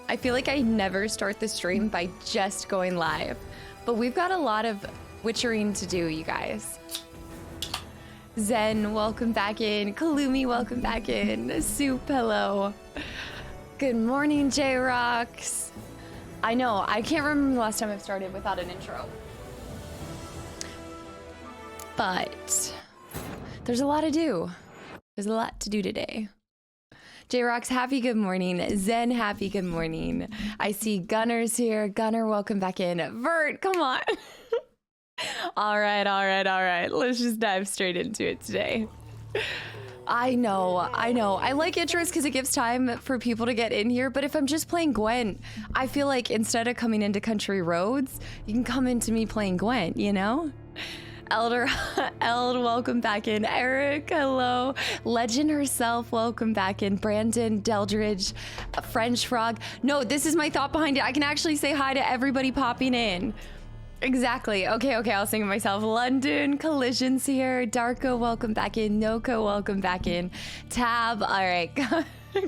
I feel like I never start the stream by just going live, but we've got a lot of witchering to do, you guys. Zen, welcome back in. Kalumi, welcome back in. Soup, hello. Good morning, J-Rocks. I know, I can't remember the last time I've started without an intro. But there's a lot to do. There's a lot to do today. J-Rocks, happy good morning. Zen, happy good morning. I see Gunner's here. Gunner, welcome back in. Vert, come on. All right. Let's just dive straight into it today. I know. I like intros because it gives time for people to get in here, but if I'm just playing Gwent, I feel like instead of coming into Country Roads, you can come into me playing Gwent, you know? Elder, Eld, welcome back in. Eric, hello. Legend herself, welcome back in. Brandon, Deldridge, French Frog. No, this is my thought behind it. I can actually say hi to everybody popping in. Exactly. Okay, I'll sing it myself. London, Collision's here. Darko, welcome back in. Noko, welcome back in. Tab, all right.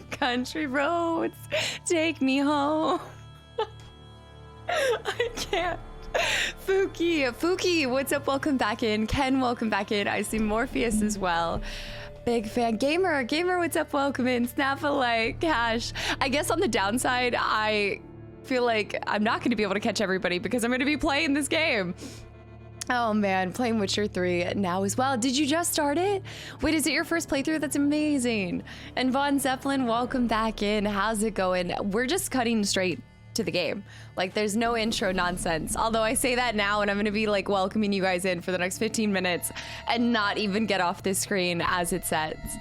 Country Roads, take me home. I can't. Fuki, what's up? Welcome back in. Ken, welcome back in. I see Morpheus as well. Big fan. Gamer, what's up? Welcome in. Snap a like. Cash. I guess on the downside, I feel like I'm not going to be able to catch everybody because I'm going to be playing this game. Oh man, playing Witcher 3 now as well. Did you just start it? Wait, is it your first playthrough? That's amazing. And Von Zeppelin, welcome back in. How's it going? We're just cutting straight to the game. Like, there's no intro nonsense. Although I say that now and I'm gonna be like welcoming you guys in for the next 15 minutes and not even get off this screen as it sets.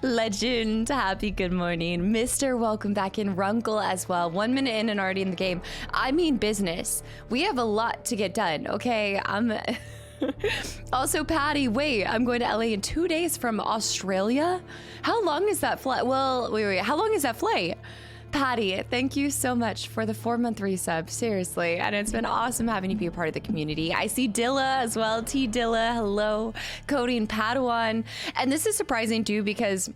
Legend, happy good morning. Mr. welcome back in. Runkle as well. 1 minute in and already in the game. I mean business. We have a lot to get done, okay? Also, Patty, wait, I'm going to LA in 2 days from Australia? How long is that flight? Well, wait, how long is that flight? Patty, thank you so much for the 4-month resub, seriously, and it's been awesome having you be a part of the community. I see Dilla as well, T Dilla, hello, Cody and Padawan, and this is surprising too because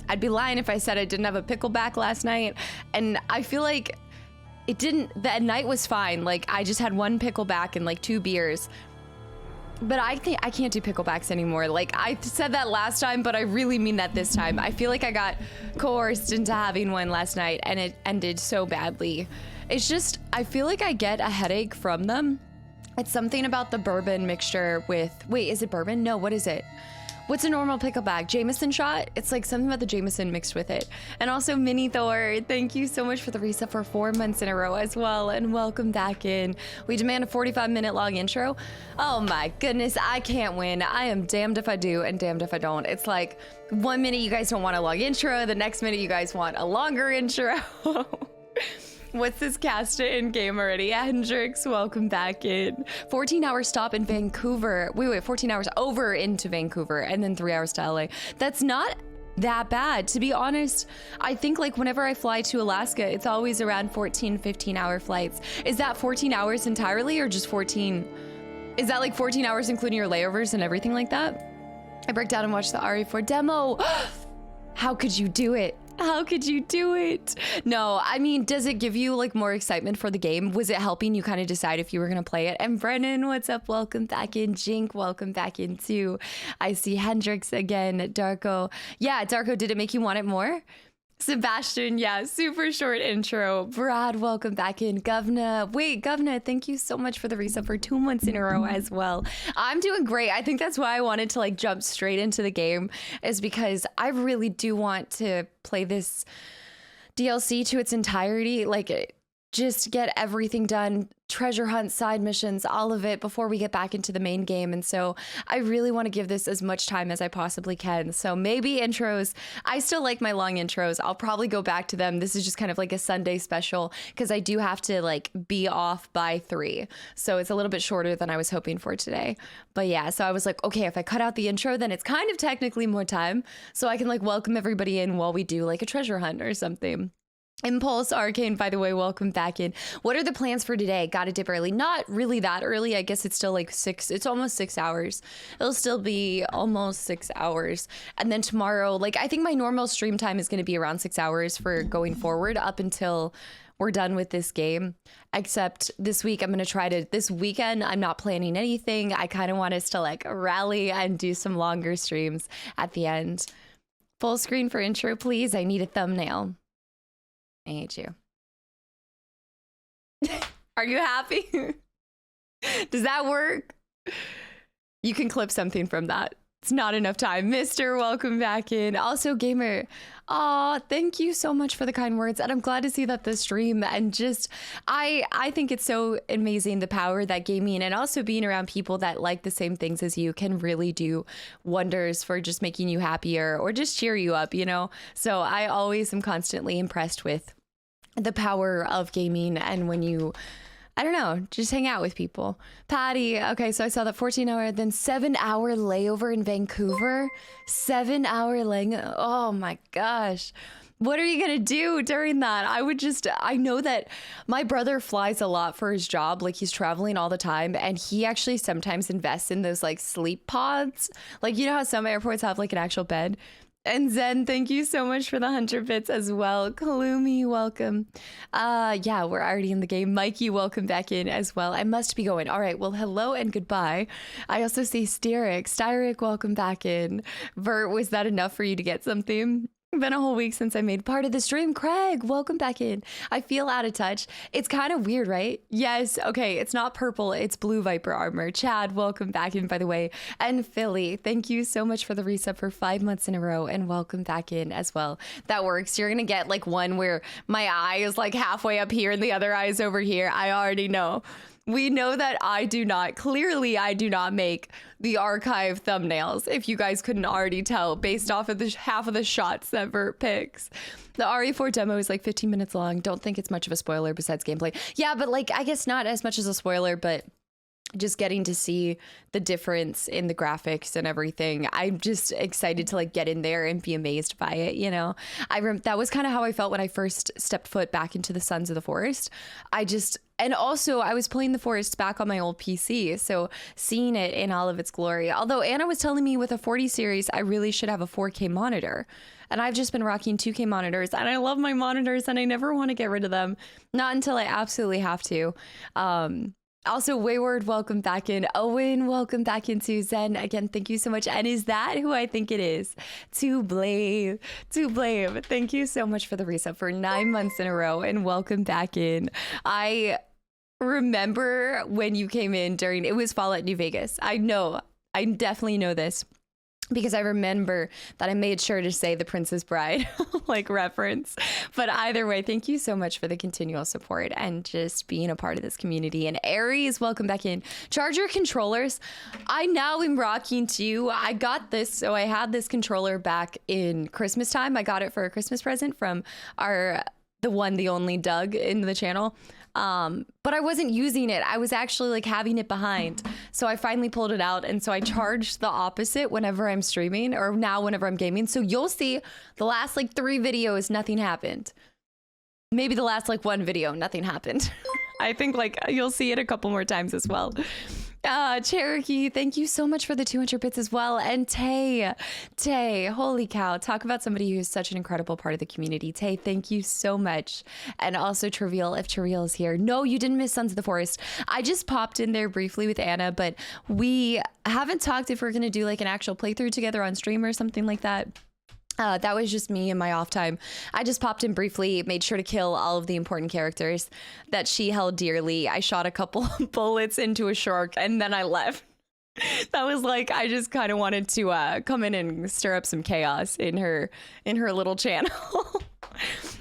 I'd be lying if I said I didn't have a pickleback last night, and I feel like it didn't, that night was fine, like I just had 1 pickleback and like 2 beers. But I think I can't do picklebacks anymore. Like, I said that last time, but I really mean that this time. I feel like I got coerced into having one last night and it ended so badly. It's just, I feel like I get a headache from them. It's something about the bourbon mixture with, wait, is it bourbon? No, what is it? What's a normal pickleback? Jameson shot? It's like something about the Jameson mixed with it. And also Mini Thor, thank you so much for the reset for 4 months in a row as well. And welcome back in. We demand a 45-minute long intro. Oh my goodness, I can't win. I am damned if I do and damned if I don't. It's like 1 minute you guys don't want a long intro, the next minute you guys want a longer intro. What's this Casta in game already? Hendrix, welcome back in. 14-hour stop in Vancouver. Wait, 14 hours over into Vancouver and then 3 hours to LA. That's not that bad. To be honest, I think like whenever I fly to Alaska, it's always around 14, 15-hour flights. Is that 14 hours entirely or just 14? Is that like 14 hours including your layovers and everything like that? I broke down and watched the RE4 demo. How could you do it? How could you do it? No, I mean, does it give you like more excitement for the game? Was it helping you kind of decide if you were gonna play it? And Brennan, what's up? Welcome back in. Jink, welcome back in too. I see Hendrix again. Darko. Yeah, Darko, did it make you want it more? Sebastian, yeah, super short intro. Brad, welcome back in. Govna, wait, Govna, thank you so much for the reset for 2 months in a row as well. I'm doing great. I think that's why I wanted to like jump straight into the game, is because I really do want to play this DLC to its entirety. Like, just get everything done, treasure hunt, side missions, all of it before we get back into the main game. And so I really want to give this as much time as I possibly can. So maybe intros. I still like my long intros. I'll probably go back to them. This is just kind of like a Sunday special because I do have to like be off by 3. So it's a little bit shorter than I was hoping for today. But yeah, so I was like, okay, if I cut out the intro, then it's kind of technically more time. So I can like welcome everybody in while we do like a treasure hunt or something. Impulse Arcane, by the way, welcome back in. What are the plans for today? Gotta dip early. Not really that early. I guess it's still like it's almost 6 hours. It'll still be almost 6 hours. And then tomorrow, like, I think my normal stream time is going to be around 6 hours for going forward up until we're done with this game. Except this week, this weekend, I'm not planning anything. I kind of want us to like rally and do some longer streams at the end. Full screen for intro, please. I need a thumbnail. I hate you. Are you happy? Does that work? You can clip something from that. It's not enough time. Mister, welcome back in. Also, Gamer, thank you so much for the kind words. And I'm glad to see that the stream and just, I think it's so amazing the power that gaming and also being around people that like the same things as you can really do wonders for just making you happier or just cheer you up, you know? So I always am constantly impressed with the power of gaming and when you, I don't know, just hang out with people. Patty, okay, so I saw that 14-hour, then 7-hour layover in Vancouver. 7-hour layover, oh my gosh. What are you gonna do during that? I know that my brother flies a lot for his job, like he's traveling all the time, and he actually sometimes invests in those like sleep pods. Like, you know how some airports have like an actual bed? And Zen, thank you so much for the 100 bits as well. Kalumi, welcome. Yeah, we're already in the game. Mikey, welcome back in as well. I must be going. All right, well, hello and goodbye. I also see Styric, welcome back in. Vert, was that enough for you to get something? Been a whole week since I made part of the stream. Craig, welcome back in. I feel out of touch. It's kind of weird, right? Yes. Okay. It's not purple. It's blue Viper armor. Chad, welcome back in, by the way. And Philly, thank you so much for the resub for 5 months in a row and welcome back in as well. That works. You're going to get like one where my eye is like halfway up here and the other eye is over here. I already know. We know that I do not make the archive thumbnails, if you guys couldn't already tell based off of the half of the shots that Vert picks. The RE4 demo is like 15 minutes long. Don't think it's much of a spoiler besides gameplay. Yeah, but like, I guess not as much as a spoiler, but just getting to see the difference in the graphics and everything. I'm just excited to like get in there and be amazed by it, you know? That was kind of how I felt when I first stepped foot back into the Sons of the Forest. And also I was playing the Forest back on my old PC, so seeing it in all of its glory. Although Anna was telling me with a 40 series, I really should have a 4K monitor. And I've just been rocking 2K monitors and I love my monitors and I never want to get rid of them. Not until I absolutely have to. Also, Wayward, welcome back in. Owen, welcome back into Zen. Again, thank you so much. And is that who I think it is? To Blame. Thank you so much for the resub for 9 months in a row and welcome back in. I remember when you came in it was Fallout New Vegas. I definitely know this. Because I remember that I made sure to say the Princess Bride like reference. But either way, thank you so much for the continual support and just being a part of this community. And Aries, welcome back in. Charger controllers. I now am rocking too. I got this. So I had this controller back in Christmas time. I got it for a Christmas present from the one, the only Doug in the channel. But I wasn't using it. I was actually like having it behind. So I finally pulled it out. And so I charged the opposite whenever I'm streaming or now whenever I'm gaming. So you'll see the last like 3 videos, nothing happened. Maybe the last like 1 video, nothing happened. I think like you'll see it a couple more times as well. Cherokee, thank you so much for the 200 bits as well. And Tay, holy cow, talk about somebody who's such an incredible part of the community. Tay, thank you so much. And also Trivial, if Trivial is here. No, you didn't miss Sons of the Forest. I just popped in there briefly with Anna, but we haven't talked if we're going to do like an actual playthrough together on stream or something like that. That was just me in my off time. I just popped in briefly, made sure to kill all of the important characters that she held dearly. I shot a couple bullets into a shark and then I left. That was like, I just kind of wanted to come in and stir up some chaos in her little channel.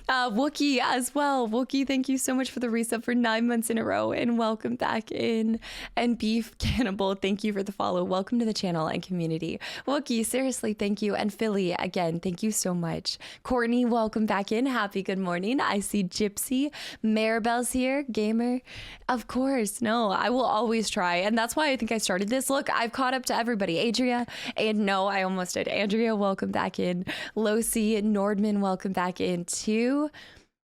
Wookie as well. Wookie, thank you so much for the resub for 9 months in a row and welcome back in. And Beef Cannibal, thank you for the follow. Welcome to the channel and community. Wookie, seriously, thank you. And Philly, again, thank you so much. Courtney, welcome back in. Happy good morning. I see Gypsy. Maribel's here. Gamer. Of course. No, I will always try. And that's why I think I started this. Look, I've caught up to everybody. Adria, and no, I almost did. Andrea, welcome back in. Losi, Nordman, welcome back in too.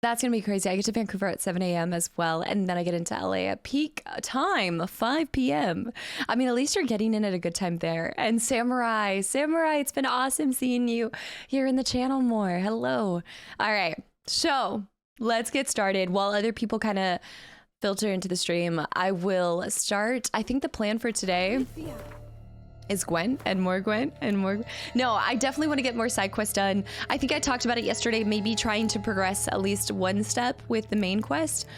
That's going to be crazy. I get to Vancouver at 7 a.m. as well. And then I get into LA at peak time, 5 p.m. I mean, at least you're getting in at a good time there. And Samurai, it's been awesome seeing you here in the channel more. Hello. All right. So let's get started. While other people kind of filter into the stream, I will start. I think the plan for today is Gwent and more Gwent and more. No, I definitely want to get more side quests done. I think I talked about it yesterday, maybe trying to progress at least one step with the main quest.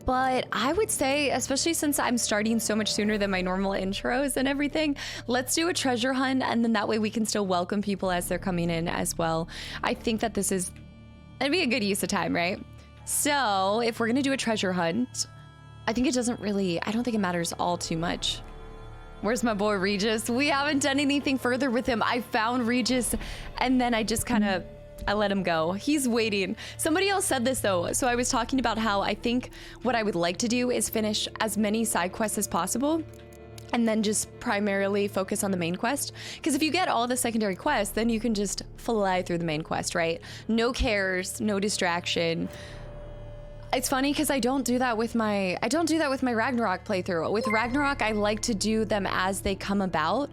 But I would say, especially since I'm starting so much sooner than my normal intros and everything, let's do a treasure hunt, and then that way we can still welcome people as they're coming in as well. I think that it'd be a good use of time, right? So if we're gonna do a treasure hunt, I think I don't think it matters all too much. Where's my boy Regis? We haven't done anything further with him. I found Regis and then I just I let him go. He's waiting. Somebody else said this though. So I was talking about how I think what I would like to do is finish as many side quests as possible and then just primarily focus on the main quest. Because if you get all the secondary quests, then you can just fly through the main quest, right? No cares, no distraction. It's funny because I don't do that with my Ragnarok playthrough. With Ragnarok, I like to do them as they come about.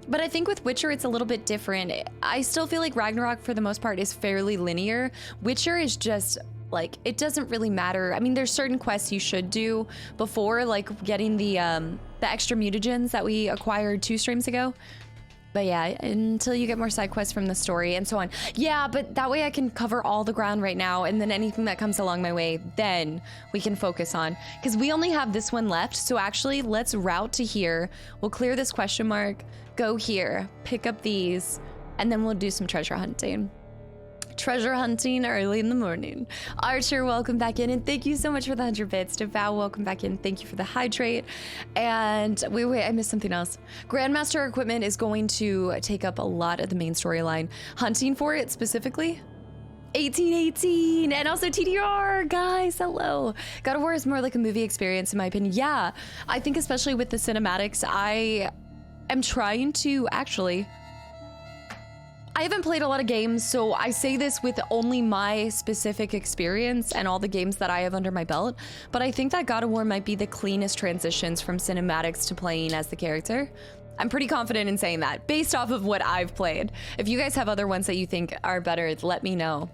But I think with Witcher, it's a little bit different. I still feel like Ragnarok, for the most part, is fairly linear. Witcher is just, like, it doesn't really matter. I mean, there's certain quests you should do before, like getting the extra mutagens that we acquired 2 streams ago. But yeah, until you get more side quests from the story and so on. Yeah, but that way I can cover all the ground right now, and then anything that comes along my way, then we can focus on. Because we only have this one left, so actually let's route to here. We'll clear this question mark, go here, pick up these, and then we'll do some treasure hunting. Treasure hunting early in the morning. Archer, welcome back in, and thank you so much for the 100 bits. Devow, welcome back in. Thank you for the hydrate. And wait, I missed something else. Grandmaster equipment is going to take up a lot of the main storyline. Hunting for it specifically. 1818 and also TDR, guys, hello. God of War is more like a movie experience in my opinion. Yeah, I think especially with the cinematics, I am trying to I haven't played a lot of games, so I say this with only my specific experience and all the games that I have under my belt, but I think that God of War might be the cleanest transitions from cinematics to playing as the character. I'm pretty confident in saying that, based off of what I've played. If you guys have other ones that you think are better, let me know.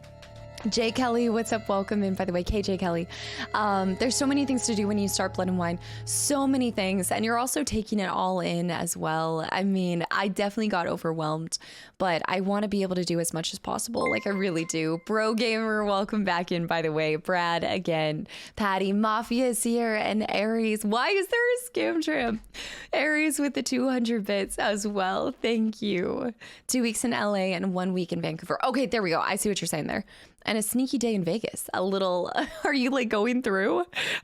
Jay Kelly, what's up? Welcome in, by the way, KJ Kelly. There's so many things to do when you start Blood and Wine. So many things, and you're also taking it all in as well. I mean, I definitely got overwhelmed, but I want to be able to do as much as possible. Like, I really do. Bro Gamer, welcome back in, by the way. Brad, again. Patty, Mafia is here, and Aries. Why is there a scam trim? Aries with the 200 bits as well. Thank you. 2 weeks in LA and 1 week in Vancouver. Okay, there we go. I see what you're saying there. And a sneaky day in Vegas. A little, are you like going through?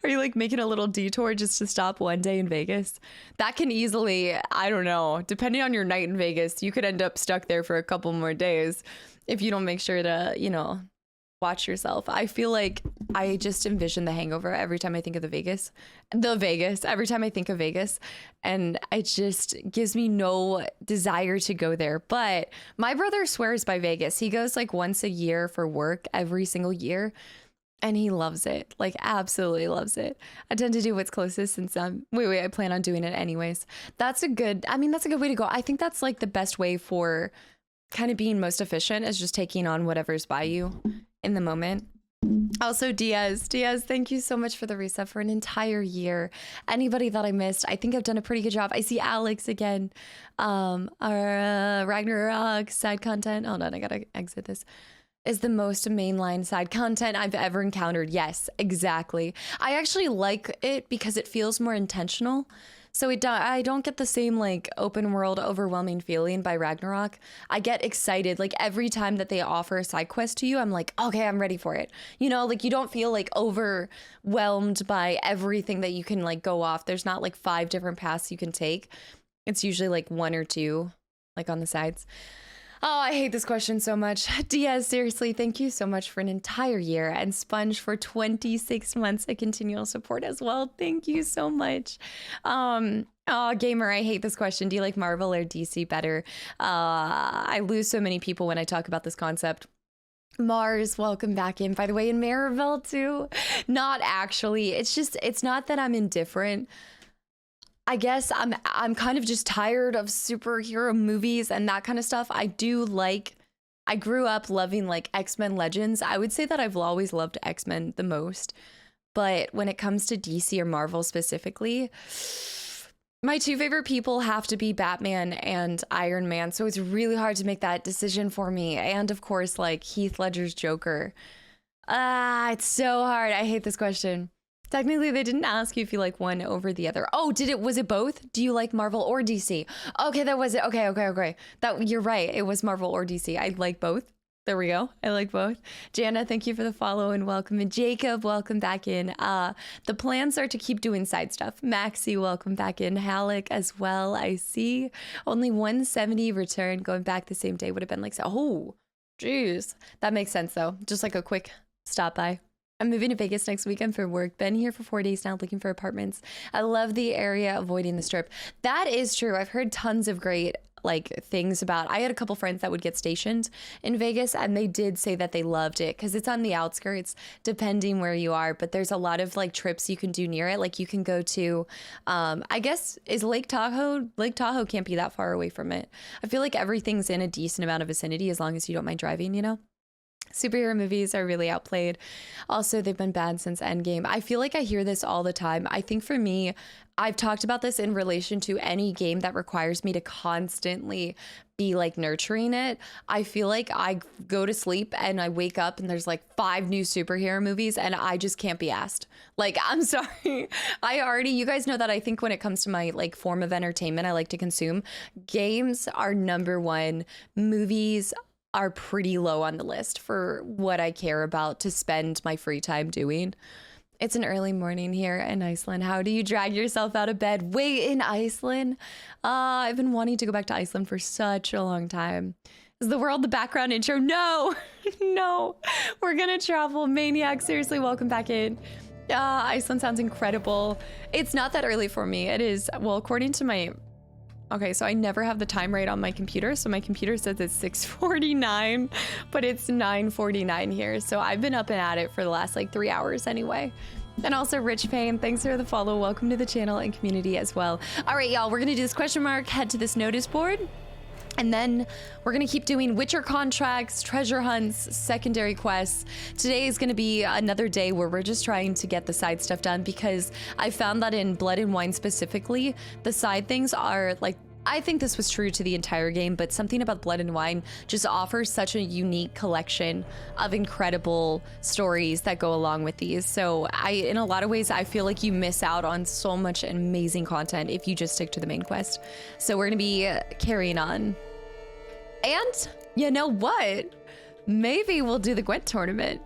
Are you like making a little detour just to stop one day in Vegas? That can easily, I don't know, depending on your night in Vegas, you could end up stuck there for a couple more days if you don't make sure to, you know, watch yourself. I feel like I just envision The Hangover every time I think of every time I think of Vegas, and it just gives me no desire to go there. But my brother swears by Vegas. He goes like once a year for work every single year, and he loves it, like absolutely loves it. I tend to do what's closest since I plan on doing it anyways. That's a good way to go. I think that's like the best way for kind of being most efficient, is just taking on whatever's by you in the moment. Also, Diaz, thank you so much for the reset for an entire year. Anybody that I missed, I think I've done a pretty good job. I see Alex again. Our Ragnarok side content. Hold on, I gotta exit this. Is the most mainline side content I've ever encountered. Yes, exactly. I actually like it because it feels more intentional. So I don't get the same like open world overwhelming feeling by Ragnarok. I get excited like every time that they offer a side quest to you. I'm like, okay, I'm ready for it. You know, like you don't feel like overwhelmed by everything that you can like go off. There's not like 5 different paths you can take. It's usually like 1 or 2 like on the sides. Oh, I hate this question so much. Diaz, seriously, thank you so much for an entire year, and Sponge for 26 months of continual support as well. Thank you so much. Oh, Gamer, I hate this question. Do you like Marvel or DC better? I lose so many people when I talk about this concept. Mars, welcome back in, by the way, in Maribel too. Not actually. It's just, it's not that I'm indifferent. I guess I'm kind of just tired of superhero movies and that kind of stuff. I grew up loving like X-Men Legends. I would say that I've always loved X-Men the most. But when it comes to DC or Marvel specifically, my two favorite people have to be Batman and Iron Man. So it's really hard to make that decision for me. And of course, like Heath Ledger's Joker. It's so hard. I hate this question. Technically, they didn't ask you if you like one over the other. Oh, was it both? Do you like Marvel or DC? Okay, that was it. Okay. You're right. It was Marvel or DC. I like both. There we go. I like both. Jana, thank you for the follow and welcome. And Jacob, welcome back in. The plans are to keep doing side stuff. Maxie, welcome back in. Halleck as well. I see. Only 170 return. Going back the same day would have been like, oh, geez. That makes sense though. Just like a quick stop by. I'm moving to Vegas next weekend for work. Been here for 4 days now looking for apartments. I love the area, avoiding the strip. That is true. I've heard tons of great like things about. I had a couple friends that would get stationed in Vegas and they did say that they loved it because it's on the outskirts depending where you are, but there's a lot of like trips you can do near it. Like you can go to I guess is Lake Tahoe can't be that far away from it. I feel like everything's in a decent amount of vicinity as long as you don't mind driving, you know. Superhero movies are really outplayed. Also, they've been bad since Endgame. I feel like I hear this all the time. I think for me, I've talked about this in relation to any game that requires me to constantly be like nurturing it. I feel like I go to sleep and I wake up and there's like 5 new superhero movies and I just can't be asked. Like, I'm sorry. You guys know that I think when it comes to my like form of entertainment I like to consume, games are number one. Movies are pretty low on the list for what I care about to spend my free time doing. It's an early morning here in Iceland. How do you drag yourself out of bed? Wait, in Iceland? I've been wanting to go back to Iceland for such a long time. Is the world the background intro? No, no, we're gonna travel. Maniac, seriously, welcome back in. Iceland sounds incredible. It's not that early for me. It is, well, according to my, okay, so I never have the time right on my computer. So my computer says it's 6:49, but it's 9:49 here. So I've been up and at it for the last like 3 hours anyway. And also Rich Payne, thanks for the follow. Welcome to the channel and community as well. All right, y'all, we're gonna do this question mark, head to this notice board. And then we're going to keep doing Witcher contracts, treasure hunts, secondary quests. Today is going to be another day where we're just trying to get the side stuff done because I found that in Blood and Wine specifically, the side things are like, I think this was true to the entire game, but something about Blood and Wine just offers such a unique collection of incredible stories that go along with these. So in a lot of ways, I feel like you miss out on so much amazing content if you just stick to the main quest. So we're going to be carrying on. And you know what? Maybe we'll do the Gwent tournament.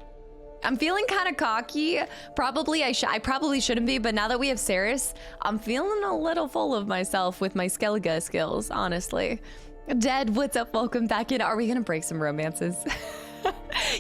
I'm feeling kind of cocky. Probably I probably shouldn't be, but now that we have Ceres, I'm feeling a little full of myself with my Skellige skills, honestly. Dead, what's up? Welcome back in. Are we gonna break some romances?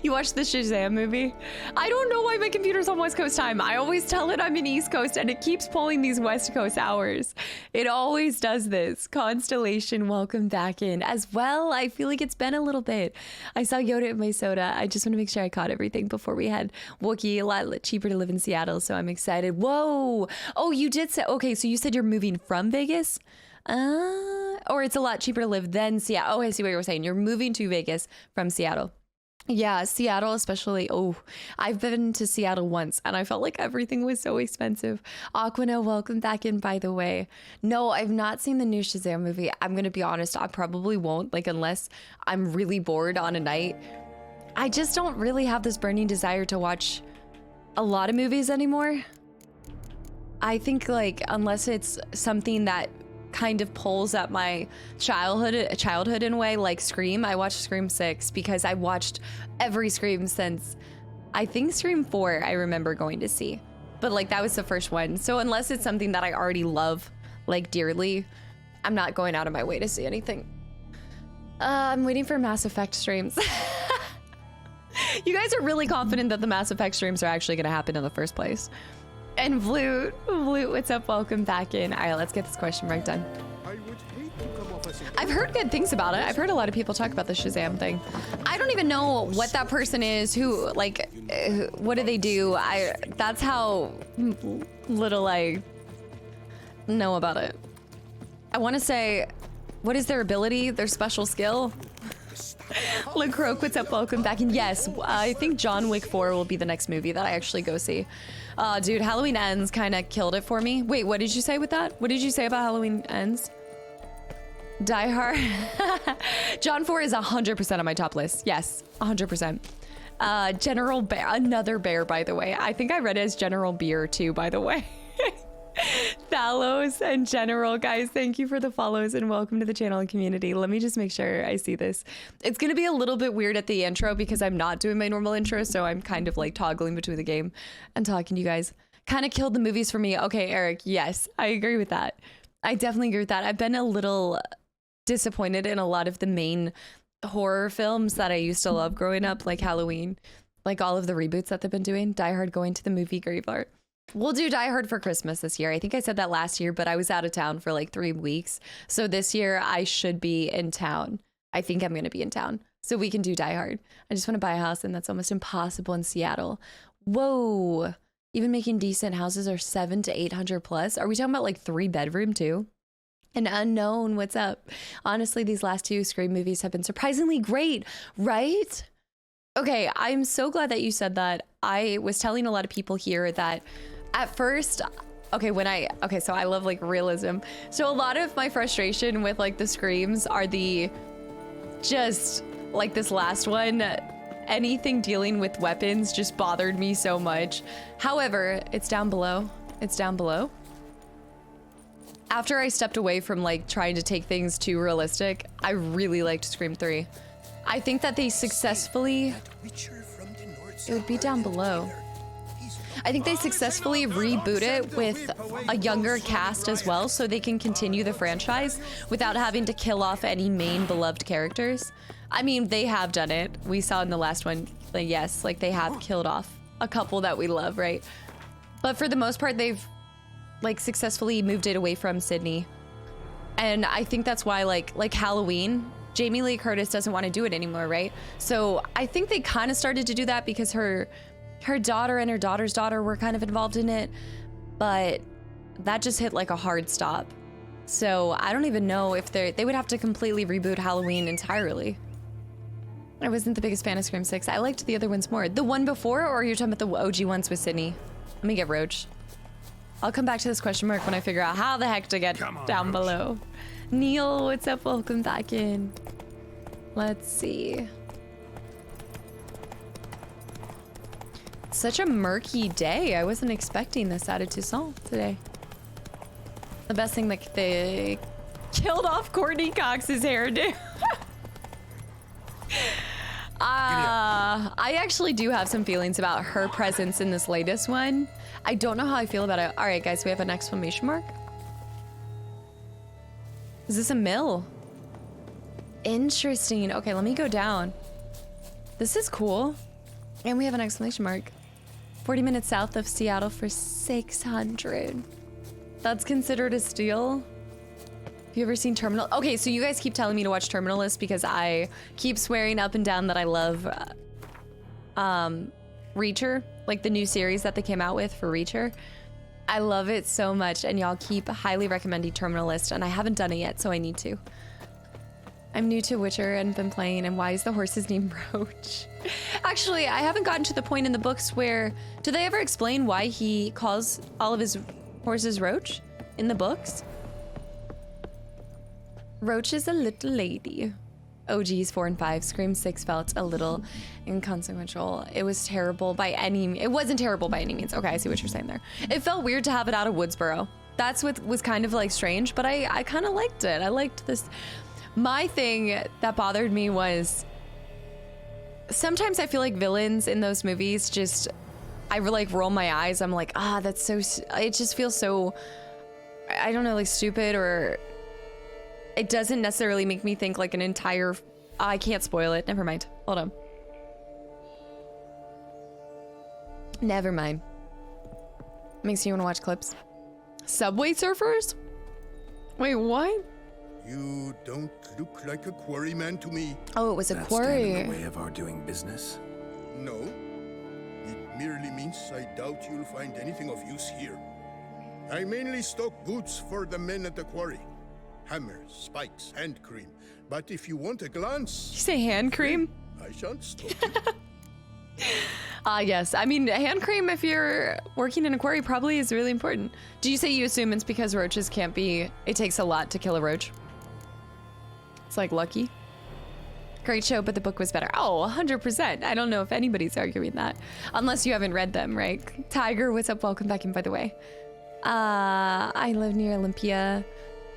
You watched the Shazam movie? I don't know why my computer's on West Coast time. I always tell it I'm in East Coast and it keeps pulling these West Coast hours. It always does this. Constellation, welcome back in. As well, I feel like it's been a little bit. I saw Yoda in my soda. I just want to make sure I caught everything before we had Wookiee. A lot cheaper to live in Seattle, so I'm excited. Whoa! Oh, you did say, okay, so you said you're moving from Vegas? Or it's a lot cheaper to live than Seattle. Oh, I see what you were saying. You're moving to Vegas from Seattle. Yeah, Seattle especially. Oh, I've been to Seattle once and I felt like everything was so expensive. Aquino, welcome back in, by the way. No, I've not seen the new Shazam movie. I'm going to be honest, I probably won't, like, unless I'm really bored on a night. I just don't really have this burning desire to watch a lot of movies anymore. I think, like, unless it's something that kind of pulls at my childhood in a way, like Scream. I watched Scream 6 because I watched every Scream since I think Scream 4 I remember going to see, but like that was the first one. So unless it's something that I already love like dearly, I'm not going out of my way to see anything. I'm waiting for Mass Effect streams. You guys are really confident that the Mass Effect streams are actually going to happen in the first place. And Flute, what's up? Welcome back in. All right, let's get this question mark done. I would hate to come off as I've heard good things about it. I've heard a lot of people talk about the Shazam thing. I don't even know what that person is, who, like, what do they do? That's how little I know about it. I want to say, what is their ability, their special skill? LaCroix, what's up? Welcome back. And yes, I think John Wick 4 will be the next movie that I actually go see. Dude, Halloween Ends kind of killed it for me. Wait, what did you say with that? What did you say about Halloween Ends? Die Hard. John 4 is 100% on my top list. Yes, 100%. General Bear, another bear, by the way. I think I read it as General Beer too, by the way. Thalos and General, guys, thank you for the follows and welcome to the channel and community. Let me just make sure I see this. It's gonna be a little bit weird at the intro because I'm not doing my normal intro, so I'm kind of like toggling between the game and talking to you guys. Kind of killed the movies for me. Okay, Eric, yes, I agree with that. I definitely agree with that. I've been a little disappointed in a lot of the main horror films that I used to love growing up, like Halloween, like all of the reboots that they've been doing. Die Hard going to the movie graveyard. We'll do Die Hard for Christmas this year. I think I said that last year, but I was out of town for like 3 weeks. So this year I should be in town. I think I'm going to be in town. So we can do Die Hard. I just want to buy a house and that's almost impossible in Seattle. Whoa. Even making decent houses are 700 to 800 plus. Are we talking about like 3-bedroom too? An Unknown, what's up? Honestly, these last 2 Scream movies have been surprisingly great, right? Okay, I'm so glad that you said that. I was telling a lot of people here that at first, so I love like realism. So a lot of my frustration with like the Screams are just like this last one, anything dealing with weapons just bothered me so much. However, it's down below. It's down below. After I stepped away from like trying to take things too realistic, I really liked Scream 3. I think that they successfully, it would be down below. I think they successfully reboot it with a younger cast as well, so they can continue the franchise without having to kill off any main beloved characters. I mean, they have done it. We saw in the last one, like, yes, like they have killed off a couple that we love, right? But for the most part, they've like successfully moved it away from Sydney. And I think that's why like Halloween, Jamie Lee Curtis doesn't want to do it anymore, right? So I think they kind of started to do that because her daughter and her daughter's daughter were kind of involved in it, but that just hit like a hard stop. So I don't even know if they would have to completely reboot Halloween entirely. I wasn't the biggest fan of Scream 6. I liked the other ones more. The one before, or are you talking about the OG ones with Sydney? Let me get Roach. I'll come back to this question mark when I figure out how the heck to get down below. Neil, what's up? Welcome back in. Let's see. It's such a murky day. I wasn't expecting this out of Toussaint today. The best thing, like, they killed off Courtney Cox's hairdo. I actually do have some feelings about her presence in this latest one. I don't know how I feel about it. All right, guys, we have an exclamation mark. Is this a mill? Interesting. Okay, let me go down. This is cool. And we have an exclamation mark. 40 minutes south of Seattle for 600. That's considered a steal. Have you ever seen Terminal? Okay, so you guys keep telling me to watch Terminalist because I keep swearing up and down that I love Reacher, like the new series that they came out with for Reacher. I love it so much, and y'all keep highly recommending Terminalist, and I haven't done it yet, so I need to. I'm new to Witcher and been playing, and why is the horse's name Roach? Actually, I haven't gotten to the point in the books where, do they ever explain why he calls all of his horses Roach in the books? Roach is a little lady. OGs 4 and 5. Scream 6 felt a little inconsequential. It was terrible by any... It wasn't terrible by any means. Okay, I see what you're saying there. It felt weird to have it out of Woodsboro. That's what was kind of like strange, but I kind of liked it. I liked this. My thing that bothered me was sometimes I feel like villains in those movies just... I like roll my eyes. I'm like, that's so... It just feels so... I don't know, like stupid, or... It doesn't necessarily make me think like an entire... I can't spoil it. Never mind. Hold on. Never mind. Makes you want to watch clips. Subway Surfers? Wait, what? You don't look like a quarryman to me. Oh, it was a That quarry. stand in the way of our doing business? No. It merely means I doubt you'll find anything of use here. I mainly stock goods for the men at the quarry. Hammers, spikes, hand cream. But if you want a glance, You say hand cream? I shan't stop you. Yes. I mean, hand cream, if you're working in a quarry, probably is really important. Do you say you assume it's because roaches can't be... It takes a lot to kill a roach? It's like lucky. Great show, but the book was better. Oh, 100%. I don't know if anybody's arguing that. Unless you haven't read them, right? Tiger, what's up? Welcome back in, by the way. I live near Olympia.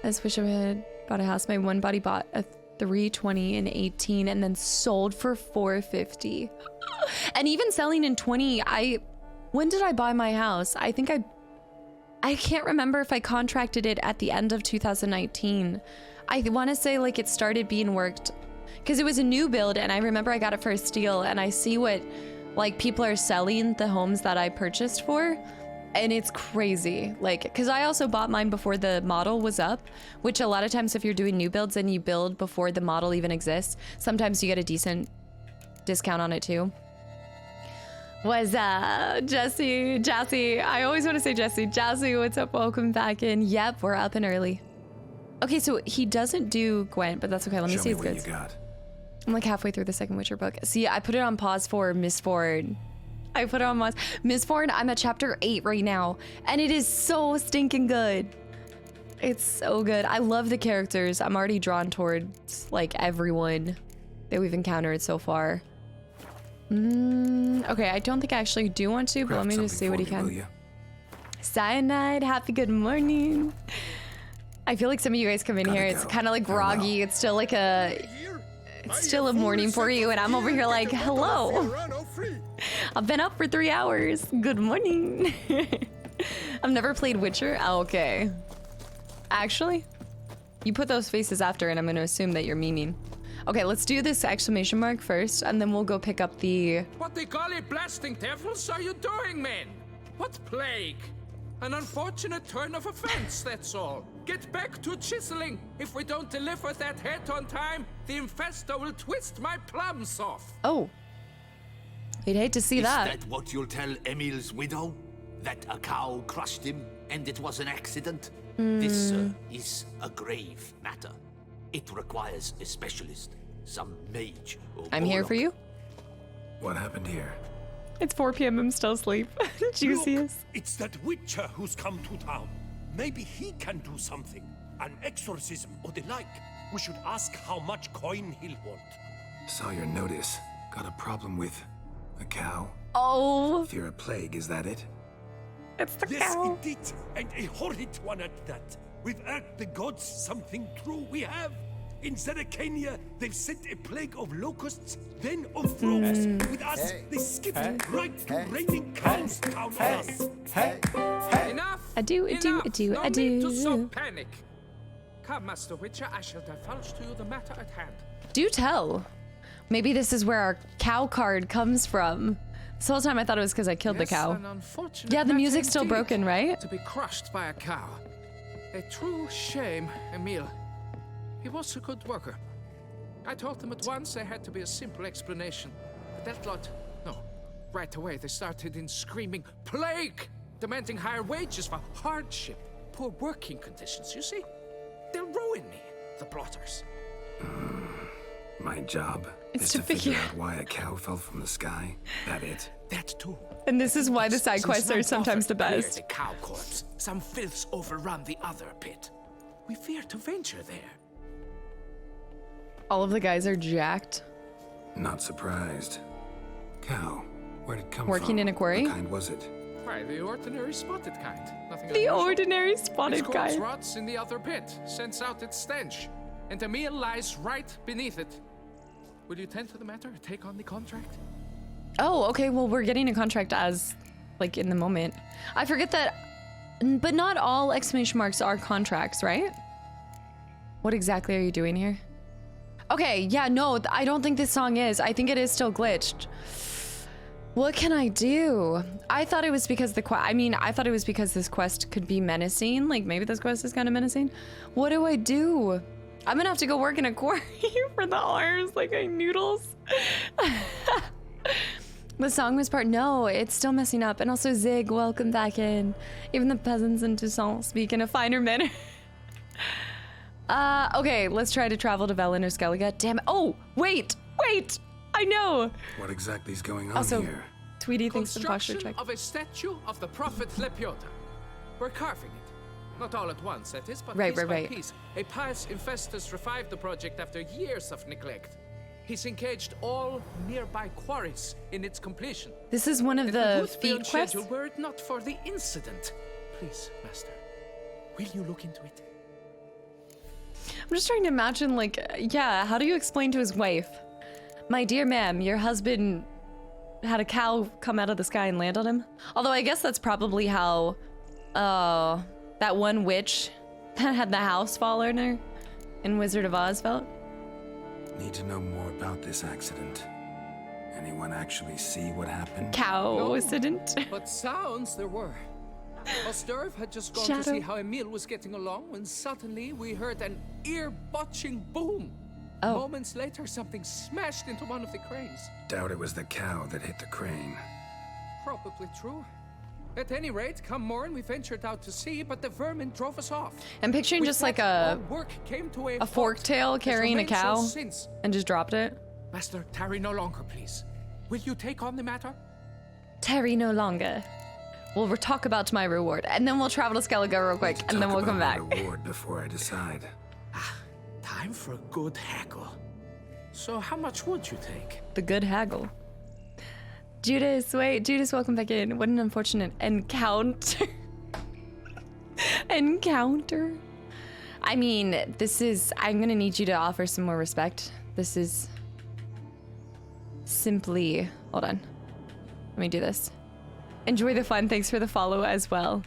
I just wish I had bought a house. My one buddy bought a 320 in 18 and then sold for 450. And even selling in 20, when did I buy my house? I think I can't remember if I contracted it at the end of 2019. I want to say like it started being worked because it was a new build, and I remember I got it for a steal, and I see what like people are selling the homes that I purchased for, and it's crazy. Like, because I also bought mine before the model was up, which a lot of times if you're doing new builds and you build before the model even exists, sometimes you get a decent discount on it too. Was Jesse, I always want to say Jesse, what's up? Welcome back in. Yep, we're up and early. Okay, so he doesn't do Gwent, but that's okay. Let me see his goods. You got. I'm like halfway through the second Witcher book. See, I put it on pause for Miss Ford. I put it on pause. Miss Ford, I'm at chapter 8 right now, and it is so stinking good. It's so good. I love the characters. I'm already drawn towards like everyone that we've encountered so far. Okay, I don't think I actually do want to, but let me just see what he can. Cyanide, happy good morning. I feel like some of you guys come in here, it's kind of like groggy. It's still like it's still a morning for you, and I'm over here like, hello. I've been up for 3 hours. Good morning. I've never played Witcher. Oh, okay. Actually, you put those faces after, and I'm going to assume that you're memeing. Okay, let's do this exclamation mark first, and then we'll go pick up the... What the golly blasting devils are you doing, man? What plague? An unfortunate turn of events, that's all. Get back to chiseling. If we don't deliver that head on time, the infestor will twist my plums off. Oh. You'd hate to see that. Is that what you'll tell Emil's widow? That a cow crushed him and it was an accident? This is a grave matter. It requires a specialist, some mage or I'm here for you. What happened here? It's 4 p.m. I'm still asleep. Juiciest. Look, it's that Witcher who's come to town. Maybe he can do something. An exorcism or the like. We should ask how much coin he'll want. Saw your notice. Got a problem with a cow? Oh. Fear a plague, is that it? It's the Yes, cow. indeed. And a horrid one at that. We've earned the gods something true. We have. In Zeracania, they've sent a plague of locusts, then of frogs. With us, they skip right to raining cows down on us. Enough! I do. No need to so panic. Come, Master Witcher, I shall divulge to you the matter at hand. Do tell. Maybe this is where our cow card comes from. This whole time I thought it was because I killed the cow. An unfortunate Yeah, the matter music's still indeed, broken, right? To be crushed by a cow. A true shame, Emil. He was a good worker. I told them at once there had to be a simple explanation. But that lot, no. Right away they started in screaming, plague! Demanding higher wages for hardship, poor working conditions, you see? They'll ruin me, the blotters. My job It's is to to figure figure- out why a cow fell from the sky. That it? That too. And this is why the side Since quests are none sometimes the offered clear best. The cow corpse, some filths overrun the other pit. We fear to venture there. All of the guys are jacked. Not surprised. Cow. Where'd it come from? Working in a quarry? What kind was it? Why, the ordinary spotted kind. Nothing The unusual. ordinary Its spotted corpse guy. rots in the other pit, sends out its stench, and Emil lies right beneath it. Will you tend to the matter, take on the contract? Oh, okay. Well, we're getting a contract as, like, in the moment. I forget that, but not all exclamation marks are contracts, right? What exactly are you doing here? Okay, yeah, no, I don't think this song is. I think it is still glitched. What can I do? I thought it was because I thought it was because this quest could be menacing. Like, maybe this quest is kind of menacing. What do I do? I'm gonna have to go work in a quarry for the arms, like noodles. The song was part. No, it's still messing up. And also, Zig, welcome back in. Even the peasants in Toussaint speak in a finer manner. Okay, let's try to travel to Velen or Skellige. Damn it. Oh, wait. I know. What exactly is going on Also, here? Tweety thinks the posture Construction check. of a statue of the prophet Lepiota. We're carving it. Not all at once, that is, but piece by piece. A pious Infestus revived the project after years of neglect. He's engaged all nearby quarries in its completion. This is one of the feed quests. Were it not for the incident. Please, Master, will you look into it? I'm just trying to imagine, like, yeah, how do you explain to his wife? My dear ma'am, your husband had a cow come out of the sky and land on him? Although I guess that's probably how, that one witch that had the house fall on her in Wizard of Oz felt. Need to know more about this accident. Anyone actually see what happened? Cow incident. But sounds there were. Osturv had just gone to see how Emil was getting along when suddenly we heard an ear-botching boom. Oh. Moments later, something smashed into one of the cranes. Doubt it was the cow that hit the crane. Probably true. At any rate, come morn, we ventured out to sea, but the vermin drove us off. I'm picturing just like a fork tail carrying a cow and just dropped it. Master, tarry no longer, please. Will you take on the matter? Tarry no longer. We'll talk about my reward, and then we'll travel to Skellige real quick, and then we'll come back. Reward before I decide. Time for a good haggle. So how much would you take? The good haggle. Judas, wait, Judas, welcome back in. What an unfortunate encounter. Encounter? I mean, I'm gonna need you to offer some more respect. This is simply, hold on. Let me do this. Enjoy the fun, thanks for the follow as well.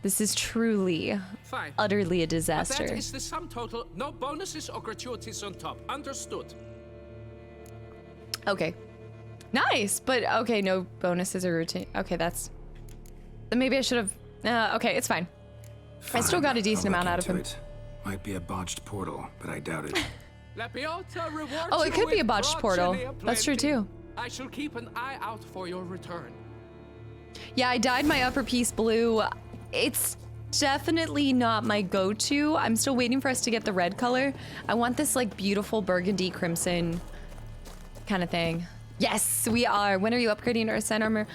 This is truly, Fine. utterly a disaster. That is the sum total, no bonuses or gratuities on top, understood? Okay. Nice, but okay, no bonuses or routine. Okay, that's... Maybe I should have... okay, it's fine. I still got a decent amount out of him. Might be a botched portal, but I doubt it. Oh, it could be a botched portal. That's true too. I shall keep an eye out for your return. Yeah, I dyed my upper piece blue. It's definitely not my go-to. I'm still waiting for us to get the red color. I want this like beautiful burgundy crimson kind of thing. Yes, we are. When are you upgrading our ascent armor?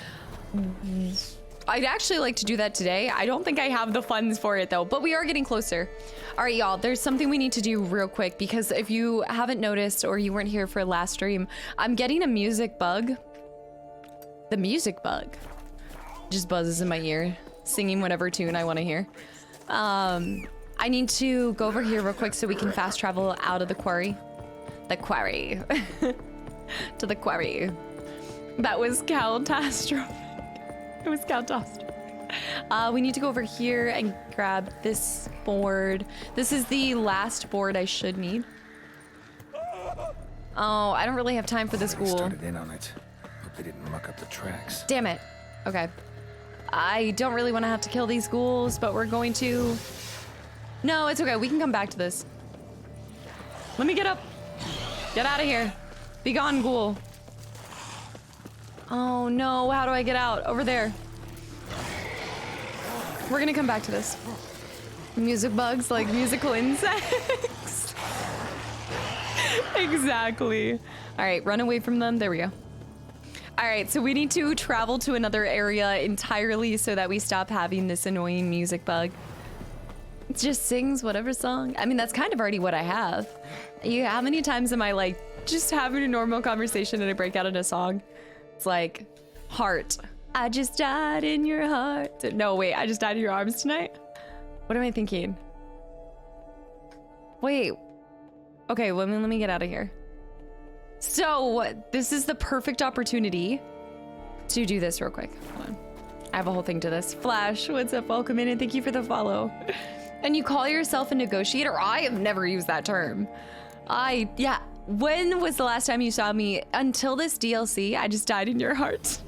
I'd actually like to do that today. I don't think I have the funds for it though, but we are getting closer. All right, y'all, there's something we need to do real quick because if you haven't noticed or you weren't here for last stream, I'm getting a music bug. The music bug just buzzes in my ear, singing whatever tune I want to hear. I need to go over here real quick so we can fast travel out of the quarry. The quarry. To the quarry. That was catastrophic. It was catastrophic. We need to go over here and grab this board. This is the last board I should need. Oh, I don't really have time for this ghoul. Started in on it. Hope they didn't muck up the tracks. Damn it. Okay. I don't really want to have to kill these ghouls, but we're going to... No, it's okay. We can come back to this. Let me get up. Get out of here. Be gone, ghoul. Oh no, how do I get out? Over there. We're gonna come back to this. Music bugs, like musical insects. Exactly. All right, run away from them. There we go. All right, so we need to travel to another area entirely so that we stop having this annoying music bug. It just sings whatever song. I mean, that's kind of already what I have. How many times am I like just having a normal conversation and I break out in a song? It's like, heart. I just died in your heart. No, wait, I just died in your arms tonight? What am I thinking? Wait. Okay, let me get out of here. So, this is the perfect opportunity to do this real quick. Hold on. I have a whole thing to this. Flash, what's up? Welcome in and thank you for the follow. And you call yourself a negotiator? I have never used that term. Yeah. When was the last time you saw me? Until this DLC, I just died in your heart.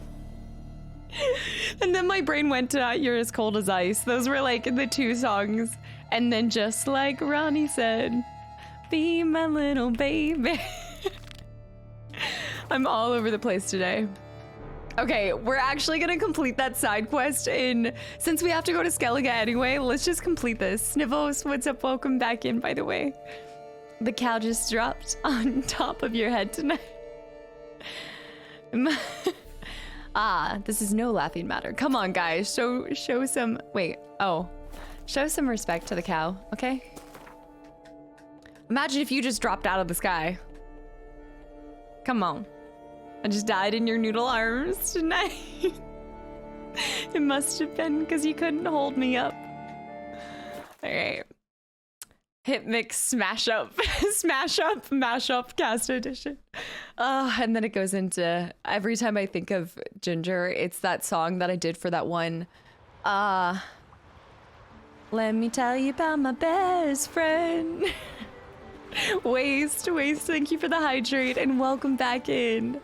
And then my brain went to You're as Cold as Ice. Those were like the two songs And then just like Ronnie said, be my little baby. I'm all over the place today. Okay, we're actually gonna complete that side quest since we have to go to Skellige anyway, let's just complete this. Snivos, what's up? Welcome back in, by the way. The cow just dropped on top of your head tonight. This is no laughing matter. Come on, guys, show some, show some respect to the cow, okay? Imagine if you just dropped out of the sky. Come on. I just died in your noodle arms tonight. It must have been because you couldn't hold me up. All right. Hit mix smash up. Smash up, mash up, cast edition. And then it goes into, every time I think of Ginger, it's that song that I did for that one. Let me tell you about my best friend. Waste, thank you for the hydrate and welcome back in.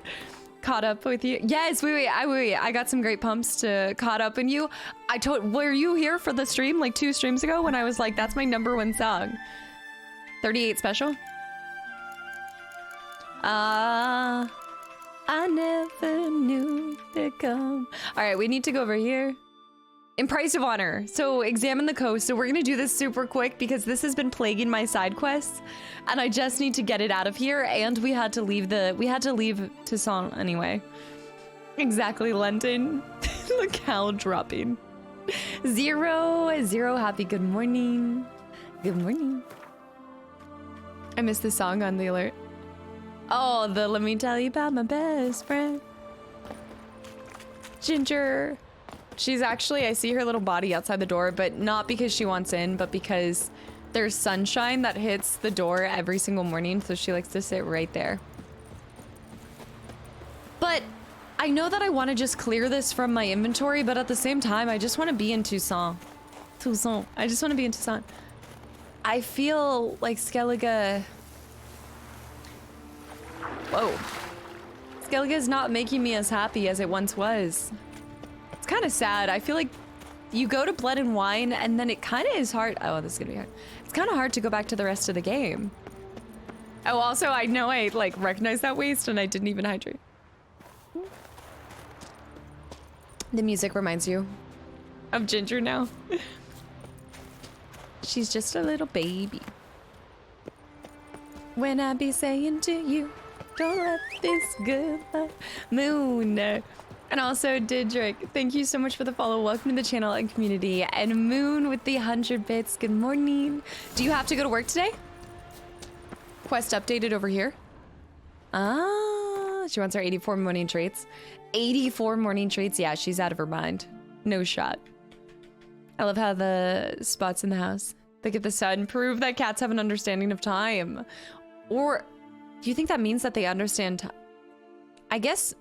Caught up with you. Yes, wait, I got some great pumps to caught up in you. Were you here for the stream like 2 streams ago when I was like, that's my #1 song? 38 special? I never knew they'd come. All right, we need to go over here. In Price of Honor, so examine the coast. So we're gonna do this super quick because this has been plaguing my side quests and I just need to get it out of here, and we had to leave Toussaint anyway. Exactly, London. The cow dropping. Zero, happy good morning. Good morning. I missed the song on the alert. Oh, let me tell you about my best friend. Ginger. She's actually, I see her little body outside the door, but not because she wants in, but because there's sunshine that hits the door every single morning, so she likes to sit right there. But I know that I want to just clear this from my inventory, but at the same time, I just want to be in Toussaint. I just want to be in Toussaint. I feel like Skellige... Whoa. Skellige is not making me as happy as it once was. It's kind of sad. I feel like you go to Blood and Wine and then it kind of is hard. Oh, this is gonna be hard. It's kind of hard to go back to the rest of the game. Oh, also, I know I like recognize that waste and I didn't even hydrate. The music reminds you of Ginger now. She's just a little baby. When I be saying to you, don't let this good moon. And also, Didrik, thank you so much for the follow. Welcome to the channel and community. And Moon with the 100 bits. Good morning. Do you have to go to work today? Quest updated over here. She wants her 84 morning treats. 84 morning treats? Yeah, she's out of her mind. No shot. I love how the spots in the house. Look at the sun. Prove that cats have an understanding of time. Or do you think that means that they understand time? I guess...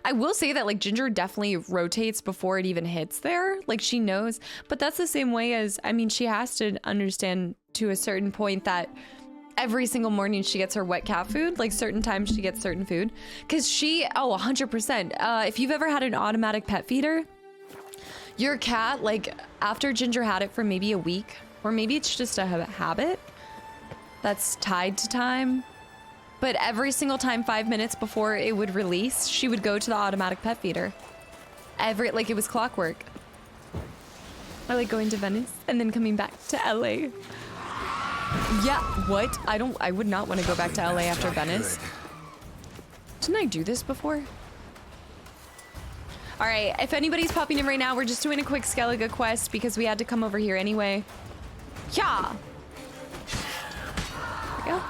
I will say that like Ginger definitely rotates before it even hits there. Like she knows, but that's the same way as, I mean, she has to understand to a certain point that every single morning she gets her wet cat food, like certain times she gets certain food. Cause she, 100%. If you've ever had an automatic pet feeder, your cat, like after Ginger had it for maybe a week, or maybe it's just a habit that's tied to time. But every single time, 5 minutes before it would release, she would go to the automatic pet feeder. Like it was clockwork. I like going to Venice and then coming back to LA. Yeah, what? I would not want to go back to LA after Venice. Didn't I do this before? All right, if anybody's popping in right now, we're just doing a quick Skellige quest because we had to come over here anyway. Yeah. There we go.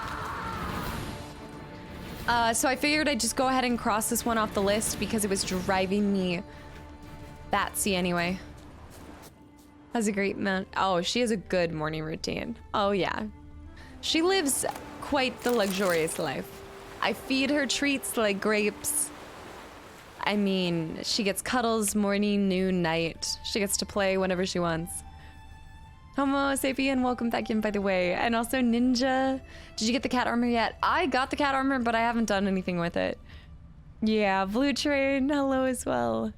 So I figured I'd just go ahead and cross this one off the list because it was driving me batsy anyway. Has a great man. Oh, she has a good morning routine. Oh yeah. She lives quite the luxurious life. I feed her treats like grapes. I mean, she gets cuddles morning, noon, night. She gets to play whenever she wants. Homo sapien, welcome back in, by the way. And also Ninja. Did you get the cat armor yet? I got the cat armor, but I haven't done anything with it. Yeah, Blue Train, hello as well.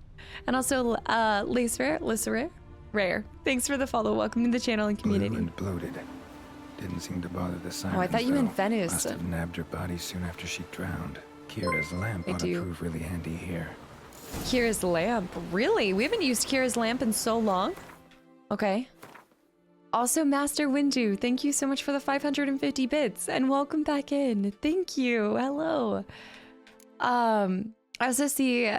And also Lacer, Rare. Thanks for the follow. Welcome to the channel and community. Blue and bloated. Didn't seem to bother the sirens. Oh, I thought you meant though. Venice. Must have nabbed her body soon after she drowned. Kira's lamp I ought to do. prove really handy here. Kira's lamp. Really? We haven't used Kira's lamp in so long. Okay. Also, Master Windu, thank you so much for the 550 bits and welcome back in. Thank you. Hello. I also see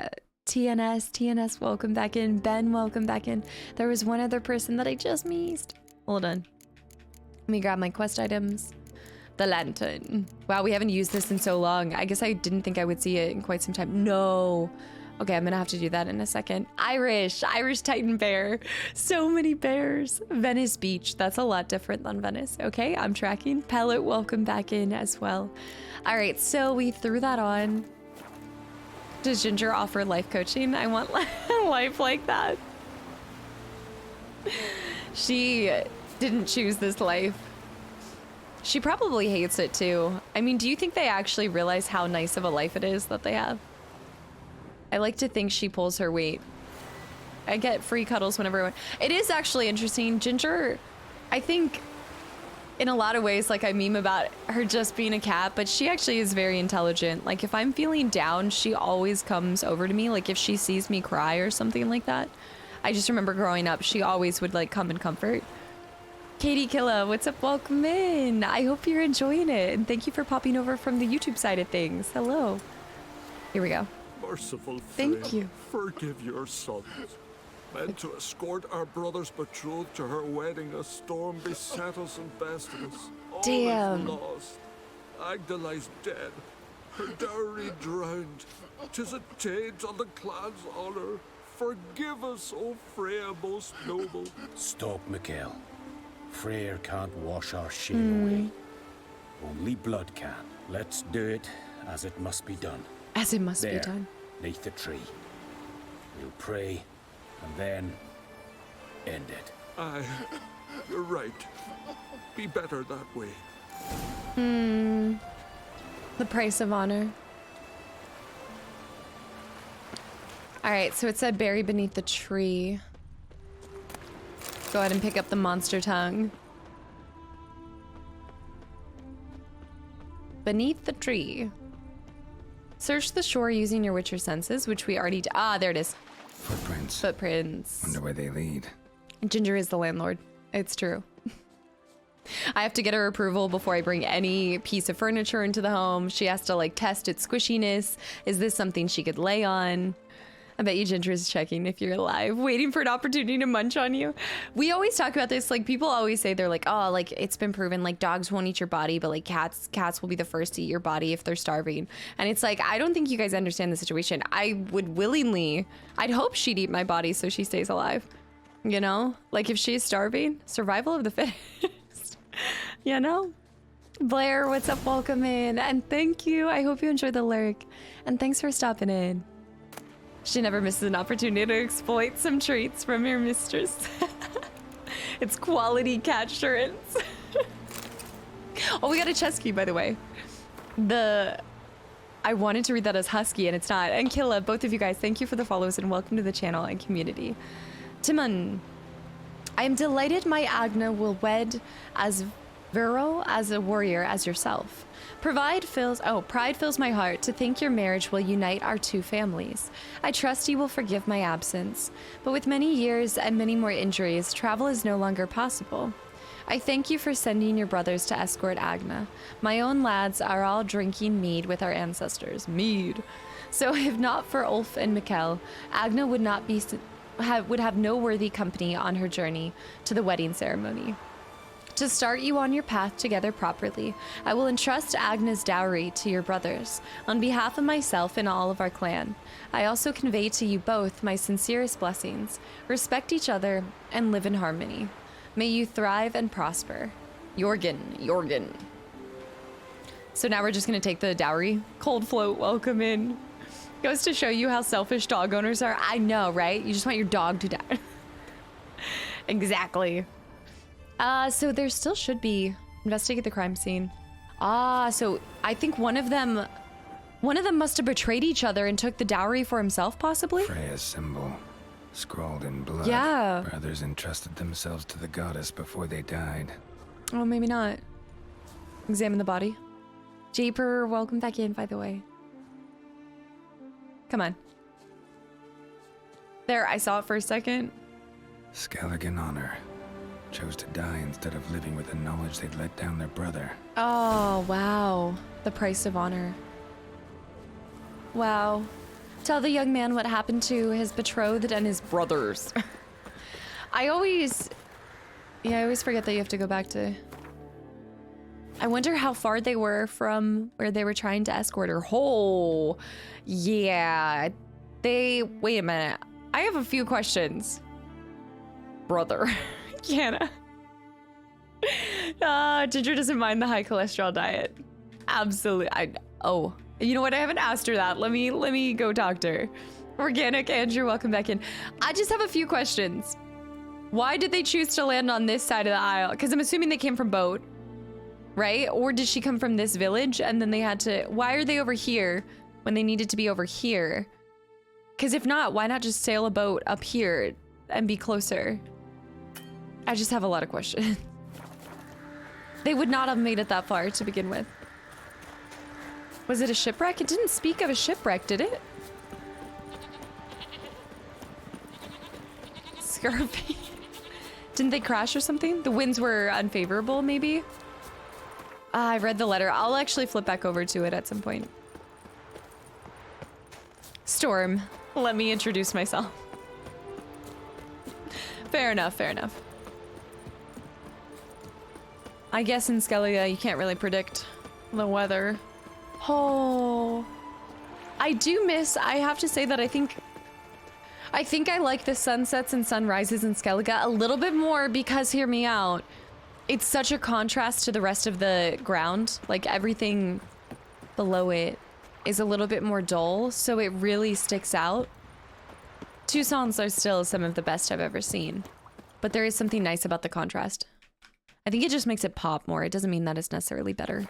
TNS, welcome back in. Ben, welcome back in. There was one other person that I just missed. Hold on. Let me grab my quest items. The lantern. Wow, we haven't used this in so long. I guess I didn't think I would see it in quite some time. No. Okay, I'm gonna have to do that in a second. Irish Titan bear. So many bears. Venice Beach. That's a lot different than Venice. Okay, I'm tracking. Pellet, welcome back in as well. All right, so we threw that on. Does Ginger offer life coaching? I want life like that. She didn't choose this life. She probably hates it too. I mean, do you think they actually realize how nice of a life it is that they have? I like to think she pulls her weight. I get free cuddles whenever I want. It is actually interesting. Ginger, I think in a lot of ways, like I meme about her just being a cat, but she actually is very intelligent. Like if I'm feeling down, she always comes over to me. Like if she sees me cry or something like that. I just remember growing up, she always would like come and comfort. Katie Killa, what's up? Welcome in. I hope you're enjoying it. And thank you for popping over from the YouTube side of things. Hello. Here we go. Merciful Thank friend, you. forgive your sons. Meant to escort our brother's betrothed to her wedding, a storm beset us and bested us. All Damn. is lost. Agda lies dead, her dowry drowned. 'Tis a taint on the clan's honor. Forgive us, O Freya most noble. Stop, Mikhail. Freyr can't wash our shame away. Only blood can. Let's do it as it must be done. As it must be There, done. neath the tree. We'll pray, and then end it. Aye, you're right. Be better that way. The price of honor. All right, so it said bury beneath the tree. Go ahead and pick up the monster tongue. Beneath the tree. Search the shore using your Witcher senses, which we already there it is. Footprints. Footprints. Wonder where they lead. Ginger is the landlord. It's true. I have to get her approval before I bring any piece of furniture into the home. She has to like test its squishiness. Is this something she could lay on? I bet you Ginger is checking if you're alive, waiting for an opportunity to munch on you. We always talk about this. Like people always say they're like, oh, like it's been proven like dogs won't eat your body, but like cats will be the first to eat your body if they're starving. And it's like, I don't think you guys understand the situation. I would willingly, I'd hope she'd eat my body so she stays alive. You know, like if she's starving, survival of the fittest, you know? Blair, what's up? Welcome in. And thank you. I hope you enjoyed the lurk. And thanks for stopping in. She never misses an opportunity to exploit some treats from your mistress. It's quality cat assurance. Oh, we got a chess key, by the way. I wanted to read that as husky, and it's not. And Killa, both of you guys, thank you for the follows and welcome to the channel and community. Timon, I am delighted my Agna will wed as virile as a warrior as yourself. Pride fills my heart to think your marriage will unite our two families. I trust you will forgive my absence, but with many years and many more injuries, travel is no longer possible. I thank you for sending your brothers to escort Agna. My own lads are all drinking mead with our ancestors. Mead. So if not for Ulf and Mikkel, Agna would have no worthy company on her journey to the wedding ceremony. To start you on your path together properly, I will entrust Agna's dowry to your brothers, on behalf of myself and all of our clan. I also convey to you both my sincerest blessings. Respect each other and live in harmony. May you thrive and prosper. Jorgen. So now we're just gonna take the dowry. Cold float, welcome in. Goes to show you how selfish dog owners are. I know, right? You just want your dog to die. Exactly. So there still should be investigate the crime scene. So I think one of them must have betrayed each other and took the dowry for himself, possibly. Freya's symbol. Scrawled in blood. Yeah. Brothers entrusted themselves to the goddess before they died. Oh, maybe not. Examine the body. Japer, welcome back in, by the way. Come on. There, I saw it for a second. Skellige honor. Chose to die instead of living with the knowledge they'd let down their brother. Oh, wow. The price of honor. Wow. Tell the young man what happened to his betrothed and his brothers. I always forget that you have to go back to... I wonder how far they were from where they were trying to escort her. Oh, yeah. Wait a minute. I have a few questions. Brother. Kiana. Ginger doesn't mind the high cholesterol diet. Absolutely. You know what? I haven't asked her that. Let me go talk to her. Organic Andrew, welcome back in. I just have a few questions. Why did they choose to land on this side of the aisle? Because I'm assuming they came from boat, right? Or did she come from this village and then they had to... Why are they over here when they needed to be over here? Because if not, why not just sail a boat up here and be closer? I just have a lot of questions. They would not have made it that far to begin with. Was it a shipwreck? It didn't speak of a shipwreck, did it? Scurvy. Didn't they crash or something? The winds were unfavorable, maybe? I read the letter. I'll actually flip back over to it at some point. Storm, let me introduce myself. Fair enough, fair enough. I guess in Skellige you can't really predict the weather. Oh, I do miss, I have to say that I think I like the sunsets and sunrises in Skellige a little bit more because, hear me out, it's such a contrast to the rest of the ground. Like everything below it is a little bit more dull, so it really sticks out. Tucson's are still some of the best I've ever seen, but there is something nice about the contrast. I think it just makes it pop more. It doesn't mean that it's necessarily better.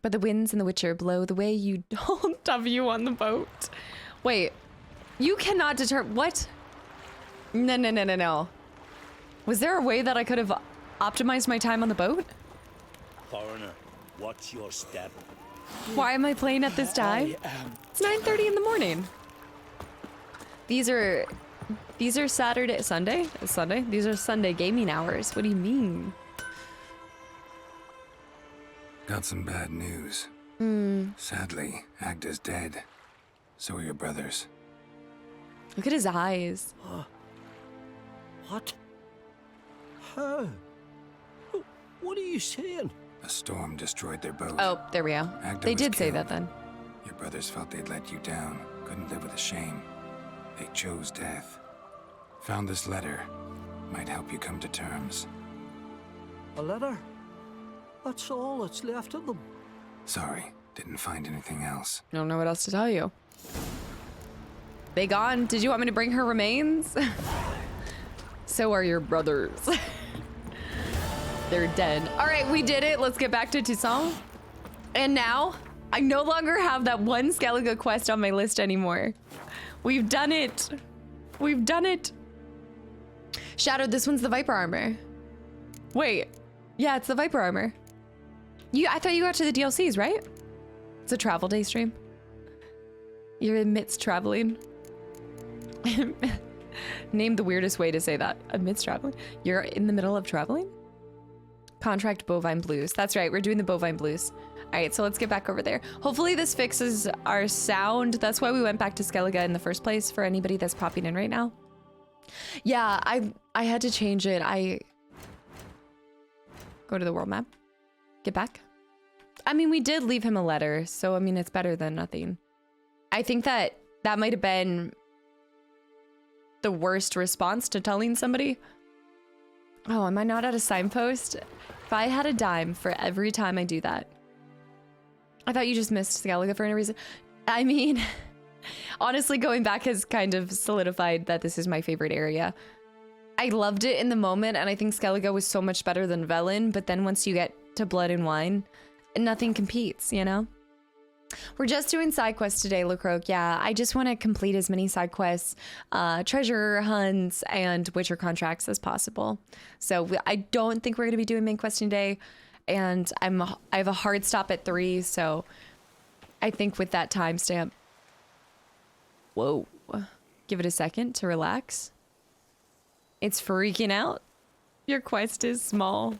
But the winds in The Witcher blow the way you don't W on the boat. Wait, you cannot determine what? No. Was there a way that I could have optimized my time on the boat? Foreigner, watch your step. Why am I playing at this time? It's 9:30 in the morning. These are Sunday? These are Sunday gaming hours. What do you mean? Got some bad news. Sadly, Agda's dead. So are your brothers. Look at his eyes. What? How? What are you saying? A storm destroyed their boat. Oh, there we go. Agda They was did say killed. that then. Your brothers felt they'd let you down. Couldn't live with the shame. They chose death. Found this letter. Might help you come to terms. A letter? That's all that's left of them. Sorry, didn't find anything else. I don't know what else to tell you. They gone. Did you want me to bring her remains? So are your brothers. They're dead. All right, we did it. Let's get back to Tucson. And now, I no longer have that one Skellige quest on my list anymore. We've done it. We've done it. Shadow, this one's the Viper armor. Wait. Yeah, it's the Viper armor. I thought you got to the DLCs, right? It's a travel day stream. You're amidst traveling. Name the weirdest way to say that. Amidst traveling? You're in the middle of traveling? Contract Bovine Blues. That's right, we're doing the Bovine Blues. All right, so let's get back over there. Hopefully this fixes our sound. That's why we went back to Skellige in the first place, for anybody that's popping in right now. Yeah, I had to change it. Go to the world map. Get back. I mean, we did leave him a letter, so I mean, it's better than nothing. I think that might have been the worst response to telling somebody. Oh, am I not at a signpost? If I had a dime for every time I do that. I thought you just missed Skellige for any reason. I mean, honestly, going back has kind of solidified that this is my favorite area. I loved it in the moment, and I think Skellige was so much better than Velen, but then once you get to Blood and Wine, nothing competes, you know? We're just doing side quests today, LaCroix. Yeah, I just want to complete as many side quests, treasure hunts, and Witcher contracts as possible. So I don't think we're going to be doing main questing today, and I have a hard stop at 3, so I think with that timestamp. Whoa. Give it a second to relax. It's freaking out. Your quest is small.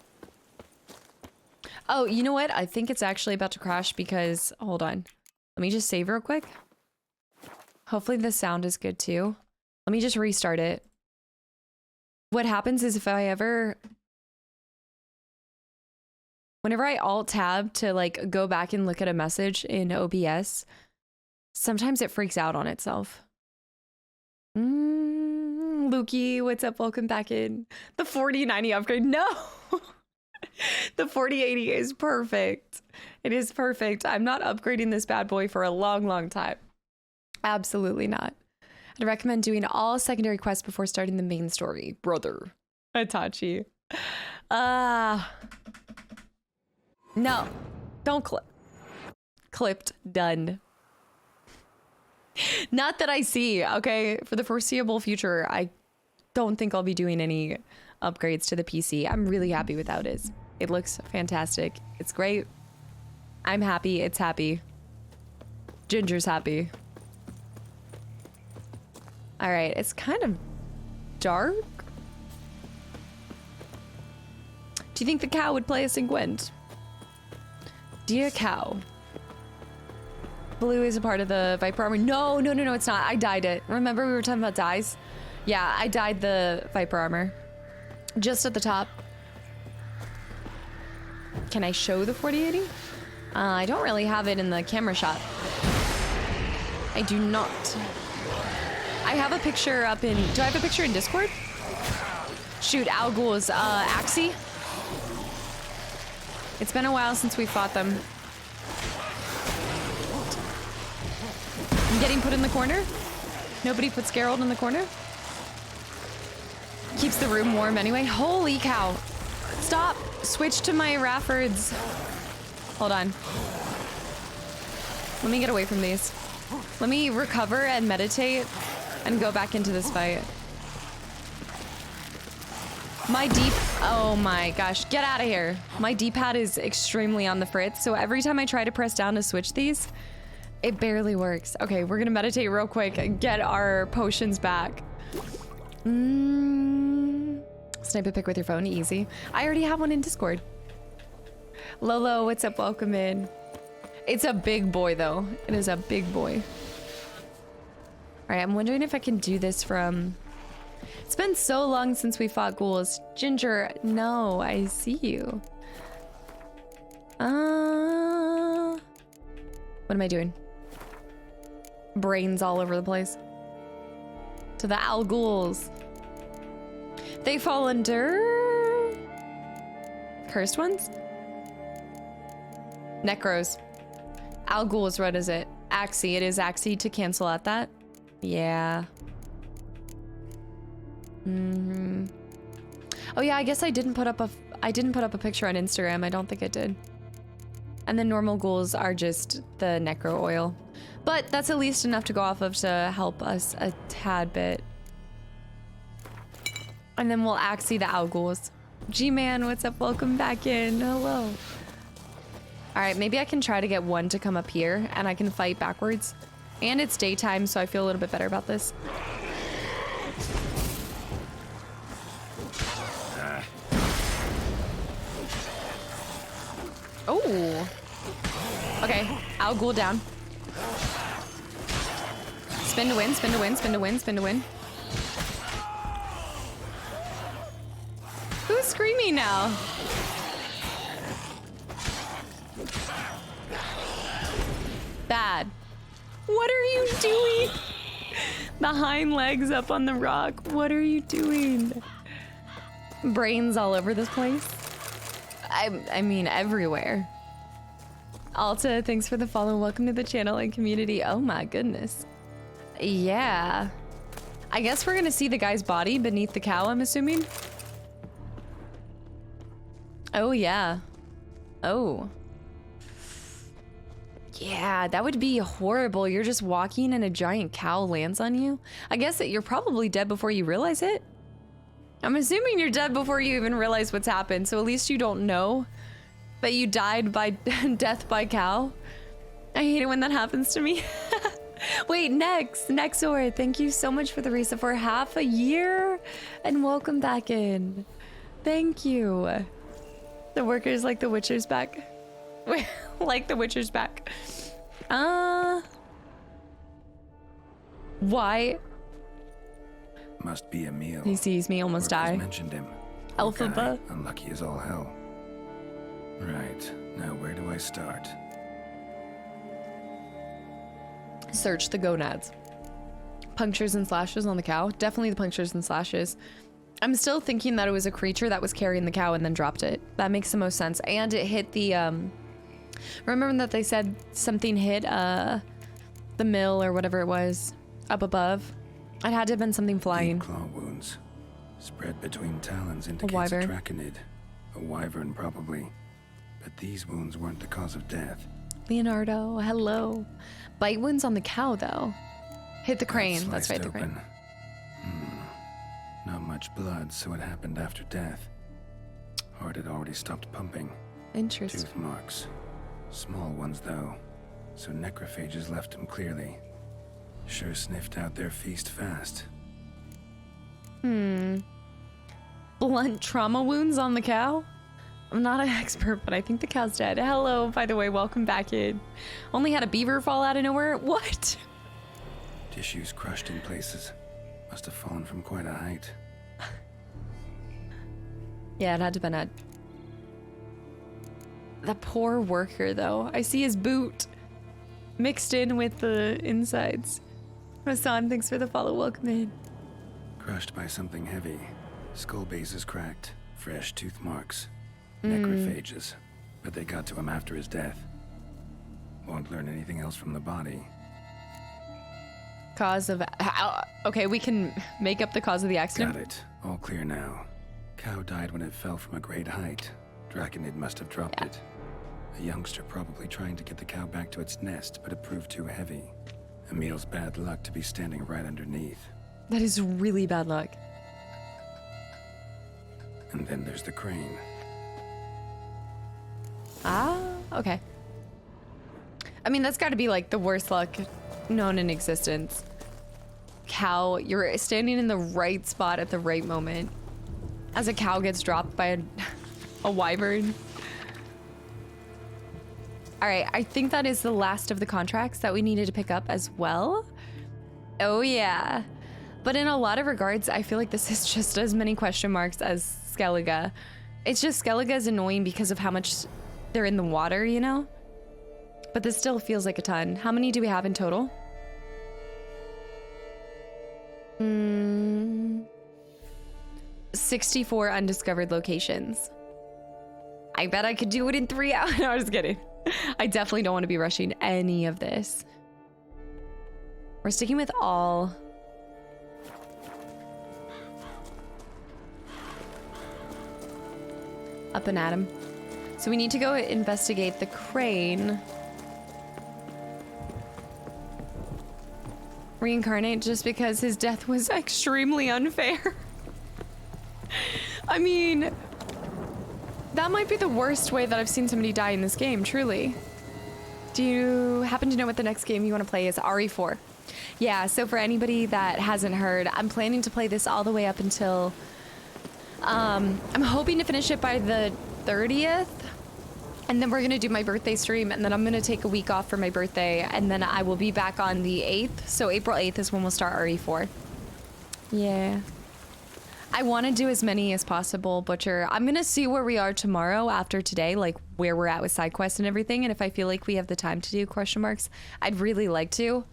Oh, you know what? I think it's actually about to crash because... Hold on. Let me just save real quick. Hopefully the sound is good too. Let me just restart it. What happens is if I ever... Whenever I Alt-Tab to like go back and look at a message in OBS, sometimes it freaks out on itself. Lukey, what's up? Welcome back in. The 4090 upgrade. No! The 4080 is perfect. It is perfect. I'm not upgrading this bad boy for a long, long time. Absolutely not. I'd recommend doing all secondary quests before starting the main story. Brother. Itachi. No. Don't clip. Clipped. Done. Not that I see, okay? For the foreseeable future, I don't think I'll be doing any upgrades to the PC. I'm really happy with how it is. It looks fantastic. It's great. I'm happy. It's happy. Ginger's happy. All right. It's kind of dark. Do you think the cow would play us in Gwent? Dear cow. Blue is a part of the Viper armor. No, it's not. I dyed it. Remember we were talking about dyes? Yeah, I dyed the Viper armor. Just at the top. Can I show the 4080? I don't really have it in the camera shot. I do not. I have a picture up in... Do I have a picture in Discord? Shoot, Al Ghul's Axie. It's been a while since we fought them. I'm getting put in the corner. Nobody puts Geralt in the corner. Keeps the room warm anyway. Holy cow. Stop. Switch to my Raffords. Hold on. Let me get away from these. Let me recover and meditate and go back into this fight. My deep... Oh my gosh. Get out of here. My D-pad is extremely on the fritz, so every time I try to press down to switch these, it barely works. Okay, we're gonna meditate real quick and get our potions back. Snipe a pic with your phone, easy. I already have one in Discord. Lolo, what's up? Welcome in. It's a big boy though. It is a big boy. All right, I'm wondering if I can do this from... It's been so long since we fought ghouls. Ginger, no, I see you. What am I doing? Brains all over the place. To the Al Ghouls. They fall under... Cursed ones? Necros. Al Ghouls, what is it? Axie. It is Axie to cancel out that. Yeah. Oh yeah, I guess I didn't put up a picture on Instagram. I don't think I did. And the normal ghouls are just the necro oil. But that's at least enough to go off of to help us a tad bit. And then we'll Axie the Al Ghouls. G-Man, what's up? Welcome back in. Hello. All right, maybe I can try to get one to come up here and I can fight backwards. And it's daytime, so I feel a little bit better about this. Oh. Okay, Al Ghoul down. Spin to win, spin to win, spin to win, spin to win. Who's screaming now? Bad. What are you doing? The hind legs up on the rock. What are you doing? Brains all over this place. I mean, everywhere. Alta, thanks for the follow. Welcome to the channel and community. Oh my goodness. Yeah. I guess we're gonna see the guy's body beneath the cow, I'm assuming. Oh, yeah. Oh. Yeah, that would be horrible. You're just walking and a giant cow lands on you. I guess that you're probably dead before you realize it. I'm assuming you're dead before you even realize what's happened, so at least you don't know that you died by death by cow. I hate it when that happens to me. Wait, Nexor, thank you so much for the reset for half a year, and welcome back in. Thank you. The workers like the Witcher's back. Like the Witcher's back. Why? Must be Emil. He sees me almost Workers die. Mentioned him. Alphaba. Unlucky as all hell. Right, now where do I start? Search the gonads. Punctures and slashes on the cow. Definitely the punctures and slashes. I'm still thinking that it was a creature that was carrying the cow and then dropped it. That makes the most sense. And it hit the, remember that they said something hit, the mill or whatever it was up above? It had to have been something flying. Deep claw wounds. Spread between talons indicates wyvern. a traconid. A wyvern, probably. But these wounds weren't the cause of death. Leonardo, hello. Bite wounds on the cow, though. Hit the crane. That's right, the crane. Not much blood, so it happened after death. Heart had already stopped pumping. Interesting. Tooth marks. Small ones, though. So necrophages left him clearly. Sure sniffed out their feast fast. Blunt trauma wounds on the cow? I'm not an expert, but I think the cow's dead. Hello, by the way, welcome back in. Only had a beaver fall out of nowhere? What? Tissues crushed in places. Must have fallen from quite a height. Yeah, it had to have been a... The poor worker, though. I see his boot mixed in with the insides. Hassan, thanks for the follow. Welcome in. Crushed by something heavy. Skull base is cracked. Fresh tooth marks. Necrophages. But they got to him after his death. Won't learn anything else from the body. Cause of... Okay, we can make up the cause of the accident. Got it. All clear now. Cow died when it fell from a great height. Draconid must have dropped it. A youngster probably trying to get the cow back to its nest, but it proved too heavy. Emil's bad luck to be standing right underneath. That is really bad luck. And then there's the crane. Okay. I mean, that's got to be like the worst luck known in existence. Cow, you're standing in the right spot at the right moment. As a cow gets dropped by a wyvern. All right, I think that is the last of the contracts that we needed to pick up as well. Oh yeah. But in a lot of regards, I feel like this is just as many question marks as Skellige. It's just Skellige is annoying because of how much they're in the water, you know? But this still feels like a ton. How many do we have in total? 64 undiscovered locations. I bet I could do it in 3 hours. No, I'm just kidding. I definitely don't want to be rushing any of this. We're sticking with all. Up and at him. So we need to go investigate the crane. Reincarnate just because his death was extremely unfair. I mean, that might be the worst way that I've seen somebody die in this game, truly. Do you happen to know what the next game you want to play is? RE4. Yeah, so for anybody that hasn't heard, I'm planning to play this all the way up until... I'm hoping to finish it by the 30th. And then we're going to do my birthday stream, and then I'm going to take a week off for my birthday, and then I will be back on the 8th. So April 8th is when we'll start RE4. Yeah. I want to do as many as possible, Butcher. I'm going to see where we are tomorrow after today, like where we're at with side quests and everything. And if I feel like we have the time to do question marks, I'd really like to.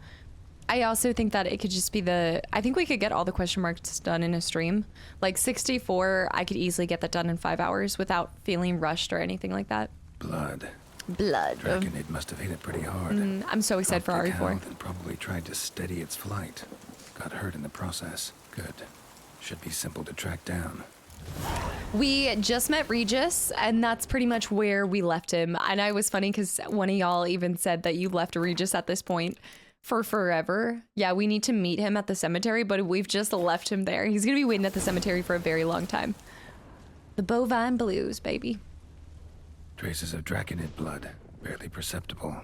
I also think that it could just be I think we could get all the question marks done in a stream. Like 64, I could easily get that done in 5 hours without feeling rushed or anything like that. Blood. Blood. Draconid must have hit it pretty hard. I'm so excited for RE4. And probably tried to steady its flight. Got hurt in the process. Good. Should be simple to track down. We just met Regis, and that's pretty much where we left him. And I was funny because one of y'all even said that you left Regis at this point for forever. Yeah, we need to meet him at the cemetery, but we've just left him there. He's gonna be waiting at the cemetery for a very long time. The Bovine Blues, baby. Traces of Draconid blood, barely perceptible.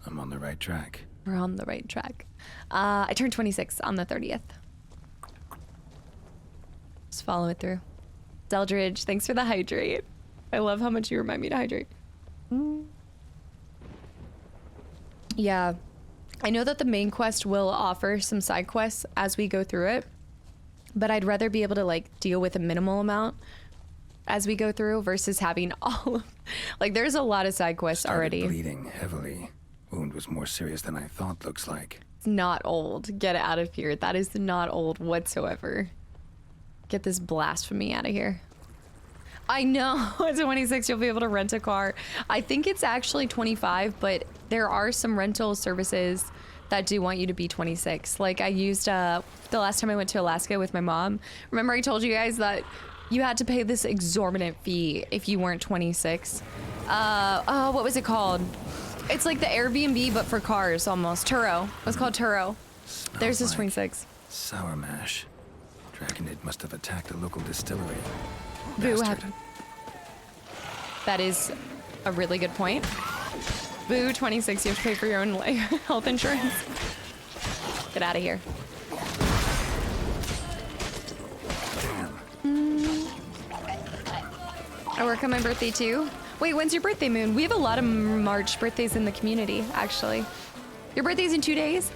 I'm on the right track. We're on the right track. I turned 26 on the 30th. Just follow it through. Deldridge, thanks for the hydrate. I love how much you remind me to hydrate. Yeah. I know that the main quest will offer some side quests as we go through it, but I'd rather be able to like deal with a minimal amount as we go through versus having all of, like there's a lot of side quests already. Bleeding heavily. Wound was more serious than I thought, looks like. It's not old. Get out of here. That is not old whatsoever. Get this blasphemy out of here. I know. At 26, you'll be able to rent a car. I think it's actually 25, but there are some rental services that do want you to be 26. Like I used the last time I went to Alaska with my mom. Remember I told you guys that you had to pay this exorbitant fee if you weren't 26. Oh, what was it called? It's like the Airbnb, but for cars almost. Turo. It was called Turo. Smells There's this like 26. sour mash. Draconid must have attacked a local distillery. Boo. Bastard. That is a really good point. Boo, 26, you have to pay for your own health insurance. Get out of here. I work on my birthday too. Wait, when's your birthday, Moon? We have a lot of March birthdays in the community, actually. Your birthday's in 2 days?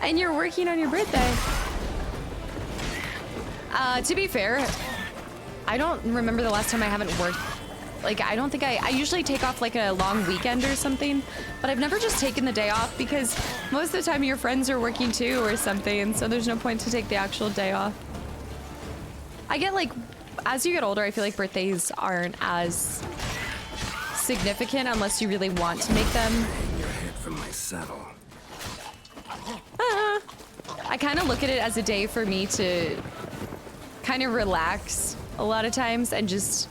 And you're working on your birthday. To be fair, I don't remember the last time I haven't worked. Like, I don't think I usually take off like a long weekend or something, but I've never just taken the day off because most of the time your friends are working too or something, so there's no point to take the actual day off. I get like, as you get older, I feel like birthdays aren't as significant unless you really want to make them. Hang your head from my saddle. I kind of look at it as a day for me to kind of relax a lot of times and just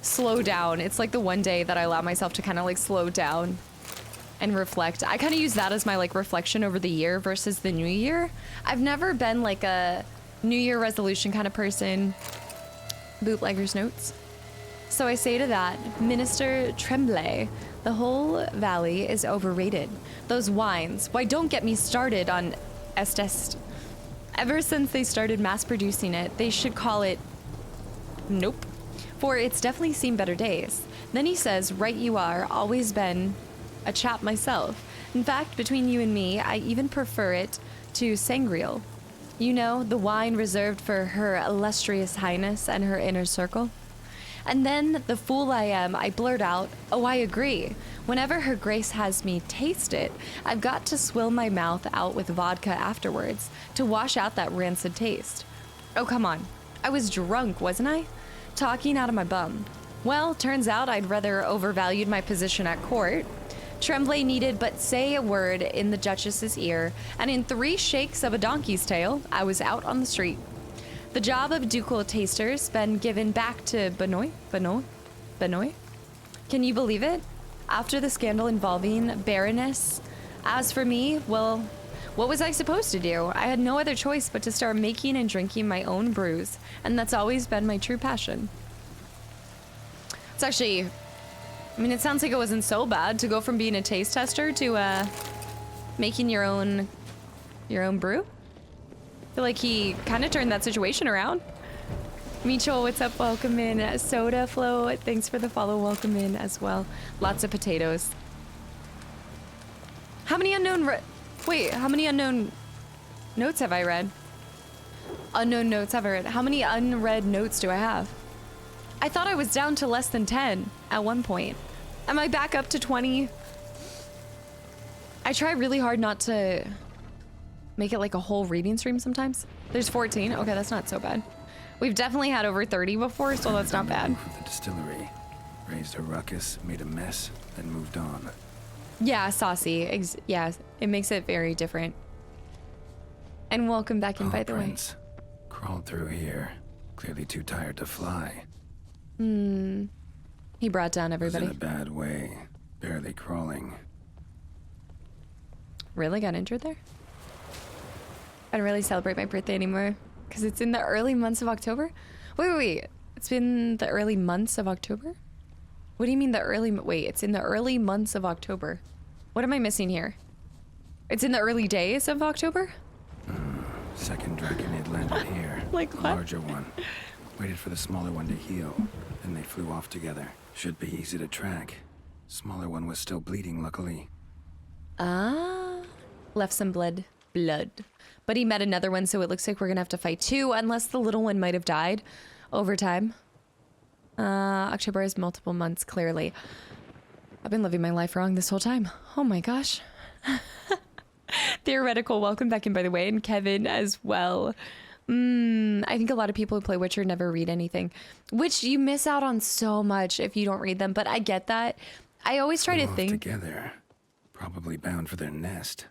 slow down. It's like the one day that I allow myself to kind of like slow down and reflect. I kind of use that as my like reflection over the year versus the new year. I've never been like a New Year resolution kind of person. Bootlegger's notes. So I say to that, Minister Tremblay, the whole valley is overrated. Those wines, why don't get me started on Estest. Ever since they started mass producing it, they should call it Nope. For it's definitely seen better days. Then he says, right you are, always been a chap myself. In fact, between you and me, I even prefer it to Sangreal. You know, the wine reserved for her illustrious highness and her inner circle. And then, the fool I am, I blurt out, oh, I agree. Whenever her grace has me taste it, I've got to swill my mouth out with vodka afterwards to wash out that rancid taste. Oh, come on. I was drunk, wasn't I? Talking out of my bum. Well, turns out I'd rather overvalued my position at court. Tremblay needed but say a word in the Duchess's ear, and in 3 shakes of a donkey's tail, I was out on the street. The job of ducal taster's been given back to Benoit? Can you believe it? After the scandal involving Baroness. As for me, well, what was I supposed to do? I had no other choice but to start making and drinking my own brews, and that's always been my true passion. It's actually, I mean, it sounds like it wasn't so bad to go from being a taste tester to making your own brew. I feel like he kind of turned that situation around. Micho, what's up? Welcome in. Soda Flow, thanks for the follow. Welcome in as well. Lots of potatoes. How many unknown notes have I read? Unknown notes have I read. How many unread notes do I have? I thought I was down to less than 10 at one point. Am I back up to 20? I try really hard not to make it like a whole reading stream sometimes. There's 14. Okay, that's not so bad. We've definitely had over 30 before, so that's not bad. The distillery raised a ruckus, made a mess, then moved on. Yeah, saucy. Yeah, it makes it very different. And welcome back in, by the way. Crawled through here. Clearly too tired to fly. He brought down Was everybody. in a bad way. Barely crawling. Really got injured there? I don't really celebrate my birthday anymore because it's in the early months of October. Wait. It's been the early months of October? What do you mean the early... Wait, it's in the early months of October. What am I missing here? It's in the early days of October? Second Draconid landed here. Like The what? larger one. Waited for the smaller one to heal. Then they flew off together. Should be easy to track. Smaller one was still bleeding, luckily. Ah. Left some blood. But he met another one, so it looks like we're gonna have to fight two, unless the little one might have died over time. October is multiple months, clearly. I've been living my life wrong this whole time. Oh my gosh. Theoretical, welcome back in, by the way, and Kevin as well. I think a lot of people who play Witcher never read anything, which you miss out on so much if you don't read them, but I get that. I always try to Flew off think... together. Probably bound for their nest.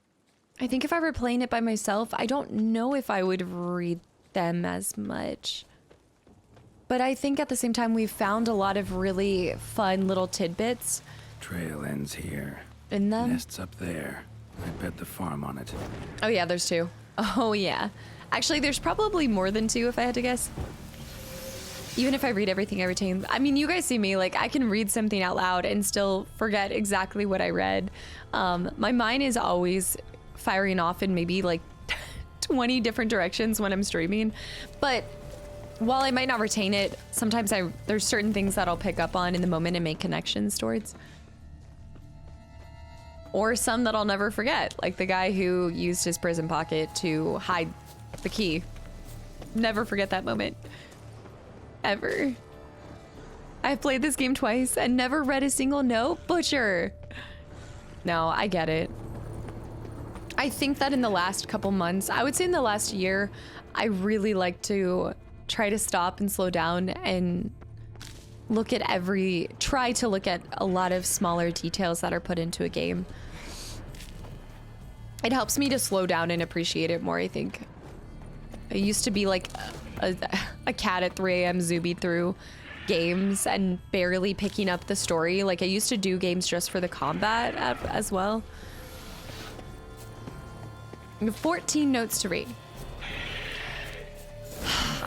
I think if I were playing it by myself, I don't know if I would read them as much. But I think at the same time, we've found a lot of really fun little tidbits Trail ends here. in them. Nest's up there. I bet the farm on it. Oh yeah, there's two. Oh yeah. Actually, there's probably more than two if I had to guess. Even if I read everything every time. I mean, you guys see me, like, I can read something out loud and still forget exactly what I read. My mind is always firing off in maybe like 20 different directions when I'm streaming. But while I might not retain it, sometimes there's certain things that I'll pick up on in the moment and make connections towards. Or some that I'll never forget, like the guy who used his prison pocket to hide the key. Never forget that moment. Ever. I've played this game twice and never read a single note. Butcher. No, I get it. I think that in the last couple months, I would say in the last year, I really like to try to stop and slow down and try to look at a lot of smaller details that are put into a game. It helps me to slow down and appreciate it more, I think. I used to be like a cat at 3 a.m. zoomed through games and barely picking up the story. Like I used to do games just for the combat as well. 14 notes to read.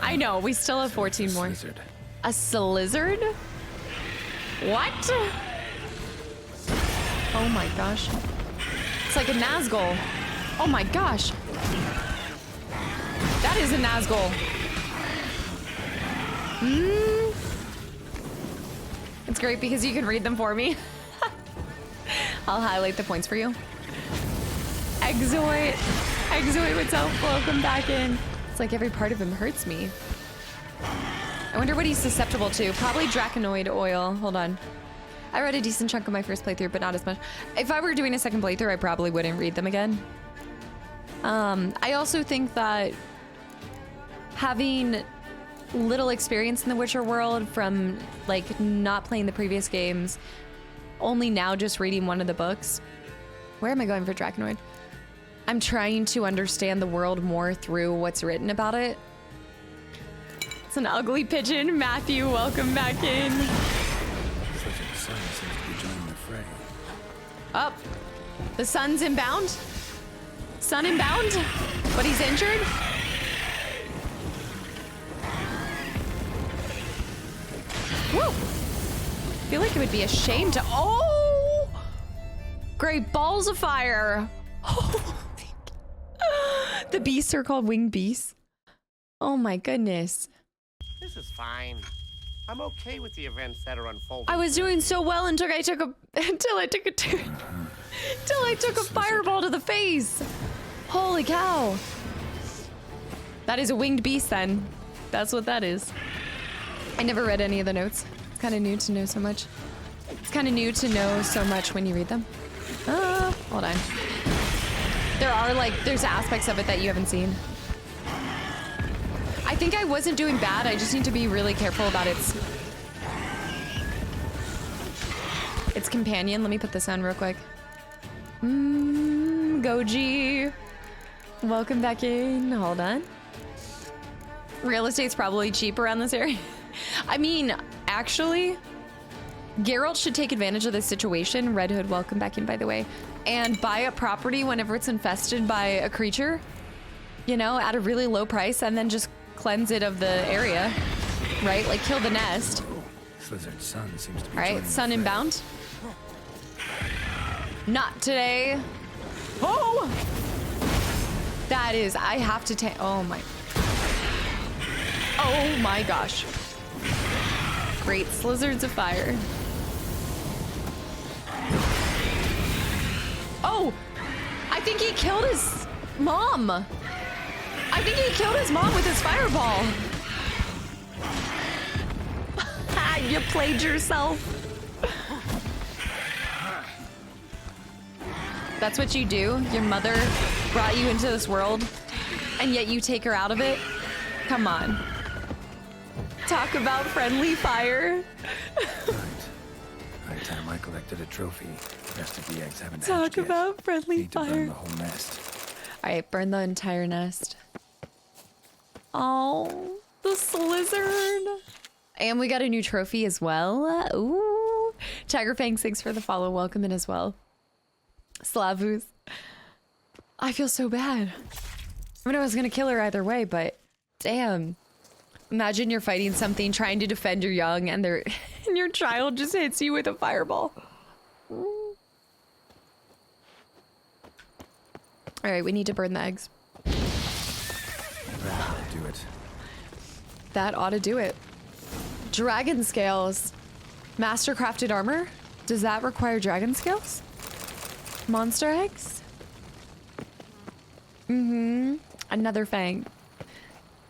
I know, we still have 14 more. Lizard. A slizzard? What? Oh my gosh. It's like a Nazgul. Oh my gosh. That is a Nazgul. It's great because you can read them for me. I'll highlight the points for you. Exoid. Exoid, what's up? Welcome back in. It's like every part of him hurts me. I wonder what he's susceptible to. Probably Draconoid oil. Hold on. I read a decent chunk of my first playthrough, but not as much. If I were doing a second playthrough, I probably wouldn't read them again. I also think that having little experience in the Witcher world from like not playing the previous games, only now just reading one of the books. Where am I going for Draconoid? I'm trying to understand the world more through what's written about it. It's an ugly pigeon. Matthew, welcome back in. Looks like the sun seems to be joining the fray. Up. The sun's inbound. Sun inbound, but he's injured. Woo! I feel like it would be a shame to. Oh! Great balls of fire. Oh, the beasts are called winged beasts. Oh my goodness. This is fine. I'm okay with the events that are unfolding. I was doing so well until I took a fireball to the face. Holy cow. That is a winged beast then. That's what that is. I never read any of the notes. It's kind of new to know so much. It's kind of new to know so much when you read them. Hold on. There's aspects of it that you haven't seen. I think I wasn't doing bad. I just need to be really careful about its companion. Let me put this on real quick. Goji. Welcome back in. Hold on. Real estate's probably cheap around this area. I mean, actually, Geralt should take advantage of this situation. Red Hood, welcome back in, by the way. And buy a property whenever it's infested by a creature, you know, at a really low price, and then just cleanse it of the area, right? Like, kill the nest. Slizzard's son seems to be All right, sun inbound. Not today. Oh! That is, I have to take, oh my gosh. Great Slizzards of fire. Oh, I think he killed his mom. I think he killed his mom with his fireball. You played yourself. That's what you do? Your mother brought you into this world, and yet you take her out of it? Come on. Talk about friendly fire. By the time I collected a trophy, the rest of the eggs haven't Talk hatched yet. about friendly Need to fire. burn the whole nest. All right, burn the entire nest. Oh, the Slizzard. And we got a new trophy as well. Ooh. Tigerfang, thanks for the follow. Welcome in as well. Slavus. I feel so bad. I mean, I was gonna kill her either way, but damn. Imagine you're fighting something, trying to defend your young, and and your child just hits you with a fireball. All right, we need to burn the eggs. That ought to do it. That ought to do it. Dragon scales. Mastercrafted armor? Does that require dragon scales? Monster eggs? Mm-hmm. Another fang.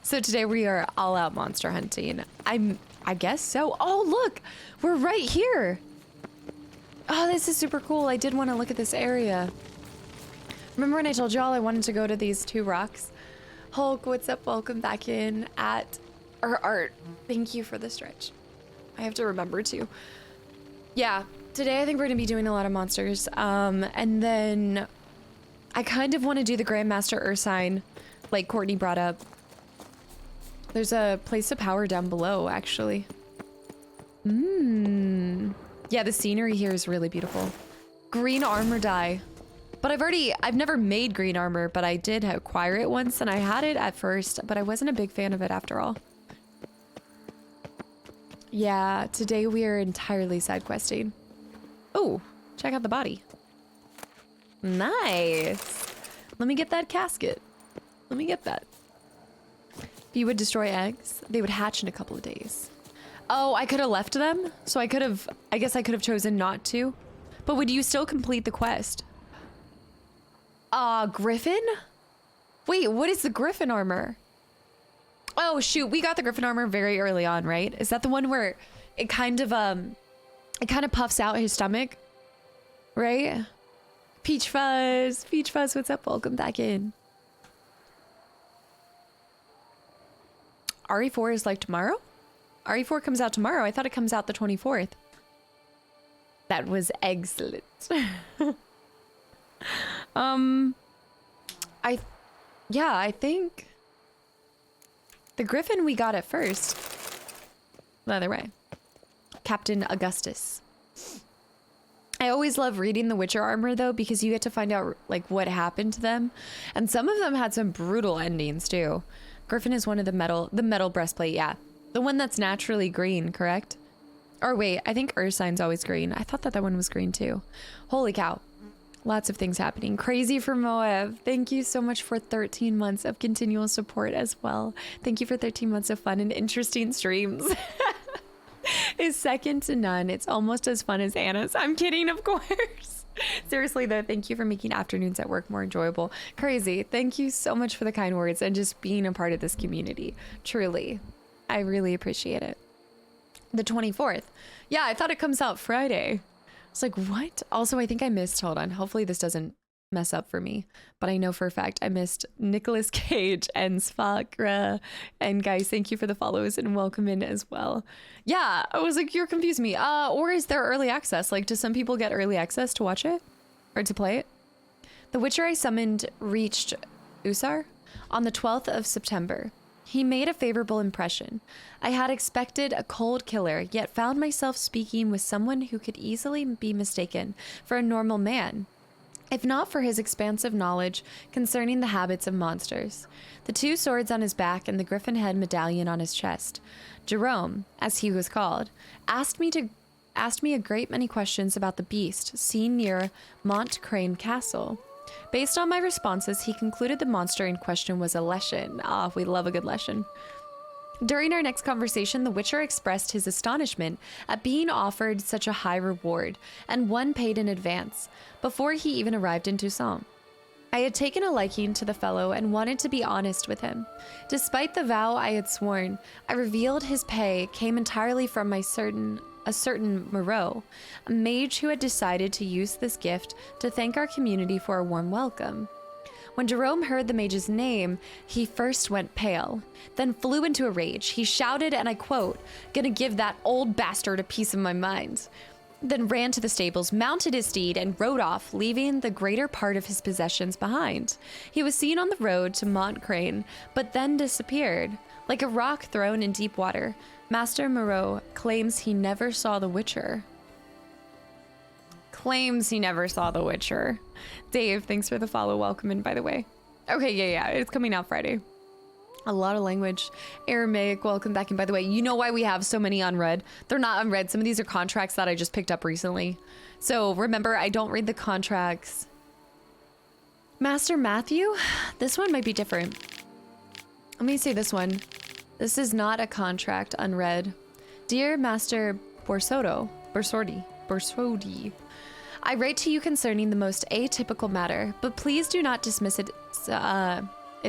So today we are all out monster hunting. I guess so. Oh, look! We're right here! Oh, this is super cool. I did want to look at this area. Remember when I told y'all I wanted to go to these 2 rocks? Hulk, what's up? Welcome back in at Art. Thank you for the stretch. I have to remember to. Yeah, today I think we're gonna be doing a lot of monsters. And then I kind of want to do the Grandmaster Ursine, like Courtney brought up. There's a place of power down below, actually. Yeah, the scenery here is really beautiful. Green armor dye. But I've never made green armor, but I did acquire it once, and I had it at first, but I wasn't a big fan of it after all. Yeah, today we are entirely side questing. Oh, check out the body. Nice. Let me get that casket. Let me get that. If you would destroy eggs, they would hatch in a couple of days. Oh, I could have left them, so I guess I could have chosen not to. But would you still complete the quest? Griffin? Wait, what is the Griffin armor? Oh shoot, we got the Griffin armor very early on, right? Is that the one where it kind of puffs out his stomach? Right? Peach Fuzz, what's up? Welcome back in. RE4 is like tomorrow? RE4 comes out tomorrow. I thought it comes out the 24th. That was excellent. I think the Griffin we got at first. The other way. Captain Augustus. I always love reading the Witcher armor though, because you get to find out like what happened to them. And some of them had some brutal endings too. Griffin is one of the metal breastplate, yeah. The one that's naturally green, correct? Or wait, I think Ursine's always green. I thought that one was green too. Holy cow. Lots of things happening. Crazy for Moab. Thank you so much for 13 months of continual support as well. Thank you for 13 months of fun and interesting streams. Is second to none. It's almost as fun as Anna's. I'm kidding, of course. Seriously though, thank you for making afternoons at work more enjoyable. Crazy. Thank you so much for the kind words and just being a part of this community. Truly. I really appreciate it. The 24th. Yeah, I thought it comes out Friday. It's like, what? Also, I think I missed, hold on. Hopefully this doesn't mess up for me, but I know for a fact I missed Nicolas Cage and Svakra. And guys, thank you for the follows and welcome in as well. Yeah, I was like, you're confusing me. Or is there early access? Like, do some people get early access to watch it or to play it? The Witcher I summoned reached Usar on the 12th of September. He made a favorable impression. I had expected a cold killer, yet found myself speaking with someone who could easily be mistaken for a normal man, if not for his expansive knowledge concerning the habits of monsters. The 2 swords on his back and the griffin head medallion on his chest. Jerome, as he was called, asked me a great many questions about the beast seen near Montcrane Castle. Based on my responses, he concluded the monster in question was a Leshen. Ah, we love a good Leshen. During our next conversation, the Witcher expressed his astonishment at being offered such a high reward, and one paid in advance, before he even arrived in Toussaint. I had taken a liking to the fellow and wanted to be honest with him. Despite the vow I had sworn, I revealed his pay came entirely from a certain Moreau, a mage who had decided to use this gift to thank our community for a warm welcome. When Jerome heard the mage's name, he first went pale, then flew into a rage. He shouted, and I quote, "Gonna give that old bastard a piece of my mind," then ran to the stables, mounted his steed, and rode off, leaving the greater part of his possessions behind. He was seen on the road to Montcrane, but then disappeared, like a rock thrown in deep water. Master Moreau claims he never saw the Witcher. Claims he never saw the Witcher. Dave, thanks for the follow. Welcome in, by the way. Okay, yeah, it's coming out Friday. A lot of language. Aramaic, welcome back in, by the way. You know why we have so many unread? They're not unread. Some of these are contracts that I just picked up recently. So remember, I don't read the contracts. Master Matthew? This one might be different. Let me say this one. This is not a contract unread. Dear Master Borsordi, I write to you concerning the most atypical matter, but please do not dismiss it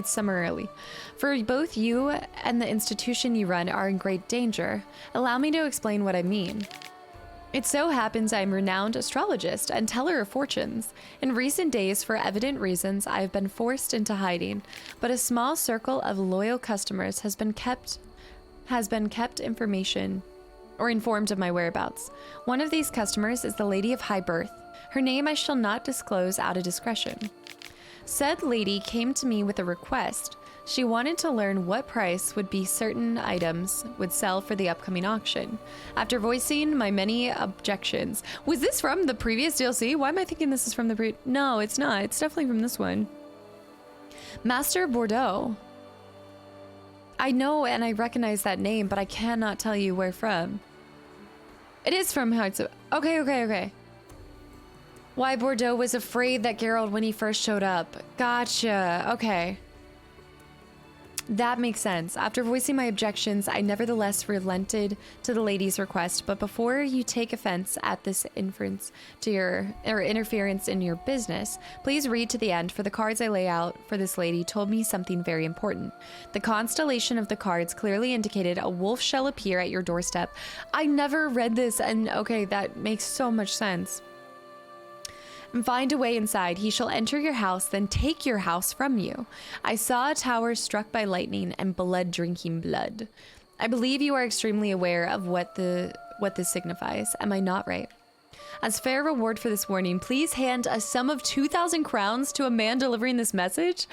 summarily. For both you and the institution you run are in great danger. Allow me to explain what I mean. It so happens I am a renowned astrologist and teller of fortunes. In recent days, for evident reasons, I have been forced into hiding, but a small circle of loyal customers has been kept informed of my whereabouts. One of these customers is the Lady of High Birth. Her name I shall not disclose out of discretion. Said lady came to me with a request. She wanted to learn what price would be certain items would sell for the upcoming auction. After voicing my many objections, was this from the previous DLC? Why am I thinking this is from the No, it's not. It's definitely from this one. Master Bordeaux. I know and I recognize that name, but I cannot tell you where from. It is from Hearts of... Okay. Why Bordeaux was afraid that Geralt when he first showed up. Gotcha. Okay. That makes sense. After voicing my objections, I nevertheless relented to the lady's request. But before you take offense at this interference in your business, please read to the end, for the cards I lay out for this lady told me something very important. The constellation of the cards clearly indicated a wolf shall appear at your doorstep. I never read this, and okay, that makes so much sense. And find a way inside. He shall enter your house, then take your house from you. I saw a tower struck by lightning and blood drinking blood. I believe you are extremely aware of what this signifies. Am I not right? As fair reward for this warning, please hand a sum of 2,000 crowns to a man delivering this message.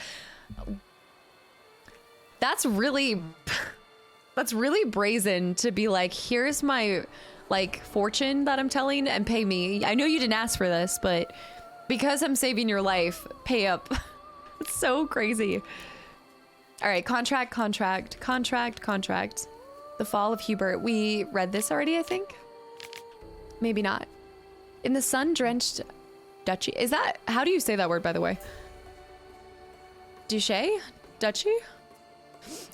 That's really brazen to be like, here's my fortune that I'm telling, and pay me. I know you didn't ask for this, but because I'm saving your life, pay up. It's so crazy. All right, contract. The Fall of Hubert. We read this already, I think. Maybe not. In the sun-drenched duchy. Is that, how do you say that word, by the way? Duché? Duchy?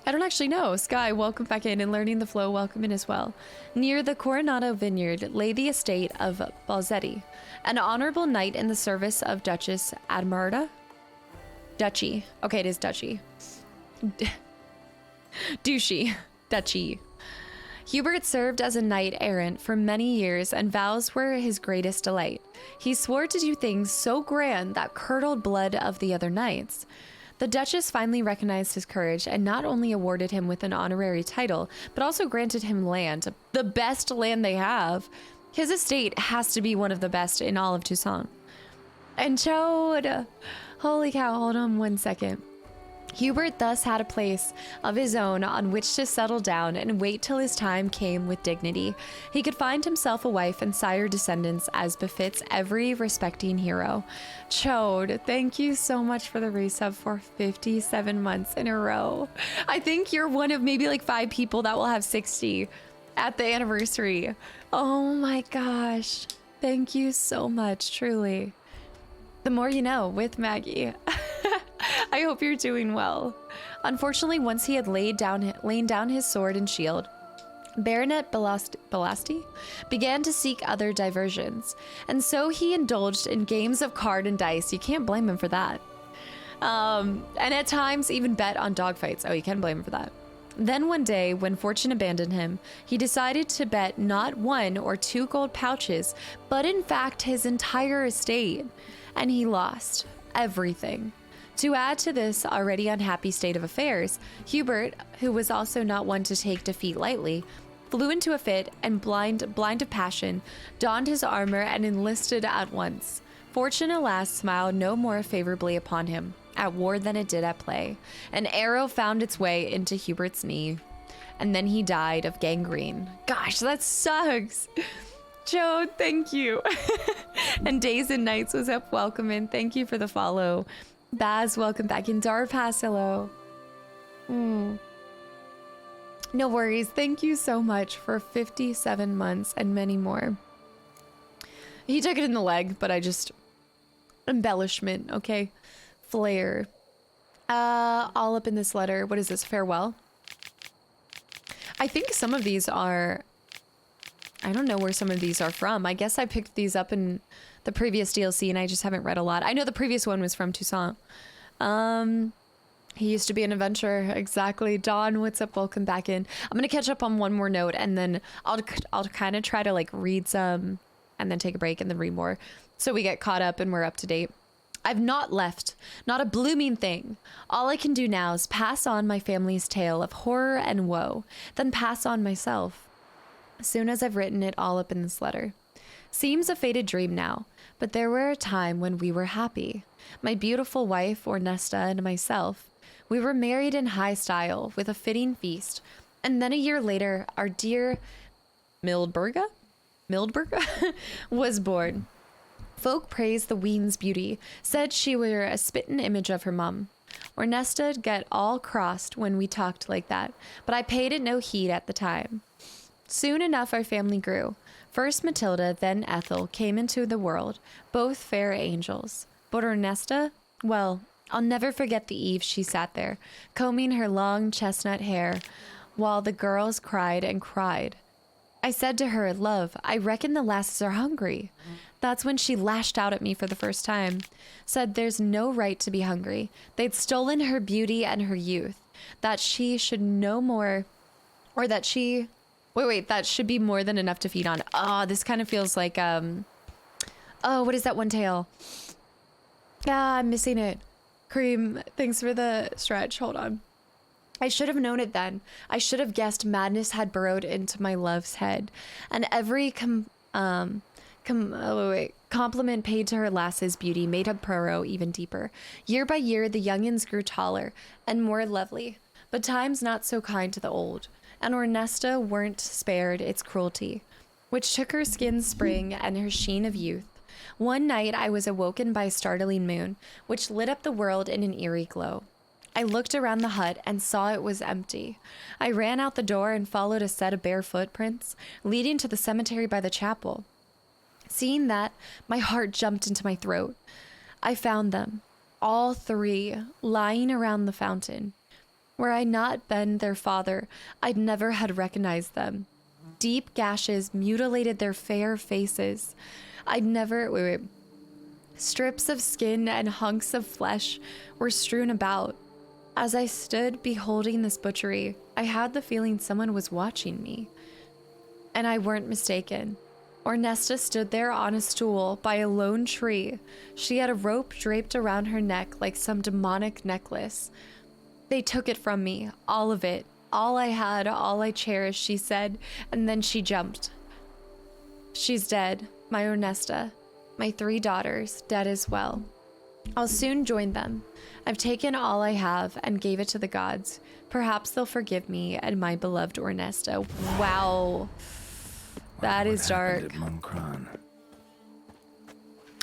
I don't actually know. Sky, welcome back in, and Learning the Flow, welcome in as well. Near the Coronado Vineyard lay the estate of Balzetti, an honorable knight in the service of Duchess Admarda. Duchy. Okay, it is Duchy. Duchy. Hubert served as a knight errant for many years, and vows were his greatest delight. He swore to do things so grand that curdled blood of the other knights. The Duchess finally recognized his courage and not only awarded him with an honorary title, but also granted him land, the best land they have. His estate has to be one of the best in all of Toussaint. And Chode, holy cow, hold on one second. Hubert thus had a place of his own on which to settle down and wait till his time came with dignity. He could find himself a wife and sire descendants as befits every respecting hero. Chode, thank you so much for the resub for 57 months in a row. I think you're one of maybe like 5 people that will have 60 at the anniversary. Oh my gosh. Thank you so much, truly. The more you know with Maggie. I hope you're doing well. Unfortunately, once he had laid down his sword and shield, Baronet Belasti began to seek other diversions, and so he indulged in games of card and dice. You can't blame him for that. And at times even bet on dogfights. Oh, you can blame him for that. Then one day, when fortune abandoned him, he decided to bet not 1 or 2 gold pouches, but in fact his entire estate. And he lost everything. To add to this already unhappy state of affairs, Hubert, who was also not one to take defeat lightly, flew into a fit and blind of passion, donned his armor and enlisted at once. Fortune, alas, smiled no more favorably upon him at war than it did at play. An arrow found its way into Hubert's knee, and then he died of gangrene. Gosh, that sucks. Joe, thank you. And Days and Nights was up, welcome in. Thank you for the follow. Baz, welcome back in. Darpass, hello. No worries. Thank you so much for 57 months and many more. He took it in the leg, but I just... embellishment, okay? Flair. All up in this letter. What is this? Farewell? I think some of these are... I don't know where some of these are from. I guess I picked these up in the previous DLC and I just haven't read a lot. I know the previous one was from Toussaint. He used to be an adventurer. Exactly. Dawn, what's up? Welcome back in. I'm gonna catch up on one more note and then I'll kind of try to like read some and then take a break and then read more so we get caught up and we're up to date. I've not left, not a blooming thing. All I can do now is pass on my family's tale of horror and woe, then pass on myself. As soon as I've written it all up in this letter. Seems a faded dream now, but there were a time when we were happy. My beautiful wife, Ornesta, and myself. We were married in high style, with a fitting feast. And then a year later, our dear Mildburga was born. Folk praised the wean's beauty, said she were a spittin' image of her mum. Ornesta'd get all crossed when we talked like that, but I paid it no heed at the time. Soon enough our family grew. First Matilda, then Ethel came into the world, both fair angels. But Ornesta, well, I'll never forget the eve she sat there, combing her long chestnut hair, while the girls cried and cried. I said to her, "Love, I reckon the lasses are hungry." That's when she lashed out at me for the first time. Said there's no right to be hungry. They'd stolen her beauty and her youth. That she should no more, or that she... Wait, that should be more than enough to feed on. Oh, this kind of feels like, oh, what is that one tale? Ah, I'm missing it. Cream, thanks for the stretch. Hold on. I should have known it then. I should have guessed madness had burrowed into my love's head. And every compliment paid to her lass's beauty made her burrow even deeper. Year by year, the youngins grew taller and more lovely. But time's not so kind to the old. And Ornesta weren't spared its cruelty, which took her skin's spring and her sheen of youth. One night I was awoken by a startling moon, which lit up the world in an eerie glow. I looked around the hut and saw it was empty. I ran out the door and followed a set of bare footprints, leading to the cemetery by the chapel. Seeing that, my heart jumped into my throat. I found them, all 3, lying around the fountain. Were I not been their father, I'd never had recognized them. Deep gashes mutilated their fair faces. Strips of skin and hunks of flesh were strewn about. As I stood beholding this butchery, I had the feeling someone was watching me. And I weren't mistaken. Ornesta stood there on a stool by a lone tree. She had a rope draped around her neck like some demonic necklace. They took it from me, all of it, all I had, all I cherished, she said, and then she jumped. She's dead, my Ornesta. My 3 daughters, dead as well. I'll soon join them. I've taken all I have and gave it to the gods. Perhaps they'll forgive me and my beloved Ornesta. Wow. That is dark.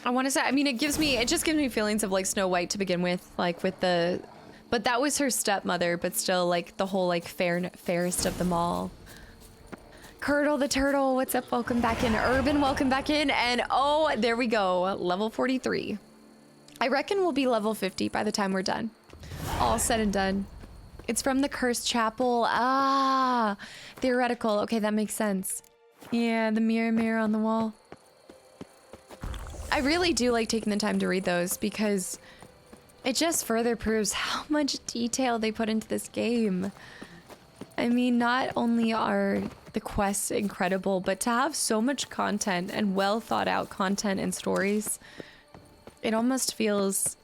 I want to say, I mean, it just gives me feelings of like Snow White to begin with, like with the, but that was her stepmother, but still like the whole like fairest of them all. Curdle the Turtle, what's up? Welcome back in. Urban, welcome back in. And oh, there we go, level 43. I reckon we'll be level 50 by the time we're done. All said and done. It's from the Cursed Chapel. Ah, theoretical. Okay, that makes sense. Yeah, the mirror on the wall. I really do like taking the time to read those because it just further proves how much detail they put into this game. I mean, not only are the quests incredible, but to have so much content and well thought out content and stories, it almost feels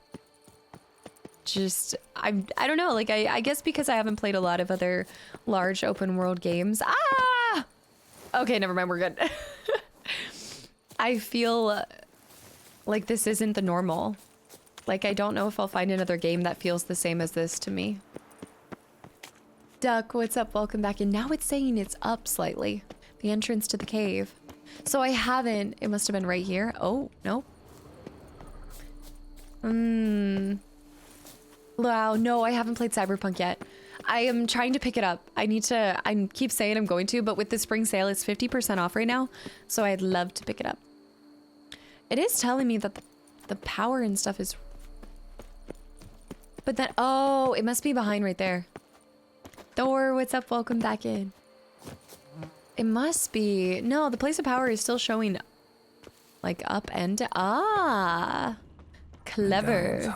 just, I don't know, like I guess because I haven't played a lot of other large open world games. Ah! Okay, never mind, we're good. I feel like this isn't the normal. Like, I don't know if I'll find another game that feels the same as this to me. Duck, what's up? Welcome back in. Now it's saying it's up slightly. The entrance to the cave. So I haven't, it must have been right here. Oh, no. Wow, no, I haven't played Cyberpunk yet. I am trying to pick it up. I keep saying I'm going to, but with the spring sale, it's 50% off right now. So I'd love to pick it up. It is telling me that the power and stuff is... But then, oh, it must be behind right there. Thor, what's up? Welcome back in. It must be... No, the place of power is still showing like up and... Ah! Clever.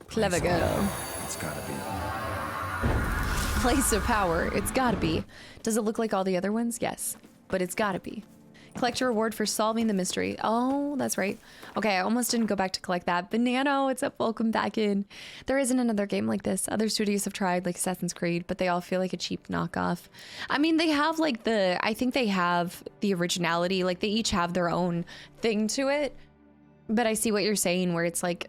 Clever girl. It's gotta be. Place of power. It's gotta be. Does it look like all the other ones? Yes. But it's gotta be. Collect a reward for solving the mystery. Oh, that's right. Okay, I almost didn't go back to collect that. Banana, what's up? Welcome back in. There isn't another game like this. Other studios have tried, like Assassin's Creed, but they all feel like a cheap knockoff. I mean, they have like I think they have the originality. Like they each have their own thing to it. But I see what you're saying where it's like,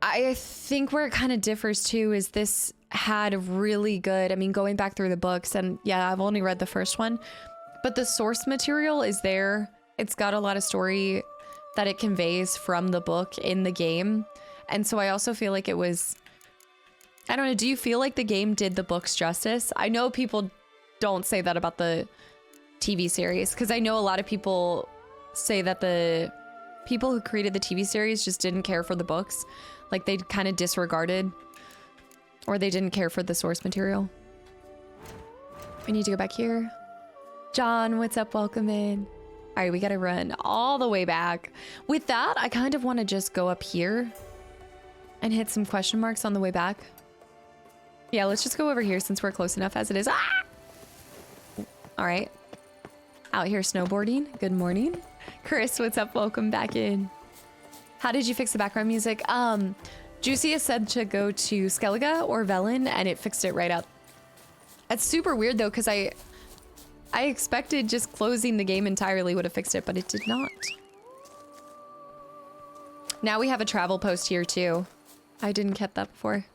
I think where it kind of differs too is this had really good, I mean, going back through the books, and yeah, I've only read the first one, but the source material is there. It's got a lot of story that it conveys from the book in the game. And so I also feel like it was, I don't know, do you feel like the game did the books justice? I know people don't say that about the TV series, because I know a lot of people say that the people who created the TV series just didn't care for the books. Like they kind of disregarded, or they didn't care for the source material. We need to go back here. John, what's up? Welcome in. All right, we gotta run all the way back. With that, I kind of want to just go up here and hit some question marks on the way back. Yeah, let's just go over here since we're close enough as it is. Ah! All right. Out here snowboarding. Good morning. Chris, what's up? Welcome back in. How did you fix the background music? Juicy has said to go to Skellige or Velen, and it fixed it right up. It's super weird though, because I expected just closing the game entirely would have fixed it, but it did not. Now we have a travel post here too. I didn't get that before.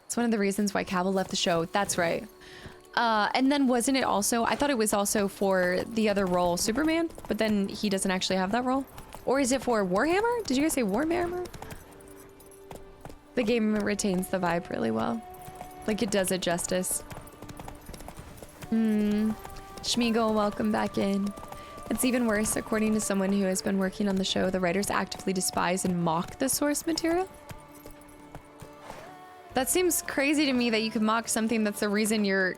It's one of the reasons why Cavill left the show. That's right. And then wasn't it also, I thought it was also for the other role, Superman, but then he doesn't actually have that role. Or is it for Warhammer? Did you guys say Warhammer? The game retains the vibe really well. Like it does it justice. Schmiegel, welcome back in. It's even worse, according to someone who has been working on the show, the writers actively despise and mock the source material. That seems crazy to me that you could mock something that's the reason you're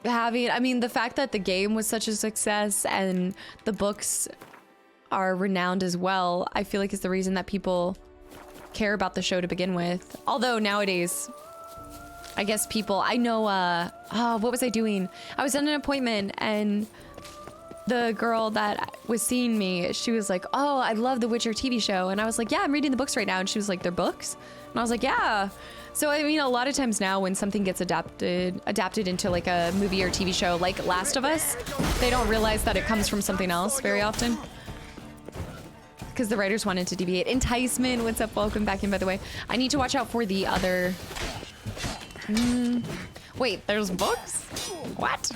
having, I mean, the fact that the game was such a success and the books are renowned as well, I feel like is the reason that people care about the show to begin with. Although nowadays, I guess people, I know, what was I doing? I was at an appointment and the girl that was seeing me, she was like, oh, I love the Witcher TV show. And I was like, yeah, I'm reading the books right now. And she was like, they're books? And I was like, yeah. So, I mean, a lot of times now when something gets adapted into like a movie or TV show, like Last of Us, they don't realize that it comes from something else very often. because the writers wanted to deviate. Enticement, what's up? Welcome back in, by the way. I need to watch out for the other... Wait, there's books? What?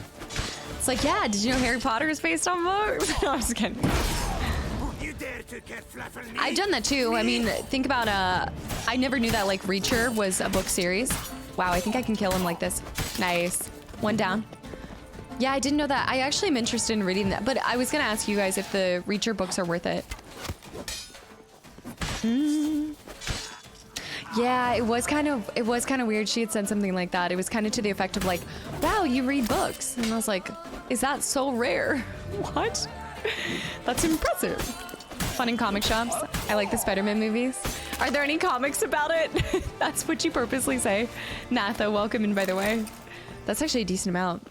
It's like, yeah, did you know Harry Potter is based on books? No, I'm just kidding. I've done that too. I mean, think about, I never knew that, like, Reacher was a book series. Wow, I think I can kill him like this. Nice. One down. Yeah, I didn't know that. I actually am interested in reading that, but I was gonna ask you guys if the Reacher books are worth it. Yeah, it was kind of weird. She had said something like that. It was kind of to the effect of like, wow, you read books. And I was like, is that so rare? What? That's impressive. Fun in comic shops. I like the Spider-Man movies. Are there any comics about it? That's what you purposely say. Natha, welcome in, by the way. That's actually a decent amount.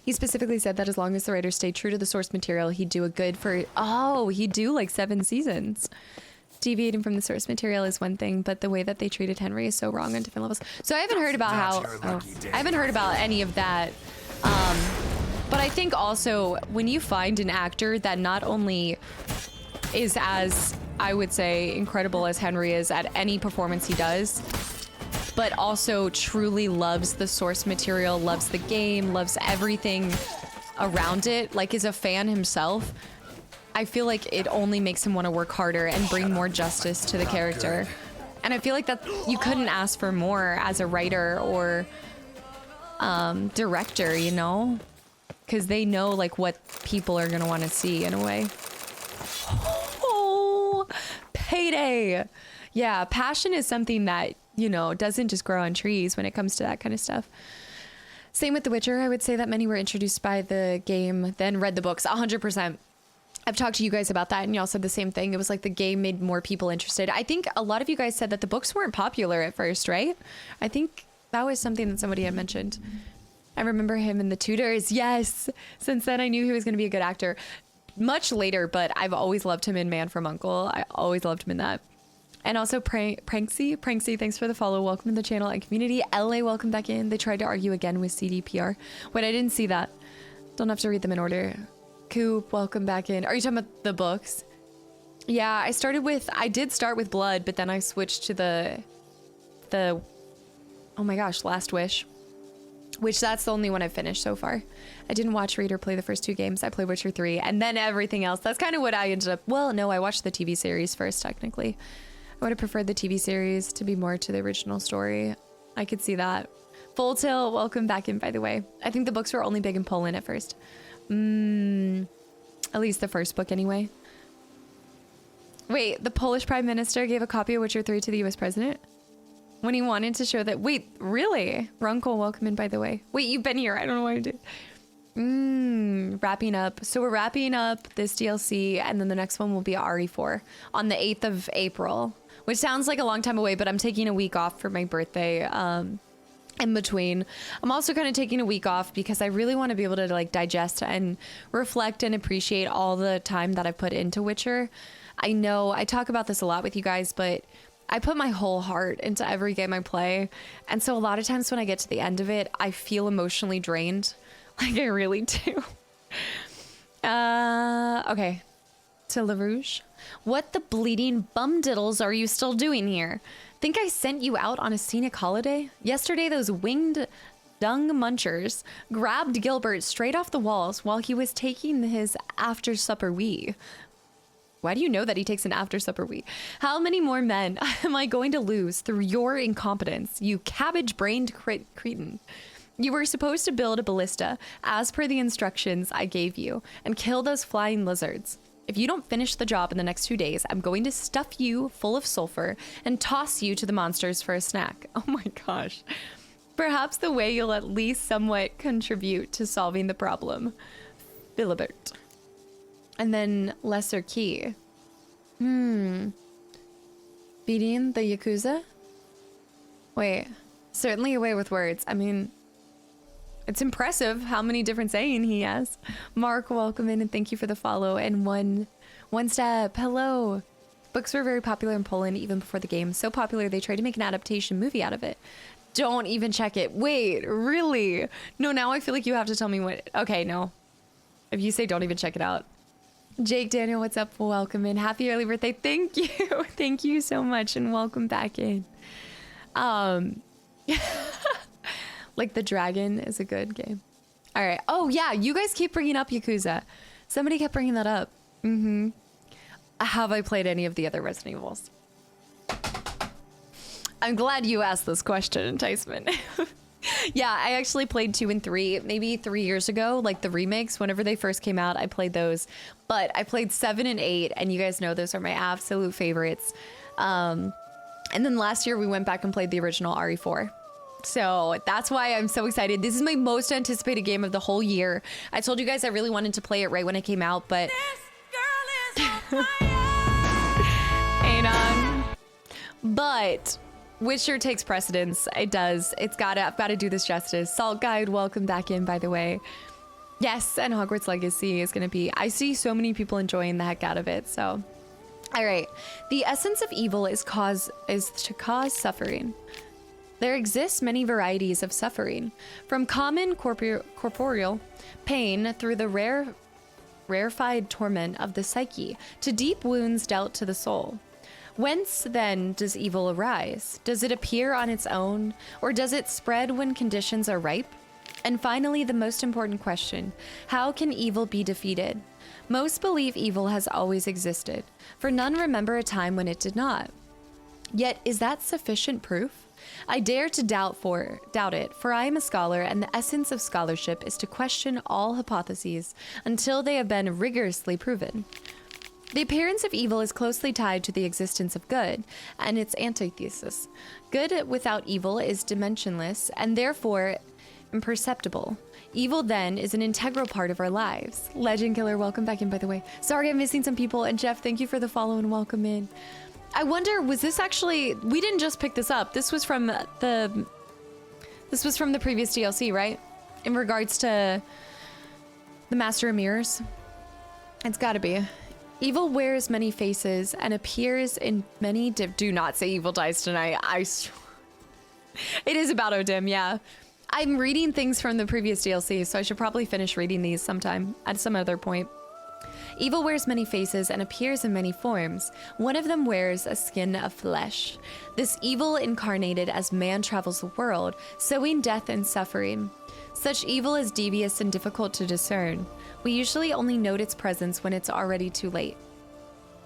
He specifically said that as long as the writers stay true to the source material, he'd do a good for... Oh, he'd do like 7 seasons. Deviating from the source material is one thing, but the way that they treated Henry is so wrong on different levels. So I haven't heard about I haven't heard about any of that. But I think also when you find an actor that not only is as, I would say, incredible as Henry is at any performance he does, but also truly loves the source material, loves the game, loves everything around it, like is a fan himself, I feel like it only makes him want to work harder and bring more justice to the character. And I feel like that you couldn't ask for more as a writer or director, you know? Because they know like what people are gonna want to see in a way. Oh, payday. Yeah, passion is something that, you know, doesn't just grow on trees when it comes to that kind of stuff. Same with The Witcher. I would say that many were introduced by the game, then read the books. 100%. I've talked to you guys about that, and y'all said the same thing. It was like the game made more people interested. I think a lot of you guys said that the books weren't popular at first, right? I think that was something that somebody had mentioned. I remember him in The Tudors. Yes. Since then, I knew he was going to be a good actor. Much later, but I've always loved him in Man from U.N.C.L.E. I always loved him in that. And also Pranksy, thanks for the follow. Welcome to the channel and community. LA, welcome back in. They tried to argue again with CDPR. Wait, I didn't see that. Don't have to read them in order. Coop, welcome back in. Are you talking about the books? Yeah, I did start with Blood, but then I switched to the oh my gosh, Last Wish, which that's the only one I've finished so far. I didn't watch, read, or play the first 2 games. I played Witcher 3 and then everything else. That's kind of what I ended up, well, no, I watched the TV series first, technically. I would have preferred the TV series to be more to the original story. I could see that. Full Tilt, welcome back in, by the way. I think the books were only big in Poland at first. At least the first book anyway. Wait, the Polish Prime Minister gave a copy of Witcher 3 to the US President? When he wanted to show that... Wait, really? Runkle, welcome in, by the way. Wait, you've been here. I don't know why I did. Wrapping up. So we're wrapping up this DLC, and then the next one will be RE4 on the 8th of April, which sounds like a long time away, but I'm taking a week off for my birthday. In between, I'm also kind of taking a week off because I really want to be able to like digest and reflect and appreciate all the time that I put into Witcher. I know I talk about this a lot with you guys, but I put my whole heart into every game I play. And so a lot of times when I get to the end of it, I feel emotionally drained. Like I really do. Okay. To LaRouche. What the bleeding bumdiddles are you still doing here? Think I sent you out on a scenic holiday? Yesterday, those winged dung munchers grabbed Gilbert straight off the walls while he was taking his after-supper wee. Why do you know that he takes an after-supper wee? How many more men am I going to lose through your incompetence, you cabbage-brained cretin? You were supposed to build a ballista as per the instructions I gave you and kill those flying lizards. If you don't finish the job in the next 2 days, I'm going to stuff you full of sulfur and toss you to the monsters for a snack. Oh my gosh. Perhaps the way you'll at least somewhat contribute to solving the problem. Philibert. And then Lesser Key. Beating the Yakuza? Wait. Certainly a way with words. I mean... It's impressive how many different saying he has. Mark, welcome in and thank you for the follow. And one step, hello. Books were very popular in Poland even before the game. So popular they tried to make an adaptation movie out of it. Don't even check it. Wait, really? No, now I feel like you have to tell me what... Okay, no. If you say don't even check it out. Jake Daniel, what's up? Welcome in. Happy early birthday. Thank you. Thank you so much and welcome back in. Like the Dragon is a good game. All right. Oh yeah, you guys keep bringing up Yakuza. Somebody kept bringing that up. Have I played any of the other Resident Evils? I'm glad you asked this question, Enticement. Yeah, I actually played 2 and 3 maybe 3 years ago, like the remakes. Whenever they first came out, I played those. But I played 7 and 8, and you guys know those are my absolute favorites. And then last year we went back and played the original RE4. So that's why I'm so excited. This is my most anticipated game of the whole year. I told you guys I really wanted to play it right when it came out, but this girl is on fire. Ain't on. But Witcher takes precedence. It does. I've got to do this justice. Salt Guide, welcome back in, by the way. Yes, and Hogwarts Legacy is going to be... I see so many people enjoying the heck out of it, so... All right. The essence of evil is to cause suffering. There exist many varieties of suffering, from common corporeal pain through the rarefied torment of the psyche to deep wounds dealt to the soul. Whence, then, does evil arise? Does it appear on its own, or does it spread when conditions are ripe? And finally, the most important question, how can evil be defeated? Most believe evil has always existed, for none remember a time when it did not. Yet, is that sufficient proof? I dare to doubt it, for I am a scholar, and the essence of scholarship is to question all hypotheses until they have been rigorously proven. The appearance of evil is closely tied to the existence of good, and its antithesis. Good without evil is dimensionless, and therefore imperceptible. Evil, then, is an integral part of our lives. Legend Killer, welcome back in, by the way. Sorry I'm missing some people, and Jeff, thank you for the follow and welcome in. I wonder, was this actually... We didn't just pick this up. This was from the... This was from the previous DLC, right? In regards to the Master of Mirrors. It's gotta be. Evil wears many faces and appears in many... Do not say evil dies tonight. It is about Odim, yeah. I'm reading things from the previous DLC, so I should probably finish reading these sometime at some other point. Evil wears many faces and appears in many forms. One of them wears a skin of flesh. This evil incarnated as man travels the world, sowing death and suffering. Such evil is devious and difficult to discern. We usually only note its presence when it's already too late.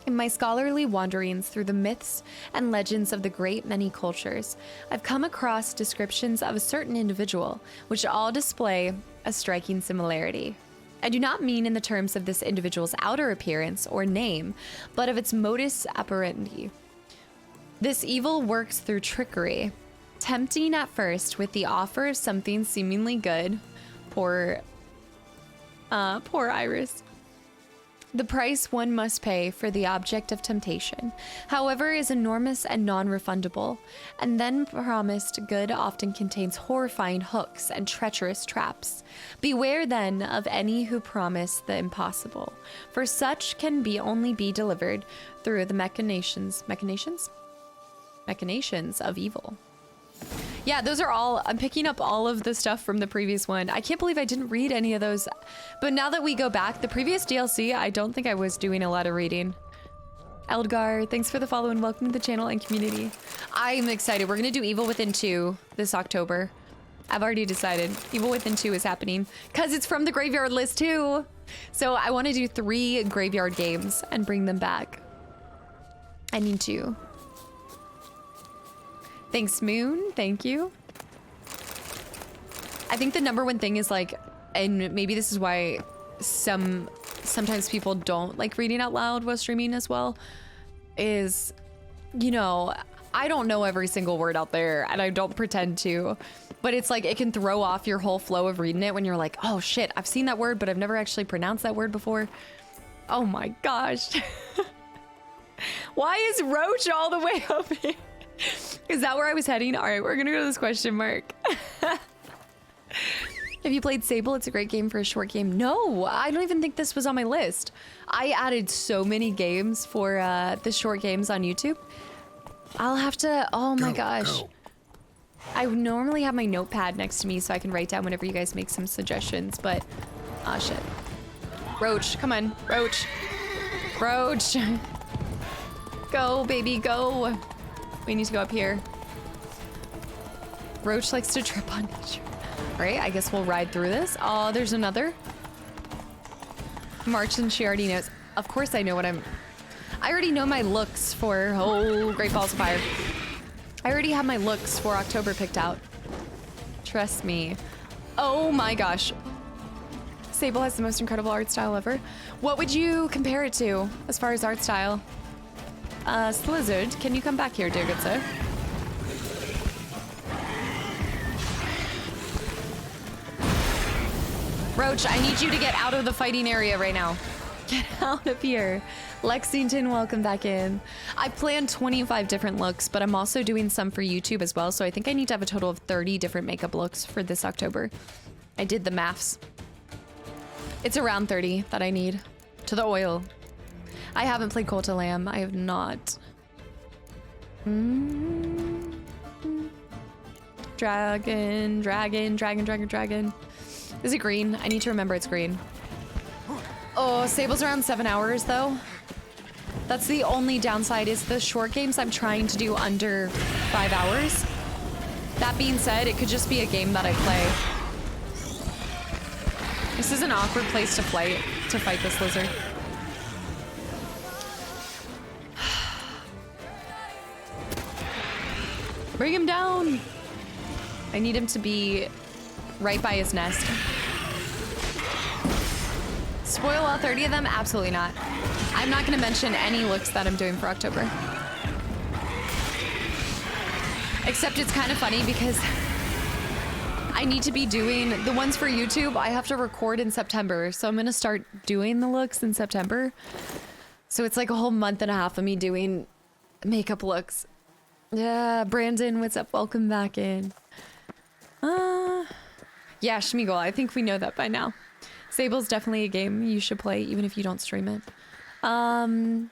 In my scholarly wanderings through the myths and legends of the great many cultures, I've come across descriptions of a certain individual, which all display a striking similarity. I do not mean in the terms of this individual's outer appearance or name, but of its modus operandi. This evil works through trickery, tempting at first with the offer of something seemingly good. Poor Iris. The price one must pay for the object of temptation, however, is enormous and non-refundable, and then promised good often contains horrifying hooks and treacherous traps. Beware then of any who promise the impossible, for such can only be delivered through the machinations of evil. Yeah, those are all, I'm picking up all of the stuff from the previous one. I can't believe I didn't read any of those. But now that we go back, the previous DLC, I don't think I was doing a lot of reading. Eldgar, thanks for the follow and welcome to the channel and community. I'm excited. We're going to do Evil Within 2 this October. I've already decided. Evil Within 2 is happening because it's from the graveyard list too. So I want to do 3 graveyard games and bring them back. I need to. Thanks, Moon. Thank you. I think the number one thing is like, and maybe this is why sometimes people don't like reading out loud while streaming as well, is, you know, I don't know every single word out there and I don't pretend to, but it's like it can throw off your whole flow of reading it when you're like, oh shit, I've seen that word, but I've never actually pronounced that word before. Oh my gosh. Why is Roach all the way up here? Is that where I was heading? All right, we're gonna go to this question mark. Have you played Sable? It's a great game for a short game. No, I don't even think this was on my list. I added so many games for the short games on YouTube. I'll have to, oh my gosh. I normally have my notepad next to me so I can write down whenever you guys make some suggestions, but, oh shit. Roach, come on, Roach. Roach. Go, baby, go. We need to go up here. Roach likes to trip on nature. All right, I guess we'll ride through this. Oh, there's another. March, and she already knows. Of course I know what I already know my looks for, oh, Great Balls of Fire. I already have my looks for October picked out. Trust me. Oh my gosh. Sable has the most incredible art style ever. What would you compare it to as far as art style? Slizzard, can you come back here, dear good sir? Roach, I need you to get out of the fighting area right now. Get out of here. Lexington, welcome back in. I planned 25 different looks, but I'm also doing some for YouTube as well, so I think I need to have a total of 30 different makeup looks for this October. I did the maths. It's around 30 that I need. To the oil. I haven't played Cult of Lamb. I have not. Dragon. Is it green? I need to remember it's green. Oh, Sable's around 7 hours though. That's the only downside is the short games I'm trying to do under 5 hours. That being said, it could just be a game that I play. This is an awkward place to fight this lizard. Bring him down. I need him to be right by his nest. Spoil all 30 of them? Absolutely not. I'm not going to mention any looks that I'm doing for October. Except it's kind of funny because I need to be doing the ones for YouTube. I have to record in September, so I'm going to start doing the looks in September. So it's like a whole month and a half of me doing makeup looks. Yeah, Brandon, what's up? Welcome back in. Yeah, Schmeagle, I think we know that by now. Sable's definitely a game you should play even if you don't stream it. The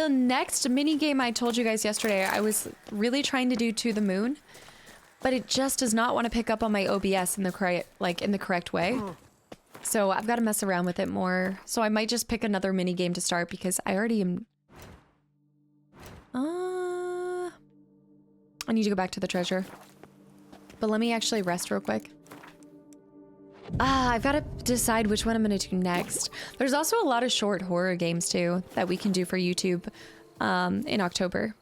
next mini game I told you guys yesterday, I was really trying to do To the Moon, but it just does not want to pick up on my OBS in the correct way. So I've got to mess around with it more. So I might just pick another mini game to start because I already am. I need to go back to the treasure. But let me actually rest real quick. I've got to decide which one I'm going to do next. There's also a lot of short horror games too that we can do for YouTube in October.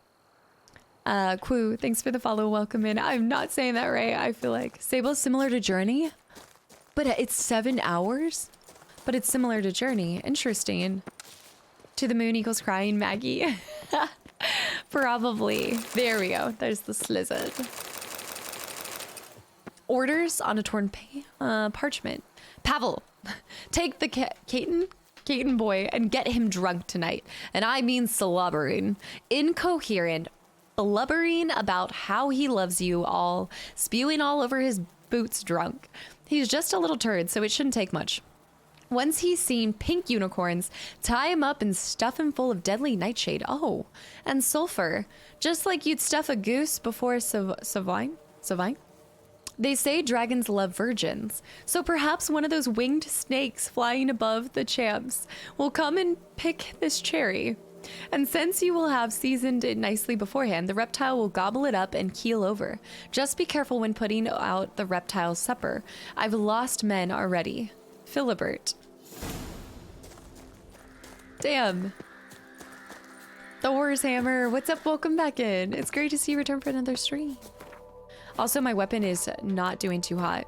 Quoo, thanks for the follow. Welcome in. I'm not saying that right. I feel like Sable's similar to Journey, but it's 7 hours. But it's similar to Journey. Interesting. To the Moon equals crying Maggie. Probably. There we go. There's the slizzard. Orders on a torn parchment. Pavel, take the Caton boy and get him drunk tonight. And I mean slobbering. Incoherent. Blubbering about how he loves you all. Spewing all over his boots drunk. He's just a little turd, so it shouldn't take much. Once he's seen pink unicorns, tie him up and stuff him full of deadly nightshade. Oh, and sulfur. Just like you'd stuff a goose before Savine? They say dragons love virgins, so perhaps one of those winged snakes flying above the champs will come and pick this cherry. And since you will have seasoned it nicely beforehand, the reptile will gobble it up and keel over. Just be careful when putting out the reptile's supper. I've lost men already. Philibert. Damn. Thor's hammer. What's up? Welcome back in. It's great to see you return for another stream. Also, my weapon is not doing too hot.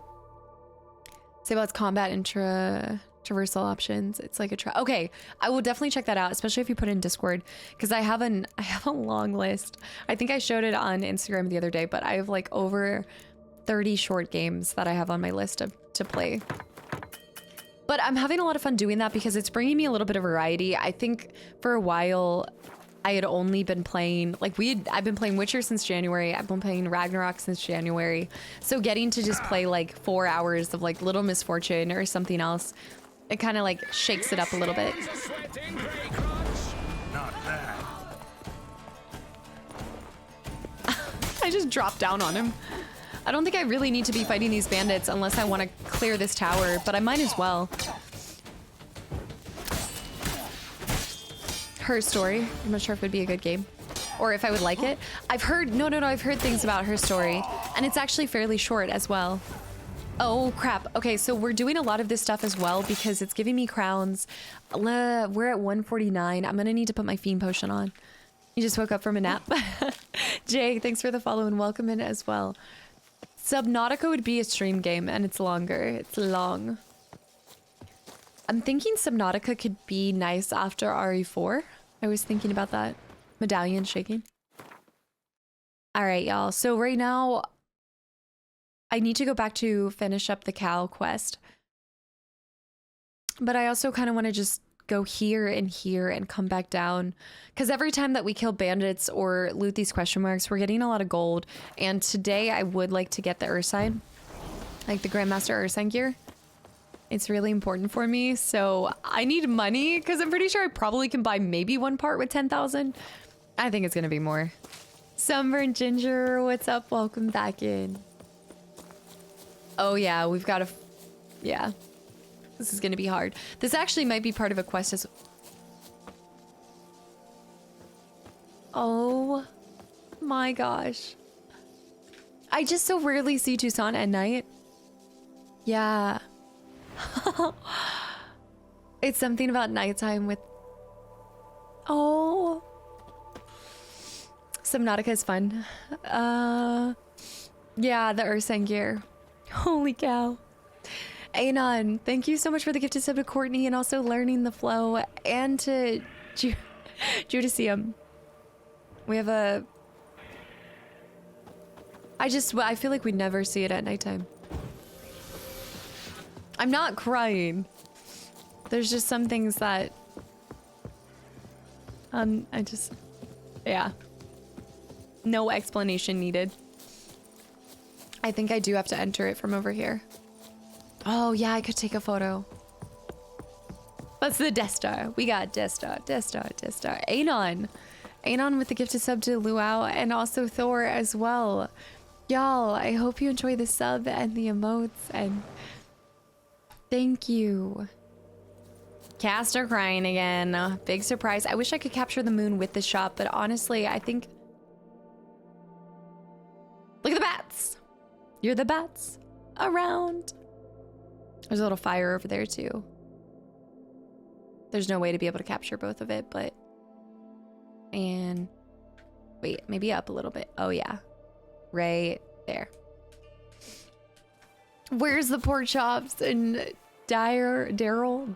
Say about its combat and traversal options. It's like a okay, I will definitely check that out, especially if you put it in Discord, because I have a long list. I think I showed it on Instagram the other day, but I have like over 30 short games that I have on my list to play. But I'm having a lot of fun doing that because it's bringing me a little bit of variety. I think for a while I had only been playing, I've been playing Witcher since January. I've been playing Ragnarok since January. So getting to just play like 4 hours of like Little Misfortune or something else, it kind of like shakes it up a little bit. Not bad. I just dropped down on him. I don't think I really need to be fighting these bandits unless I want to clear this tower, but I might as well. Her Story. I'm not sure if it'd be a good game or if I would like it. I've heard, no, I've heard things about Her Story, and it's actually fairly short as well. Oh crap. Okay, so we're doing a lot of this stuff as well because it's giving me crowns. We're at 149. I'm gonna need to put my Fiend Potion on. You just woke up from a nap. Jay, thanks for the follow and welcome in as well. Subnautica would be a stream game and it's longer. It's long. I'm thinking Subnautica could be nice after RE4. I was thinking about that. Medallion shaking. All right, y'all. So right now, I need to go back to finish up the cow quest. But I also kind of want to just go here and come back down. Because every time that we kill bandits or loot these question marks, we're getting a lot of gold. And today I would like to get the Ursine. Like the Grandmaster Ursine gear. It's really important for me. So I need money because I'm pretty sure I probably can buy maybe one part with 10,000. I think it's going to be more. Sunburned Ginger, what's up? Welcome back in. Oh yeah, we've got to... Yeah. This is going to be hard. This actually might be part of a quest as... Oh my gosh. I just so rarely see Tucson at night. Yeah. It's something about nighttime with... Oh. Subnautica is fun. Yeah, the Ursine gear. Holy cow. Anon, thank you so much for the gifted sub to Courtney and also learning the flow and to Judicium. We have a... I feel like we never see it at nighttime. I'm not crying. There's just some things that... Yeah. No explanation needed. I think I do have to enter it from over here. Oh, yeah, I could take a photo. That's the Death Star. We got Death Star. Anon. Anon with the gifted sub to Luau and also Thor as well. Y'all, I hope you enjoy the sub and the emotes and thank you. Caster crying again. Big surprise. I wish I could capture the moon with the shot, but honestly, I think... Look at the bats. You're the bats around. There's a little fire over there too. There's no way to be able to capture both of it, but... And... Wait, maybe up a little bit. Oh yeah. Right there. Where's the pork chops and Daryl?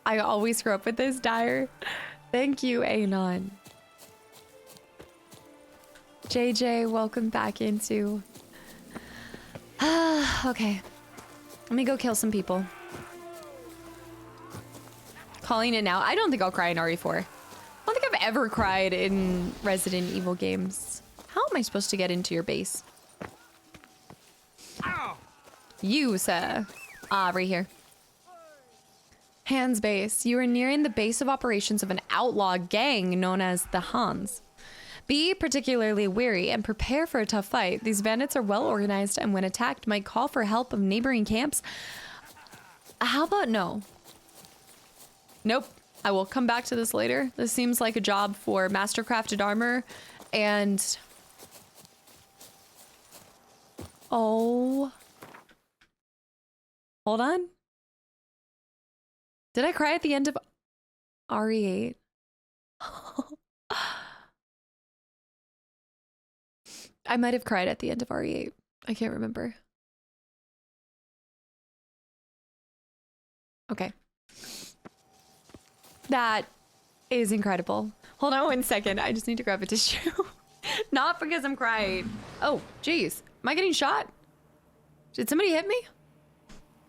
I always screw up with this. Dyer. Thank you, Anon. JJ, welcome back into... Okay. Let me go kill some people. Calling it now. I don't think I'll cry in RE4. I don't think I've ever cried in Resident Evil games. How am I supposed to get into your base? Ow. You, sir. Ah, right here. Hans base. You are nearing the base of operations of an outlaw gang known as the Hans. Be particularly wary and prepare for a tough fight. These bandits are well organized and when attacked might call for help of neighboring camps. How about no? Nope. I will come back to this later. This seems like a job for mastercrafted armor and... Oh. Hold on. Did I cry at the end of RE8? I might have cried at the end of RE8. I can't remember. Okay. That is incredible. Hold on 1 second. I just need to grab a tissue. Not because I'm crying. Oh, geez. Am I getting shot? Did somebody hit me?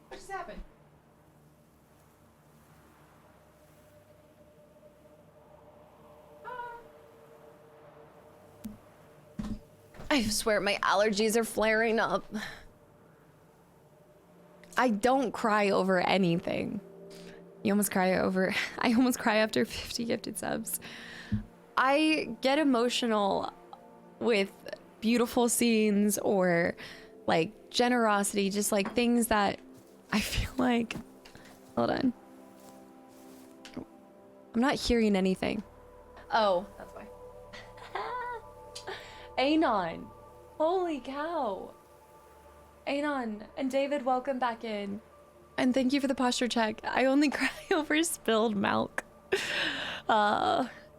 What just happened? I swear my allergies are flaring up. I don't cry over anything. I almost cry after 50 gifted subs. I get emotional with beautiful scenes or like generosity, just like things that I feel like, hold on. I'm not hearing anything. Oh, that's why. Anon. Holy cow. Anon and David, welcome back in. And thank you for the posture check. I only cry over spilled milk.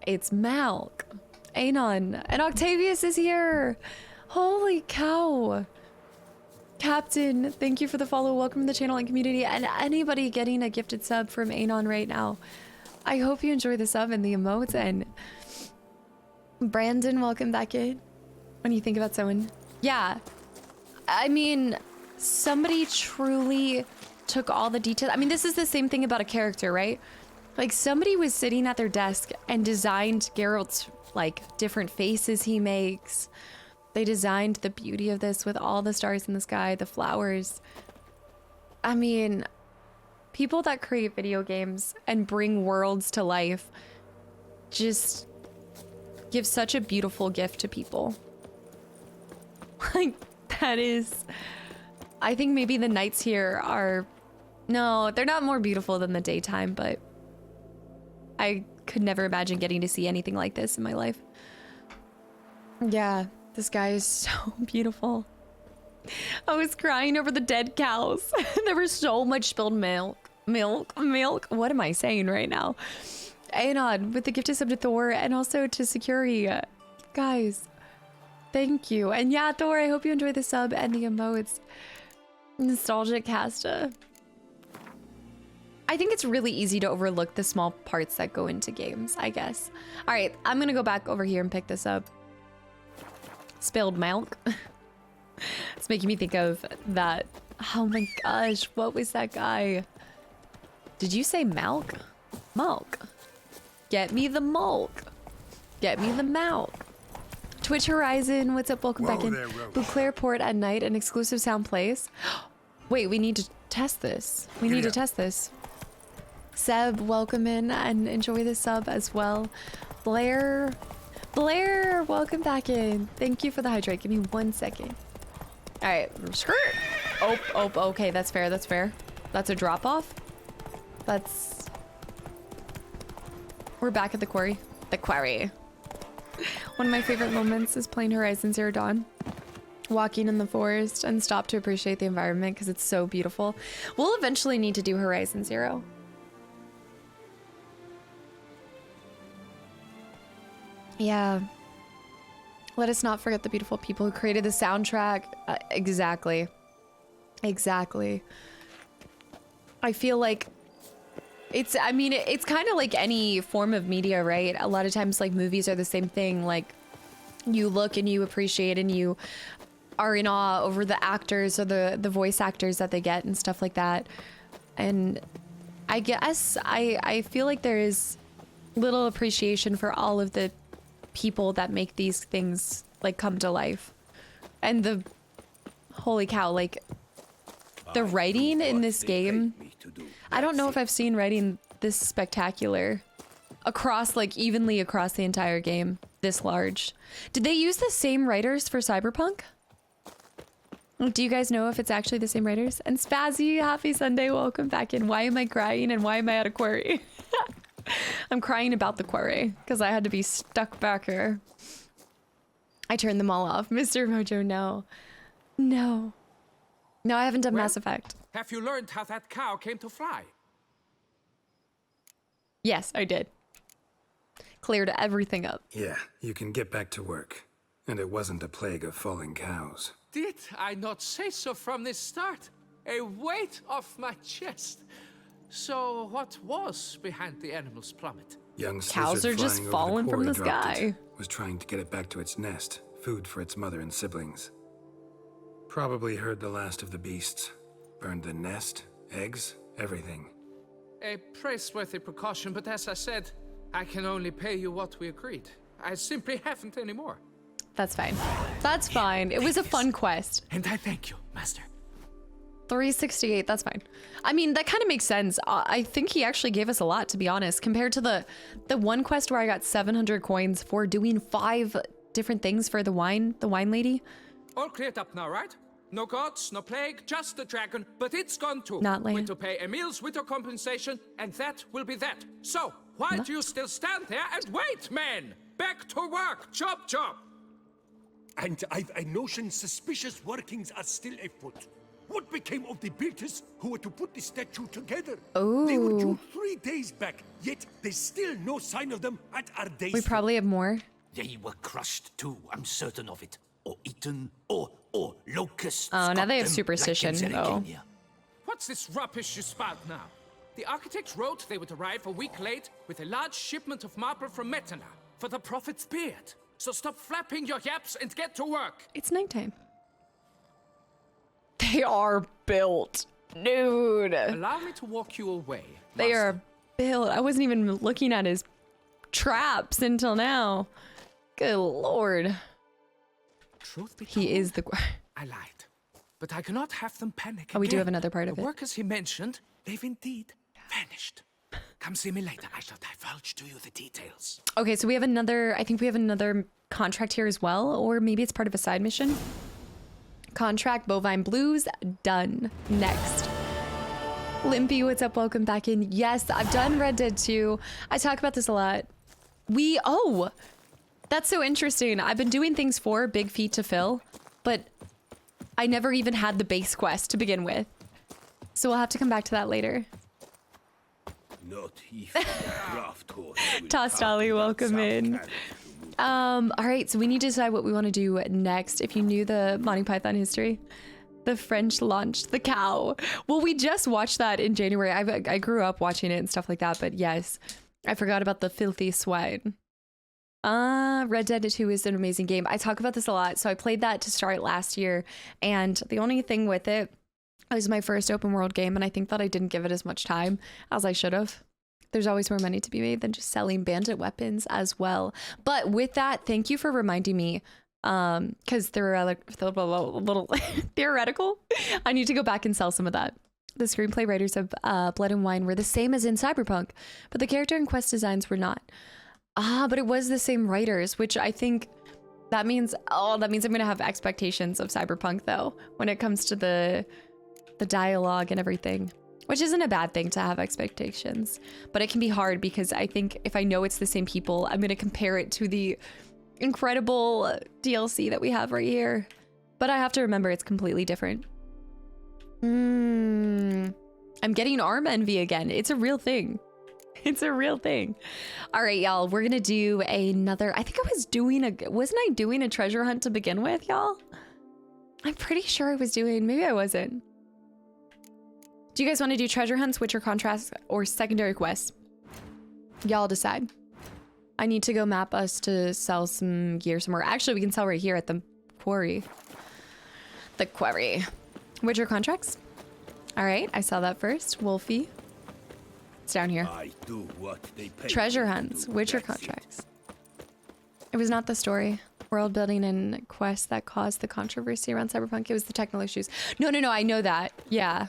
It's milk. Anon. And Octavius is here. Holy cow. Captain, thank you for the follow. Welcome to the channel and community. And anybody getting a gifted sub from Anon right now, I hope you enjoy the sub and the emotes. And Brandon, welcome back in. When you think about someone. Yeah. I mean, somebody truly took all the details. I mean, this is the same thing about a character, right? Like, somebody was sitting at their desk and designed Geralt's, like, different faces he makes. They designed the beauty of this with all the stars in the sky, the flowers. I mean, people that create video games and bring worlds to life just give such a beautiful gift to people. Like, that is... I think maybe the nights here are... No, they're not more beautiful than the daytime, but I could never imagine getting to see anything like this in my life. Yeah, this guy is so beautiful. I was crying over the dead cows. There was so much spilled milk. Milk. What am I saying right now? Anon with the gift of sub to Thor and also to Security. Guys, thank you. And yeah, Thor, I hope you enjoy the sub and the emotes. Nostalgic Casta. I think it's really easy to overlook the small parts that go into games, I guess. All right, I'm gonna go back over here and pick this up. Spilled milk. It's making me think of that. Oh my gosh, what was that guy? Did you say milk? Milk. Get me the milk. Get me the milk. Twitch Horizon, what's up? Welcome back in. Bouclair Port at night, an exclusive sound plays. Wait, we need to test this. We need to test this. Seb, welcome in and enjoy the sub as well. Blair, welcome back in. Thank you for the hydrate. Give me 1 second. All right, skirt. Oh, okay, that's fair. That's fair. That's a drop off. We're back at the quarry. The quarry. One of my favorite moments is playing Horizon Zero Dawn. Walking in the forest and stop to appreciate the environment because it's so beautiful. We'll eventually need to do Horizon Zero. Yeah. Let us not forget the beautiful people who created the soundtrack. Exactly. I feel like it's kind of like any form of media, right? A lot of times, like, movies are the same thing. Like, you look and you appreciate and you are in awe over the actors or the voice actors that they get and stuff like that. And I guess I feel like there is little appreciation for all of the people that make these things, like, come to life. And the holy cow, like, the writing in this game, I don't know if I've seen writing this spectacular across, like, evenly across the entire game, this large. Did they use the same writers for Cyberpunk? Do you guys know if it's actually the same writers? And Spazzy, happy Sunday, welcome back in. Why am I crying and why am I at a quarry? I'm crying about the quarry because I had to be stuck back here. I turned them all off. Mr. Mojo, no. No, I haven't done Mass Effect. Have you learned how that cow came to fly? Yes, I did. Cleared everything up. Yeah, you can get back to work. And it wasn't a plague of falling cows. Did I not say so from the start? A weight off my chest. So what was behind the animal's plummet? Young cows are just falling from the sky. Was trying to get it back to its nest, food for its mother and siblings. Probably heard the last of the beasts. Burned the nest, eggs, everything. A praiseworthy precaution, but as I said, I can only pay you what we agreed. I simply haven't any more. That's fine. That's fine. It was a fun quest. And I thank you, Master. 368, that's fine. I mean, that kind of makes sense. I think he actually gave us a lot, to be honest, compared to the one quest where I got 700 coins for doing 5 different things for the wine lady. All cleared up now, right? No gods, no plague, just the dragon, but it's gone too. Not land. We're to pay Emil's widow compensation, and that will be that. So, Why do you still stand there and wait, men? Back to work! Chop, chop! And I've a notion suspicious workings are still afoot. What became of the builders who were to put the statue together? Oh. They were due 3 days back, yet there's still no sign of them at our days. We probably have more. They were crushed too, I'm certain of it. Or eaten, or locusts. Oh, now got they have them, superstition, like in though. Zerikania. What's this rubbish you spout now? The architects wrote they would arrive a week late with a large shipment of marble from Metana for the prophet's beard. So stop flapping your yaps and get to work. It's nighttime. They are built. Dude. Allow me to walk you away. They Master. are built. I wasn't even looking at his traps until now. Good lord. Truth be He told, is the... I lied. But I cannot have them panic Oh, we do have again. another part of The it. workers he mentioned, they've indeed vanished. Come see me later. I shall divulge to you the details. Okay, so we have another... I think we have another contract here as well. Or maybe it's part of a side mission. Contract Bovine Blues. Done. Next. Limpy, what's up? Welcome back in. Yes, I've done Red Dead 2. I talk about this a lot. Oh! That's so interesting. I've been doing things for Big Feet to fill, but I never even had the base quest to begin with. So we'll have to come back to that later. Not even craft horse will Tostali, tackle welcome that in. South Cannon. All right, so we need to decide what we want to do next. If you knew the Monty Python history, the French launched the cow. Well, we just watched that in January. I grew up watching it and stuff like that, but yes, I forgot about the filthy swine. Red Dead 2 is an amazing game. I talk about this a lot. So I played that to start last year, and the only thing with it was my first open world game, and I think that I didn't give it as much time as I should have. There's always more money to be made than just selling bandit weapons as well. But with that, thank you for reminding me, because they're a little theoretical. I need to go back and sell some of that. The screenplay writers of Blood and Wine were the same as in Cyberpunk, but the character and quest designs were not. But it was the same writers, which I think that means I'm gonna have expectations of Cyberpunk though, when it comes to the dialogue and everything, which isn't a bad thing to have expectations, but it can be hard because I think if I know it's the same people, I'm gonna compare it to the incredible DLC that we have right here. But I have to remember it's completely different. I'm getting arm envy again. It's a real thing. It's a real thing. All right, y'all, we're gonna do another, I think I was doing wasn't I doing a treasure hunt to begin with, y'all? I'm pretty sure I was doing, maybe I wasn't. Do you guys want to do treasure hunts, Witcher contrasts, or secondary quests? Y'all decide. I need to go map us to sell some gear somewhere. Actually, we can sell right here at the quarry. The quarry. Witcher contracts? All right, I saw that first. Wolfie. It's down here. I do what they pay Treasure me to hunts, do, Witcher that's it. contracts. It was not the story, world building, and quests that caused the controversy around Cyberpunk. It was the technical issues. No, I know that. Yeah,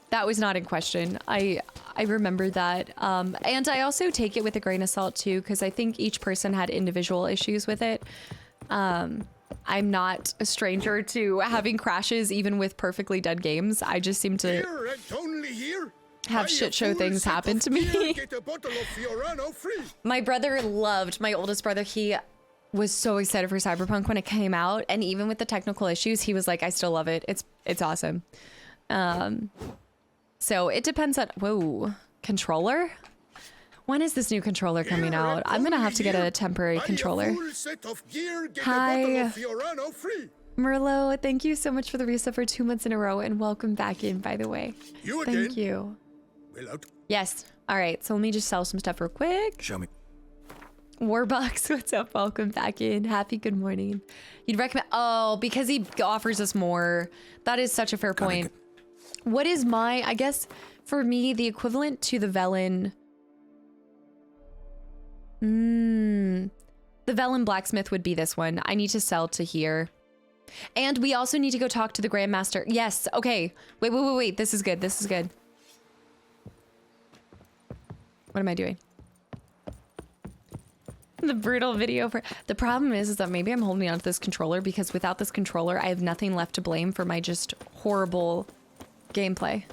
that was not in question. I remember that. And I also take it with a grain of salt too, because I think each person had individual issues with it. I'm not a stranger to having crashes, even with perfectly done games. I just seem to Here and only here. have Buy shit a show full things set happen of to beer, me. Get a bottle of Fiorano free. My brother loved, my oldest brother, he was so excited for Cyberpunk when it came out, and even with the technical issues, he was like, I still love it. It's awesome. So it depends on, whoa, controller? When is this new controller coming Here out? and I'm gonna have only to get a here. temporary Buy controller. A full set of gear, get Hi. a bottle of Fiorano free. Merlot, thank you so much for the reset for 2 months in a row, and welcome back in, by the way. You again. Thank you. Well out. Yes. All right, so let me just sell some stuff real quick. Show me. Warbucks, what's up? Welcome back in. Happy good morning. You'd recommend, oh, because he offers us more. That is such a fair point. What is my, I guess for me, the equivalent to the Velen. The Velen blacksmith would be this one. I need to sell to here. And we also need to go talk to the Grandmaster. Yes, okay. Wait. This is good. This is good. What am I doing? The brutal video for the problem is that maybe I'm holding on to this controller because without this controller, I have nothing left to blame for my just horrible gameplay.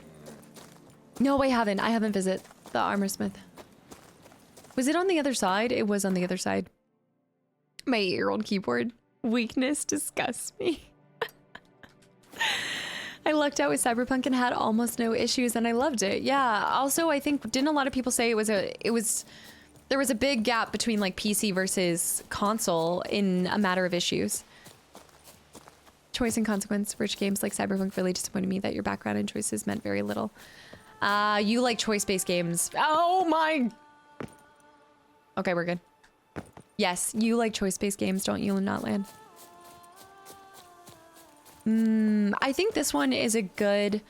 No, I haven't. I haven't visited the armorsmith. Was it on the other side? It was on the other side. My 8-year-old keyboard weakness disgusts me. I lucked out with Cyberpunk and had almost no issues, and I loved it. Yeah. Also, I think didn't a lot of people say there was a big gap between like PC versus console in a matter of issues. Choice and consequence for games like Cyberpunk really disappointed me that your background and choices meant very little. You like choice-based games. Oh my. Okay, we're good. Yes, you like choice-based games, don't you, Notland? I think this one is a good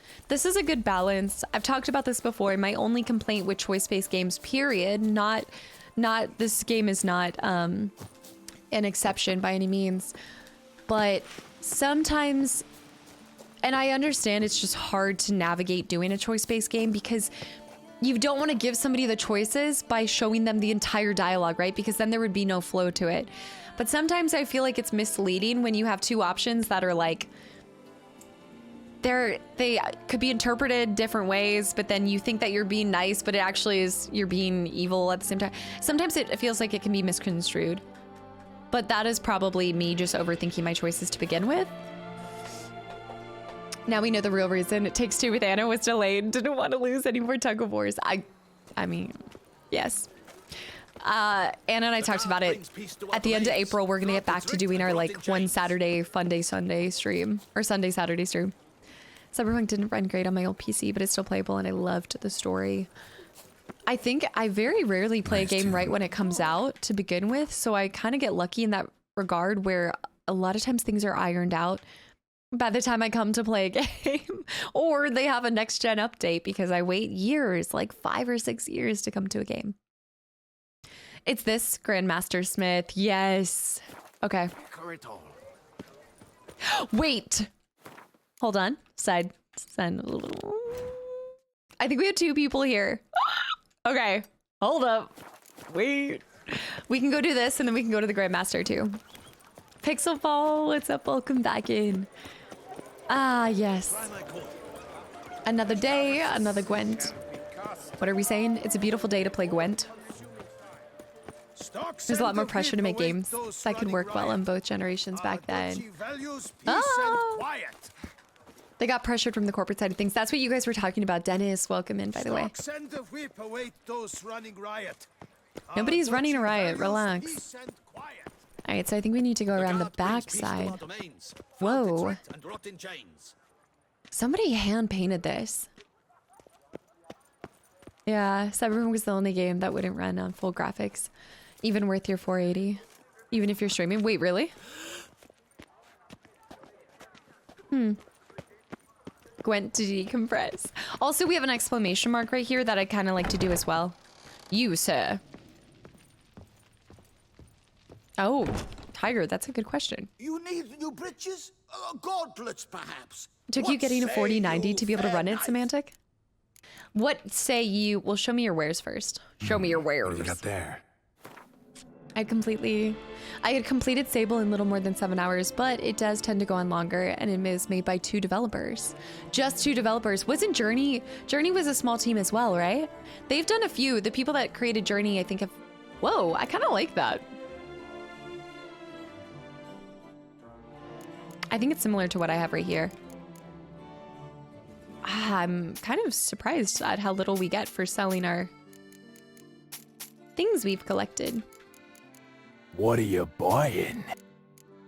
balance. I've talked about this before. My only complaint with choice-based games, period, not this game is not an exception by any means, but sometimes, and I understand it's just hard to navigate doing a choice-based game because you don't want to give somebody the choices by showing them the entire dialogue, right? Because then there would be no flow to it. But sometimes I feel like it's misleading when you have two options that are like, they could be interpreted different ways, but then you think that you're being nice, but it actually is you're being evil at the same time. Sometimes it feels like it can be misconstrued. But that is probably me just overthinking my choices to begin with. Now we know the real reason It Takes Two with Anna was delayed. Didn't want to lose any more tug of wars. I mean, yes. Anna and I talked about it. At the end of April, we're going to get back to doing our like one Saturday Fun Day Sunday stream or Sunday Saturday stream. Cyberpunk didn't run great on my old PC, but it's still playable and I loved the story. I think I very rarely play a game right when it comes out to begin with, so I kind of get lucky in that regard where a lot of times things are ironed out by the time I come to play a game, or they have a next gen update because I wait years, like 5 or 6 years to come to a game. It's this Grandmaster Smith. Yes. Okay. Wait. Hold on. Side. I think we have 2 people here. Okay. Hold up. Wait. We can go do this and then we can go to the Grandmaster too. Pixelball, what's up? Welcome back in. Ah, yes. Another day, another Gwent. What are we saying? It's a beautiful day to play Gwent. There's a lot more pressure to make games that could work well on both generations back then. Oh! They got pressured from the corporate side of things. That's what you guys were talking about. Dennis, welcome in, by the way. Nobody's running a riot. Relax. All right, so I think we need to go around the back side. Whoa. Somebody hand-painted this. Yeah, Cyberpunk was the only game that wouldn't run on full graphics. Even worth your 480. Even if you're streaming. Wait, really? Gwent to decompress. Also, we have an exclamation mark right here that I kind of like to do as well. You, sir. Oh, Tiger, that's a good question. You need new bridges? Gauntlets, perhaps? Took you getting a 4090 to be able to run it, Semantic? What say you... Well, show me your wares first. Show me your wares. What do you got there? I had completed Sable in little more than 7 hours, but it does tend to go on longer, and it is made by 2 developers. Just 2 developers. Wasn't Journey... Journey was a small team as well, right? They've done a few. The people that created Journey, I think have... Whoa, I kind of like that. I think it's similar to what I have right here. I'm kind of surprised at how little we get for selling our things we've collected. What are you buying?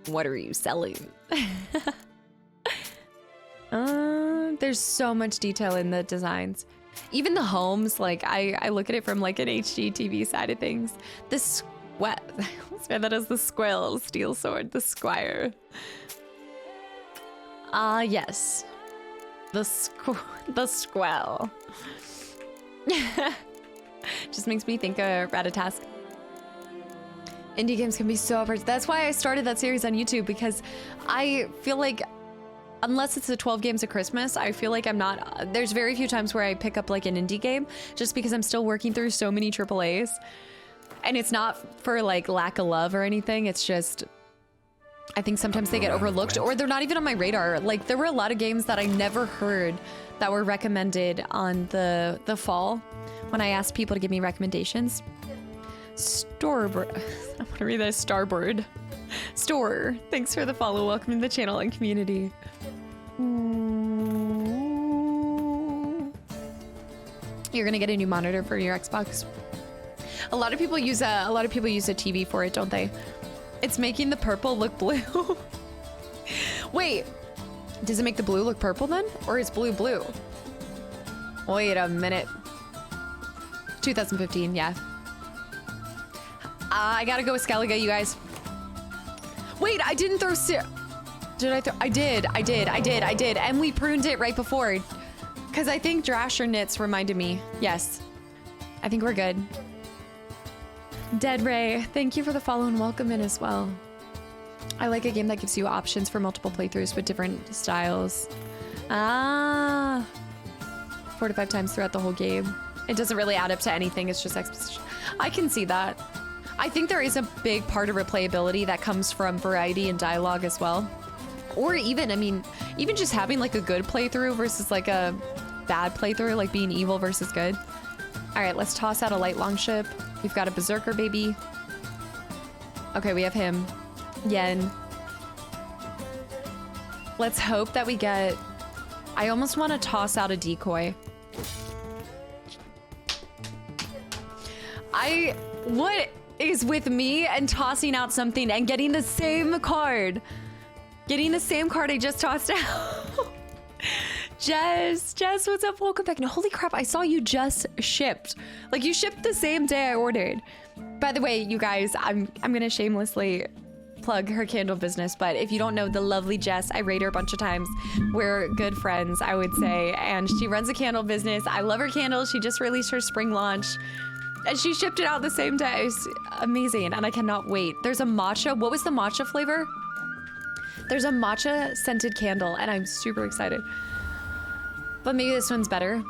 What are you selling? There's so much detail in the designs. Even the homes, like I look at it from like an HGTV side of things. The that is the Squill, Steel Sword, the Squire. Yes. The Squell. Just makes me think of Ratatask. Indie games can be so hard. That's why I started that series on YouTube, because I feel like unless it's the 12 games of Christmas, I feel like I'm not, there's very few times where I pick up like an indie game, just because I'm still working through so many AAAs. And it's not for like lack of love or anything. It's just, I think sometimes they get overlooked or they're not even on my radar. Like there were a lot of games that I never heard that were recommended on the fall when I asked people to give me recommendations. Storebird. I want to read that. Starbird. Store. Thanks for the follow. Welcome to the channel and community. You're gonna get a new monitor for your Xbox. A lot of people use a TV for it, don't they? It's making the purple look blue. Wait, does it make the blue look purple then? Or is blue blue? Wait a minute. 2015, yeah. I gotta go with Skellige, you guys. Wait, I didn't throw Did I throw? I did. And we pruned it right before. Because I think Drasher Knits reminded me. Yes. I think we're good. Dead Ray, thank you for the follow and welcome in as well. I like a game that gives you options for multiple playthroughs with different styles. 4 to 5 times throughout the whole game. It doesn't really add up to anything, it's just exposition. I can see that. I think there is a big part of replayability that comes from variety and dialogue as well. Or even, I mean, even just having like a good playthrough versus like a bad playthrough, like being evil versus good. All right, let's toss out a light longship. We've got a berserker baby. Okay, we have him. Yen. Let's hope that we get... I almost want to toss out a decoy. What is with me and tossing out something and getting the same card? Getting the same card I just tossed out. Jess, what's up? Welcome back. No, holy crap, I saw you just shipped. Like, you shipped the same day I ordered. By the way, you guys, I'm gonna shamelessly plug her candle business, but if you don't know the lovely Jess, I rate her a bunch of times. We're good friends, I would say, and she runs a candle business. I love her candles. She just released her spring launch, and she shipped it out the same day. It's amazing, and I cannot wait. There's a matcha. What was the matcha flavor? There's a matcha scented candle, and I'm super excited. But maybe this one's better.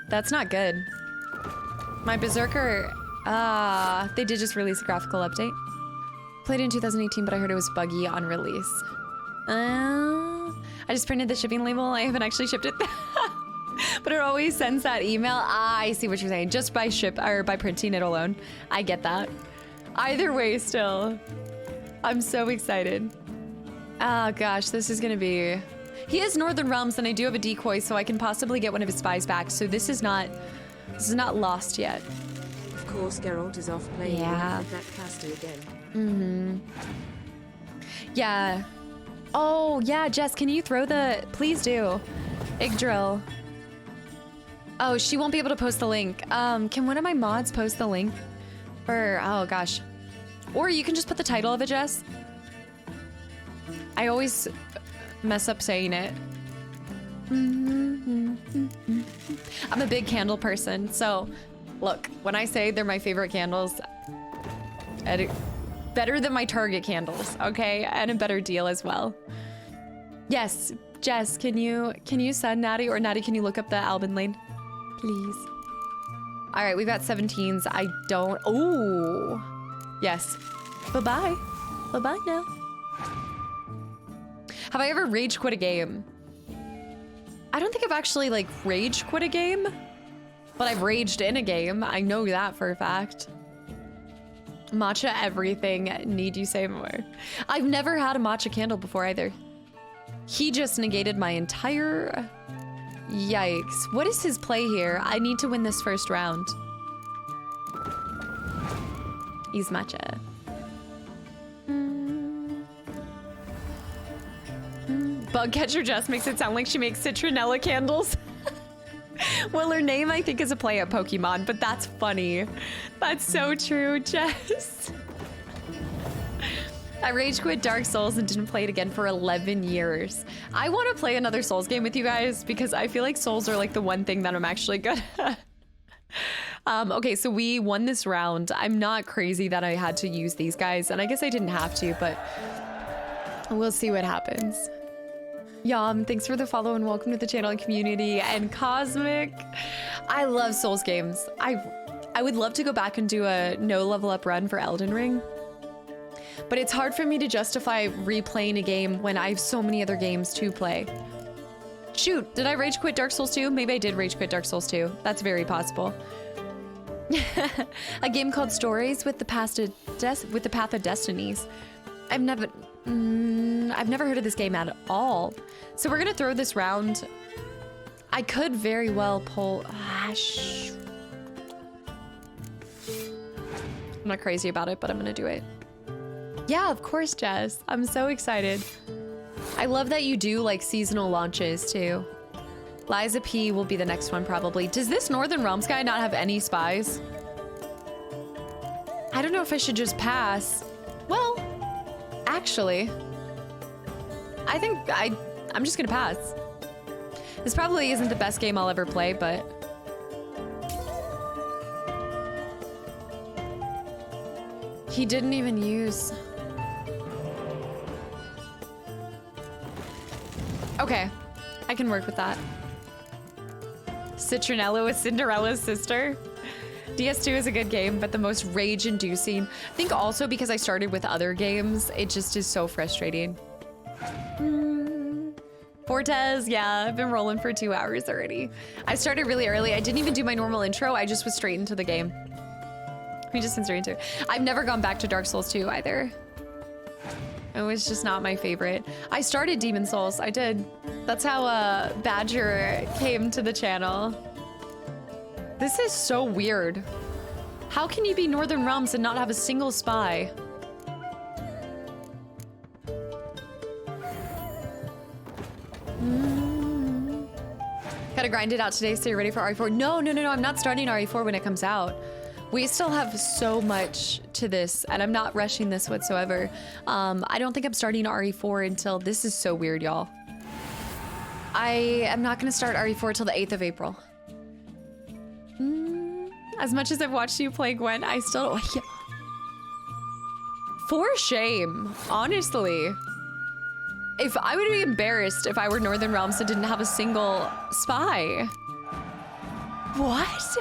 That's not good. My Berserker, they did just release a graphical update. Played in 2018, but I heard it was buggy on release. I just printed the shipping label. I haven't actually shipped it. But it always sends that email. I see what you're saying. Just by by printing it alone. I get that. Either way, still. I'm so excited. Oh gosh, this is gonna be... He has Northern Realms, and I do have a decoy, so I can possibly get one of his spies back. So this is not lost yet. Of course, Geralt is off playing with that caster again. Yeah. Oh yeah, Jess, can you throw the... Please do. Yggdrasil. Oh, she won't be able to post the link. Can one of my mods post the link? Or, oh gosh. Or you can just put the title of it, Jess. I always mess up saying it. I'm a big candle person, so look, when I say they're my favorite candles, better than my Target candles, okay? And a better deal as well. Yes, Jess, can you send Natty, or Natty, can you look up the Albin Lane, please? All right, we've got 17s. I don't... Oh, yes. Bye-bye. Bye-bye now. Have I ever rage quit a game? I don't think I've actually, like, rage quit a game. But I've raged in a game. I know that for a fact. Matcha everything. Need you say more? I've never had a matcha candle before either. He just negated my entire... Yikes. What is his play here? I need to win this first round. He's matcha. Bugcatcher Jess makes it sound like she makes citronella candles. Well, her name, I think, is a play at Pokemon, but that's funny. That's so true, Jess. I rage quit Dark Souls and didn't play it again for 11 years. I want to play another Souls game with you guys because I feel like Souls are like the one thing that I'm actually good at. Okay, so we won this round. I'm not crazy that I had to use these guys, and I guess I didn't have to, but we'll see what happens. Yum, thanks for the follow and welcome to the channel and community. And Cosmic, I love Souls games. I would love to go back and do a no level up run for Elden Ring. But it's hard for me to justify replaying a game when I have so many other games to play. Shoot, did I rage quit Dark Souls 2? Maybe I did rage quit Dark Souls 2. That's very possible. A game called Stories with the Path of Destinies. I've never heard of this game at all. So we're gonna throw this round. I could very well pull. I'm not crazy about it, but I'm gonna do it. Yeah, of course, Jess. I'm so excited. I love that you do like seasonal launches too. Liza P will be the next one probably. Does this Northern Realms guy not have any spies? I don't know if I should just pass. Well, actually, I think I'm just gonna pass. This probably isn't the best game I'll ever play, but he didn't even use. Okay, I can work with that. Citronella was Cinderella's sister. DS2 is a good game, but the most rage-inducing. I think also because I started with other games, it just is so frustrating. Fortes, yeah, I've been rolling for 2 hours already. I started really early. I didn't even do my normal intro. I just was straight into the game. We just went straight into it. I've never gone back to Dark Souls 2 either. It was just not my favorite. I started Demon Souls, I did. That's how Badger came to the channel. This is so weird. How can you be Northern Realms and not have a single spy? Gotta grind it out today so you're ready for RE4. No, I'm not starting RE4 when it comes out. We still have so much to this, and I'm not rushing this whatsoever. I don't think I'm starting RE4 until, this is so weird, y'all. I am not gonna start RE4 till the 8th of April. As much as I've watched you play Gwent, I still don't. Yeah. For shame, honestly. If I would be embarrassed if I were Northern Realms and didn't have a single spy. What?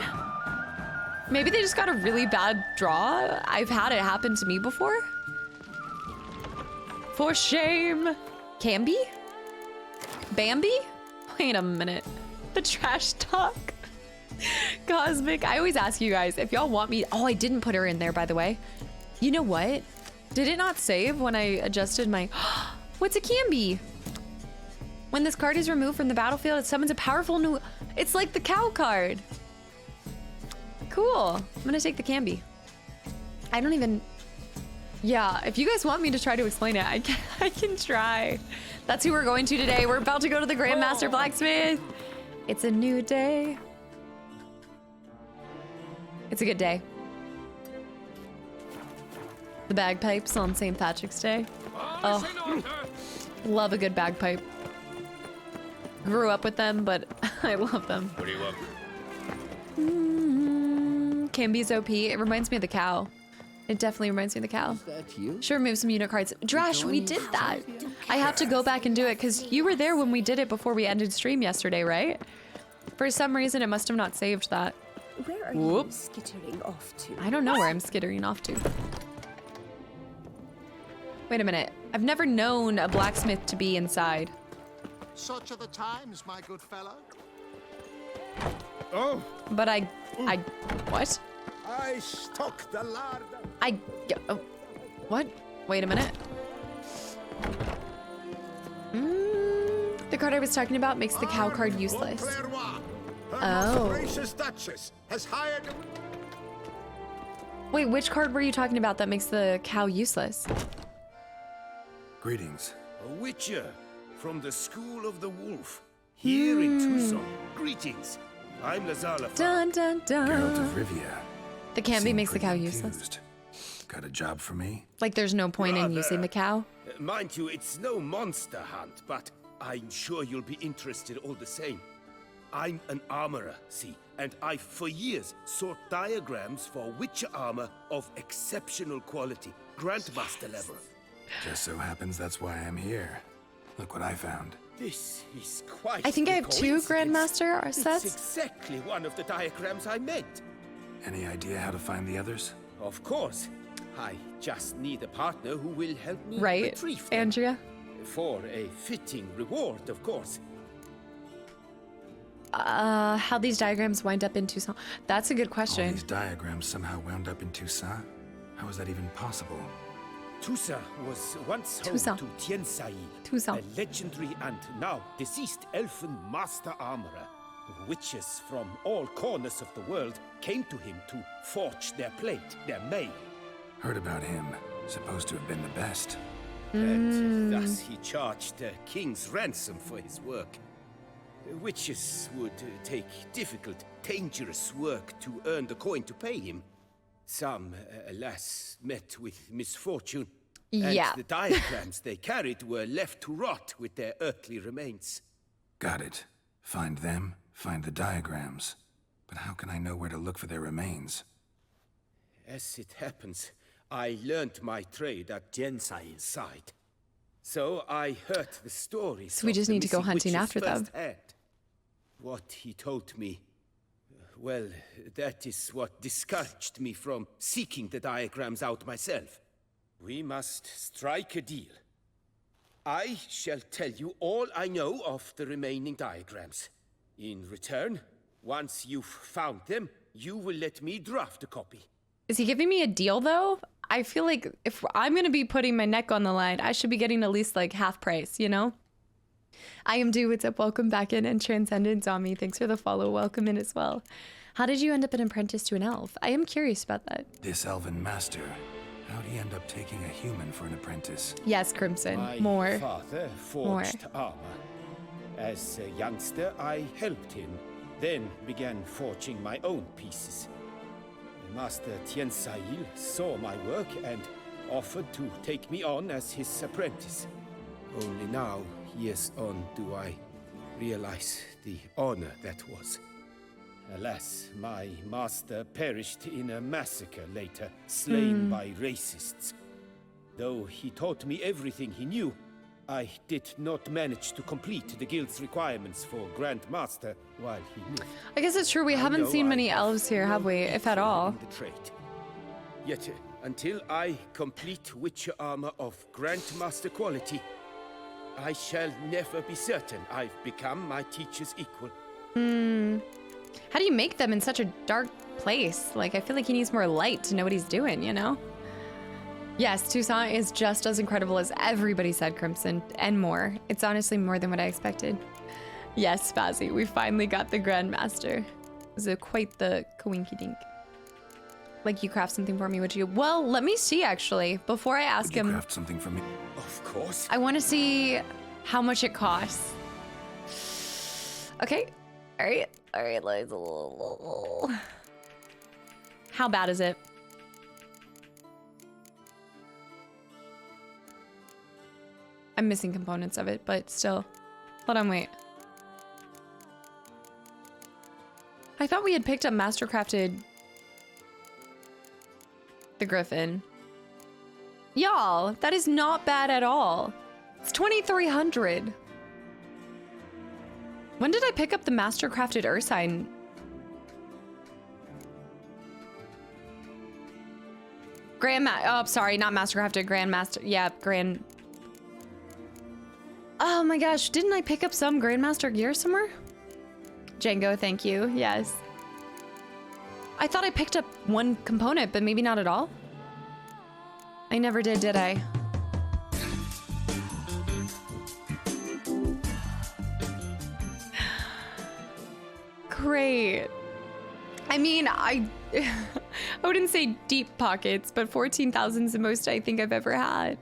Maybe they just got a really bad draw. I've had it happen to me before. For shame. Camby? Bambi? Wait a minute. The trash talk. Cosmic. I always ask you guys if y'all want me. Oh, I didn't put her in there, by the way. You know what? Did it not save when I adjusted my... What's a Camby? When this card is removed from the battlefield, it summons a powerful new... It's like the cow card. Cool. I'm gonna take the Camby. I don't even... Yeah, if you guys want me to try to explain it, I can try. That's who we're going to today. We're about to go to the Grandmaster Blacksmith. It's a new day. It's a good day. The bagpipes on St. Patrick's Day. Oh, love a good bagpipe. Grew up with them, but I love them. What do you want? Camby's OP. It reminds me of the cow. It definitely reminds me of the cow. Is that you? Sure, move some unit cards. Drash, we did that. I have to go back and do it because you were there when we did it before we ended stream yesterday, right? For some reason, it must have not saved that. Where are you skittering off to? I don't know where I'm skittering off to. Wait a minute. I've never known a blacksmith to be inside. Such are the times, my good fellow. Oh. But what? I stock the larder. Oh, what? Wait a minute. The card I was talking about makes the cow card useless. Oh. Gracious Duchess has hired. Wait, which card were you talking about that makes the cow useless? Greetings. A witcher from the School of the Wolf, here in Tucson. Greetings. I'm Lazala. Dun dun dun. Geralt of Rivia. The Camby makes the cow useless. Got a job for me? Like there's no point in using the cow? Mind you, it's no monster hunt, but I'm sure you'll be interested all the same. I'm an armorer, see, and I've for years sought diagrams for witcher armor of exceptional quality, Grandmaster level. Just so happens that's why I'm here. Look what I found. This is quite I think I have 2 coincidence. Grandmaster sets. It's exactly one of the diagrams I meant. Any idea how to find the others? Of course. I just need a partner who will help me right, retrieve them. Andrea? For a fitting reward, of course. How these diagrams wind up in Tucson? That's a good All question. these diagrams somehow wound up in Tucson? How is that even possible? Tusa was once home Tusa. to Tiensai, Tusa. a legendary and now deceased elfin master armorer. Witches from all corners of the world came to him to forge their plate, their mail. Heard about him. Supposed to have been the best. And thus he charged the king's ransom for his work. Witches would take difficult, dangerous work to earn the coin to pay him. Some, alas, met with misfortune. Yeah. And the diagrams they carried were left to rot with their earthly remains. Got it. Find them, find the diagrams. But how can I know where to look for their remains? As it happens, I learned my trade at Jensai's side. So I heard the stories. So we just of the need to go missing hunting witches after them. firsthand. What he told me, well, that is what discouraged me from seeking the diagrams out myself. We must strike a deal. I shall tell you all I know of the remaining diagrams. In return, once you've found them, you will let me draft a copy. Is he giving me a deal though? I feel like if I'm gonna be putting my neck on the line, I should be getting at least like half price, you know? I am due. What's up? Welcome back in. And Transcendent Zombie, thanks for the follow. Welcome in as well. How did you end up an apprentice to an elf? I am curious about that. This elven master. How'd he end up taking a human for an apprentice? Yes, Crimson. My More. father forged armor. As a youngster, I helped him, then began forging my own pieces. Master Tiensail saw my work and offered to take me on as his apprentice. Only now, years on, do I realize the honor that was. Alas, my master perished in a massacre later, slain by racists. Though he taught me everything he knew, I did not manage to complete the guild's requirements for Grandmaster while he lived. I guess it's true. We haven't seen many elves here, have we? If at all. The trade. Yet, until I complete Witcher armor of Grandmaster quality, I shall never be certain I've become my teacher's equal. How do you make them in such a dark place? Like, I feel like he needs more light to know what he's doing, you know? Yes, Tucson is just as incredible as everybody said, Crimson, and more. It's honestly more than what I expected. Yes, Spazzy, we finally got the Grandmaster. It was quite the coinky-dink. Like, you craft something for me, would you? Well, let me see, actually, before I ask him. Craft something for me? Of course. I want to see how much it costs. Okay, all right, let's... How bad is it? I'm missing components of it, but still. Hold on, wait. I thought we had picked up Mastercrafted the Griffin. Y'all, that is not bad at all. It's 2,300. When did I pick up the Mastercrafted Ursine? Oh, sorry, not Mastercrafted, Grandmaster. Yeah, Oh my gosh, didn't I pick up some Grandmaster gear somewhere? Django, thank you. Yes. I thought I picked up one component, but maybe not at all. I never did I? Great. I mean, I wouldn't say deep pockets, but 14,000 is the most I think I've ever had.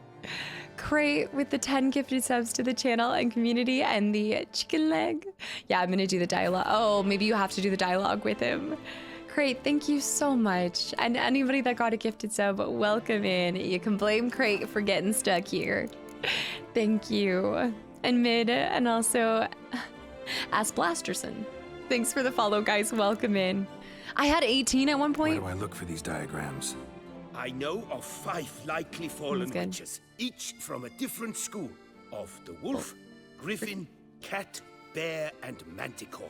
Great, with the 10 gifted subs to the channel and community and the chicken leg. Yeah, I'm gonna do the dialogue. Oh, maybe you have to do the dialogue with him. Crate, thank you so much. And anybody that got a gifted sub, welcome in. You can blame Crate for getting stuck here. Thank you. And Mid, and also Ask Blasterson. Thanks for the follow, guys. Welcome in. I had 18 at one point. Where do I look for these diagrams? I know of 5 likely fallen witches, each from a different school of the wolf, griffin, cat, bear, and manticore.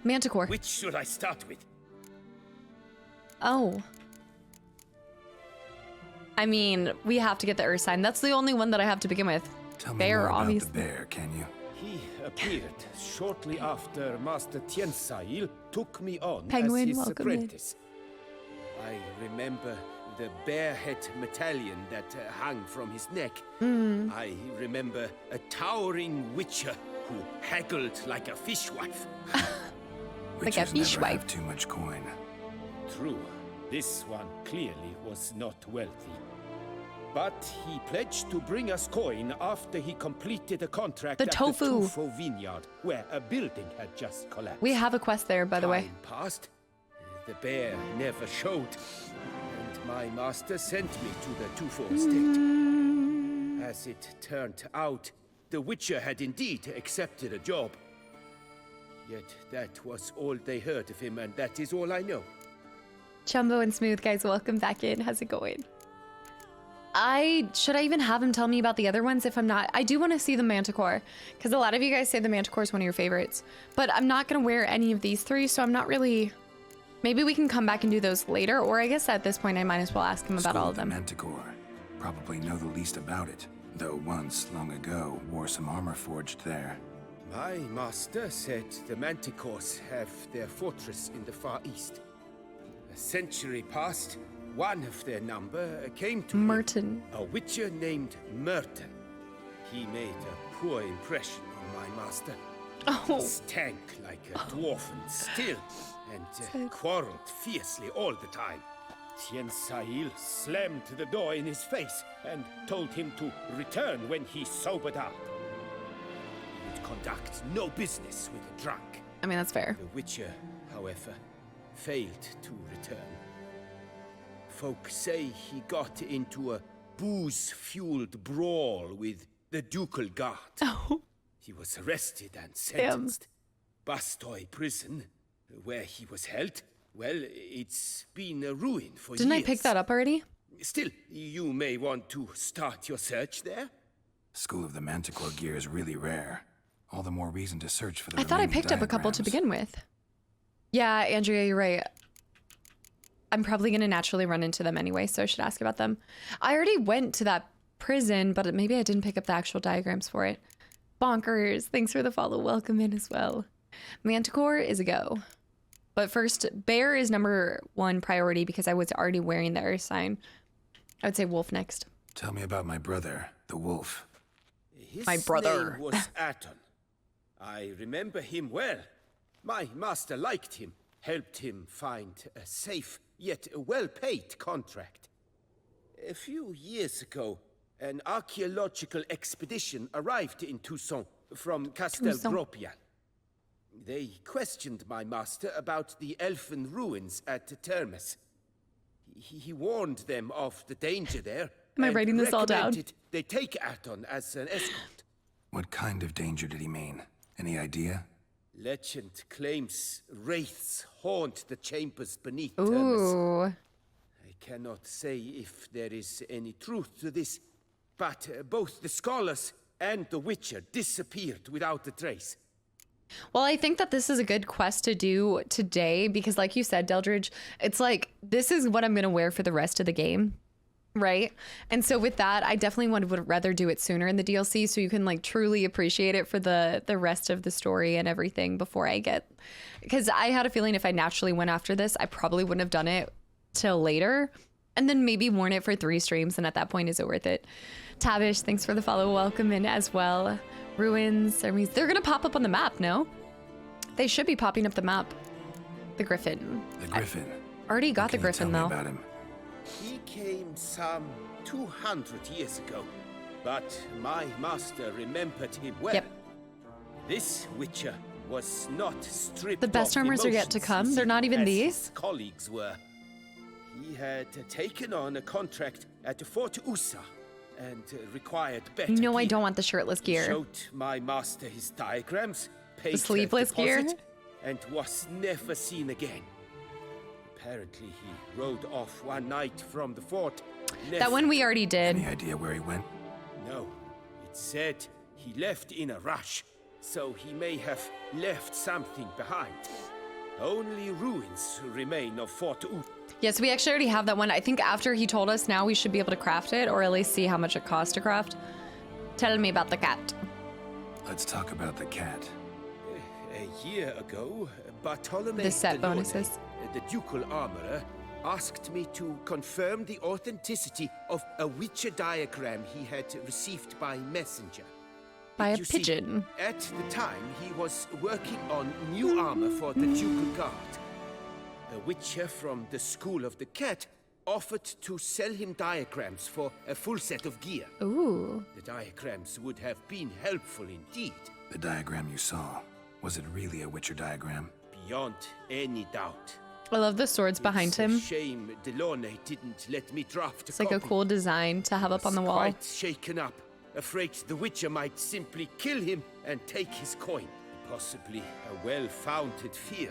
Manticore. Which should I start with? Oh. I mean, we have to get the Ursine. That's the only one that I have to begin with. Tell me bear, more about obviously. the bear, can you? He appeared shortly after Master Tiensail took me on Penguin, as his welcome in. apprentice. I remember the bear-head medallion that hung from his neck. I remember a towering witcher who haggled like a fishwife. Like a Witches never fishwife. have too much coin. True, this one clearly was not wealthy. But he pledged to bring us coin after he completed a contract The at tofu. the Tofu vineyard, where a building had just collapsed. We have a quest there, by the way. Time passed. The bear never showed. And my master sent me to the Tufo estate. As it turned out, the Witcher had indeed accepted a job. Yet that was all they heard of him, and that is all I know. Chumbo and Smooth, guys, welcome back in. How's it going? Should I even have him tell me about the other ones if I'm not? I do want to see the Manticore, because a lot of you guys say the Manticore is one of your favorites. But I'm not going to wear any of these three, so I'm not really... Maybe we can come back and do those later, or I guess at this point I might as well ask him about all of them. Manticore. Probably know the least about it, though once, long ago, wore some armor forged there. My master said the Manticores have their fortress in the Far East. A century past, one of their number came to Merton. him, a witcher named Merton. He made a poor impression on my master. Oh. He stank like a dwarfen still, and quarreled fiercely all the time. Tiensail slammed the door in his face and told him to return when he sobered up. He would conduct no business with a drunk. I mean, that's fair. The Witcher, however, failed to return. Folk say he got into a booze-fueled brawl with the ducal guard. Oh. He was arrested and sentenced. Bastoy prison, where he was held, well, it's been a ruin for years. Didn't I pick that up already? Still, you may want to start your search there. School of the Manticore gear is really rare. All the more reason to search for the I thought I remaining picked up a couple to diagrams. begin with. Yeah, Andrea, you're right. I'm probably going to naturally run into them anyway, so I should ask about them. I already went to that prison, but maybe I didn't pick up the actual diagrams for it. Bonkers. Thanks for the follow. Welcome in as well. Manticore is a go. But first, bear is number one priority because I was already wearing the earth sign. I would say wolf next. Tell me about my brother, the wolf. His My brother. name was Aton. I remember him well. My master liked him, helped him find a safe, yet well-paid contract. A few years ago, an archaeological expedition arrived in Toussaint from Castelgropian. They questioned my master about the elfin ruins at Termes. He warned them of the danger there. Am I and writing this all down? recommended they take Aton as an escort. What kind of danger did he mean? Any idea? Legend claims wraiths haunt the chambers beneath Termes. Ooh. I cannot say if there is any truth to this, but both the scholars and the Witcher disappeared without a trace. Well, I think that this is a good quest to do today because like you said, Deldridge, it's like, this is what I'm going to wear for the rest of the game, right? And so with that, I definitely would rather do it sooner in the DLC so you can like truly appreciate it for the rest of the story and everything before I get... Because I had a feeling if I naturally went after this, I probably wouldn't have done it till later and then maybe worn it for 3 streams, and at that point, is it worth it? Tavish, thanks for the follow. Welcome in as well. Ruins, Hermes, they're gonna pop up on the map, no? They should be popping up the map. The Griffin. The Griffin. Already got the Griffin, Tell me though. about him. He came some 200 years ago, but my master remembered him well. Yep. This Witcher was not stripped The best of armors are yet to emotions, come. you see, They're not even as these. his colleagues were. He had taken on a contract at Fort Usa and required better You know I gear. don't want the shirtless He gear. showed my master his diagrams, paid The sleeveless a gear? deposit, and was never seen again. Apparently, he rode off one night from the fort. That one we already did. Any idea where he went? No, it said he left in a rush, so he may have left something behind. Only ruins remain of Fort Ut. Yes, we actually already have that one. I think after he told us, now we should be able to craft it, or at least see how much it costs to craft. Tell me about the cat. Let's talk about the cat. A year ago, Bartolome The set Delone, bonuses. the ducal armorer, asked me to confirm the authenticity of a Witcher diagram he had received by messenger. By a You see, pigeon. at the time, he was working on new armor for the ducal guard. A Witcher from the School of the Cat offered to sell him diagrams for a full set of gear. Ooh. The diagrams would have been helpful indeed. The diagram you saw, was it really a Witcher diagram? Beyond any doubt. I love the swords behind It's him. a shame Delone didn't let me draft It's like a cool design to have up on the wall. Quite shaken up, afraid the Witcher might simply kill him and take his coin. Possibly a well-founded fear.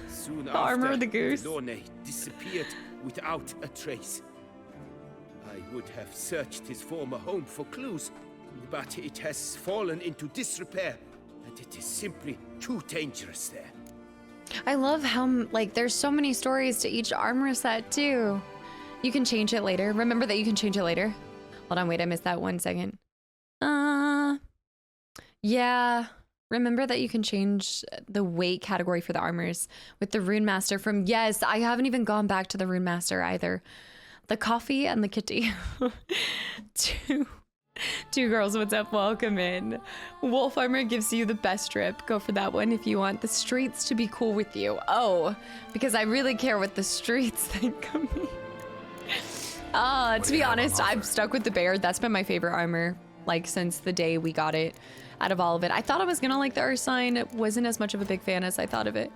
Soon The armor of the goose. Delone disappeared without a trace. I would have searched his former home for clues, but it has fallen into disrepair, and it is simply too dangerous there. I love how, like, there's so many stories to each armor set, too. You can change it later. Remember that you can change it later. Hold on, wait, I missed that 1 second. Yeah. Remember that you can change the weight category for the armors with the Runemaster from... Yes, I haven't even gone back to the Runemaster either. The coffee and the kitty. Two girls, what's up? Welcome in. Wolf armor gives you the best strip. Go for that one if you want the streets to be cool with you. Oh, because I really care what the streets think of me. To be honest, I've stuck with the bear. That's been my favorite armor, like, since the day we got it. Out of all of it, I thought I was gonna like the Ursine. Wasn't as much of a big fan as I thought of it.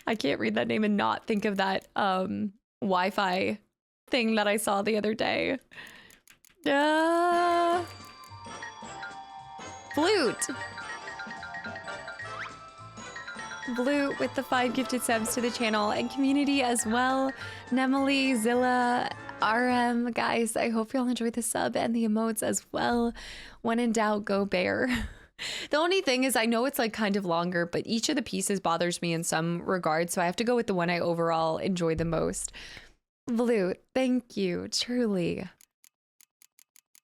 I can't read that name and not think of that Wi-Fi thing that I saw the other day. Flute. Blue with the 5 gifted subs to the channel and community as well. Nemily, Zilla, RM, guys, I hope y'all enjoyed the sub and the emotes as well. When in doubt, go bear. The only thing is I know it's like kind of longer, but each of the pieces bothers me in some regard, so I have to go with the one I overall enjoy the most. Blue, thank you, truly.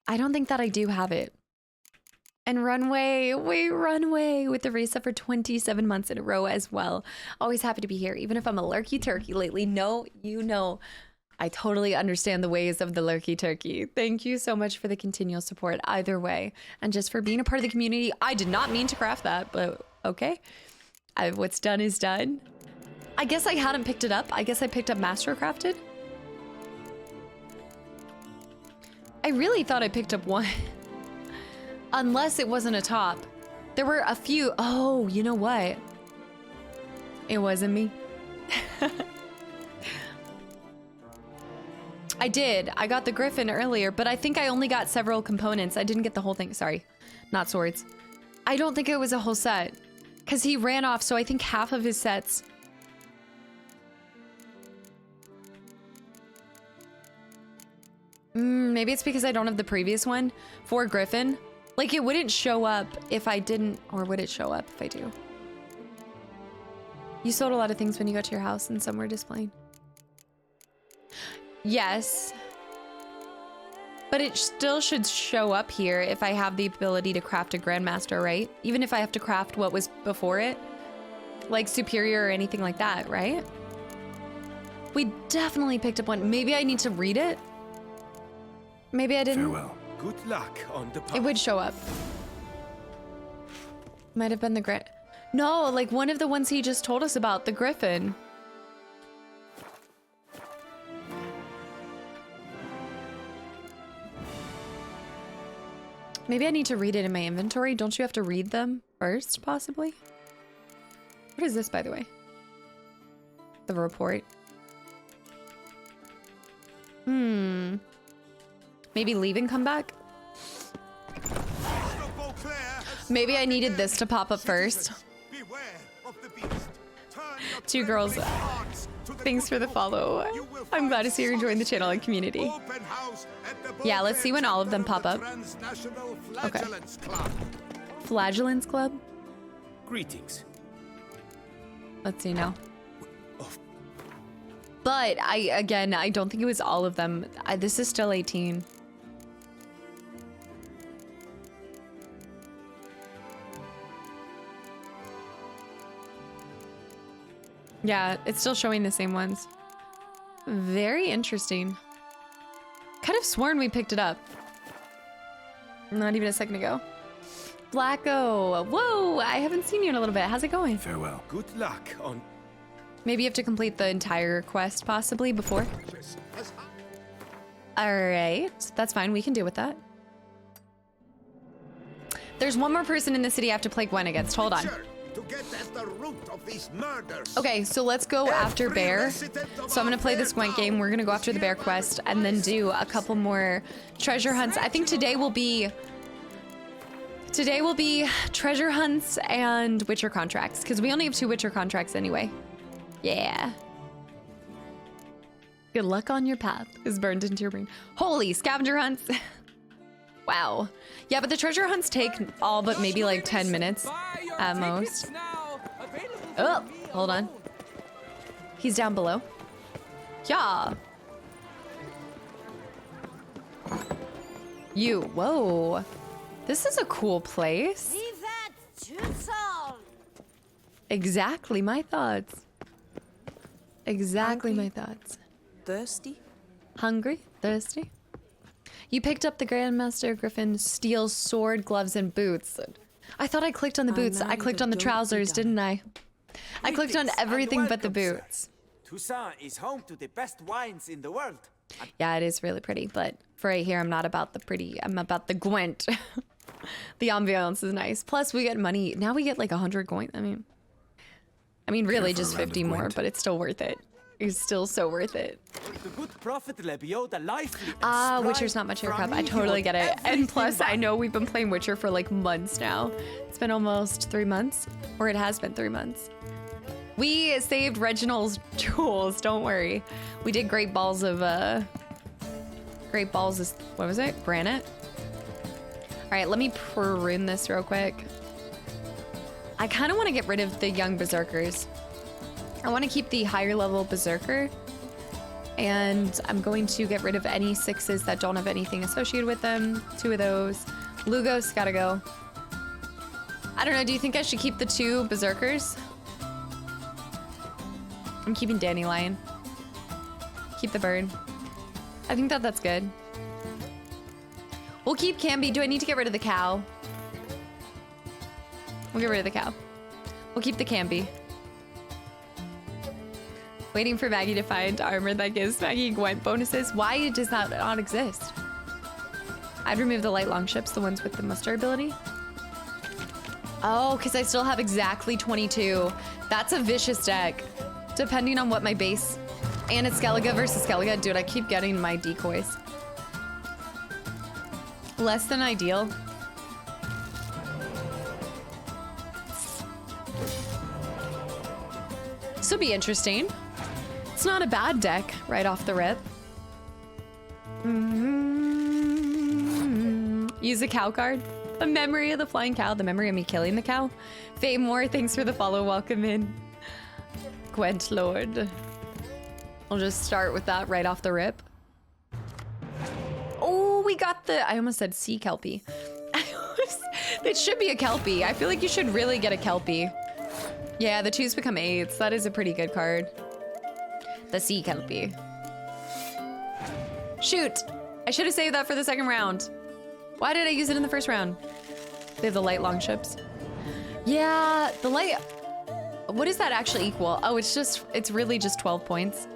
I don't think that I do have it. And Runway, Runway with the race up for 27 months in a row as well. Always happy to be here, even if I'm a lurky turkey lately. No, you know, I totally understand the ways of the lurky turkey. Thank you so much for the continual support either way. And just for being a part of the community. I did not mean to craft that, but okay. What's done is done. I guess I hadn't picked it up. I guess I picked up Master Crafted. I really thought I picked up one. Unless it wasn't a top. There were a few. Oh, you know what? It wasn't me. I did. I got the Griffin earlier, but I think I only got several components. I didn't get the whole thing. Sorry. Not swords. I don't think it was a whole set. Because he ran off, so I think half of his sets. Maybe it's because I don't have the previous one for Griffin. Like, it wouldn't show up if I didn't, or would it show up if I do? You sold a lot of things when you got to your house and some were displayed. Yes. But it still should show up here if I have the ability to craft a Grandmaster, right? Even if I have to craft what was before it. Like Superior or anything like that, right? We definitely picked up one. Maybe I need to read it? Maybe I didn't. Farewell. Good luck on the path. It would show up. Might have been the No, like one of the ones he just told us about, the Griffin. Maybe I need to read it in my inventory. Don't you have to read them first, possibly? What is this, by the way? The report. Maybe leave and come back? Maybe I needed this to pop up first. Two girls. Thanks for the follow. I'm glad to see you're enjoying the channel and community. Yeah, let's see when all of them pop up. Okay. Flagellance Club? Greetings. Let's see now. But I don't think it was all of them. This is still 18. Yeah, it's still showing the same ones. Very interesting. Kind of sworn we picked it up. Not even a second ago. Blacko, whoa, I haven't seen you in a little bit. How's it going? Farewell. Good luck on... Maybe you have to complete the entire quest possibly before. All right, that's fine. We can deal with that. There's one more person in the city I have to play Gwent against. Hold on. To get at the root of these murders. Okay, so let's go after Bear. So I'm gonna play this Gwent game. We're gonna go after the Bear quest and then do a couple more treasure hunts. I think today will be treasure hunts and Witcher contracts because we only have 2 Witcher contracts anyway. Yeah. Good luck on your path is burned into your brain. Holy scavenger hunts. Wow. Yeah, but the treasure hunts take all but maybe like 10 minutes at most. Oh, hold on. He's down below. Yeah. You, whoa. This is a cool place. Exactly my thoughts. Exactly my thoughts. Thirsty? Hungry? Thirsty? You picked up the Grandmaster Griffin's steel sword, gloves, and boots. I thought I clicked on the boots. I clicked on the trousers, didn't I? I clicked on everything but the boots. Toussaint is home to the best wines in the world. Yeah, it is really pretty, but for right here, I'm not about the pretty. I'm about the Gwent. The ambiance is nice. Plus, we get money. Now we get like 100 Gwent. I mean, really just 50 more, but it's still worth it. It's still so worth it. The good prophet Lebioda lively. Witcher's not much haircut. I totally get it. And plus, I know we've been playing Witcher for like months now. It's been almost 3 months, or it has been 3 months. We saved Reginald's jewels. Don't worry. We did great balls of what was it? Granite. All right, let me prune this real quick. I kind of want to get rid of the young berserkers. I want to keep the higher level berserker, and I'm going to get rid of any 6s that don't have anything associated with them. 2 of those. Lugos gotta go. I don't know, do you think I should keep the 2 berserkers? I'm keeping Dandelion. Keep the bird. I think that's good. We'll keep Camby. Do I need to get rid of the cow? We'll get rid of the cow. We'll keep the Camby. Waiting for Maggie to find armor that gives Maggie Gwent bonuses. Why does that not exist? I'd remove the light longships, the ones with the muster ability. Oh, because I still have exactly 22. That's a vicious deck. Depending on what my base... And it's Skellige versus Skellige. Dude, I keep getting my decoys. Less than ideal. This will be interesting. It's not a bad deck right off the rip. Use a cow card. The memory of the flying cow. The memory of me killing the cow. Faye Moore, thanks for the follow. Welcome in. Gwent Lord. I'll just start with that right off the rip. Oh, we got the... I almost said sea kelpie. It should be a kelpie. I feel like you should really get a kelpie. Yeah, the 2s become 8s. That is a pretty good card. The sea kelpie. Shoot! I should have saved that for the second round. Why did I use it in the first round? They have the light longships. Yeah, the light... What does that actually equal? Oh, it's really just 12 points.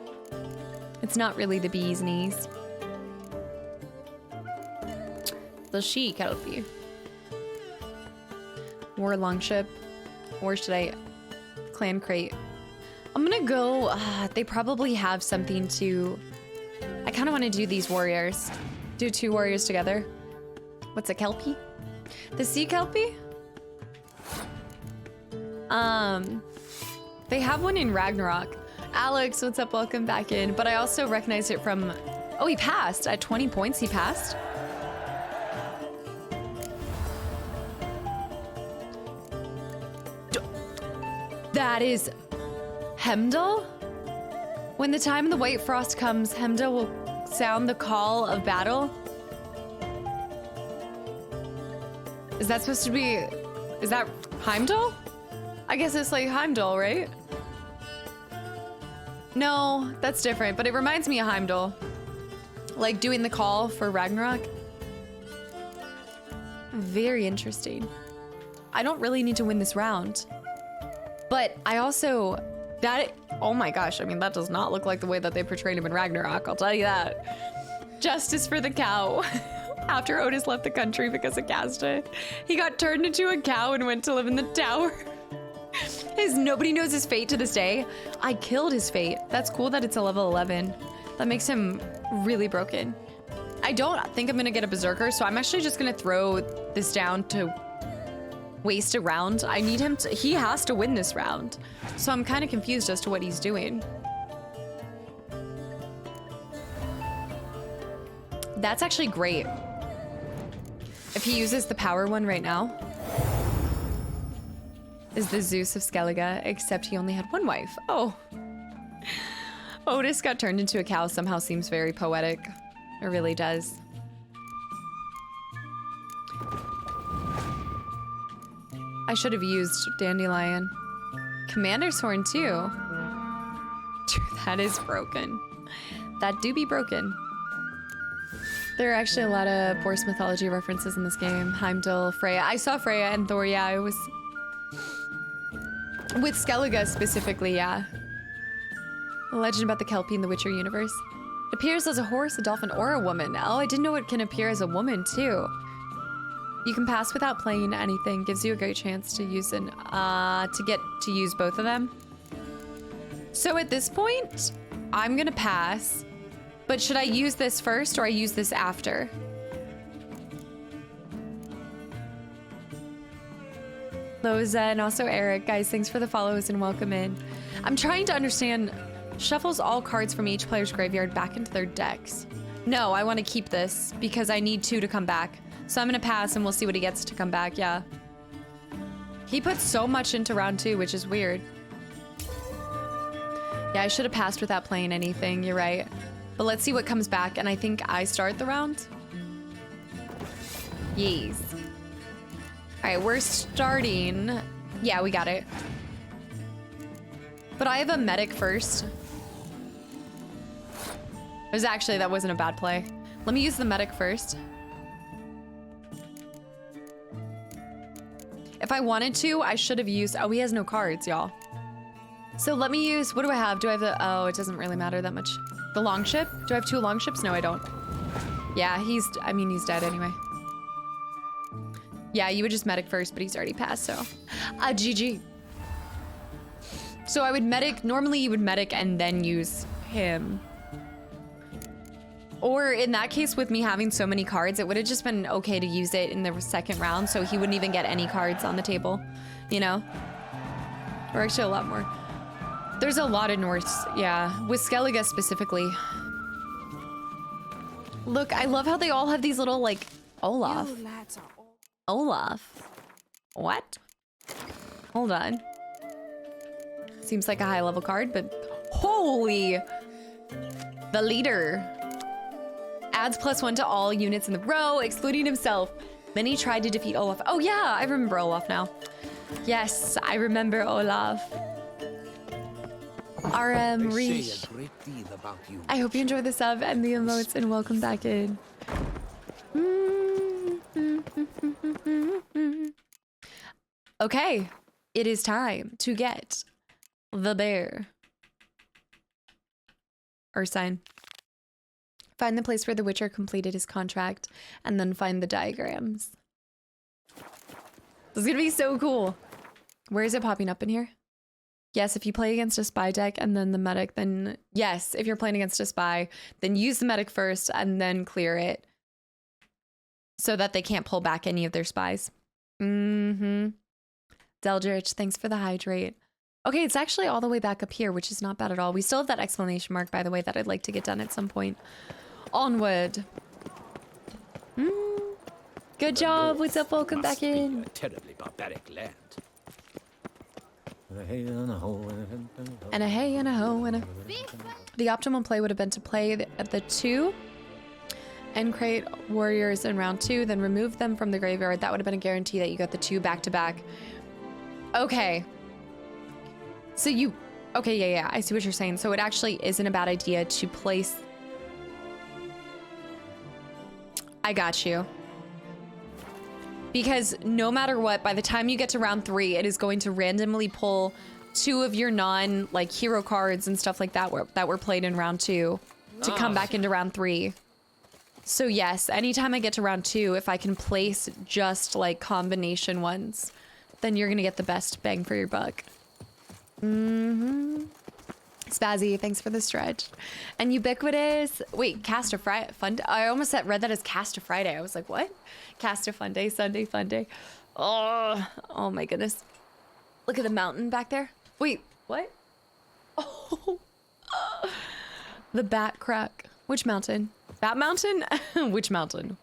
It's not really the bee's knees. The she kelpie. War longship. Or should I... Clan crate. I'm gonna go... they probably have something to... I kind of want to do these warriors. Do 2 warriors together. What's a kelpie? The sea kelpie? They have one in Ragnarok. Alex, what's up? Welcome back in. But I also recognized it from... Oh, he passed. At 20 points, he passed. That is... Heimdall? When the time of the White Frost comes, Heimdall will sound the call of battle. Is that supposed to be... Is that Heimdall? I guess it's like Heimdall, right? No, that's different, but it reminds me of Heimdall. Like doing the call for Ragnarok. Very interesting. I don't really need to win this round. But I also, oh my gosh, I mean, that does not look like the way that they portrayed him in Ragnarok, I'll tell you that. Justice for the cow. After Otis left the country because of Casta, he got turned into a cow and went to live in the tower. Nobody knows his fate to this day. I killed his fate. That's cool that it's a level 11. That makes him really broken. I don't think I'm gonna get a berserker, so I'm actually just gonna throw this down to waste a round. I need him to, he has to win this round. So I'm kind of confused as to what he's doing. That's actually great. If he uses the power one right now, is the Zeus of Skellige, except he only had one wife. Oh. Otis got turned into a cow somehow seems very poetic. It really does. I should have used Dandelion. Commander's Horn too. Dude, that is broken. That do be broken. There are actually a lot of Norse mythology references in this game. Heimdall, Freya. I saw Freya and Thor, yeah, I was... With Skellige specifically, yeah. A legend about the Kelpie in the Witcher universe. It appears as a horse, a dolphin, or a woman. Oh, I didn't know it can appear as a woman too. You can pass without playing anything. Gives you a great chance to use use both of them. So at this point, I'm gonna pass. But should I use this first or I use this after? Loza and also Eric, guys, thanks for the follows and welcome in. I'm trying to understand, shuffles all cards from each player's graveyard back into their decks. No, I want to keep this because I need 2 to come back. So I'm gonna pass and we'll see what he gets to come back, yeah. He put so much into round 2, which is weird. Yeah, I should have passed without playing anything, you're right. But let's see what comes back, and I think I start the round. Yes. All right, we're starting. Yeah, we got it. But I have a medic first. That wasn't a bad play. Let me use the medic first. If I wanted to, I should have used, oh, he has no cards, y'all. So let me use, what do I have? Do I have the, oh, it doesn't really matter that much. The longship? Do I have 2 longships? No, I don't. Yeah, he's dead anyway. Yeah, you would just medic first, but he's already passed, so. GG. So I would medic, normally you would medic and then use him. Or in that case, with me having so many cards, it would have just been okay to use it in the second round, so he wouldn't even get any cards on the table, you know? Or actually a lot more. There's a lot of Norse, yeah, with Skellige specifically. Look, I love how they all have these little, like, Olaf. Olaf? What? Hold on. Seems like a high-level card, but holy! The leader. Adds +1 to all units in the row, excluding himself. Many tried to defeat Olaf. Oh yeah, I remember Olaf now. Yes, I remember Olaf. RM Reach. I hope you enjoy the sub and the emotes and welcome back in. Okay, it is time to get the bear. Ursine. Find the place where the Witcher completed his contract and then find the diagrams. This is gonna be so cool. Where is it popping up in here? Yes, if you play against a spy deck and then the medic, then yes, if you're playing against a spy, then use the medic first and then clear it so that they can't pull back any of their spies. Deldrich, thanks for the hydrate. Okay, it's actually all the way back up here, which is not bad at all. We still have that exclamation mark, by the way, that I'd like to get done at some point. Onward. Good job. What's up? Welcome back in. A terribly barbaric land. And a hey and a ho and a... The optimal play would have been to play the 2 and create warriors in round 2, then remove them from the graveyard. That would have been a guarantee that you got the 2 back to back. Okay. So you Okay, yeah, I see what you're saying. So it actually isn't a bad idea to place... I got you. Because no matter what, by the time you get to round 3, it is going to randomly pull 2 of your like hero cards and stuff like that that were played in round 2 to come back into round 3. So yes, anytime I get to round 2, if I can place just like combination ones, then you're gonna get the best bang for your buck. Spazzy, thanks for the stretch. And ubiquitous, wait, Cast a Friday, fun, I almost read that as Cast a Friday. I was like, what? Cast a fun day, Sunday fun day. Oh my goodness. Look at the mountain back there. Wait, what? Oh, the bat crack. Which mountain? Bat mountain? Which mountain?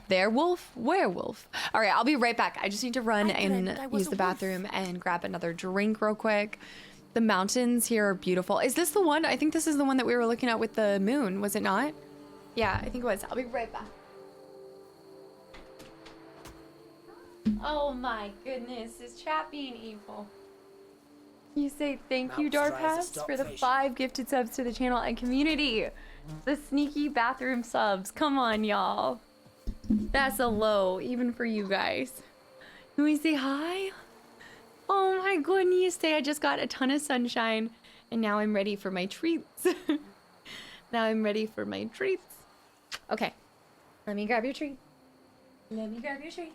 Werewolf? Werewolf. All right, I'll be right back. I just need to run and use the bathroom and grab another drink real quick. The mountains here are beautiful. Is this the one? I think this is the one that we were looking at with the moon, was it not? Yeah, I think it was. I'll be right back. Oh my goodness, is chat being evil? You say thank you, Darpass, for the 5 gifted subs to the channel and community. The sneaky bathroom subs. Come on, y'all. That's a low, even for you guys. Can we say hi? Oh my goodness, say I just got a ton of sunshine and now I'm ready for my treats. Now I'm ready for my treats. Okay, let me grab your treat. Let me grab your treat.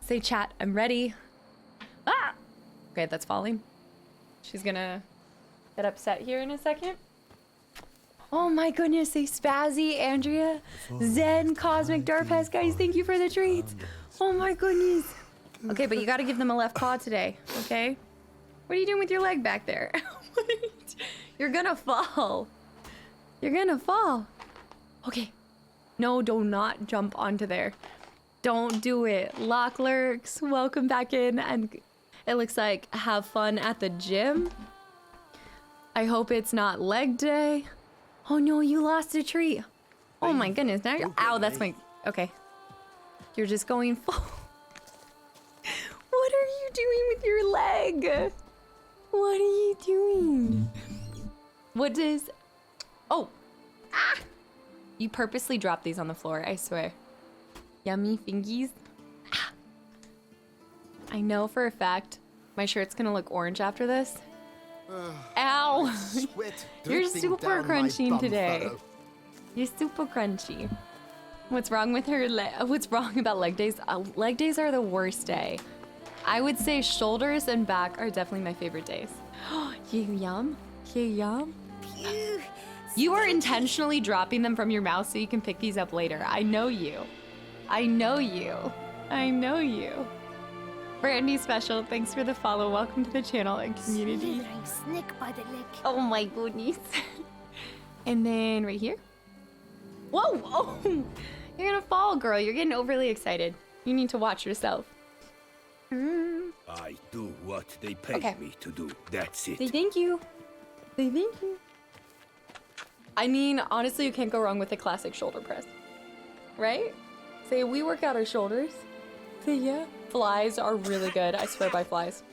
Say chat, I'm ready. Ah! Okay, that's falling. She's gonna get upset here in a second. Oh my goodness, say Spazzy, Andrea, Zen, Cosmic, Darpass, guys, thank you for the treats. Oh my goodness. Okay, but you gotta give them a left paw today, okay? What are you doing with your leg back there? You're gonna fall. You're gonna fall. Okay. No, do not jump onto there. Don't do it. Lock Lurks, welcome back in, and it looks like have fun at the gym. I hope it's not leg day. Oh no, you lost a treat. Oh my goodness, now you're, ow, that's my, okay. You're just going full. What are you doing with your leg? What are you doing? What is, oh, ah! You purposely dropped these on the floor, I swear. Yummy fingies. Ah. I know for a fact my shirt's gonna look orange after this. Ow! You're super crunchy today. You're super crunchy. What's wrong with her what's wrong about leg days? Leg days are the worst day. I would say shoulders and back are definitely my favorite days. You yum? You yum? You are intentionally dropping them from your mouth so you can pick these up later. I know you. I know you. I know you. Brandy Special, thanks for the follow. Welcome to the channel and community. By the leg. Oh my goodness. And then right here. Whoa! Oh, you're gonna fall, girl. You're getting overly excited. You need to watch yourself. I do what they pay me to do. That's it. Say thank you. Say thank you. I mean, honestly, you can't go wrong with a classic shoulder press. Right? Say we work out our shoulders. Say yeah. Flies are really good. I swear by flies.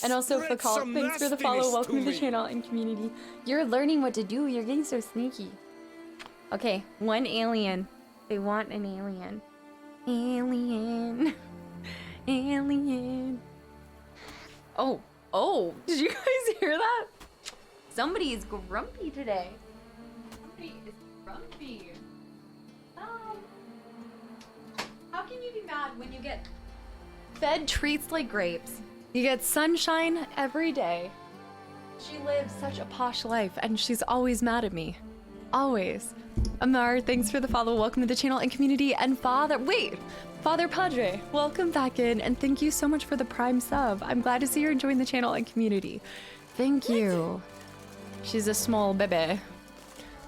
And also Fakal, thanks for the follow. Welcome to the channel and community. You're learning what to do. You're getting so sneaky. Okay, one alien. They want an alien. Alien. Alien. Oh, oh, did you guys hear that? Somebody is grumpy today. Somebody is grumpy. How can you be mad when you get fed treats like grapes? You get sunshine every day. She lives such a posh life and she's always mad at me. Always. Amar, thanks for the follow. Welcome to the channel and community. And Father Padre, welcome back in. And thank you so much for the Prime sub. I'm glad to see you're enjoying the channel and community. Thank you. She's a small baby.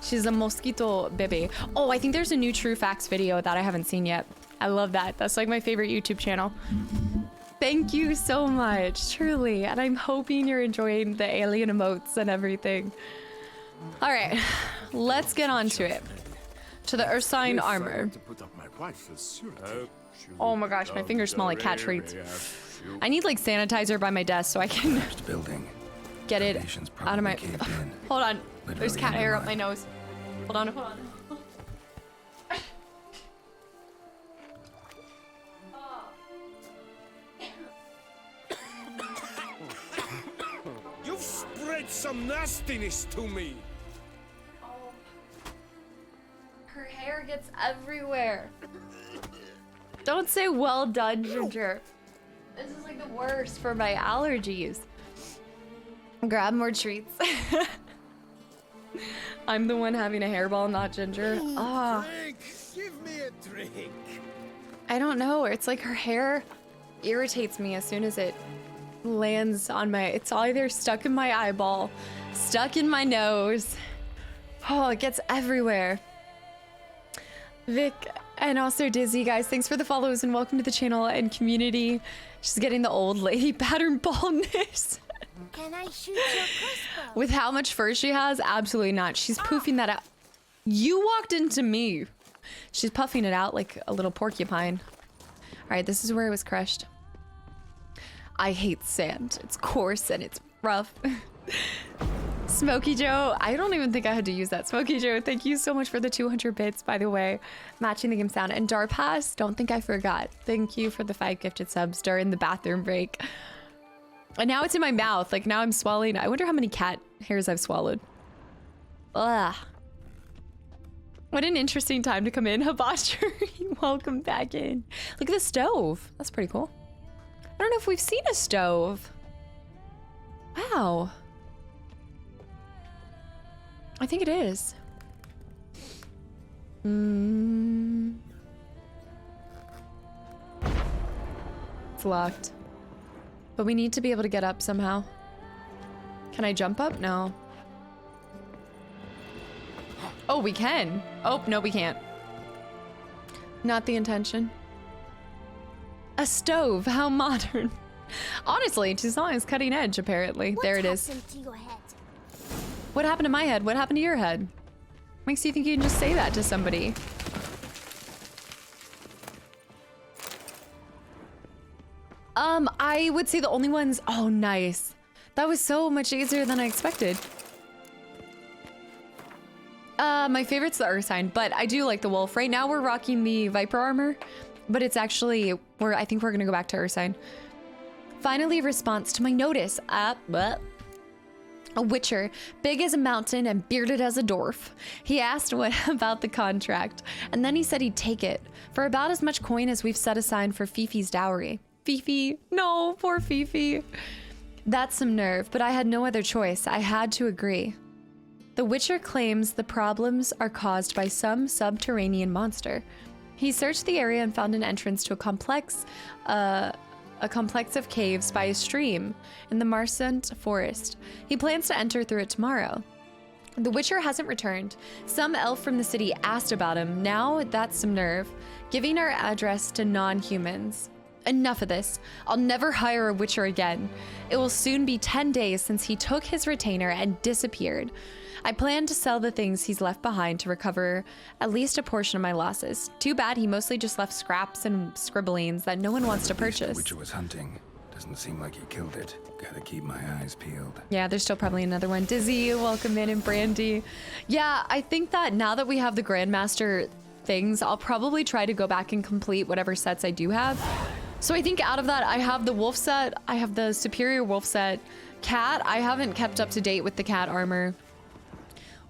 She's a mosquito baby. Oh, I think there's a new True Facts video that I haven't seen yet. I love that. That's like my favorite YouTube channel. Thank you so much, truly. And I'm hoping you're enjoying the alien emotes and everything. All right, let's get on to it. To the Earth sign armor. Oh my gosh, my fingers smell like cat treats. I need like sanitizer by my desk so I can... Building. get it out of my... Hold on. There's cat hair up my nose. Hold on, hold on. You've spread some nastiness to me. Her hair gets everywhere. Don't say well done, Ginger. This is like the worst for my allergies. Grab more treats. I'm the one having a hairball, not Ginger. Ah. Give me a drink. I don't know. It's like her hair irritates me as soon as it lands on my... It's either stuck in my eyeball, stuck in my nose. Oh, it gets everywhere. Vic and also Dizzy, guys, thanks for the follows and welcome to the channel and community. She's getting the old lady pattern baldness. Can I shoot your crossbow? With how much fur she has, absolutely not. She's poofing that out. You walked into me. She's puffing it out like a little porcupine. All right, this is where it was crushed. I hate sand. It's coarse and it's rough. Smokey Joe, I don't even think I had to use that. Smokey Joe, thank you so much for the 200 bits, by the way. Matching the game sound. And Darpass, don't think I forgot. Thank you for the 5 gifted subs during the bathroom break. And now it's in my mouth. Like, now I'm swallowing. I wonder how many cat hairs I've swallowed. Ugh. What an interesting time to come in. Habashuri, welcome back in. Look at the stove. That's pretty cool. I don't know if we've seen a stove. Wow. I think it is. It's locked. But we need to be able to get up somehow. Can I jump up? No. Oh, we can. Oh, no, we can't. Not the intention. A stove, how modern. Honestly, Toussaint is cutting edge, apparently. There it is. What happened to your head? What happened to my head? What happened to your head? Makes you think you can just say that to somebody. I would say the only ones... Oh, nice. That was so much easier than I expected. My favorite's the Earth sign, but I do like the wolf. Right now we're rocking the Viper armor, but it's actually... I think we're gonna go back to Earth sign. Finally, a response to my notice. A witcher, big as a mountain and bearded as a dwarf. He asked what about the contract, and then he said he'd take it for about as much coin as we've set aside for Fifi's dowry. Fifi, no, poor Fifi. That's some nerve, but I had no other choice. I had to agree. The witcher claims the problems are caused by some subterranean monster. He searched the area and found an entrance to a complex of caves by a stream in the Marsent forest. He plans to enter through it tomorrow. The Witcher hasn't returned. Some elf from the city asked about him. Now that's some nerve. Giving our address to non-humans. Enough of this. I'll never hire a Witcher again. It will soon be 10 days since he took his retainer and disappeared. I plan to sell the things he's left behind to recover at least a portion of my losses. Too bad he mostly just left scraps and scribblings that no one wants to purchase. The Witcher was hunting. Doesn't seem like he killed it. Gotta keep my eyes peeled. Yeah, there's still probably another one. Dizzy, welcome in, and Brandy. Yeah, I think that now that we have the Grandmaster things, I'll probably try to go back and complete whatever sets I do have. So I think out of that, I have the wolf set, I have the superior wolf set. Cat, I haven't kept up to date with the cat armor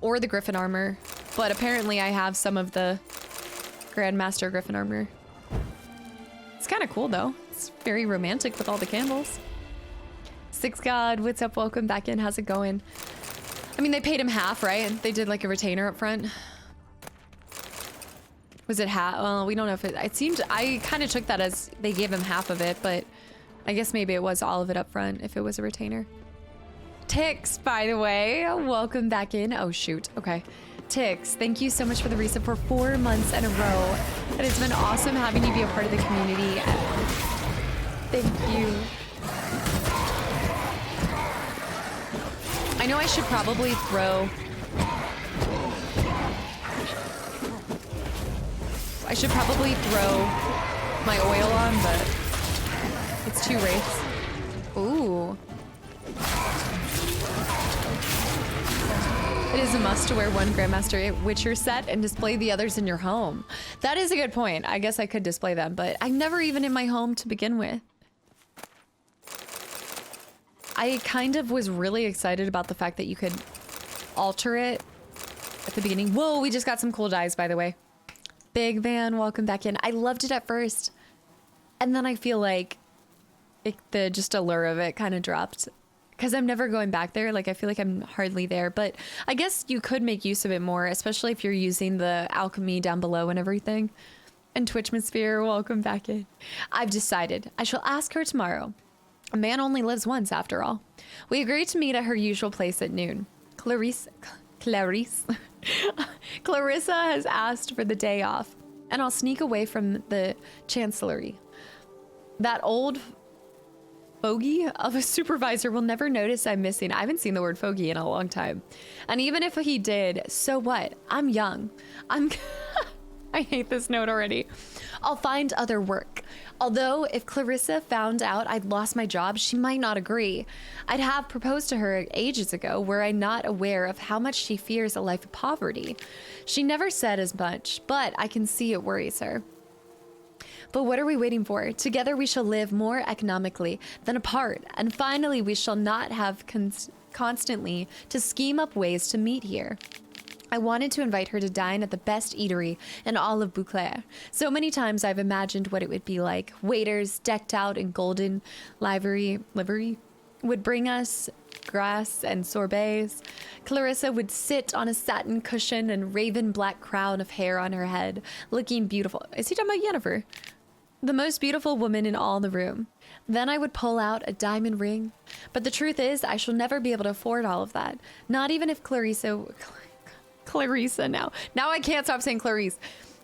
or the griffin armor, but apparently I have some of the Grandmaster griffin armor. It's kind of cool though. It's very romantic with all the candles. Six God, what's up? Welcome back in. How's it going? I mean, they paid him half, right? They did like a retainer up front. Was it half? Well, we don't know if it seemed, I kind of took that as they gave him half of it, but I guess maybe it was all of it up front if it was a retainer. Tix, by the way, welcome back in. Oh, shoot. Okay. Tix, thank you so much for the resub for 4 months in a row. It has been awesome having you be a part of the community. Thank you. I know I should probably throw... my oil on, but it's 2 wraiths. Ooh. is a must to wear one Grandmaster Witcher set and display the others in your home. That is a good point. I guess I could display them, but I'm never even in my home to begin with. I kind of was really excited about the fact that you could alter it at the beginning. Whoa, we just got some cool dyes, by the way. Big Van, welcome back in. I loved it at first, and then I feel like the just allure of it kind of dropped because I'm never going back there. Like, I feel like I'm hardly there, but I guess you could make use of it more, especially if you're using the alchemy down below and everything. And Twitchmosphere, welcome back in. I've decided I shall ask her tomorrow. A man only lives once, after all. We agreed to meet at her usual place at noon. Clarissa has asked for the day off, and I'll sneak away from the chancellery. That old fogey of a supervisor will never notice I'm missing. I haven't seen the word fogey in a long time. And even if he did, so what? I'm young. I hate this note already. I'll find other work. Although, if Clarissa found out I'd lost my job, she might not agree. I'd have proposed to her ages ago were I not aware of how much she fears a life of poverty. She never said as much, but I can see it worries her. But what are we waiting for? Together we shall live more economically than apart, and finally we shall not have constantly to scheme up ways to meet here. I wanted to invite her to dine at the best eatery in all of Beauclair. So many times I've imagined what it would be like. Waiters decked out in golden livery would bring us grass and sorbets. Clarissa would sit on a satin cushion and raven black crown of hair on her head, looking beautiful. Is he talking about Yennefer? The most beautiful woman in all the room. Then I would pull out a diamond ring. But the truth is, I shall never be able to afford all of that. Not even if Clarissa now I can't stop saying Clarice.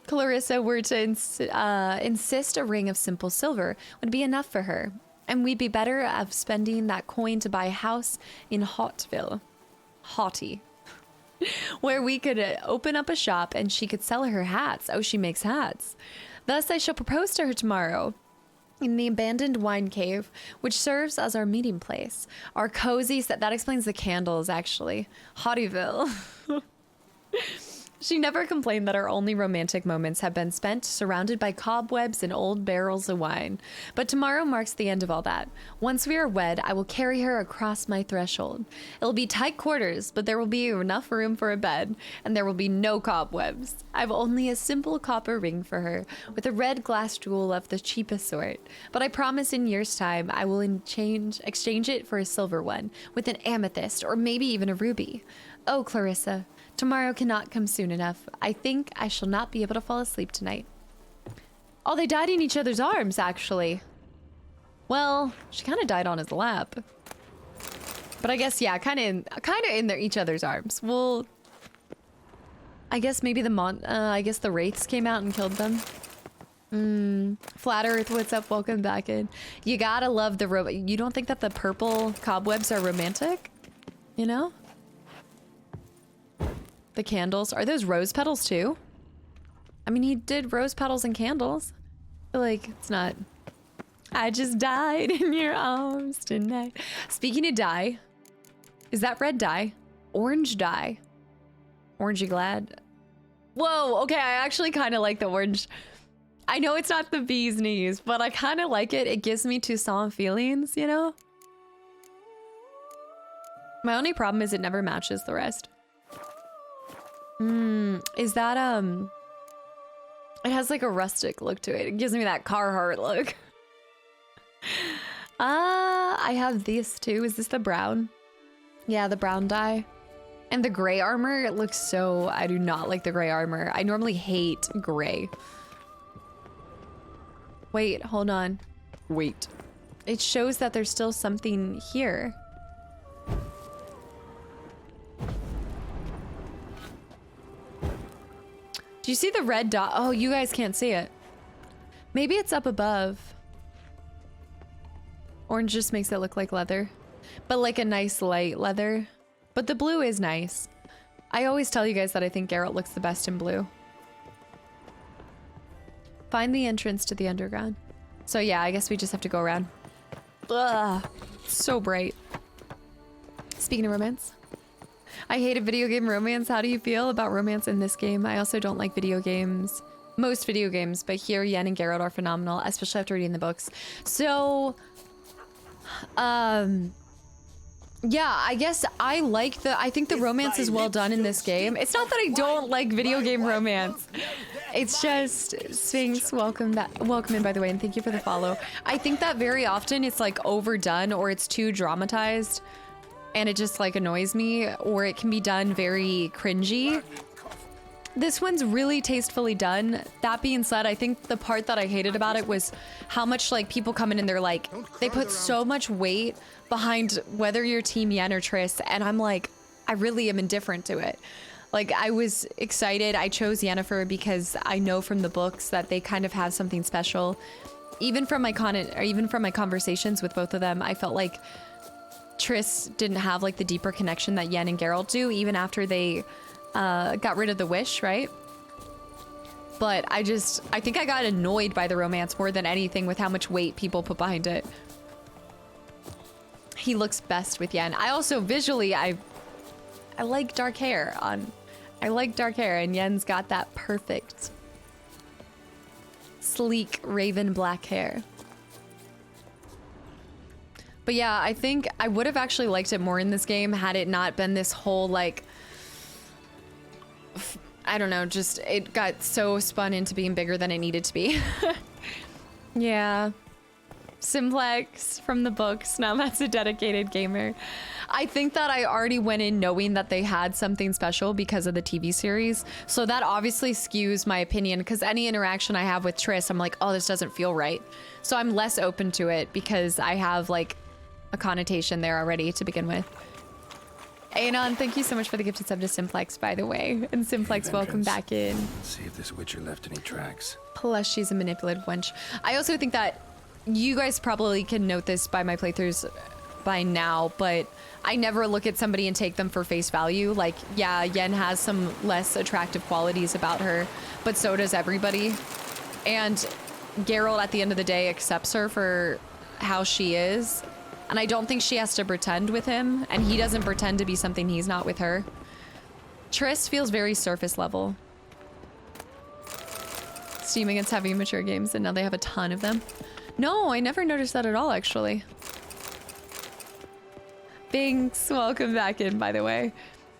Clarissa were to insist a ring of simple silver would be enough for her, and we'd be better off spending that coin to buy a house in Haughty, where we could open up a shop and she could sell her hats. Oh, she makes hats. Thus I shall propose to her tomorrow in the abandoned wine cave, which serves as our meeting place. Our cozy set, that explains the candles, actually. Haughtyville. She never complained that our only romantic moments have been spent surrounded by cobwebs and old barrels of wine. But tomorrow marks the end of all that. Once we are wed, I will carry her across my threshold. It'll be tight quarters, but there will be enough room for a bed, and there will be no cobwebs. I've only a simple copper ring for her, with a red glass jewel of the cheapest sort. But I promise in years' time I will exchange it for a silver one, with an amethyst, or maybe even a ruby. Oh, Clarissa. Tomorrow cannot come soon enough. I think I shall not be able to fall asleep tonight. Oh, they died in each other's arms, actually. Well, she kind of died on his lap. But I guess, yeah, kind of in each other's arms. Well, I guess maybe the wraiths came out and killed them. Flat Earth, what's up? Welcome back in. You gotta love the you don't think that the purple cobwebs are romantic? You know? The candles. Are those rose petals too? I mean, he did rose petals and candles. But like, it's not. I just died in your arms tonight. Speaking of dye, is that red dye? Orange dye. Orangey glad. Whoa, okay, I actually kind of like the orange. I know it's not the bee's knees, but I kind of like it. It gives me Toussaint feelings, you know? My only problem is it never matches the rest. Is that, it has like a rustic look to it. It gives me that Carhartt look. I have this too. Is this the brown? Yeah, the brown dye. And the gray armor, it looks so, I do not like the gray armor. I normally hate gray. Wait, hold on. Wait. It shows that there's still something here. Do you see the red dot? Oh, you guys can't see it. Maybe it's up above. Orange just makes it look like leather. But like a nice light leather. But the blue is nice. I always tell you guys that I think Geralt looks the best in blue. Find the entrance to the underground. So yeah, I guess we just have to go around. Ugh, so bright. Speaking of romance. I hated video game romance. How do you feel about romance in this game? I also don't like video games. Most video games, but here Yen and Geralt are phenomenal, especially after reading the books. So, yeah, I guess I think the romance is well done in this game. It's not that I don't like video game romance. It's just, Sphinx, welcome in, by the way, and thank you for the follow. I think that very often it's like overdone or it's too dramatized and it just like annoys me, or it can be done very cringy. This one's really tastefully done. That being said, I think the part that I hated about it was how much like people come in and they're like, they put so much weight behind whether you're Team Yen or Triss, and I'm like, I really am indifferent to it. Like, I was excited. I chose Yennefer because I know from the books that they kind of have something special. Even from my conversations with both of them, I felt like Triss didn't have like the deeper connection that Yen and Geralt do, even after they got rid of the wish, right? But I think I got annoyed by the romance more than anything with how much weight people put behind it. He looks best with Yen. I also visually, I like dark hair and Yen's got that perfect sleek raven black hair. But yeah, I think I would have actually liked it more in this game had it not been this whole like, I don't know, just it got so spun into being bigger than it needed to be. Yeah. Simplex from the books. Now that's a dedicated gamer. I think that I already went in knowing that they had something special because of the TV series. So that obviously skews my opinion, because any interaction I have with Triss, I'm like, oh, this doesn't feel right. So I'm less open to it because I have like a connotation there already to begin with. Anon, thank you so much for the gifted sub to Simplex, by the way. And Simplex, welcome back in. Let's see if this Witcher left any tracks. Plus, she's a manipulative wench. I also think that you guys probably can note this by my playthroughs by now, but I never look at somebody and take them for face value. Like, yeah, Yen has some less attractive qualities about her, but so does everybody. And Geralt, at the end of the day, accepts her for how she is. And I don't think she has to pretend with him, and he doesn't pretend to be something he's not with her. Triss feels very surface level. Steam against heavy mature games, and now they have a ton of them. No, I never noticed that at all, actually. Binks, welcome back in, by the way.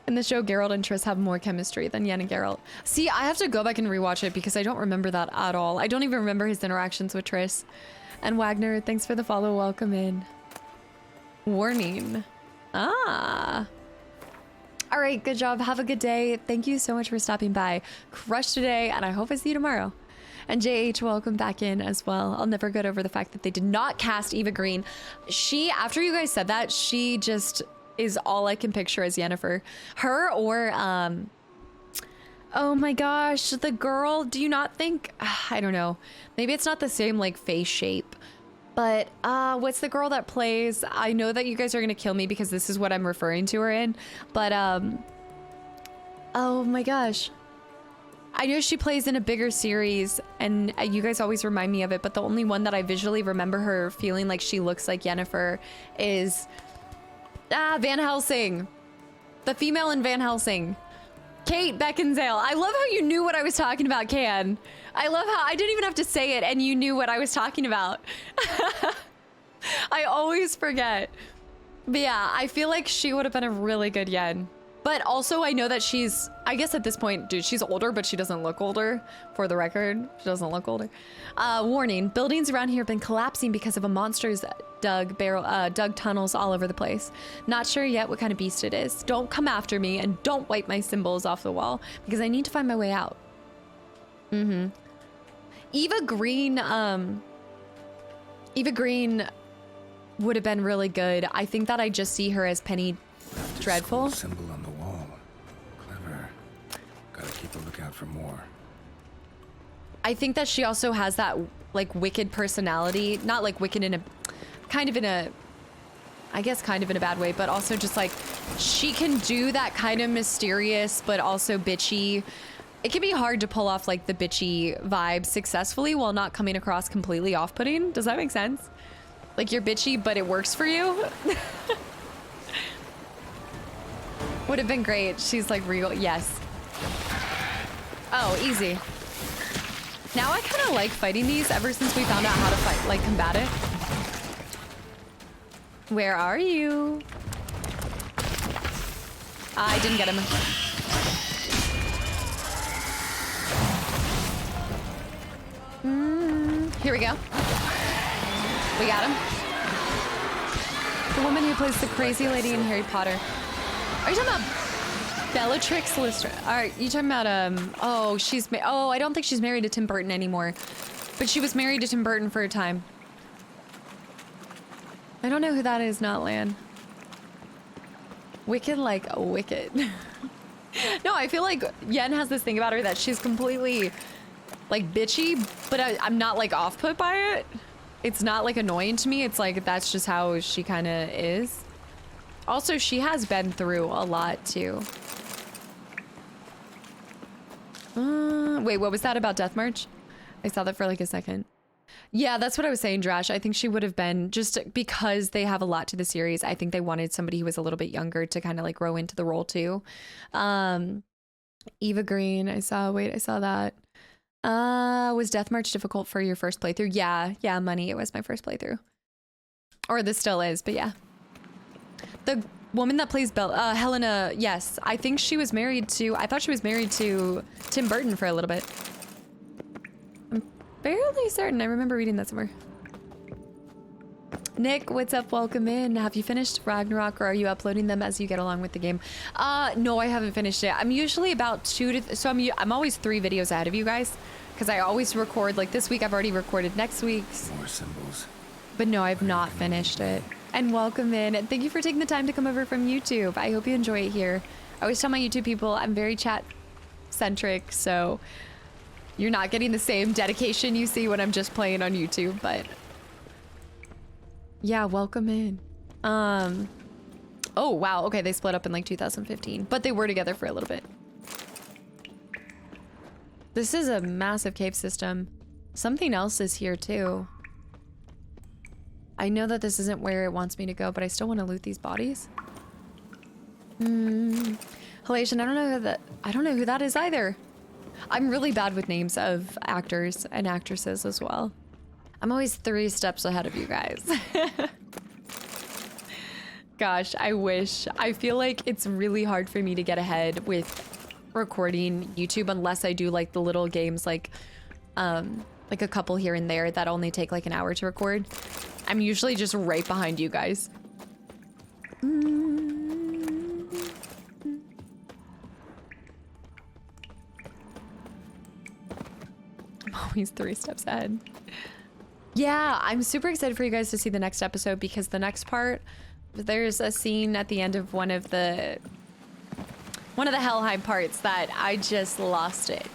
In the show, Geralt and Triss have more chemistry than Yen and Geralt. See, I have to go back and rewatch it because I don't remember that at all. I don't even remember his interactions with Triss. And Wagner, thanks for the follow, welcome in. Warning. Ah. All right, good job. Have a good day. Thank you so much for stopping by. Crush today, and I hope I see you tomorrow. And JH, welcome back in as well. I'll never get over the fact that they did not cast Eva Green. She, after you guys said that, she just is all I can picture as Yennefer. Her or, oh my gosh, the girl, do you not think, I don't know. Maybe it's not the same like face shape. But what's the girl that plays? I know that you guys are gonna kill me because this is what I'm referring to her in. But oh my gosh. I know she plays in a bigger series and you guys always remind me of it, but the only one that I visually remember her feeling like she looks like Yennefer is Van Helsing. The female in Van Helsing. Kate Beckinsale. I love how you knew what I was talking about, Can. I love how I didn't even have to say it and you knew what I was talking about. I always forget. But yeah, I feel like she would have been a really good Yen. But also I know that she's, I guess at this point, dude, she's older, but she doesn't look older. For the record, she doesn't look older. Warning, buildings around here have been collapsing because of a monster's dug tunnels all over the place. Not sure yet what kind of beast it is. Don't come after me and don't wipe my symbols off the wall because I need to find my way out. Eva Green would have been really good. I think that I just see her as Penny Dreadful. Symbol on the wall. Clever. Gotta keep a lookout for more. I think that she also has that like wicked personality, not like wicked in a kind of in a bad way, but also just like she can do that kind of mysterious but also bitchy. It can be hard to pull off like the bitchy vibe successfully while not coming across completely off-putting. Does that make sense? Like you're bitchy but it works for you. Would have been great. She's like real. Yes. Oh, easy. Now I kind of like fighting these ever since we found out how to fight, like combat it. Where are you? I didn't get him. Here we go. We got him. The woman who plays the crazy lady in Harry Potter. Are you talking about Bellatrix Lestrange? Are you talking about oh, I don't think she's married to Tim Burton anymore. But she was married to Tim Burton for a time. I don't know who that is, not Lan. Wicked like a wicked. No, I feel like Yen has this thing about her that she's completely like bitchy, but I'm not like off-put by it. It's not like annoying to me. It's like that's just how she kind of is. Also, she has been through a lot too. Wait, what was that about Death March? I saw that for like a second. Yeah, that's what I was saying, Drash. I think she would have been, just because they have a lot to the series, I think they wanted somebody who was a little bit younger to kind of like grow into the role too. Eva Green, I saw that. Was Death March difficult for your first playthrough? Yeah, Money, it was my first playthrough. Or this still is, but yeah. The woman that plays Helena, yes, I think she was married to, I thought she was married to Tim Burton for a little bit. I'm fairly certain, I remember reading that somewhere. Nick, what's up? Welcome in. Have you finished Ragnarok, or are you uploading them as you get along with the game? No, I haven't finished it. I'm usually about I'm always 3 videos ahead of you guys, because I always record, like this week I've already recorded next week's. More symbols. But no, I've not finished it. And welcome in. And thank you for taking the time to come over from YouTube. I hope you enjoy it here. I always tell my YouTube people I'm very chat-centric, so you're not getting the same dedication you see when I'm just playing on YouTube, but yeah, welcome in. Oh, wow. Okay, they split up in like 2015, but they were together for a little bit. This is a massive cave system. Something else is here too. I know that this isn't where it wants me to go, but I still want to loot these bodies. Halation, I don't know who that is either. I'm really bad with names of actors and actresses as well. I'm always 3 steps ahead of you guys. Gosh, I wish. I feel like it's really hard for me to get ahead with recording YouTube unless I do like the little games like a couple here and there that only take like an hour to record. I'm usually just right behind you guys. I'm always 3 steps ahead. Yeah, I'm super excited for you guys to see the next episode, because the next part, there's a scene at the end of one of the Helheim parts that I just lost it.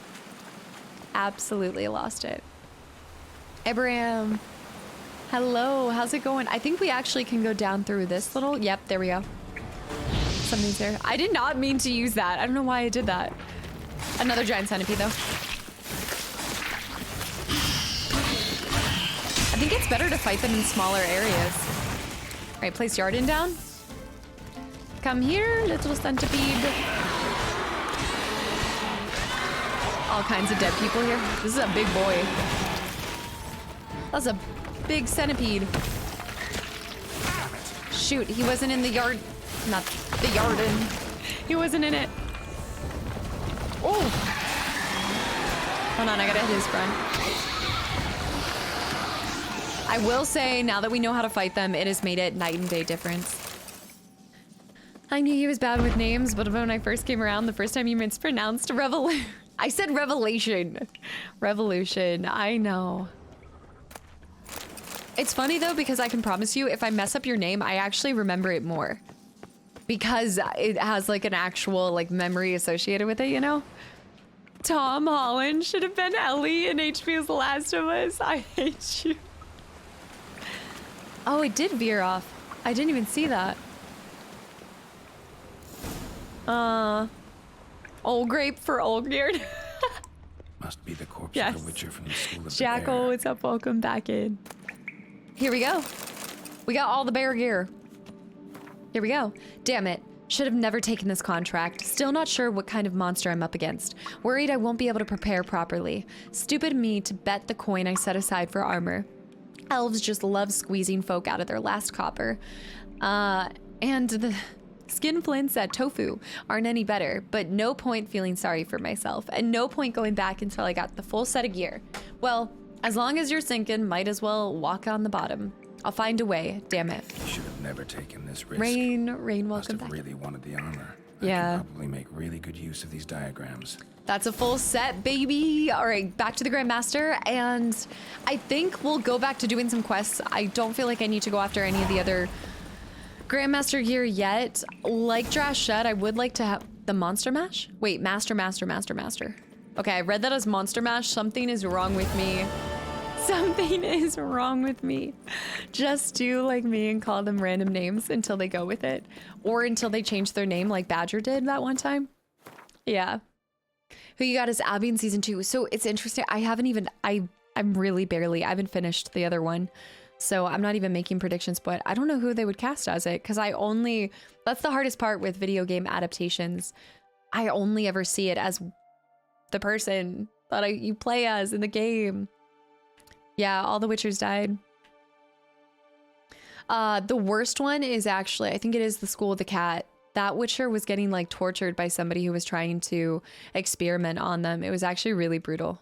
Absolutely lost it. Abraham. Hello, how's it going? I think we actually can go down through this little... Yep, there we go. Something's there. I did not mean to use that. I don't know why I did that. Another giant centipede, though. I think it's better to fight them in smaller areas. All right, place Yarden down. Come here, little centipede. All kinds of dead people here. This is a big boy. That's a big centipede. Shoot, he wasn't in the yard. Not the Yarden. He wasn't in it. Oh! Hold on, I gotta hit his friend. I will say, now that we know how to fight them, it has made it night and day difference. I knew he was bad with names, but when I first came around, the first time you mispronounced Revolution. I said Revelation. Revolution, I know. It's funny though, because I can promise you, if I mess up your name, I actually remember it more. Because it has like an actual like memory associated with it, you know? Tom Holland should have been Ellie in HBO's The Last of Us. I hate you. Oh, it did veer off. I didn't even see that. Old grape for old beard. Must be the corpse yes. of the Witcher from the School of Jackal, the Bear. what's up? Welcome back in. Here we go. We got all the bear gear. Here we go. Damn it. Should have never taken this contract. Still not sure what kind of monster I'm up against. Worried I won't be able to prepare properly. Stupid me to bet the coin I set aside for armor. Elves just love squeezing folk out of their last copper. And the skin flints at Tofu aren't any better, but no point feeling sorry for myself, and no point going back until I got the full set of gear. Well, as long as you're sinking, might as well walk on the bottom. I'll find a way, damn it. Should have never taken this risk. Rain, welcome Must have back. really wanted the armor. Yeah. I can probably make really good use of these diagrams. That's a full set, baby. All right, back to the Grandmaster, and I think we'll go back to doing some quests. I don't feel like I need to go after any of the other Grandmaster gear yet. Like Drash said, I would like to have the Monster Mash? Wait, Master. Okay, I read that as Monster Mash. Something is wrong with me. Something is wrong with me. Just do like me and call them random names until they go with it. Or until they change their name like Badger did that one time. Yeah. Who you got is Abby in season 2. So it's interesting. I haven't even, I'm really barely, I haven't finished the other one. So I'm not even making predictions, but I don't know who they would cast as it. Because that's the hardest part with video game adaptations. I only ever see it as the person that you play as in the game. Yeah, all the Witchers died. The worst one is actually, I think it is the School of the Cat. That Witcher was getting like tortured by somebody who was trying to experiment on them. It was actually really brutal.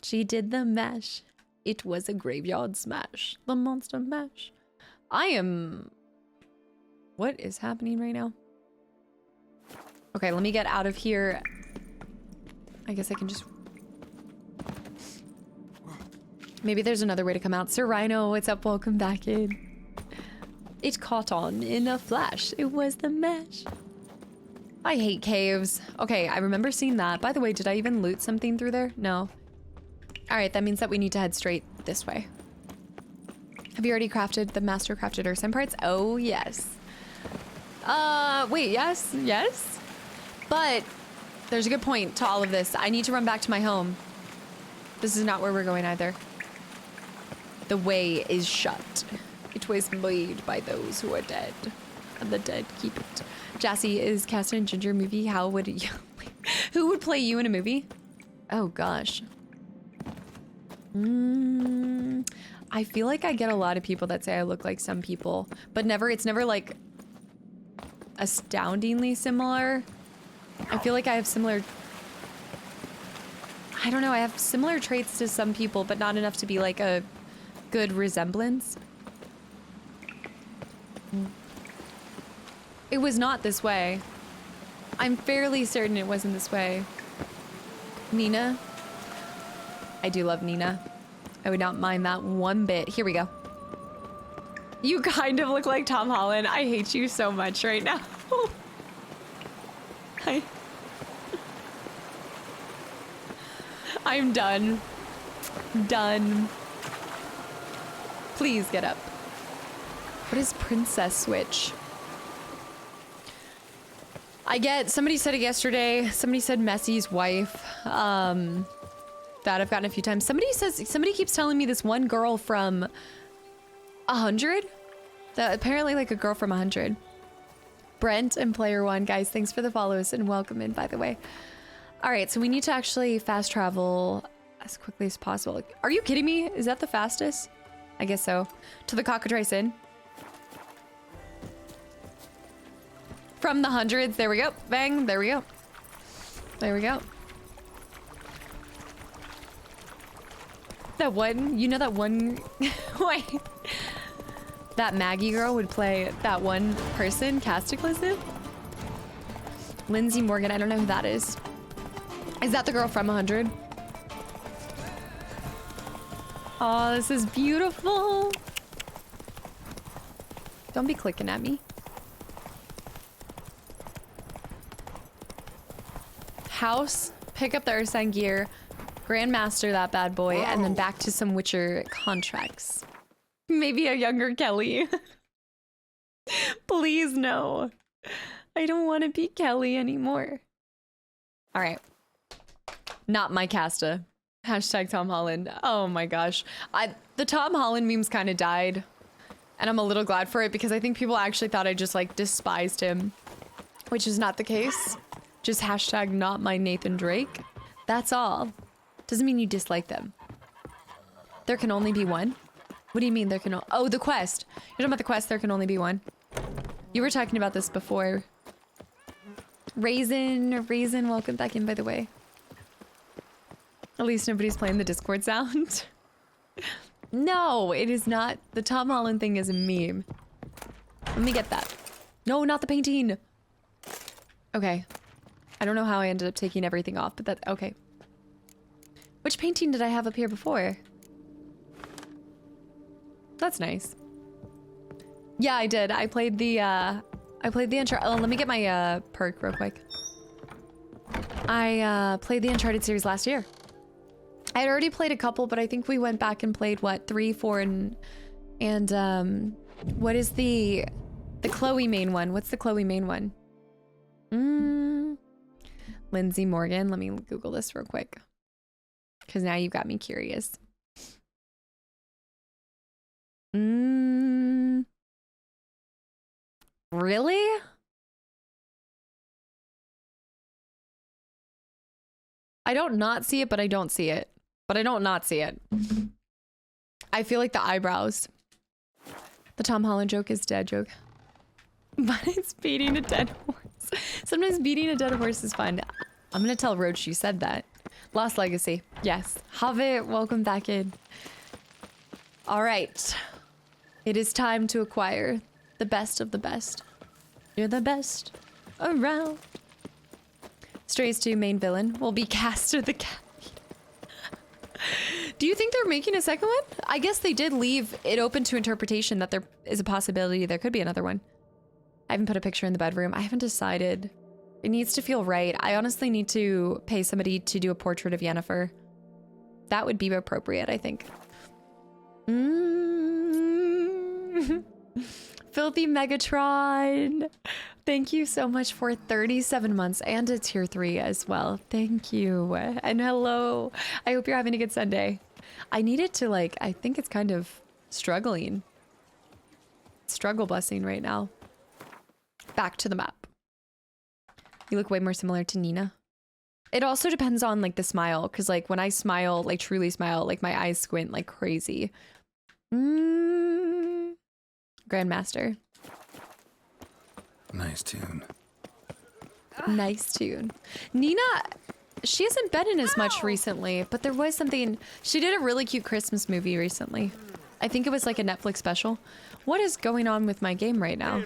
She did the mash. It was a graveyard smash. The monster mash. What is happening right now? Okay, let me get out of here. I guess I can just... Maybe there's another way to come out. Sir Rhino, what's up? Welcome back in. It caught on in a flash. It was the mesh. I hate caves. Okay, I remember seeing that. By the way, did I even loot something through there? No. All right, that means that we need to head straight this way. Have you already crafted the master crafted Ursine parts? Oh, yes. Wait, yes. But there's a good point to all of this. I need to run back to my home. This is not where we're going either. The way is shut. It was made by those who are dead, and the dead keep it. Jassy is cast in a Ginger movie. How would you... Who would play you in a movie? Oh, gosh. I feel like I get a lot of people that say I look like some people, but it's never like astoundingly similar. I feel like I have similar... I don't know, I have similar traits to some people, but not enough to be like a good resemblance. It was not this way. I'm fairly certain it wasn't this way. Nina. I do love Nina. I would not mind that one bit. Here we go. You kind of look like Tom Holland. I hate you so much right now. I'm done. Done. Please get up. What is Princess Switch? Somebody said it yesterday. Somebody said Messi's wife. That I've gotten a few times. Somebody keeps telling me this one girl from 100. That apparently like a girl from 100. Brent and Player One, guys, thanks for the follows and welcome in, by the way. All right, so we need to actually fast travel as quickly as possible. Are you kidding me? Is that the fastest? I guess so. To the Cockatrice Inn. From the hundreds, there we go. Bang, there we go. There we go. That one, you know that one, wait. That Maggie girl would play that one person, Kastaclysm? Lindsay Morgan, I don't know who that is. Is that the girl from 100? Oh, this is beautiful. Don't be clicking at me. House, pick up the Ursine gear, Grandmaster that bad boy, and then back to some Witcher contracts. Maybe a younger Kelly. Please no. I don't want to be Kelly anymore. All right. Not my Casta. Hashtag Tom Holland. Oh my gosh. The Tom Holland memes kind of died. And I'm a little glad for it because I think people actually thought I just like despised him, which is not the case. Just hashtag not my Nathan Drake. That's all. Doesn't mean you dislike them. There can only be one? What do you mean there can oh, the quest. You're talking about the quest, there can only be one. You were talking about this before. Raisin, welcome back in, by the way. At least nobody's playing the Discord sound. No, it is not. The Tom Holland thing is a meme. Let me get that. No, not the painting. Okay. I don't know how I ended up taking everything off, but that, okay. Which painting did I have up here before? That's nice. Yeah, I did. I played the Uncharted. Oh, let me get my perk real quick. I played the Uncharted series last year. I had already played a couple, but I think we went back and played what 3, 4, and what is the Chloe main one? What's the Chloe main one? Lindsay Morgan. Let me Google this real quick, because now you've got me curious. Really? I don't not see it, but I don't see it. But I don't not see it. I feel like the eyebrows. The Tom Holland joke is dead joke. But it's beating a dead horse. Sometimes beating a dead horse is fun. I'm gonna tell Roach you said that. Lost Legacy. Yes. Have it. Welcome back in. All right. It is time to acquire the best of the best. You're the best around. Strays 2 main villain will be Castor the Cat. Do you think they're making a second one? I guess they did leave it open to interpretation that there is a possibility there could be another one. I haven't put a picture in the bedroom. I haven't decided. It needs to feel right. I honestly need to pay somebody to do a portrait of Yennefer. That would be appropriate, I think. Filthy Megatron. Thank you so much for 37 months and a tier 3 as well. Thank you. And hello. I hope you're having a good Sunday. I needed to like, I think it's kind of struggling. Struggle busing right now. Back to the map. You look way more similar to Nina. It also depends on like the smile. Cause like when I smile, like truly smile, like my eyes squint like crazy. Grandmaster. Nice tune. Nice tune. Nina, she hasn't been in as much recently, but there was something. She did a really cute Christmas movie recently. I think it was like a Netflix special. What is going on with my game right now?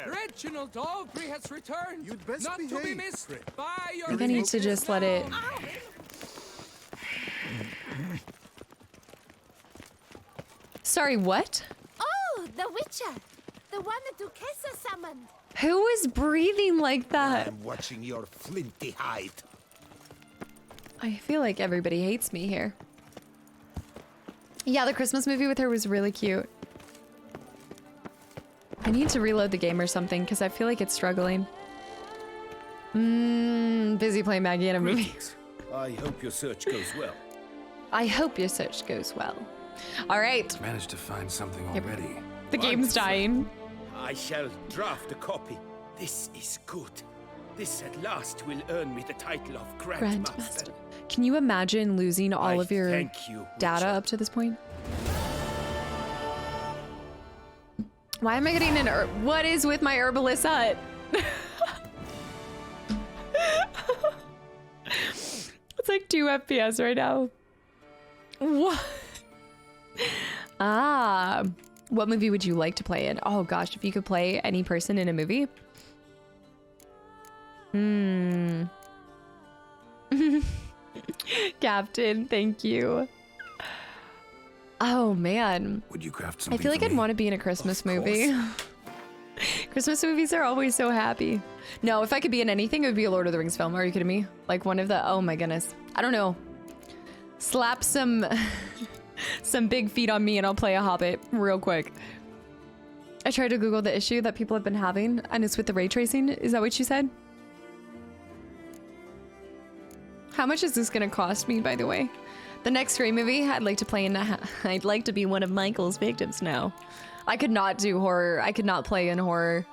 Reginald Aubrey has returned. You'd best not to be missed by your I think I need to just let it. Sorry, what? Oh, the Witcher. The one that Duquesa summoned. Who is breathing like that? I'm watching your flinty hide. I feel like everybody hates me here. Yeah, the Christmas movie with her was really cute. I need to reload the game or something because I feel like it's struggling. Busy playing Maggie in a movie. I hope your search goes well. I hope your search goes well. All right. Managed to find something already. The game's dying. I shall draft a copy. This is good. This at last will earn me the title of Grandmaster. Can you imagine losing all of your thank you, data up to this point? Why am I getting an what is with my herbalist hut? It's like 2 FPS right now. What? Ah. What movie would you like to play in? Oh gosh, if you could play any person in a movie. Captain, thank you. Oh man. Would you craft something? I feel like I'd want to be in a Christmas movie. Christmas movies are always so happy. No, if I could be in anything, it would be a Lord of the Rings film. Are you kidding me? Like one of the, oh my goodness. I don't know. Slap some some big feet on me and I'll play a Hobbit real quick. I tried to Google the issue that people have been having and it's with the ray tracing. Is that what you said? How much is this gonna cost me, by the way? The next Scream movie, I'd like to play in. I'd like to be one of Michael's victims now. I could not do horror. I could not play in horror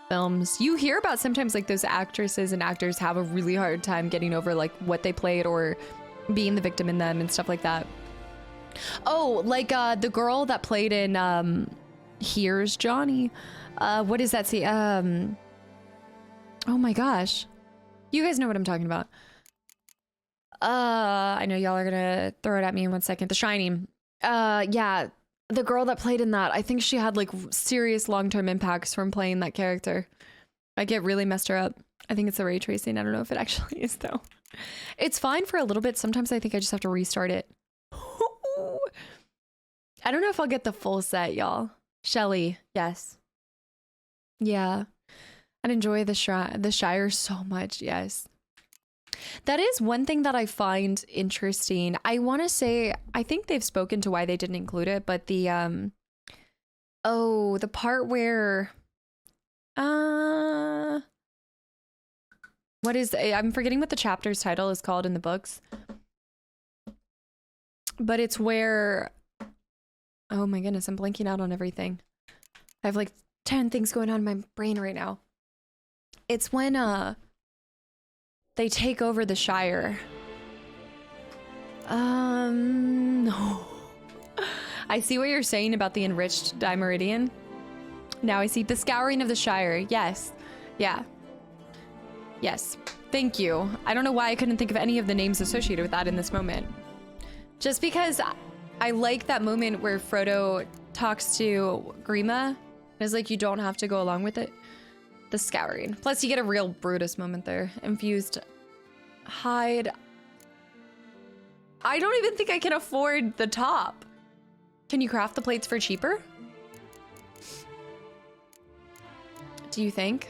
films. You hear about sometimes like those actresses and actors have a really hard time getting over like what they played or being the victim in them and stuff like that. Oh, like the girl that played in Here's Johnny. What is that? See, oh my gosh. You guys know what I'm talking about. I know y'all are gonna throw it at me in 1 second. The Shining. Yeah, the girl that played in that, I think she had like serious long-term impacts from playing that character. Like it really messed her up. I think it's the ray tracing. I don't know if it actually is though. It's fine for a little bit. Sometimes I think I just have to restart it. I don't know if I'll get the full set, y'all. Shelly, yes. Yeah. I'd enjoy the Shire so much, yes. That is one thing that I find interesting. I want to say, I think they've spoken to why they didn't include it, but the, oh, the part where, what is, I'm forgetting what the chapter's title is called in the books. But it's where, oh my goodness, I'm blanking out on everything. I have like 10 things going on in my brain right now. It's when, they take over the Shire. No. I see what you're saying about the enriched Dimeridian. Now I see the scouring of the Shire. Yes. Yeah. Yes. Thank you. I don't know why I couldn't think of any of the names associated with that in this moment. Just because I like that moment where Frodo talks to Grima. It's like you don't have to go along with it. The scouring. Plus you get a real Brutus moment there. Infused hide. I don't even think I can afford the top. Can you craft the plates for cheaper? Do you think?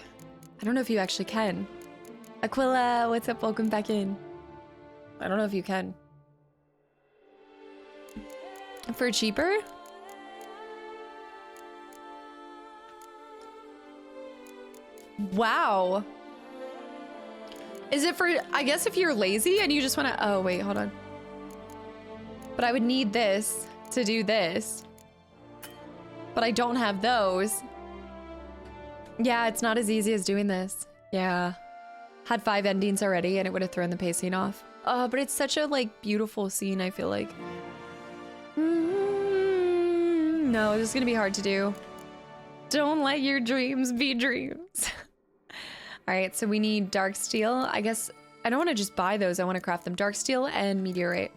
I don't know if you actually can. Aquila, what's up? Welcome back in. I don't know if you can. For cheaper? Wow. Is it for, I guess if you're lazy and you just want to, oh wait, hold on. But I would need this to do this. But I don't have those. Yeah, it's not as easy as doing this. Yeah. Had 5 endings already and it would have thrown the pacing off. But it's such a like beautiful scene, I feel like. No, this is gonna be hard to do. Don't let your dreams be dreams. All right, so we need dark steel. I guess I don't want to just buy those. I want to craft them. Dark steel and meteorite.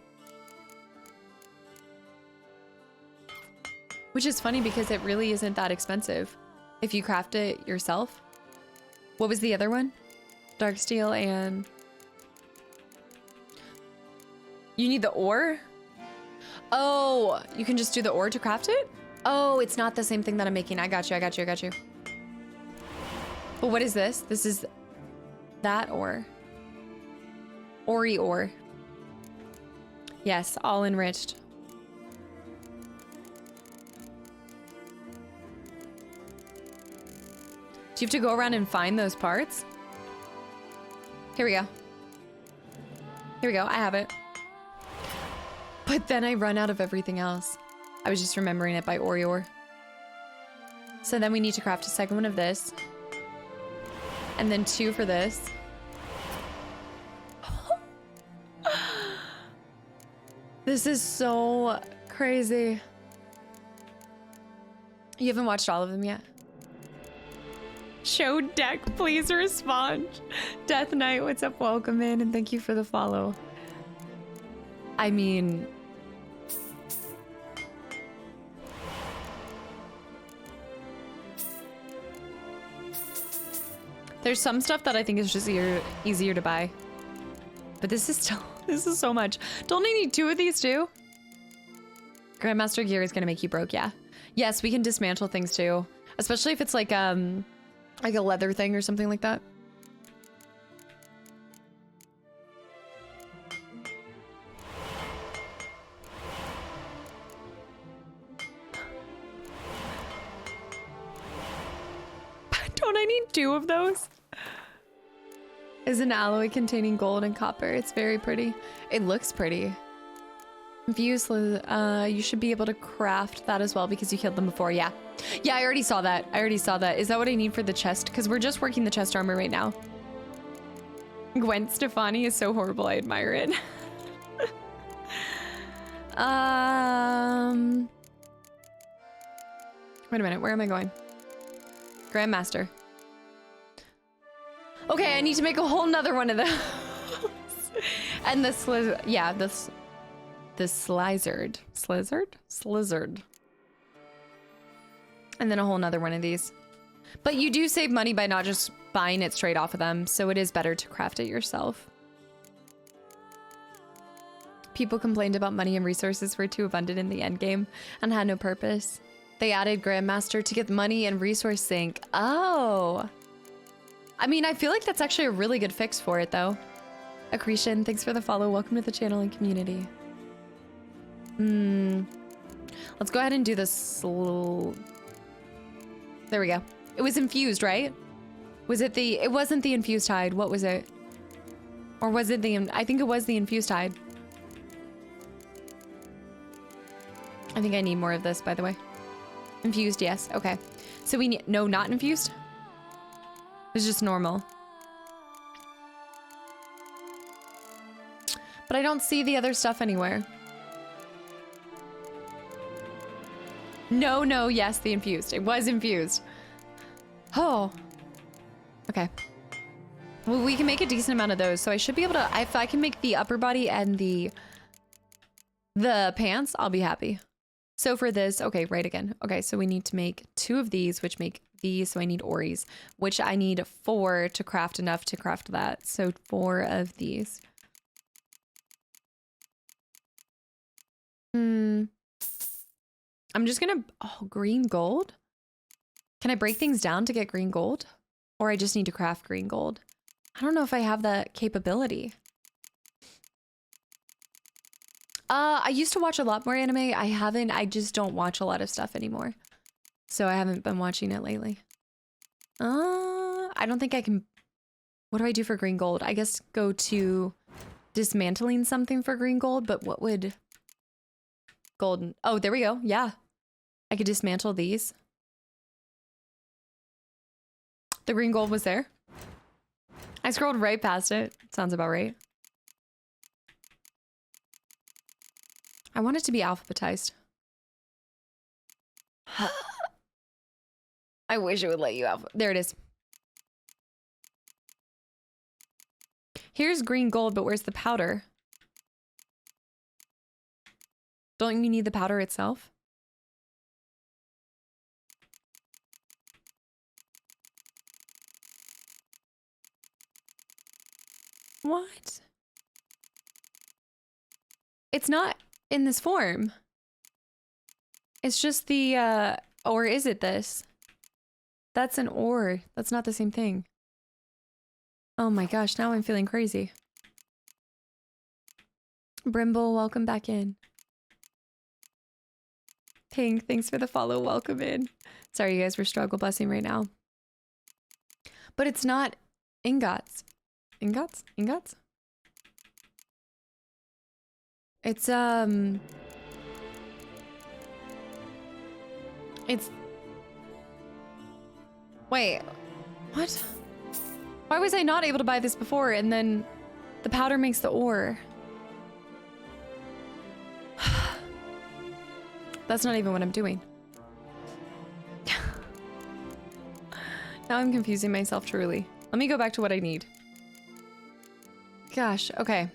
Which is funny because it really isn't that expensive if you craft it yourself. What was the other one? Dark steel and... You need the ore? Oh, you can just do the ore to craft it? Oh, it's not the same thing that I'm making. I got you, I got you, I got you. But what is this? This is that ore. Ori ore. Yes, all enriched. Do you have to go around and find those parts? Here we go. Here we go, I have it. But then I run out of everything else. I was just remembering it by Ori ore. So then we need to craft a second one of this. And then 2 for this. This is so crazy. You haven't watched all of them yet? Show deck, please respond. Death Knight, what's up? Welcome in and thank you for the follow. I mean... There's some stuff that I think is just easier to buy. But this is still, this is so much. Don't I need 2 of these too? Grandmaster gear is gonna make you broke, yeah. Yes, we can dismantle things too. Especially if it's like a leather thing or something like that. Don't I need 2 of those? Is an alloy containing gold and copper. It's very pretty. It looks pretty. Infused, you should be able to craft that as well because you killed them before. Yeah. Yeah, I already saw that. I already saw that. Is that what I need for the chest? Because we're just working the chest armor right now. Gwent Stefani is so horrible. I admire it. Wait a minute. Where am I going? Grandmaster. Okay, I need to make a whole nother one of those. And the slizzard. Slizzard. And then a whole nother one of these. But you do save money by not just buying it straight off of them, so it is better to craft it yourself. People complained about money and resources were too abundant in the endgame and had no purpose. They added Grandmaster to get money and resource sync. Oh. I mean, I feel like that's actually a really good fix for it, though. Accretion, thanks for the follow. Welcome to the channel and community. Let's go ahead and do this. There we go. It was infused, right? Was it the... It wasn't the infused hide. What was it? Or was it the... I think it was the infused hide. I think I need more of this, by the way. Infused, yes. Okay. So we need... No, not infused? It's just normal. But I don't see the other stuff anywhere. No, yes, the infused. It was infused. Oh. Okay. Well, we can make a decent amount of those, so I should be able to... If I can make the upper body and the pants, I'll be happy. So for this... Okay, right again. Okay, so we need to make 2 of these, which make these, so I need Oris, which I need 4 to craft enough to craft that. So 4 of these. I'm just gonna... Oh, green gold? Can I break things down to get green gold? Or I just need to craft green gold? I don't know if I have that capability. I used to watch a lot more anime. I just don't watch a lot of stuff anymore. So I haven't been watching it lately. I don't think I can... What do I do for green gold? I guess go to dismantling something for green gold, but what would... Golden... Oh, there we go. Yeah. I could dismantle these. The green gold was there. I scrolled right past it. Sounds about right. I want it to be alphabetized. I wish it would let you out. There it is. Here's green gold, but where's the powder? Don't you need the powder itself? What? It's not in this form. It's just the, or is it this? That's an ore. That's not the same thing. Oh my gosh, now I'm feeling crazy. Brimble, welcome back in. Pink, thanks for the follow. Welcome in. Sorry, you guys, we're struggle busing right now. But it's not ingots. Ingots? Ingots? It's, It's... Wait. What? Why was I not able to buy this before and then the powder makes the ore? That's not even what I'm doing. Now I'm confusing myself truly. Let me go back to what I need. Gosh, okay.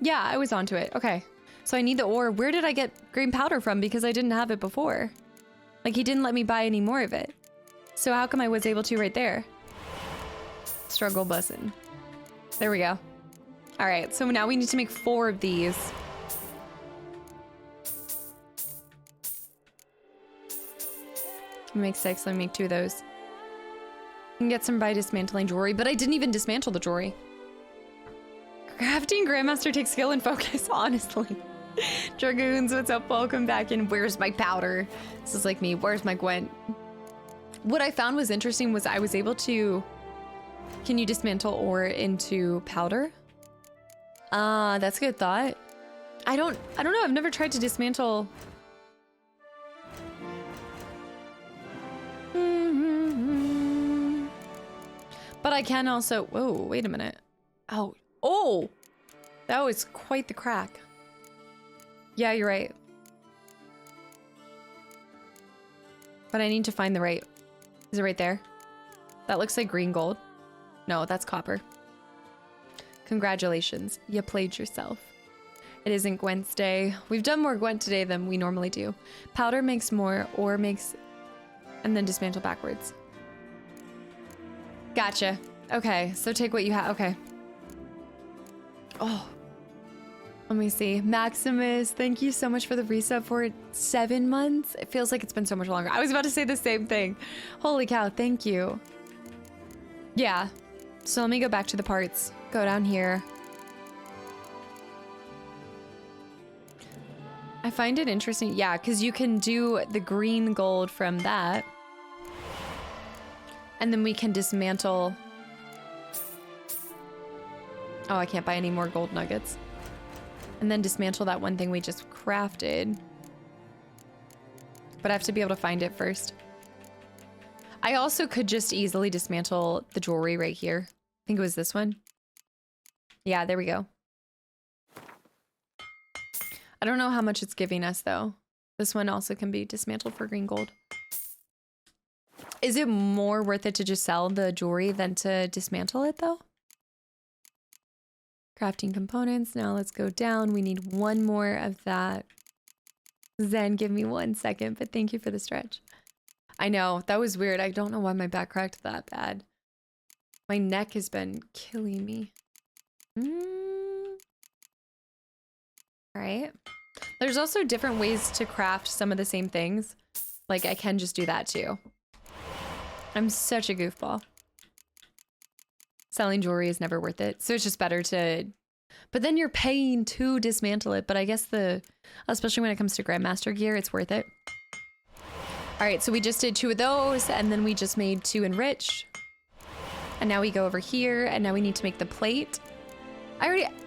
Yeah, I was onto it. Okay. So I need the ore. Where did I get green powder from? Because I didn't have it before. Like, he didn't let me buy any more of it. So how come I was able to right there? Struggle bussin'. There we go. All right, so now we need to make 4 of these. Make 6, let me make 2 of those. I can get some by dismantling jewelry, but I didn't even dismantle the jewelry. Crafting Grandmaster takes skill and focus, honestly. Dragoons, what's up? Welcome back in. Where's my powder? This is like me. Where's my Gwent? What I found was interesting was I was able to... Can you dismantle ore into powder? That's a good thought. I don't know. I've never tried to dismantle. But I can also, whoa, wait a minute. Oh, that was quite the crack. Yeah, you're right. But I need to find the right, is it right there? That looks like green gold. No, that's copper. Congratulations, you played yourself. It isn't Gwent's day. We've done more Gwent today than we normally do. Powder makes more, ore makes, and then dismantle backwards. Gotcha. Okay, so take what you have. Okay. Oh, let me see. Maximus, thank you so much for the resub for 7 months. It feels like it's been so much longer. I was about to say the same thing. Holy cow, thank you. Yeah, so let me go back to the parts. Go down here. I find it interesting. Yeah, because you can do the green gold from that. And then we can dismantle. Oh, I can't buy any more gold nuggets. And then dismantle that one thing we just crafted. But I have to be able to find it first. I also could just easily dismantle the jewelry right here. I think it was this one. Yeah, there we go. I don't know how much it's giving us though. This one also can be dismantled for green gold. Is it more worth it to just sell the jewelry than to dismantle it though? Crafting components. Now let's go down. We need one more of that. Zen, give me 1 second, but thank you for the stretch. I know, that was weird. I don't know why my back cracked that bad. My neck has been killing me. All right. There's also different ways to craft some of the same things. Like I can just do that too. I'm such a goofball. Selling jewelry is never worth it. So it's just better to, but then you're paying to dismantle it. But I guess especially when it comes to Grandmaster gear, it's worth it. All right, so we just did 2 of those and then we just made 2 enriched. And now we go over here and now we need to make the plate.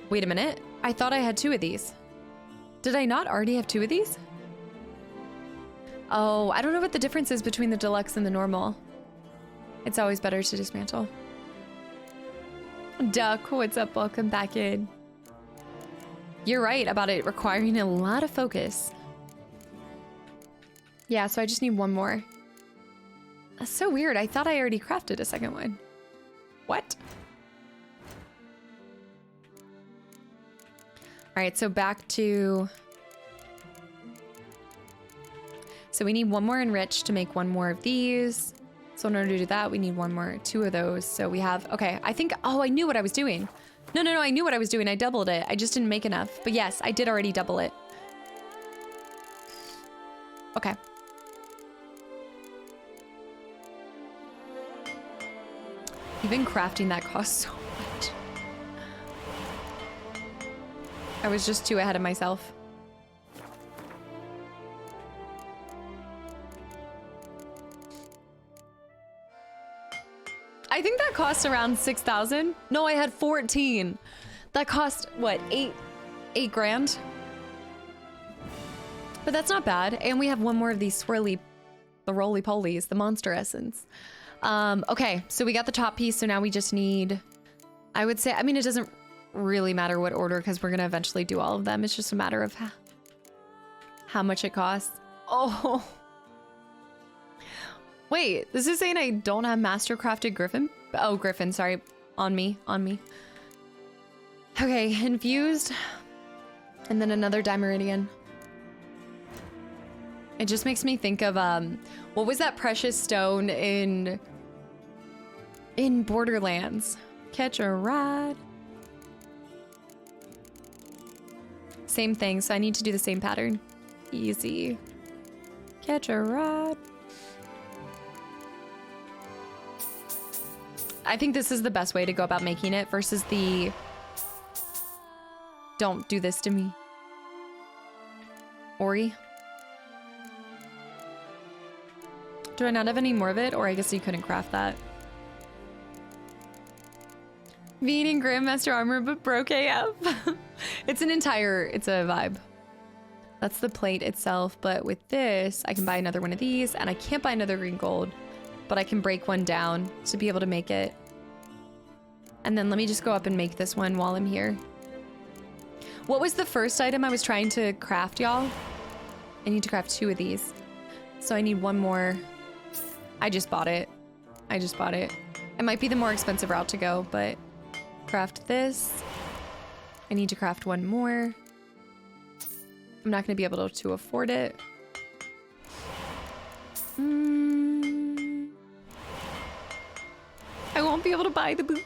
Wait a minute. I thought I had 2 of these. Did I not already have 2 of these? Oh, I don't know what the difference is between the deluxe and the normal. It's always better to dismantle. Duck, what's up? Welcome back in. You're right about it requiring a lot of focus. Yeah, so I just need 1 more. That's so weird. I thought I already crafted a second one. What? All right, so back to... So we need 1 more enriched to make 1 more of these. So in order to do that, we need 2 of those. So we have, okay, I think, oh, I knew what I was doing. No, I knew what I was doing. I doubled it. I just didn't make enough. But yes, I did already double it. Okay. Even crafting that costs so much. I was just too ahead of myself. I think that cost around 6,000. No, I had 14. That cost, what, 8 grand? But that's not bad. And we have 1 more of these the roly-polies, the monster essence. Okay, so we got the top piece, so now we just need, I would say, I mean, it doesn't really matter what order because we're gonna eventually do all of them. It's just a matter of how much it costs. Oh. Wait, this is saying I don't have master-crafted griffin? Oh, griffin, sorry. On me. Okay, infused. And then another Dimeridian. It just makes me think of, what was that precious stone in Borderlands? Catch a ride. Same thing, so I need to do the same pattern. Easy. Catch a ride. I think this is the best way to go about making it versus the don't do this to me. Ori. Do I not have any more of it? Or I guess you couldn't craft that. Being in Grandmaster armor, but broke AF. It's a vibe. That's the plate itself, but with this, I can buy another one of these, and I can't buy another green gold, but I can break one down to be able to make it. And then let me just go up and make this one while I'm here. What was the first item I was trying to craft, y'all? I need to craft 2 of these. So I need one more. I just bought it. It might be the more expensive route to go, but craft this. I need to craft one more. I'm not going to be able to afford it. I won't be able to buy the boots.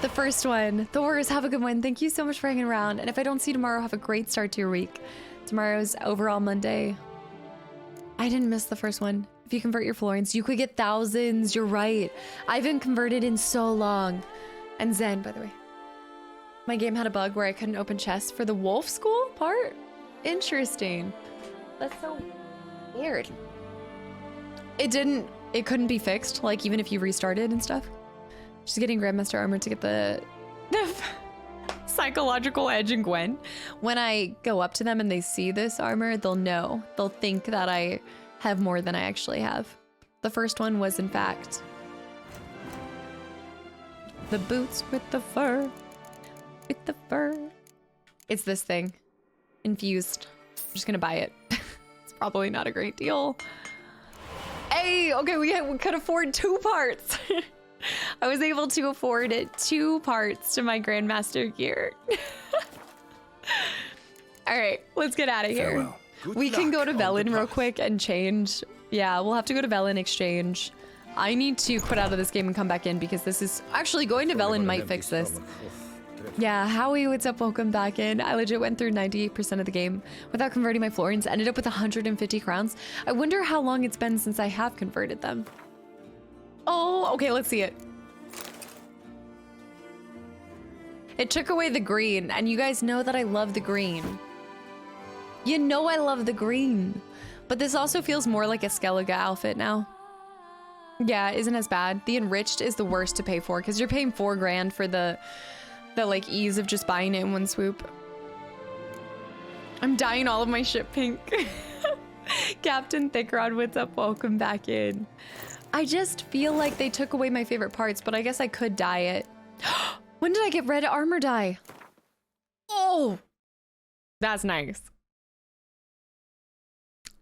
The first one. Thors, have a good one. Thank you so much for hanging around. And if I don't see you tomorrow, have a great start to your week. Tomorrow's overall Monday. I didn't miss the first one. If you convert your florins, you could get thousands. You're right. I haven't converted in so long. And Zen, by the way. My game had a bug where I couldn't open chests for the wolf school part? Interesting. That's so weird. It couldn't be fixed, like even if you restarted and stuff. Just getting Grandmaster armor to get the psychological edge in Gwent. When I go up to them and they see this armor, they'll know. They'll think that I have more than I actually have. The first one was, in fact, the boots with the fur. With the fur. It's this thing. Infused. I'm just gonna buy it. It's probably not a great deal. Hey, okay, we could afford 2 parts. I was able to afford 2 parts to my Grandmaster gear. All right, let's get out of here. We can go to Velen real quick and change. Yeah, we'll have to go to Velen exchange. I need to quit out of this game and come back in because this is actually going to Velen might fix this. Yeah, Howie, what's up? Welcome back in. I legit went through 98% of the game without converting my florins, ended up with 150 crowns. I wonder how long it's been since I have converted them. Oh, okay, let's see it. It took away the green, and you guys know that I love the green. You know I love the green. But this also feels more like a Skellige outfit now. Yeah, isn't as bad. The enriched is the worst to pay for, because you're paying 4 grand for the like ease of just buying it in one swoop. I'm dyeing all of my ship pink. Captain Thickrod, what's up? Welcome back in. I just feel like they took away my favorite parts, but I guess I could dye it. When did I get red armor dye? Oh, that's nice.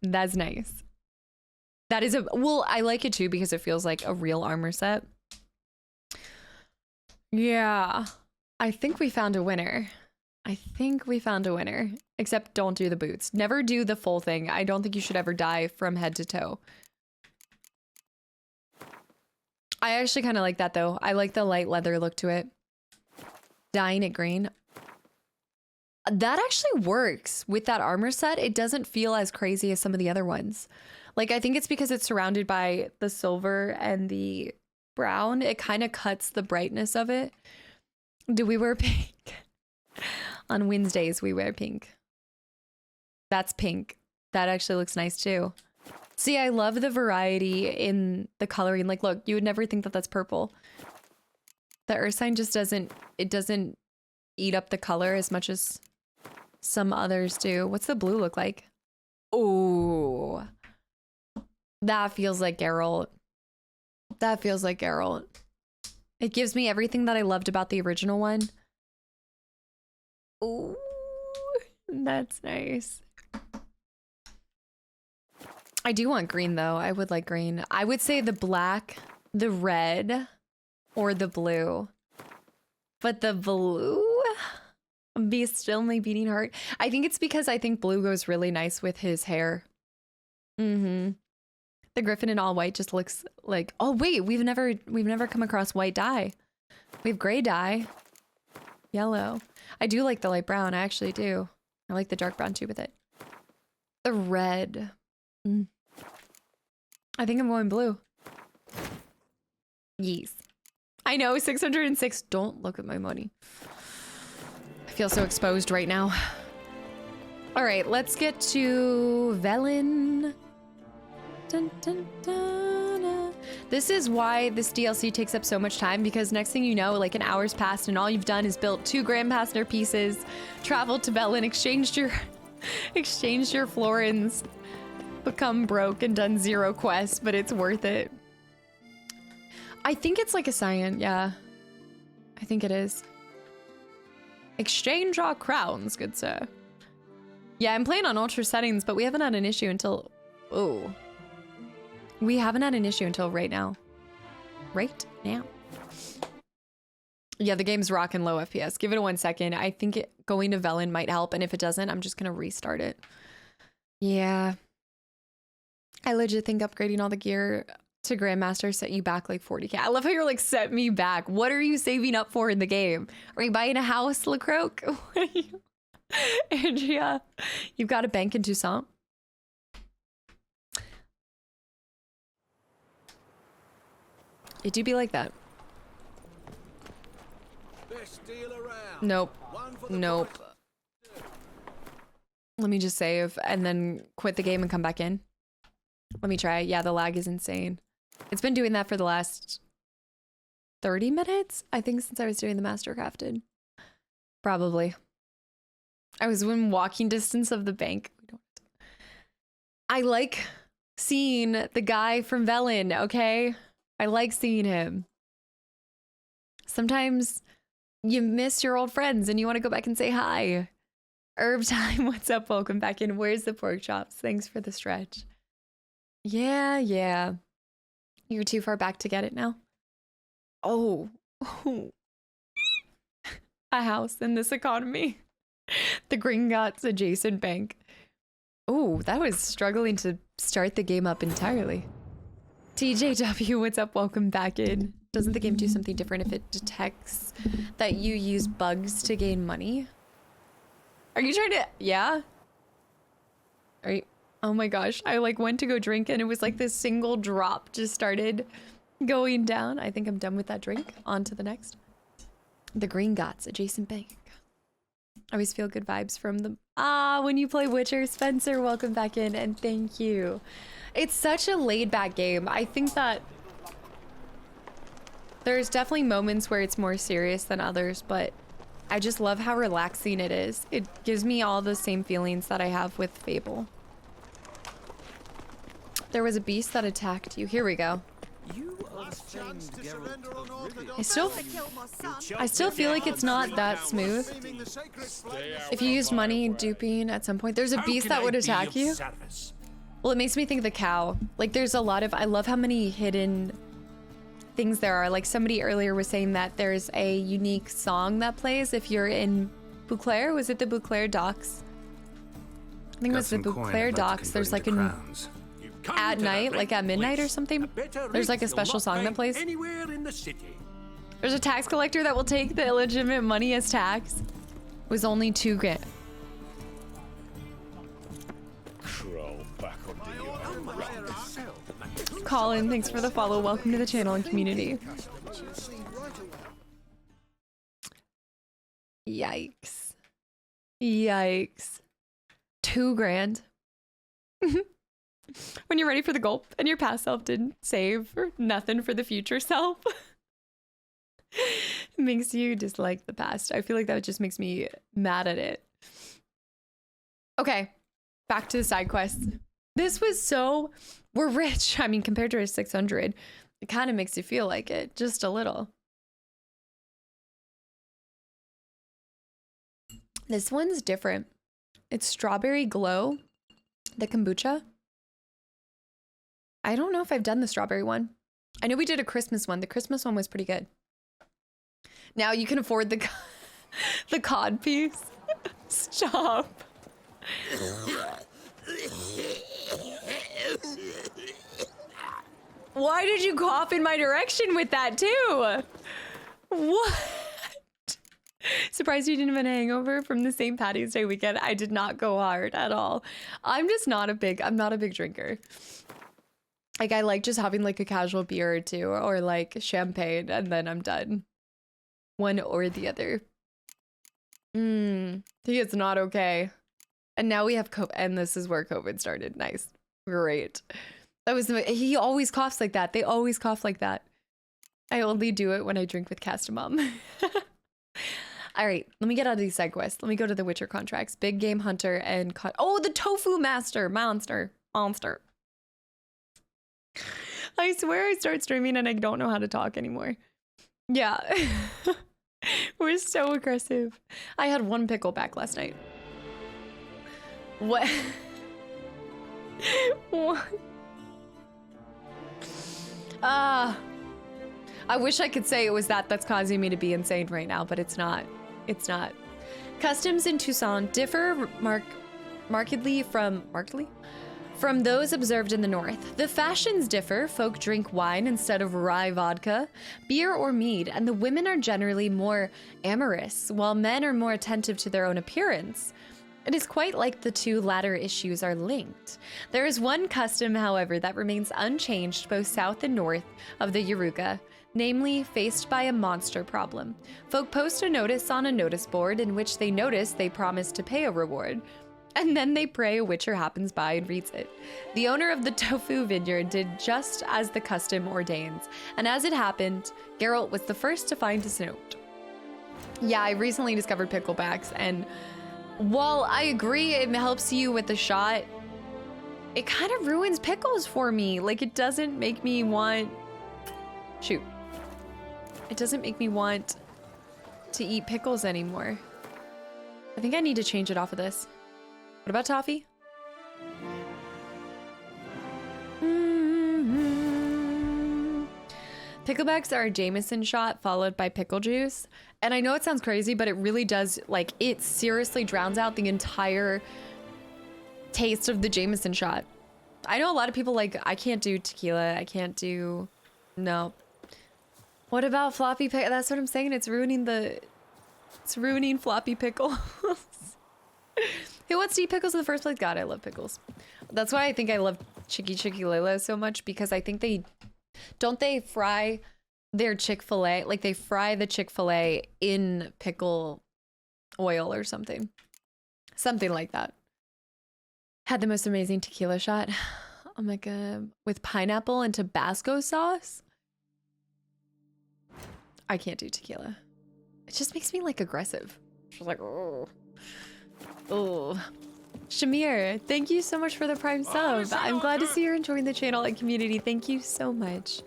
That's nice. That is well, I like it too because it feels like a real armor set. Yeah. I think we found a winner. Except don't do the boots. Never do the full thing. I don't think you should ever dye from head to toe. I actually kind of like that though. I like the light leather look to it. Dyeing it green. That actually works with that armor set. It doesn't feel as crazy as some of the other ones. Like, I think it's because it's surrounded by the silver and the brown. It kind of cuts the brightness of it. Do we wear pink? On Wednesdays, we wear pink. That's pink. That actually looks nice too. See, I love the variety in the coloring. Like, look, you would never think that that's purple. The earth sign just doesn't eat up the color as much as some others do. What's the blue look like? Oh, that feels like Geralt. That feels like Geralt. It gives me everything that I loved about the original one. Ooh, that's nice. I do want green though. I would like green. I would say the black, the red, or the blue. But the blue? Beast only beating heart. I think it's because I think blue goes really nice with his hair. Mm-hmm. The griffin in all white just looks like, oh wait, we've never come across white dye. We have gray dye. Yellow. I do like the light brown, I actually do. I like the dark brown too with it. The red. I think I'm going blue. Yes. I know, 606. Don't look at my money. I feel so exposed right now. All right, let's get to Velen. Dun, dun, dun, dun. This is why this DLC takes up so much time, because next thing you know, like an hour's passed and all you've done is built 2 Grandmaster pieces, traveled to Bellin, exchanged your florins, become broke and done 0 quests, but it's worth it. I think it's like a cyan, yeah. I think it is. Exchange our crowns, good sir. Yeah, I'm playing on ultra settings, but we haven't had an issue until... Oh. We haven't had an issue until right now. Right now. Yeah, the game's rocking low FPS. Give it 1 second. I think going to Velen might help, and if it doesn't, I'm just gonna restart it. Yeah. I legit think upgrading all the gear to Grandmaster set you back like 40k. I love how you're like, set me back. What are you saving up for in the game? Are you buying a house, LaCroix? What are you? Andrea, you've got a bank in Toussaint? It do be like that. Nope. Nope. Let me just save and then quit the game and come back in. Let me try. Yeah, the lag is insane. It's been doing that for the last 30 minutes, I think, since I was doing the Mastercrafted. Probably. I was in walking distance of the bank. I like seeing the guy from Velen, okay? I like seeing him. Sometimes you miss your old friends and you want to go back and say hi. Herb Time, what's up? Welcome back in. Where's the pork chops? Thanks for the stretch. Yeah. You're too far back to get it now. Oh. A house in this economy. The Gringotts adjacent bank. Oh, that was struggling to start the game up entirely. TJW, what's up? Welcome back in. Doesn't the game do something different if it detects that you use bugs to gain money? Are you trying to... Yeah? Are you... Oh my gosh. I like went to go drink and it was like this single drop just started going down. I think I'm done with that drink. On to the next. The Gringotts adjacent bank. I always feel good vibes from them. When you play Witcher, Spencer, welcome back in and thank you. It's such a laid back game. I think that there's definitely moments where it's more serious than others, but I just love how relaxing it is. It gives me all the same feelings that I have with Fable. There was a beast that attacked you. Here we go. I still feel like it's not that smooth. If you used money duping at some point, there's a beast that would attack you. Well, it makes me think of the cow. Like there's a lot of, I love how many hidden things there are. Like somebody earlier was saying that there's a unique song that plays if you're in Beauclair. Was it the Beauclair docks? I think it was the Beauclair docks. There's like an at night, like at midnight or something, there's like a special song that plays. There's a tax collector that will take the illegitimate money as tax. It was only $2 grand. Colin, thanks for the follow. Welcome to the channel and community. Yikes. Yikes. $2 grand. When you're ready for the gulp and your past self didn't save or nothing for the future self. It makes you dislike the past. I feel like that just makes me mad at it. Okay, back to the side quests. This was so... We're rich. I mean, compared to our 600, it kind of makes you feel like it. Just a little. This one's different. It's Strawberry Glow. The kombucha. I don't know if I've done the strawberry one. I know we did a Christmas one. The Christmas one was pretty good. Now you can afford the the cod piece. Stop. Why did you cough in my direction with that too? What? Surprised you didn't have a hangover from the St. Patty's Day weekend. I did not go hard at all. I'm not a big drinker. Like, I like just having like a casual beer or two or like champagne and then I'm done. One or the other. It's not okay. And now we have COVID, and this is where COVID started. Nice. Great. That was he always coughs like that. They always cough like that. I only do it when I drink with Castamom. All right, let me get out of these side quests. Let me go to the Witcher contracts. Big Game Hunter and oh, the Tofu Master monster. I swear I start streaming and I don't know how to talk anymore. Yeah. We're so aggressive. I had 1 pickle back last night. What? What? I wish I could say it was that's causing me to be insane right now, but it's not. It's not. Customs in Tucson differ markedly from those observed in the north. The fashions differ. Folk drink wine instead of rye vodka, beer or mead, and the women are generally more amorous, while men are more attentive to their own appearance. It is quite like the two latter issues are linked. There is one custom, however, that remains unchanged both south and north of the Yaruga, namely faced by a monster problem. Folk post a notice on a notice board in which they notice they promise to pay a reward. And then they pray a witcher happens by and reads it. The owner of the tofu vineyard did just as the custom ordains, and as it happened, Geralt was the first to find his note. Yeah, I recently discovered picklebacks, and while I agree it helps you with the shot, it kind of ruins pickles for me. Like, it doesn't make me want... Shoot. It doesn't make me want to eat pickles anymore. I think I need to change it off of this. What about toffee? Picklebacks are a Jameson shot followed by pickle juice. And I know it sounds crazy, but it really does, like, it seriously drowns out the entire taste of the Jameson shot. I know a lot of people, like, I can't do tequila. I can't do, no. What about floppy pickle? That's what I'm saying. It's ruining floppy pickles. Who wants to eat pickles in the first place? God, I love pickles. That's why I think I love Chicky Layla so much, because I think don't they fry their Chick-fil-A? Like, they fry the Chick-fil-A in pickle oil or something. Something like that. Had the most amazing tequila shot. Oh my God. With pineapple and Tabasco sauce. I can't do tequila. It just makes me, like, aggressive. Just like, oh. Oh, Shamir, thank you so much for the Prime sub. I'm glad to see you're enjoying the channel and community. Thank you so much.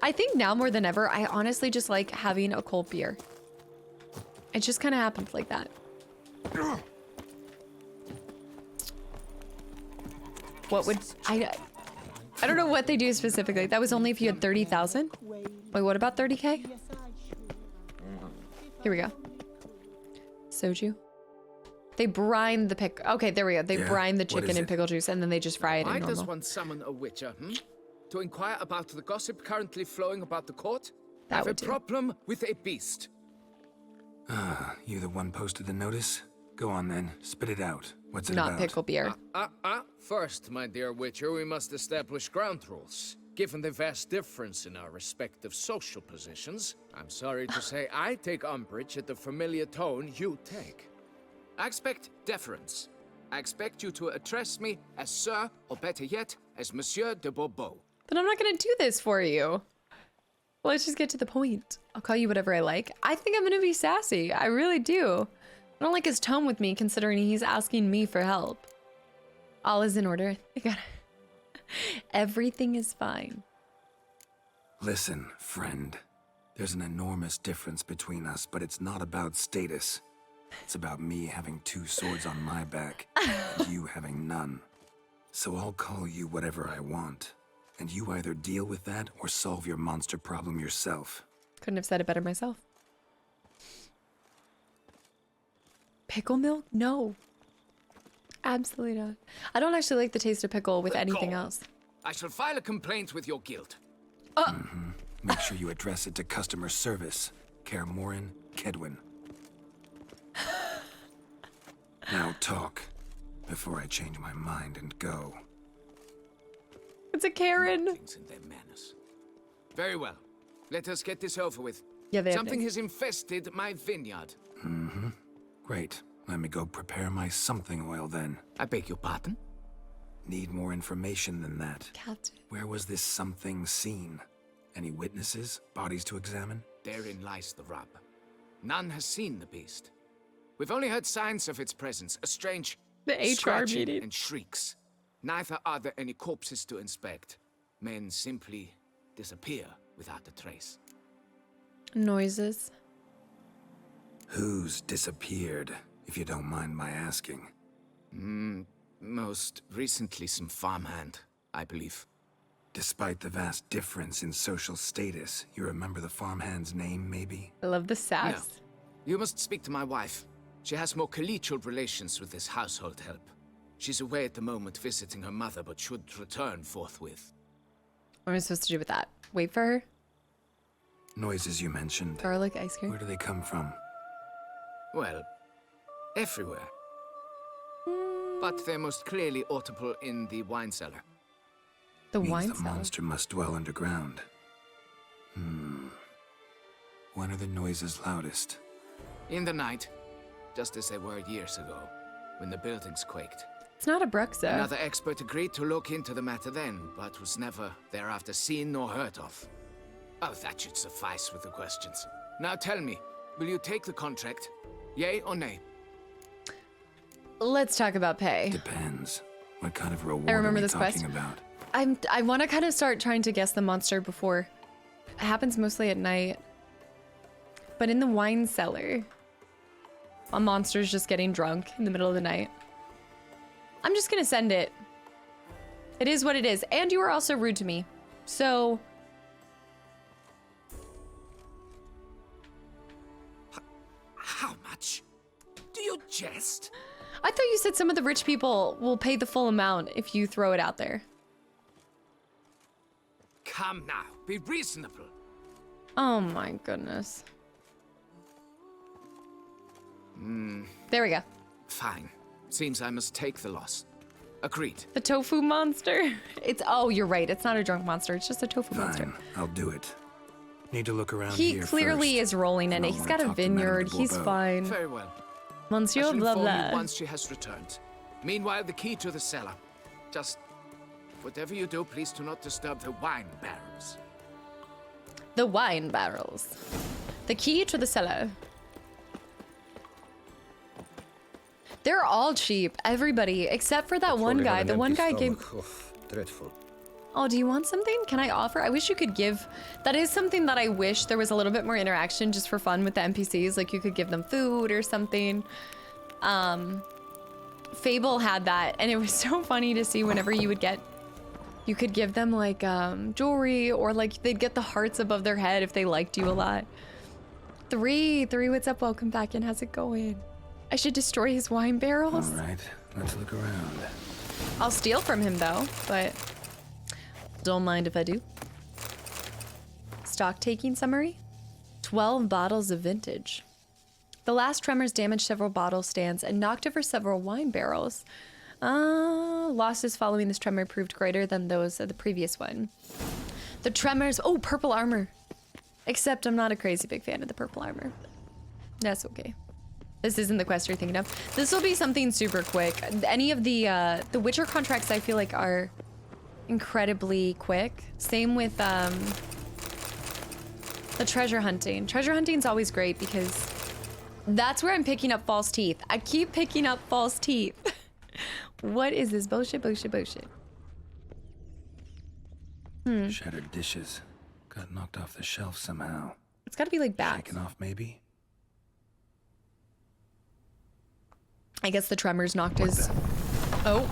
I think now more than ever, I honestly just like having a cold beer. It just kind of happens like that. What would I don't know what they do specifically. That was only if you had 30,000. Wait, what about 30K? Here we go. Soju. They brine the okay, there we go. They brine the chicken in pickle juice and then they just fry it in normal. Why does one summon a witcher, To inquire about the gossip currently flowing about the court? I have a problem with a beast. Ah, you the one posted the notice? Go on then, spit it out. What's it about? Not pickle beer. First, my dear witcher, we must establish ground rules. Given the vast difference in our respective social positions, I'm sorry to say I take umbrage at the familiar tone you take. I expect deference. I expect you to address me as Sir, or better yet, as Monsieur de Bourbeau. But I'm not gonna do this for you. Let's just get to the point. I'll call you whatever I like. I think I'm gonna be sassy. I really do. I don't like his tone with me, considering he's asking me for help. All is in order. Everything is fine. Listen, friend. There's an enormous difference between us, but it's not about status. It's about me having 2 swords on my back, and you having none. So I'll call you whatever I want, and you either deal with that or solve your monster problem yourself. Couldn't have said it better myself. Pickle milk? No. Absolutely not. I don't actually like the taste of pickle with anything else. I shall file a complaint with your guild. Make sure you address it to customer service. Kaer Morhen, Kedwin. Now talk, before I change my mind and go. It's a Karen. Things in their manners. Very well. Let us get this over with. Yeah, something has infested my vineyard. Great. Let me go prepare my something oil then. I beg your pardon? Need more information than that. Captain. Where was this something seen? Any witnesses? Bodies to examine? Therein lies the rub. None has seen the beast. We've only heard signs of its presence, a strange scratching and shrieks. Neither are there any corpses to inspect. Men simply disappear without a trace. Noises. Who's disappeared, if you don't mind my asking? Most recently some farmhand, I believe. Despite the vast difference in social status, you remember the farmhand's name, maybe? I love the sass. No. You must speak to my wife. She has more collegial relations with this household help. She's away at the moment visiting her mother, but should return forthwith. What am I supposed to do with that? Wait for her? Noises you mentioned. Garlic ice cream? Where do they come from? Well, everywhere. But they're most clearly audible in the wine cellar. The Means wine the cellar? monster must dwell underground. When are the noises loudest? In the night, just as they were years ago, when the buildings quaked. It's not a Bruxa. Another expert agreed to look into the matter then, but was never thereafter seen nor heard of. Oh, that should suffice with the questions. Now tell me, will you take the contract? Yay or nay? Let's talk about pay. Depends. What kind of reward I remember are we this talking quest. about? I want to kind of start trying to guess the monster before. It happens mostly at night. But in the wine cellar, a monster's just getting drunk in the middle of the night. I'm just gonna send it. It is what it is. And you were also rude to me. So... How much? Do you jest? I thought you said some of the rich people will pay the full amount if you throw it out there. Come now, be reasonable. Oh my goodness. There we go. Fine. Seems I must take the loss. Agreed. The tofu monster. Oh, you're right. It's not a drunk monster. It's just a tofu monster. Fine, I'll do it. Need to look around He here clearly first. is rolling in it. He's got a vineyard. He's fine. Very well. Monsieur I shall blah inform you blah. once she has returned. Meanwhile, the key to the cellar. Just whatever you do, please do not disturb the wine barrels. The wine barrels. The key to the cellar. They're all cheap. Everybody, except for that one guy. The one guy gave... Dreadful. Oh, do you want something? Can I offer? I wish you could give... That is something that I wish there was a little bit more interaction just for fun with the NPCs. Like you could give them food or something. Fable had that, and it was so funny to see whenever you would get... You could give them like jewelry, or like they'd get the hearts above their head if they liked you a lot. Three, what's up? Welcome back in. How's it going? I should destroy his wine barrels. All right, let's look around. I'll steal from him though, but don't mind if I do. Stock taking summary. 12 bottles of vintage. The last tremors damaged several bottle stands and knocked over several wine barrels. Losses following this tremor proved greater than those of the previous one. The tremors, oh, purple armor. Except I'm not a crazy big fan of the purple armor. That's okay. This isn't the quest you're thinking of. This will be something super quick. Any of the Witcher contracts I feel like are incredibly quick. Same with the treasure hunting. Treasure hunting's always great because that's where I'm picking up false teeth. I keep picking up false teeth. What is this bullshit, bullshit, bullshit? Shattered dishes. Got knocked off the shelf somehow. It's gotta be like bats. Shaken off, maybe? I guess the tremors knocked his... Oh.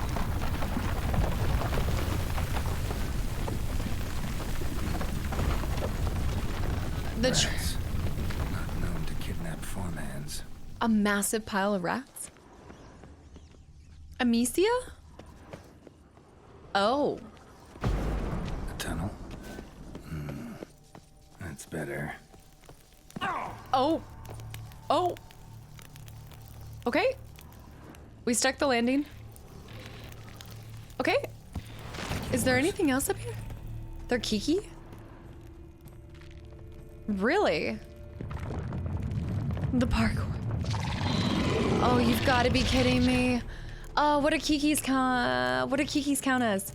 Rats. Not known to kidnap farmhands. A massive pile of rats? Amicia? Oh. A tunnel? That's better. Oh. Oh. Okay. We stuck the landing. Okay. Is there anything else up here? They're Kiki? Really? The parkour. Oh, you've got to be kidding me. What do Kiki's count as?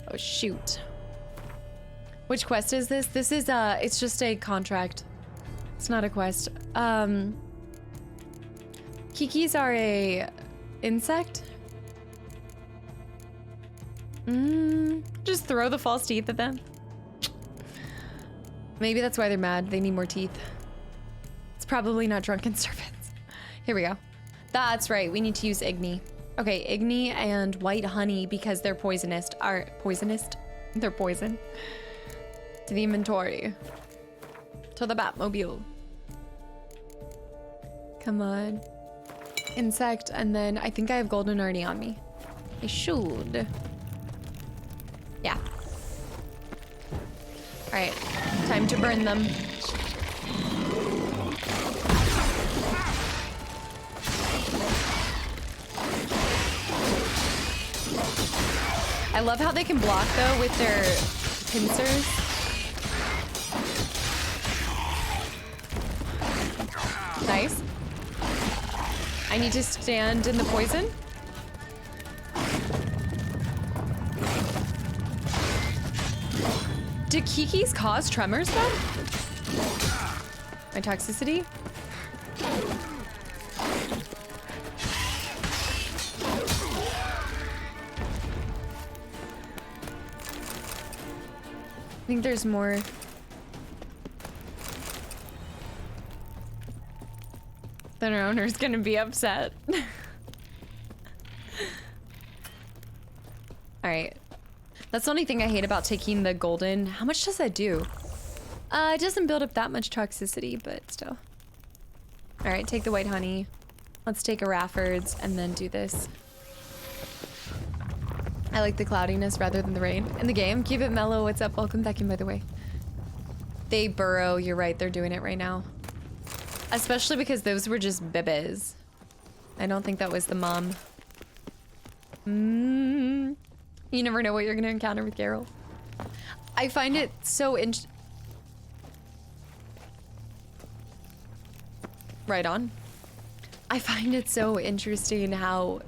Oh shoot. Which quest is this? This is it's just a contract. It's not a quest. Kikis are a insect? Just throw the false teeth at them. Maybe that's why they're mad. They need more teeth. It's probably not drunken servants. Here we go. That's right. We need to use Igni. Okay, Igni and white honey because they're poisonous. They're poison. To the inventory. To the Batmobile. Come on. Insect, and then I think I have golden already on me. I should. Yeah. Alright. Time to burn them. I love how they can block though with their pincers. Nice. I need to stand in the poison. Do Kikis cause tremors then? My toxicity? I think there's more. Then our owner's gonna be upset. Alright. That's the only thing I hate about taking the golden. How much does that do? It doesn't build up that much toxicity, but still. Alright, take the white honey. Let's take a Raffords and then do this. I like the cloudiness rather than the rain. In the game, keep it mellow. What's up? Welcome back in, by the way. They burrow. You're right. They're doing it right now. Especially because those were just bibes. I don't think that was the mom. You never know what you're going to encounter with Geralt. I find it so Right on. I find it so interesting how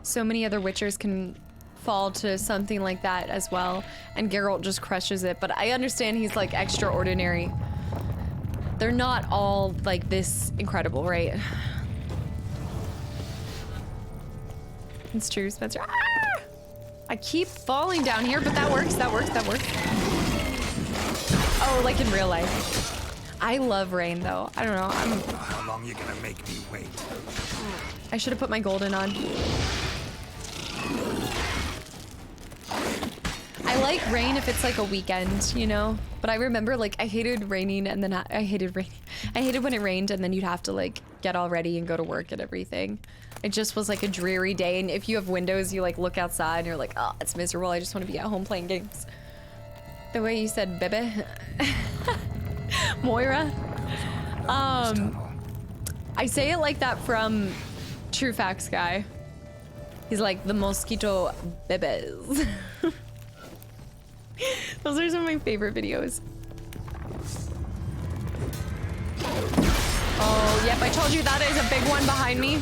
so many other Witchers can fall to something like that as well, and Geralt just crushes it. But I understand he's like extraordinary. They're not all like this incredible, right? It's true, Spencer. Ah! I keep falling down here, but that works, that works, that works. Oh, like in real life. I love rain though. I don't know, How long you gonna make me wait? I should have put my golden on. I like rain if it's like a weekend, you know? But I remember like I hated raining and then I hated when it rained and then you'd have to like get all ready and go to work and everything. It just was like a dreary day, and if you have windows, you like look outside and you're like, oh, it's miserable. I just want to be at home playing games. The way you said bebe. Moira. I say it like that from True Facts Guy. He's like the mosquito bebes. Those are some of my favorite videos. Oh, yep, I told you that is a big one behind me.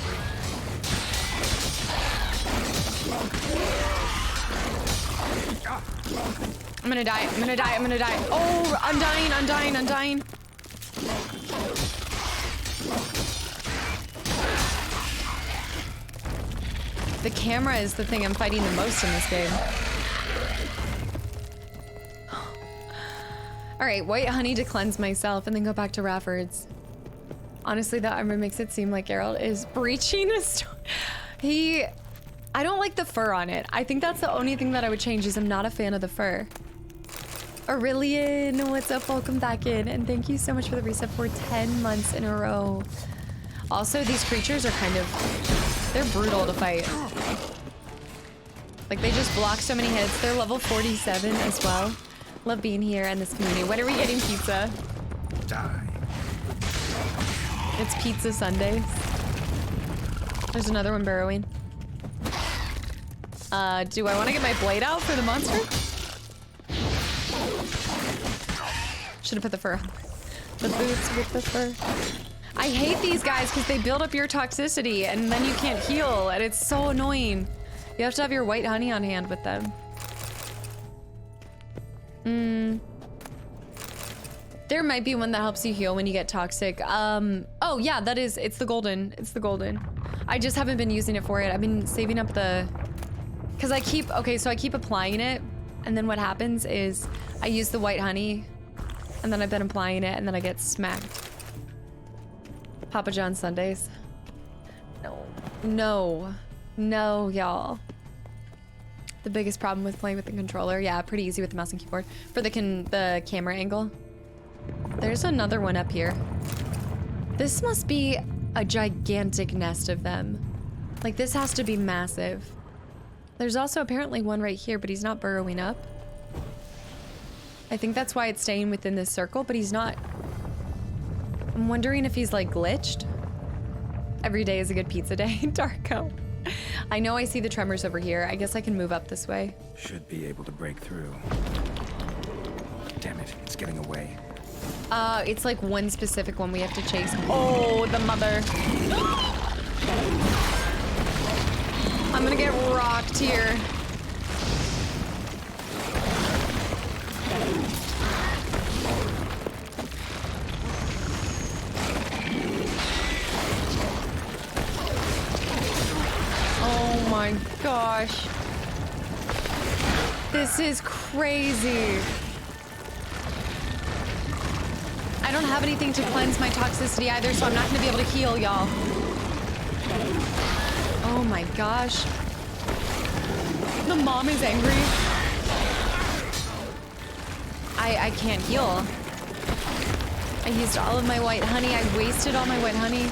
I'm gonna die, I'm gonna die, I'm gonna die. Oh, I'm dying, I'm dying, I'm dying. The camera is the thing I'm fighting the most in this game. Alright, white honey to cleanse myself and then go back to Raffords. Honestly, that armor makes it seem like Geralt is breaching a store. I don't like the fur on it. I think that's the only thing that I would change, is I'm not a fan of the fur. Aurelian, what's up? Welcome back in. And thank you so much for the reset for 10 months in a row. Also, these creatures are kind of, they're brutal to fight. Like, they just block so many hits. They're level 47 as well. Love being here in this community. When are we getting pizza? Die. It's Pizza Sundays. There's another one burrowing. Do I want to get my blade out for the monster? Should have put the fur on. The boots with the fur. I hate these guys because they build up your toxicity and then you can't heal, and it's so annoying. You have to have your white honey on hand with them. There might be one that helps you heal when you get toxic. Oh yeah, that is, it's the golden. It's the golden. I just haven't been using it for it. I've been saving up the, because I keep, okay, so I keep applying it, and then what happens is I use the white honey, and then I've been applying it, and then I get smacked. Papa John Sundays. No, y'all. The biggest problem with playing with the controller, yeah, pretty easy with the mouse and keyboard. For the camera angle. There's another one up here. This must be a gigantic nest of them. Like, this has to be massive. There's also apparently one right here, but he's not burrowing up. I think that's why it's staying within this circle, but he's not. I'm wondering if he's like glitched. Every day is a good pizza day. Darko. I know I see the tremors over here. I guess I can move up this way. Should be able to break through. Damn it, it's getting away. It's like one specific one we have to chase. Oh, the mother. I'm gonna get rocked here. Oh my gosh. This is crazy. I don't have anything to cleanse my toxicity either, so I'm not gonna be able to heal, y'all. Oh my gosh. The mom is angry. I can't heal. I used all of my white honey. I wasted all my white honey.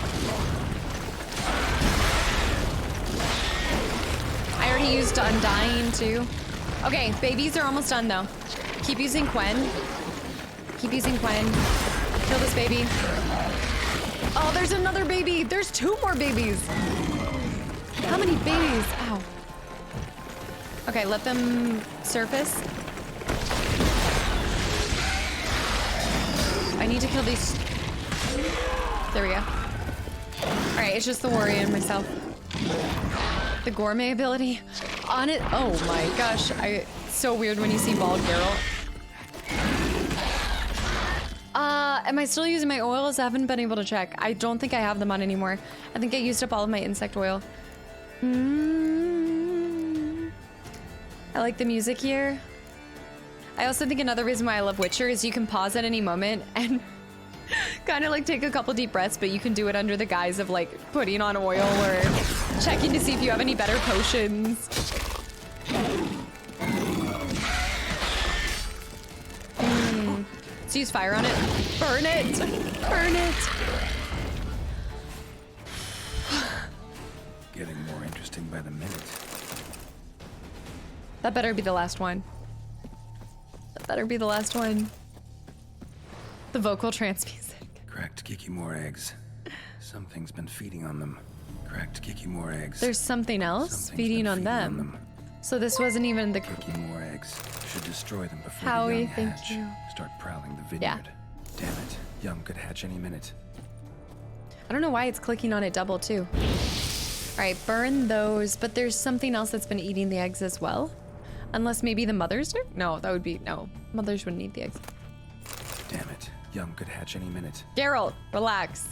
I already used Undying too. Okay, babies are almost done though. Keep using Gwen. Keep using Gwen. Kill this baby. Oh, there's another baby. There's 2 more babies. How many babies? Ow. Okay, let them surface. I need to kill these. There we go. All right, it's just the warrior and myself. The gourmet ability on it. Oh my gosh. It's so weird when you see bald Geralt. Am I still using my oils? I haven't been able to check. I don't think I have them on anymore. I think I used up all of my insect oil. I like the music here. I also think another reason why I love Witcher is you can pause at any moment and kind of like take a couple deep breaths, but you can do it under the guise of like putting on oil or checking to see if you have any better potions. Let's use fire on it. Burn it! Burn it! Getting more interesting by the minute. That better be the last one. That better be the last one. The vocal trance music. Cracked Kiki more eggs. Something's been feeding on them. Cracked Kiki more eggs. There's something else feeding on them. So this wasn't even the... Kiki more eggs. Should destroy them before Howie, the young thank hatch. you. Start prowling the vineyard. Yeah. Damn it. Young could hatch any minute. I don't know why it's clicking on it double too. All right, burn those, but there's something else that's been eating the eggs as well. Unless maybe the mothers do? No, that would be, no. Mothers wouldn't eat the eggs. Damn it. Young could hatch any minute. Geralt, relax.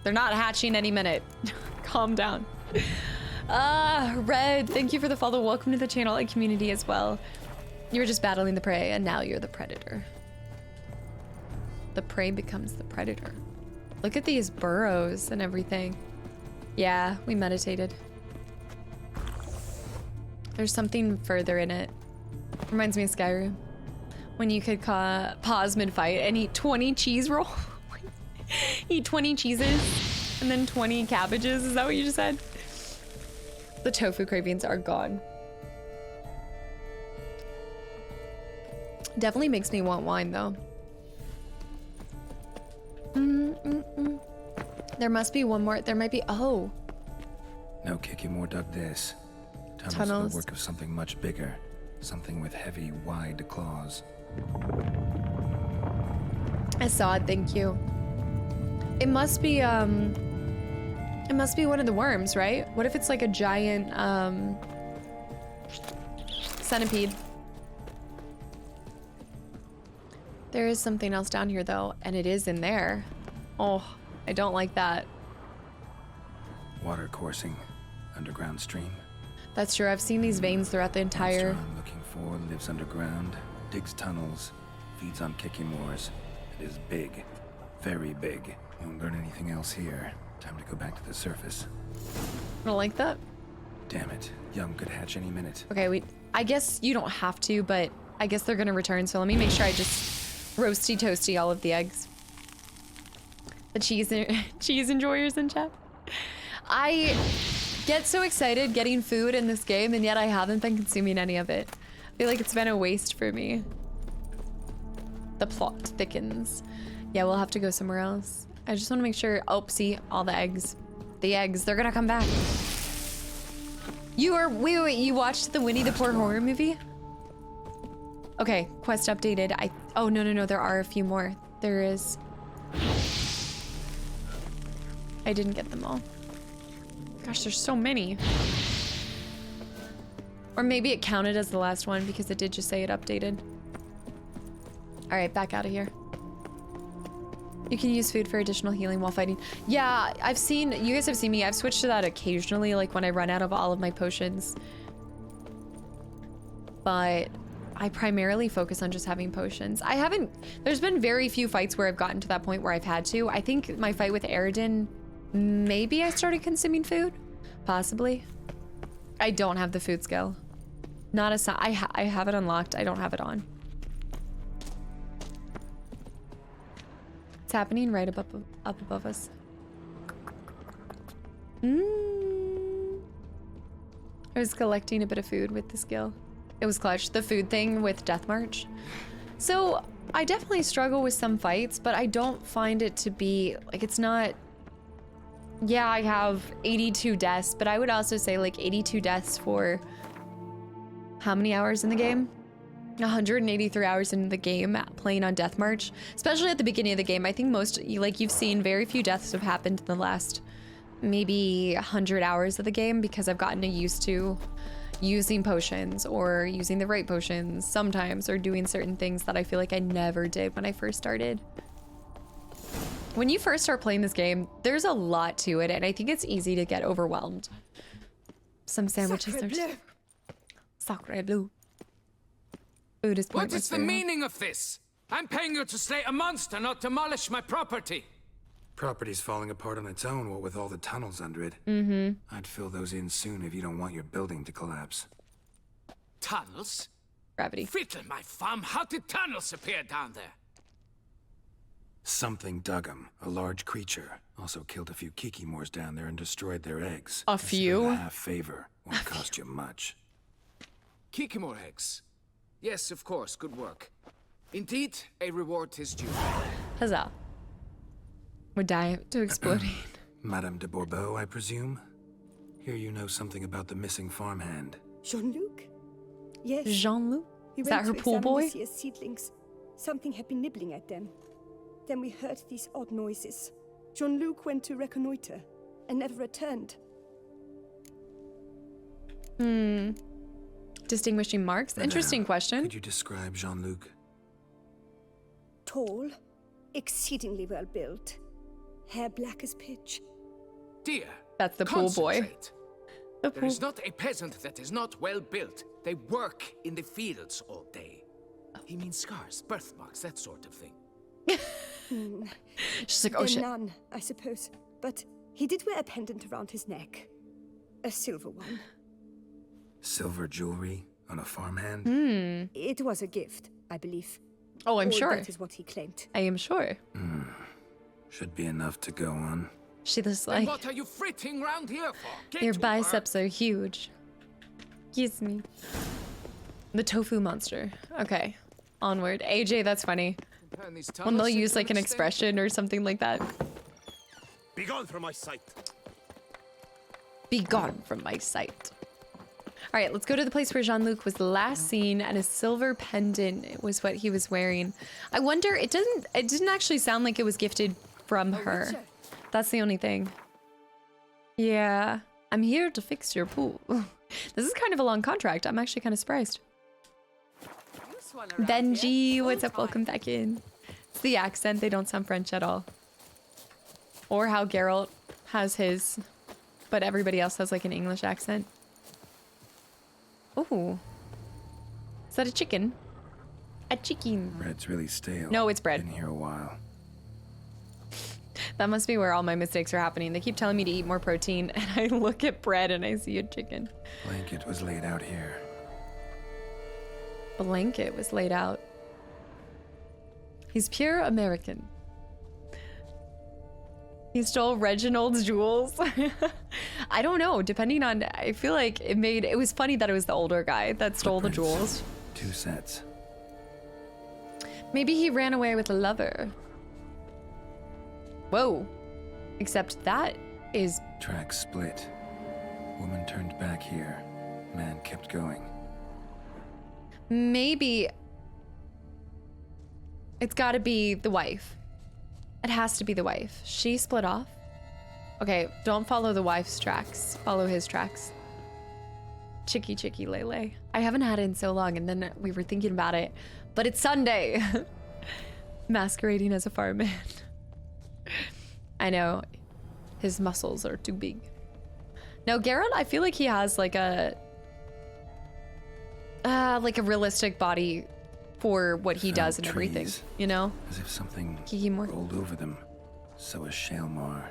They're not hatching any minute. Calm down. Red, thank you for the follow. Welcome to the channel and community as well. You were just battling the prey and now you're the predator. The prey becomes the predator. Look at these burrows and everything. Yeah, we meditated. There's something further in it. Reminds me of Skyrim. When you could pause mid-fight and eat 20 cheese rolls. Eat 20 cheeses and then 20 cabbages. Is that what you just said? The tofu cravings are gone. Definitely makes me want wine though. There must be one more. There might be. Oh. No Kiki more dug this. Tunnels. Tunnels. The work of something much bigger. Something with heavy, wide claws. I saw it. Thank you. It must be one of the worms, right? What if it's like a giant centipede? There is something else down here though, and it is in there. Oh, I don't like that. Water coursing, underground stream. That's true. I've seen these veins throughout the entire. Monster I'm looking for lives underground, digs tunnels, feeds on kicking wars. It is big, very big. Won't learn anything else here. Time to go back to the surface. I don't like that. Damn it, Young could hatch any minute. Okay, I guess you don't have to, but I guess they're gonna return. So let me make sure I just roasty toasty all of the eggs. The cheese enjoyers in chat. I get so excited getting food in this game, and yet I haven't been consuming any of it. I feel like it's been a waste for me. The plot thickens. Yeah, we'll have to go somewhere else. I just want to make sure. Oh, see, all the eggs. The eggs, they're gonna come back. Wait, you watched the Winnie the Pooh horror movie? Okay, quest updated. Oh, no, there are a few more. There is. I didn't get them all. Gosh, there's so many. Or maybe it counted as the last one because it did just say it updated. All right, back out of here. You can use food for additional healing while fighting. Yeah, you guys have seen me. I've switched to that occasionally, like when I run out of all of my potions. But I primarily focus on just having potions. There's been very few fights where I've gotten to that point where I've had to. I think my fight with Aridin, maybe I started consuming food, possibly. I don't have the food skill. I have it unlocked. I don't have it on. It's happening right up above us. I was collecting a bit of food with the skill. It was clutch. The food thing with Death March. So I definitely struggle with some fights, but I don't find it to be like, it's not. Yeah, I have 82 deaths, but I would also say like 82 deaths for how many hours in the game? 183 hours into the game playing on Death March, especially at the beginning of the game. I think you've seen very few deaths have happened in the last maybe 100 hours of the game because I've gotten used to using potions or using the right potions sometimes or doing certain things that I feel like I never did when I first started. When you first start playing this game, there's a lot to it and I think it's easy to get overwhelmed. Some sandwiches are Sacre bleu. What is the meaning of this? I'm paying you to slay a monster, not demolish my property. Property's falling apart on its own, what with all the tunnels under it. I'd fill those in soon if you don't want your building to collapse. Tunnels? Gravity. Fiddle my farm, how did tunnels appear down there? Something dug them. A large creature. Also killed a few kikimors down there and destroyed their eggs. A few? A half favor. Won't cost you much. Kikimor eggs. Yes, of course, good work. Indeed, a reward is due. Huzzah. Would die to exploding. Madame de Bourbeau, I presume? Hear you know something about the missing farmhand. Jean-Luc? Yes. Jean-Luc? Is that her pool boy? Seedlings. Something had been nibbling at them. Then we heard these odd noises. Jean-Luc went to reconnoiter and never returned. Distinguishing marks? Interesting question. Could you describe Jean-Luc? Tall, exceedingly well built, hair black as pitch. Dear, that's the pool boy. There is not a peasant that is not well built. They work in the fields all day. He means scars, birthmarks, that sort of thing. She's like, oh shit. None, I suppose. But he did wear a pendant around his neck. A silver one. Silver jewelry on a farmhand? It was a gift, I believe. Oh, I'm Or sure. That is what he claimed. I am sure. Should be enough to go on. She looks Then like what are you fritting round here for? Get your to biceps are huge. Kiss me. The tofu monster. Okay. Onward. AJ, that's funny. When they'll use like an expression or something like that. Be gone from my sight. Be gone from my sight. All right, let's go to the place where Jean-Luc was last seen, and a silver pendant was what he was wearing. I wonder, it didn't actually sound like it was gifted from her. That's the only thing. Yeah. I'm here to fix your pool. This is kind of a long contract. I'm actually kind of surprised. Benji, what's up? Welcome back in. It's the accent. They don't sound French at all. Or how Geralt has his, but everybody else has like an English accent. Ooh. Is that a chicken? A chicken. Bread's really stale. No, it's bread. Been here a while. That must be where all my mistakes are happening. They keep telling me to eat more protein, and I look at bread and I see a chicken. Blanket was laid out here. Blanket was laid out. He's pure American. He stole Reginald's jewels. I don't know. Depending on, I feel like it was funny that it was the older guy that stole the jewels. 2 sets. Maybe he ran away with a lover. Whoa. Except that is... Tracks split. Woman turned back here. Man kept going. Maybe... It's gotta be the wife. It has to be the wife. She split off. Okay, don't follow the wife's tracks. Follow his tracks. Chicky chicky lele. I haven't had it in so long, and then we were thinking about it. But it's Sunday. Masquerading as a fireman. I know. His muscles are too big. Now, Geralt, I feel like he has like a realistic body for what he does and everything, you know? As if something rolled over them. So is Shalmar.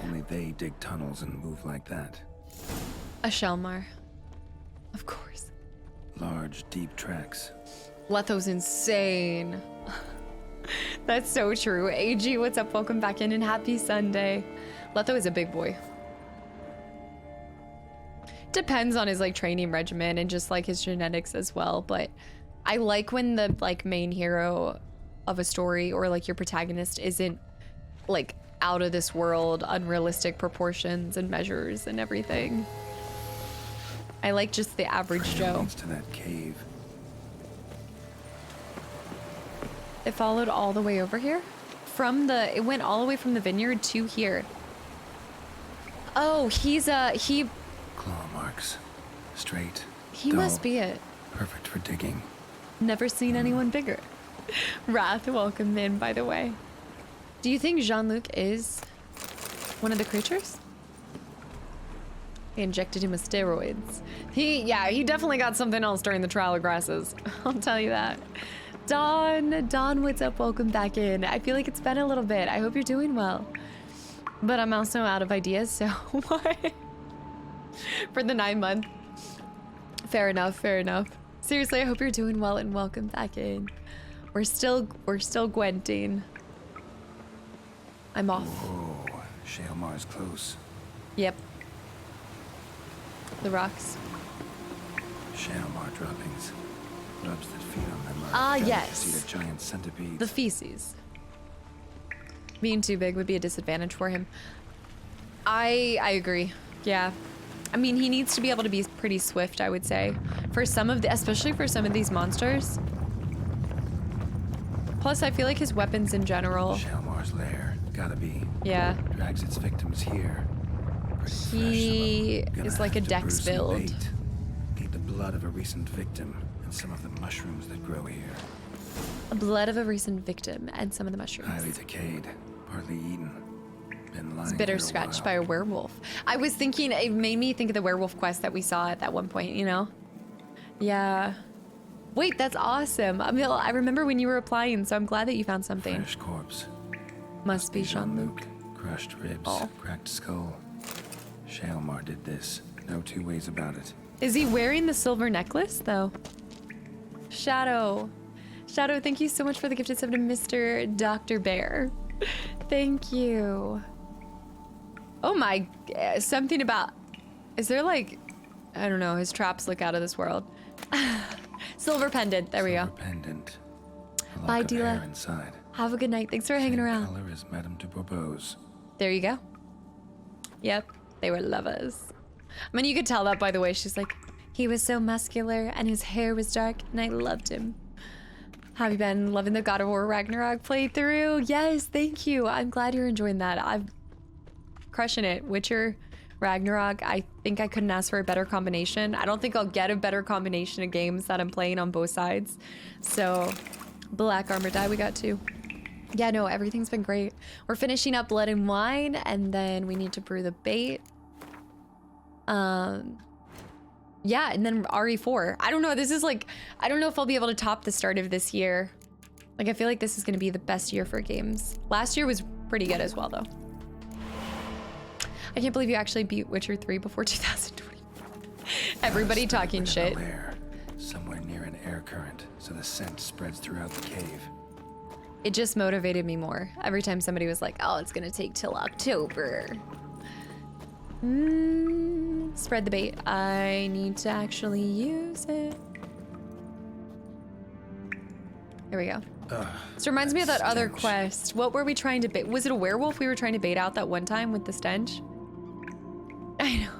Only they dig tunnels and move like that. A Shalmar. Of course. Large, deep tracks. Letho's insane. That's so true. AG, what's up? Welcome back in and happy Sunday. Letho is a big boy. Depends on his like training regimen and just like his genetics as well, but I like when the like main hero of a story or like your protagonist isn't like out of this world, unrealistic proportions and measures and everything. I like just the average Joe. To that cave. It followed all the way over here? It went all the way from the vineyard to here. Oh, he... Claw marks. Straight. He dull, must be it. Perfect for digging. Never seen anyone bigger. Wrath, welcome in, by the way. Do you think Jean-Luc is one of the creatures? They injected him with steroids. He definitely got something else during the trial of grasses. I'll tell you that. Dawn, what's up? Welcome back in. I feel like it's been a little bit. I hope you're doing well. But I'm also out of ideas, so what? For the 9 month. Fair enough. Seriously, I hope you're doing well and welcome back in. We're still Gwenting. I'm off. Whoa, Shalmar's close. Yep. The rocks. Shalmar droppings. Grubs that feed on them are yes. to see the giant centipedes. The feces. Being too big would be a disadvantage for him. I agree. Yeah. I mean, he needs to be able to be pretty swift, I would say. Especially for some of these monsters. Plus, I feel like his weapons in general. Shalmar's lair. Gotta be. Yeah. Drags its victims here. He is like a dex build. Need the blood of a recent victim and some of the mushrooms that grow here. Blood of a recent victim and some of the mushrooms. Highly decayed, partly eaten. Been lying It's bitter here scratched by a werewolf. I was thinking, it made me think of the werewolf quest that we saw at that one point, you know? Yeah. Wait, that's awesome. I remember when you were applying, so I'm glad that you found something. Fresh corpse. Must be Jean-Luc. Crushed ribs, cracked skull. Shalmar did this. No two ways about it. Is he wearing the silver necklace, though? Shadow, thank you so much for the gifted sub to Mr. Dr. Bear. Thank you. Oh my, something about, is there like, I don't know, his traps look out of this world. Silver pendant, there we go. Pendant. Bye, Dila. Inside. Have a good night. Thanks for hanging around. Color is Madame de Bourbeau's. There you go. Yep, they were lovers. I mean, you could tell that by the way she's like, he was so muscular and his hair was dark and I loved him. Have you been loving the God of War Ragnarok playthrough? Yes, thank you. I'm glad you're enjoying that. I'm crushing it. Witcher, Ragnarok, I think I couldn't ask for a better combination. I don't think I'll get a better combination of games that I'm playing on both sides. So, Black Armor Die we got too. Yeah, no, everything's been great. We're finishing up Blood and Wine, and then we need to brew the bait. Yeah, and then RE4. I don't know, this is like, I don't know if I'll be able to top the start of this year. Like, I feel like this is gonna be the best year for games. Last year was pretty good as well, though. I can't believe you actually beat Witcher 3 before 2020. Everybody talking shit. Air, somewhere near an air current, so the scent spreads throughout the cave. It just motivated me more. Every time somebody was like, oh, it's gonna take till October. Spread the bait. I need to actually use it. Here we go. This reminds me of that other quest. What were we trying to bait? Was it a werewolf we were trying to bait out that one time with the stench? I know.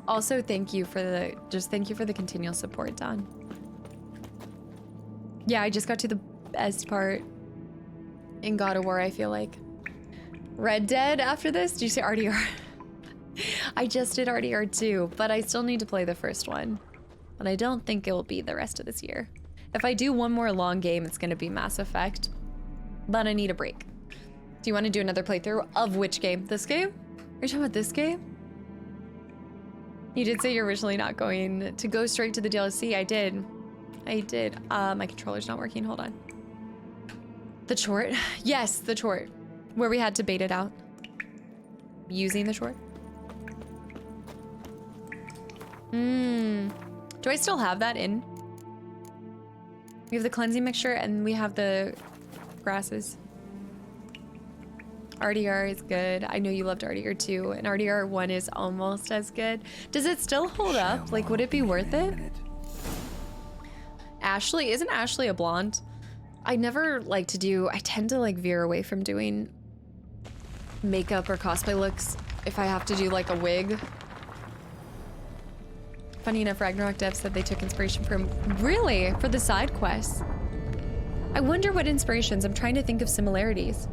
Also, thank you for the continual support, Don. Yeah, I just got to the best part in God of War, I feel like. Red Dead after this? Did you say RDR? I just did RDR 2, but I still need to play the first one. But I don't think it will be the rest of this year. If I do one more long game, it's gonna be Mass Effect. But I need a break. Do you want to do another playthrough of which game? This game? Are you talking about this game? You did say you're originally not going to go straight to the DLC. I did. My controller's not working. Hold on. The chort? Yes, the chort. Where we had to bait it out. Using the chort. Do I still have that in? We have the cleansing mixture and we have the grasses. RDR is good. I know you loved RDR 2, and RDR 1 is almost as good. Does it still hold up? Like, would it be worth it? Ashley, isn't Ashley a blonde? I never like to do, I tend to like veer away from doing makeup or cosplay looks if I have to do like a wig. Funny enough, Ragnarok devs said they took inspiration from, really? For the side quests? I wonder what inspirations, I'm trying to think of similarities.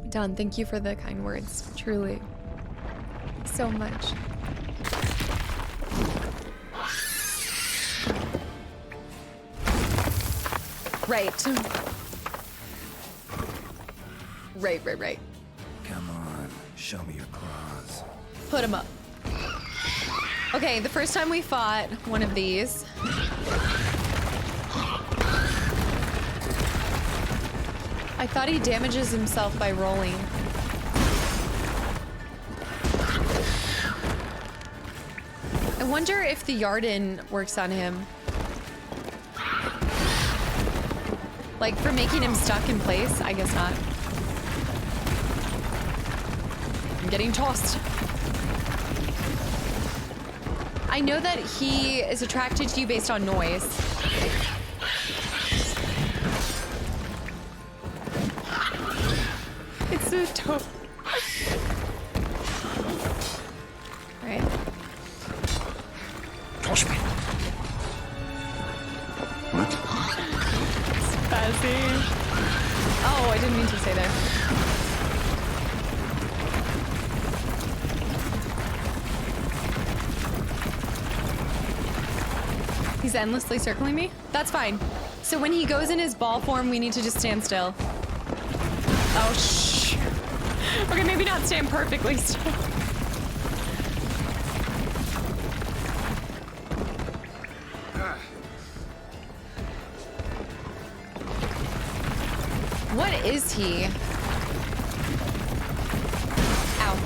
Don, thank you for the kind words, truly. So much. Right. Right. Come on, show me your claws. Put them up. Okay, the first time we fought one of these. I thought he damages himself by rolling. I wonder if the Yarden works on him. Like for making him stuck in place? I guess not. I'm getting tossed. I know that he is attracted to you based on noise. It's so dope. Alright. Toss me. What? Spazzy. Oh, I didn't mean to say that. He's endlessly circling me? That's fine. So when he goes in his ball form, we need to just stand still. Oh, shh. Okay, maybe not stand perfectly still. What is he? Ow.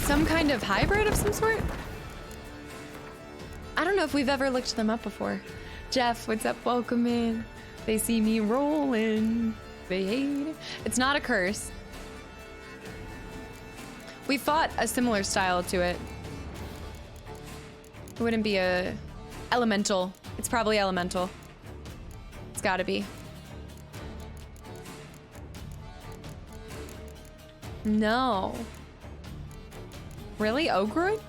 Some kind of hybrid of some sort? I don't know if we've ever looked them up before. Jeff, what's up? Welcome in. They see me rolling. They hate it. It's not a curse. We fought a similar style to it. It wouldn't be a elemental. It's probably elemental. It's gotta be. No. Really? Ogroid?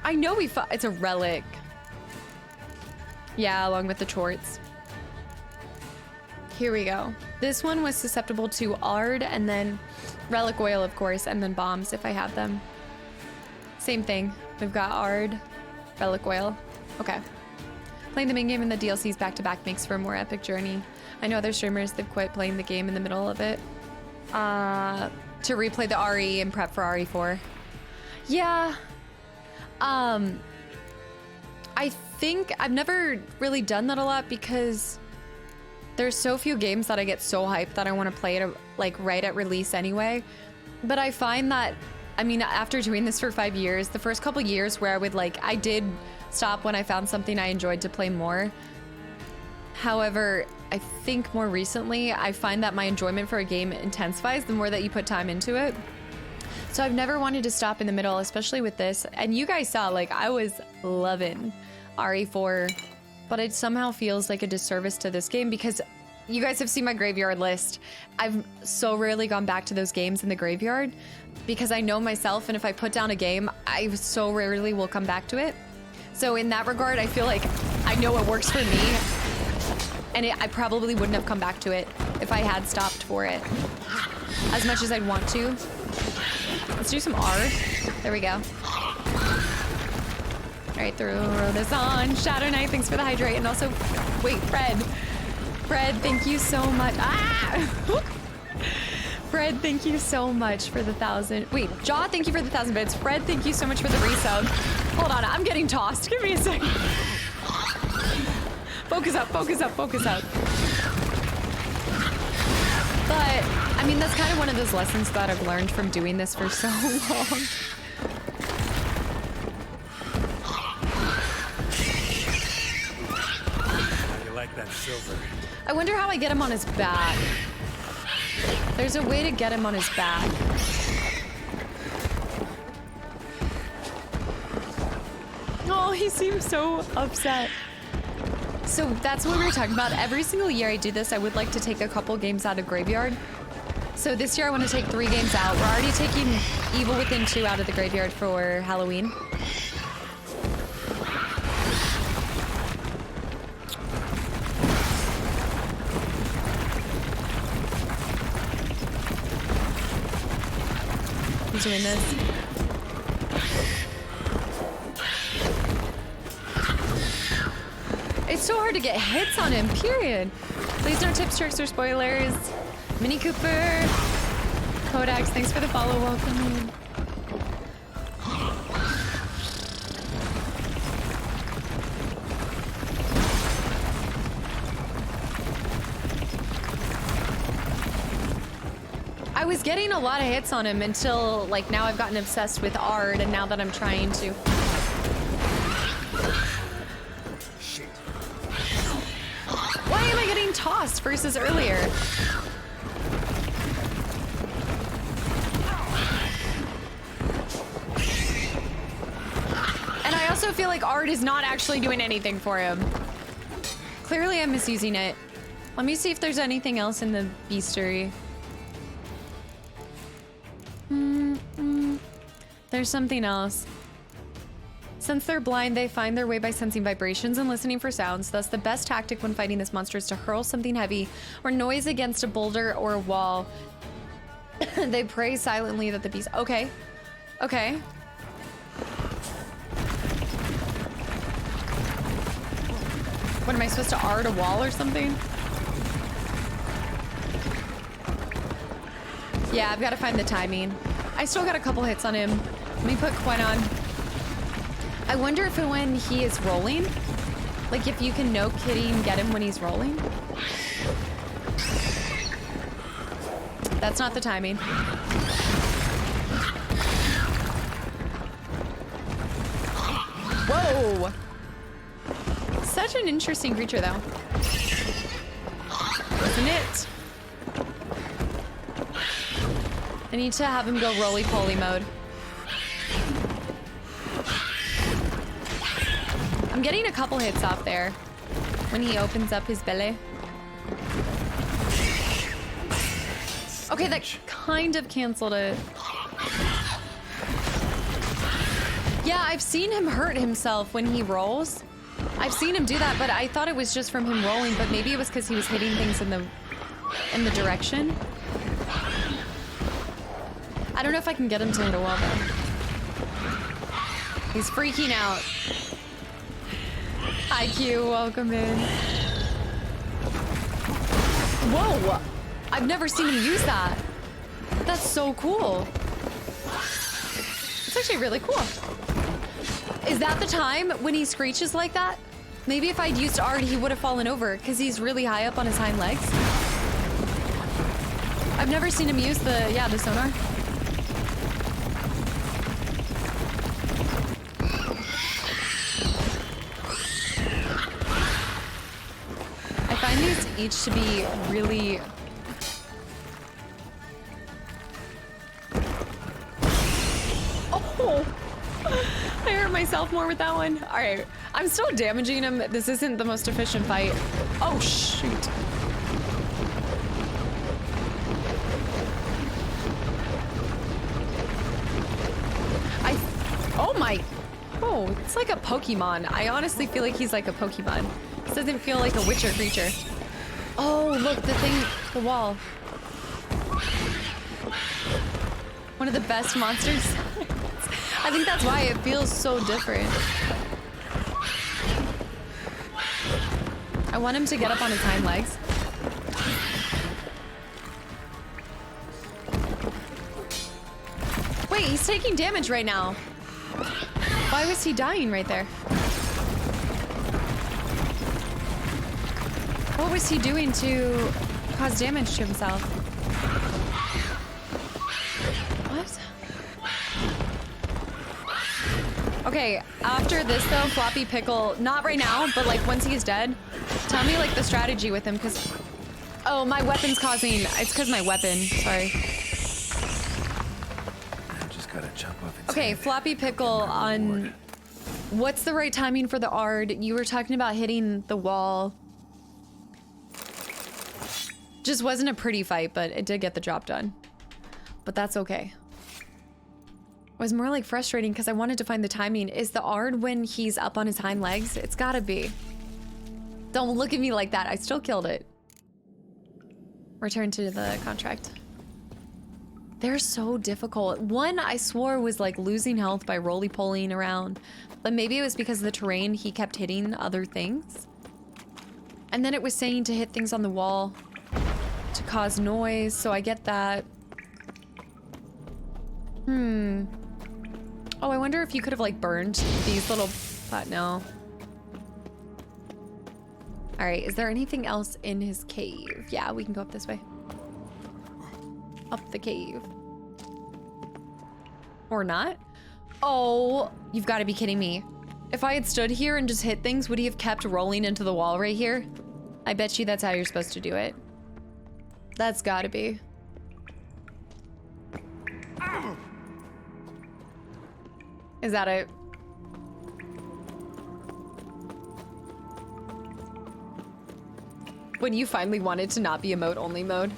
I know we fought. It's a relic. Yeah, along with the Chorts. Here we go. This one was susceptible to Ard and then Relic Oil, of course, and then bombs if I have them. Same thing. We've got Ard, Relic Oil. Okay. Playing the main game and the DLCs back-to-back makes for a more epic journey. I know other streamers, they've quit playing the game in the middle of it. To replay the RE and prep for RE4. Yeah. I think I've never really done that a lot because there's so few games that I get so hyped that I want to play it like right at release anyway. But I find that, I mean, after doing this for 5 years, the first couple years where I did stop when I found something I enjoyed to play more. However, I think more recently, I find that my enjoyment for a game intensifies the more that you put time into it. So I've never wanted to stop in the middle, especially with this. And you guys saw, like, I was loving RE4, but it somehow feels like a disservice to this game because you guys have seen my graveyard list. I've so rarely gone back to those games in the graveyard because I know myself, and if I put down a game, I so rarely will come back to it. So in that regard, I feel like I know what works for me, and I probably wouldn't have come back to it if I had stopped for it as much as I'd want to. Let's do some R. There we go. All right, throw this on. Shadow Knight, thanks for the hydrate. And also, wait, Fred. Fred, thank you so much. Ah! Fred, thank you so much for the 1,000. Wait, Jaw, thank you for the 1,000 bits. Fred, thank you so much for the resub. Hold on, I'm getting tossed. Give me a second. Focus up, focus up, focus up. But, I mean, that's kind of one of those lessons that I've learned from doing this for so long. You like that silver? I wonder how I get him on his back. There's a way to get him on his back. Oh, he seems so upset. So that's what we were talking about. Every single year I do this, I would like to take a couple games out of Graveyard. So this year I want to take 3 games out. We're already taking Evil Within 2 out of the Graveyard for Halloween. Who's doing this? It's so hard to get hits on him, period. Please no tips, tricks, or spoilers. Mini Cooper. Kodaks, thanks for the follow. Welcome. I was getting a lot of hits on him until, like, now I've gotten obsessed with Ard, and now that I'm trying to... Why am I getting tossed versus earlier? And I also feel like Ard is not actually doing anything for him. Clearly I'm misusing it. Let me see if there's anything else in the bestiary. There's something else. Since they're blind, they find their way by sensing vibrations and listening for sounds. Thus, the best tactic when fighting this monster is to hurl something heavy or noise against a boulder or a wall. They pray silently that the beast... Okay. Okay. What, am I supposed to art a wall or something? Yeah, I've got to find the timing. I still got a couple hits on him. Let me put Gwent on. I wonder if when he is rolling, like if you can no kidding get him when he's rolling. That's not the timing. Whoa! Such an interesting creature, though. Isn't it? I need to have him go roly-poly mode. I'm getting a couple hits off there when he opens up his belly. Okay, that kind of canceled it. I've seen him hurt himself when he rolls. I've seen him do that, but I thought it was just from him rolling, but maybe it was because he was hitting things in the direction. I don't know if I can get him to hit a wall though. He's freaking out. IQ, welcome in. Whoa! I've never seen him use that. That's so cool. It's actually really cool. Is that the time when he screeches like that? Maybe if I'd used Ard, he would have fallen over because he's really high up on his hind legs. I've never seen him use the sonar. I find these each to be really... Oh! I hurt myself more with that one. All right, I'm still damaging him. This isn't the most efficient fight. Oh, shoot. Oh my, oh, it's like a Pokemon. I honestly feel like he's like a Pokemon. This doesn't feel like a Witcher creature. Oh, look, the wall. One of the best monsters. I think that's why it feels so different. I want him to get up on his hind legs. Wait, he's taking damage right now. Why was he dying right there? What was he doing to cause damage to himself? What? Okay, after this though, Floppy Pickle, not right now, but like once he's dead, tell me like the strategy with him, because... Oh, my weapon's causing... It's because my weapon, sorry. I just gotta chop off its Okay, head. Floppy Pickle on... What's the right timing for the Ard? You were talking about hitting the wall. Just wasn't a pretty fight, but it did get the job done. But that's okay. It was more like frustrating because I wanted to find the timing. Is the Ard when he's up on his hind legs? It's gotta be. Don't look at me like that. I still killed it. Return to the contract. They're so difficult. One I swore was like losing health by roly-polying around, but maybe it was because of the terrain. He kept hitting other things. And then it was saying to hit things on the wall to cause noise, so I get that. Oh, I wonder if you could have like burned these little, but no. All right, is there anything else in his cave? Yeah, we can go up this way. Up the cave. Or not? Oh, you've got to be kidding me. If I had stood here and just hit things, would he have kept rolling into the wall right here? I bet you that's how you're supposed to do it. That's gotta be. Is that it? When you finally wanted to not be emote only mode,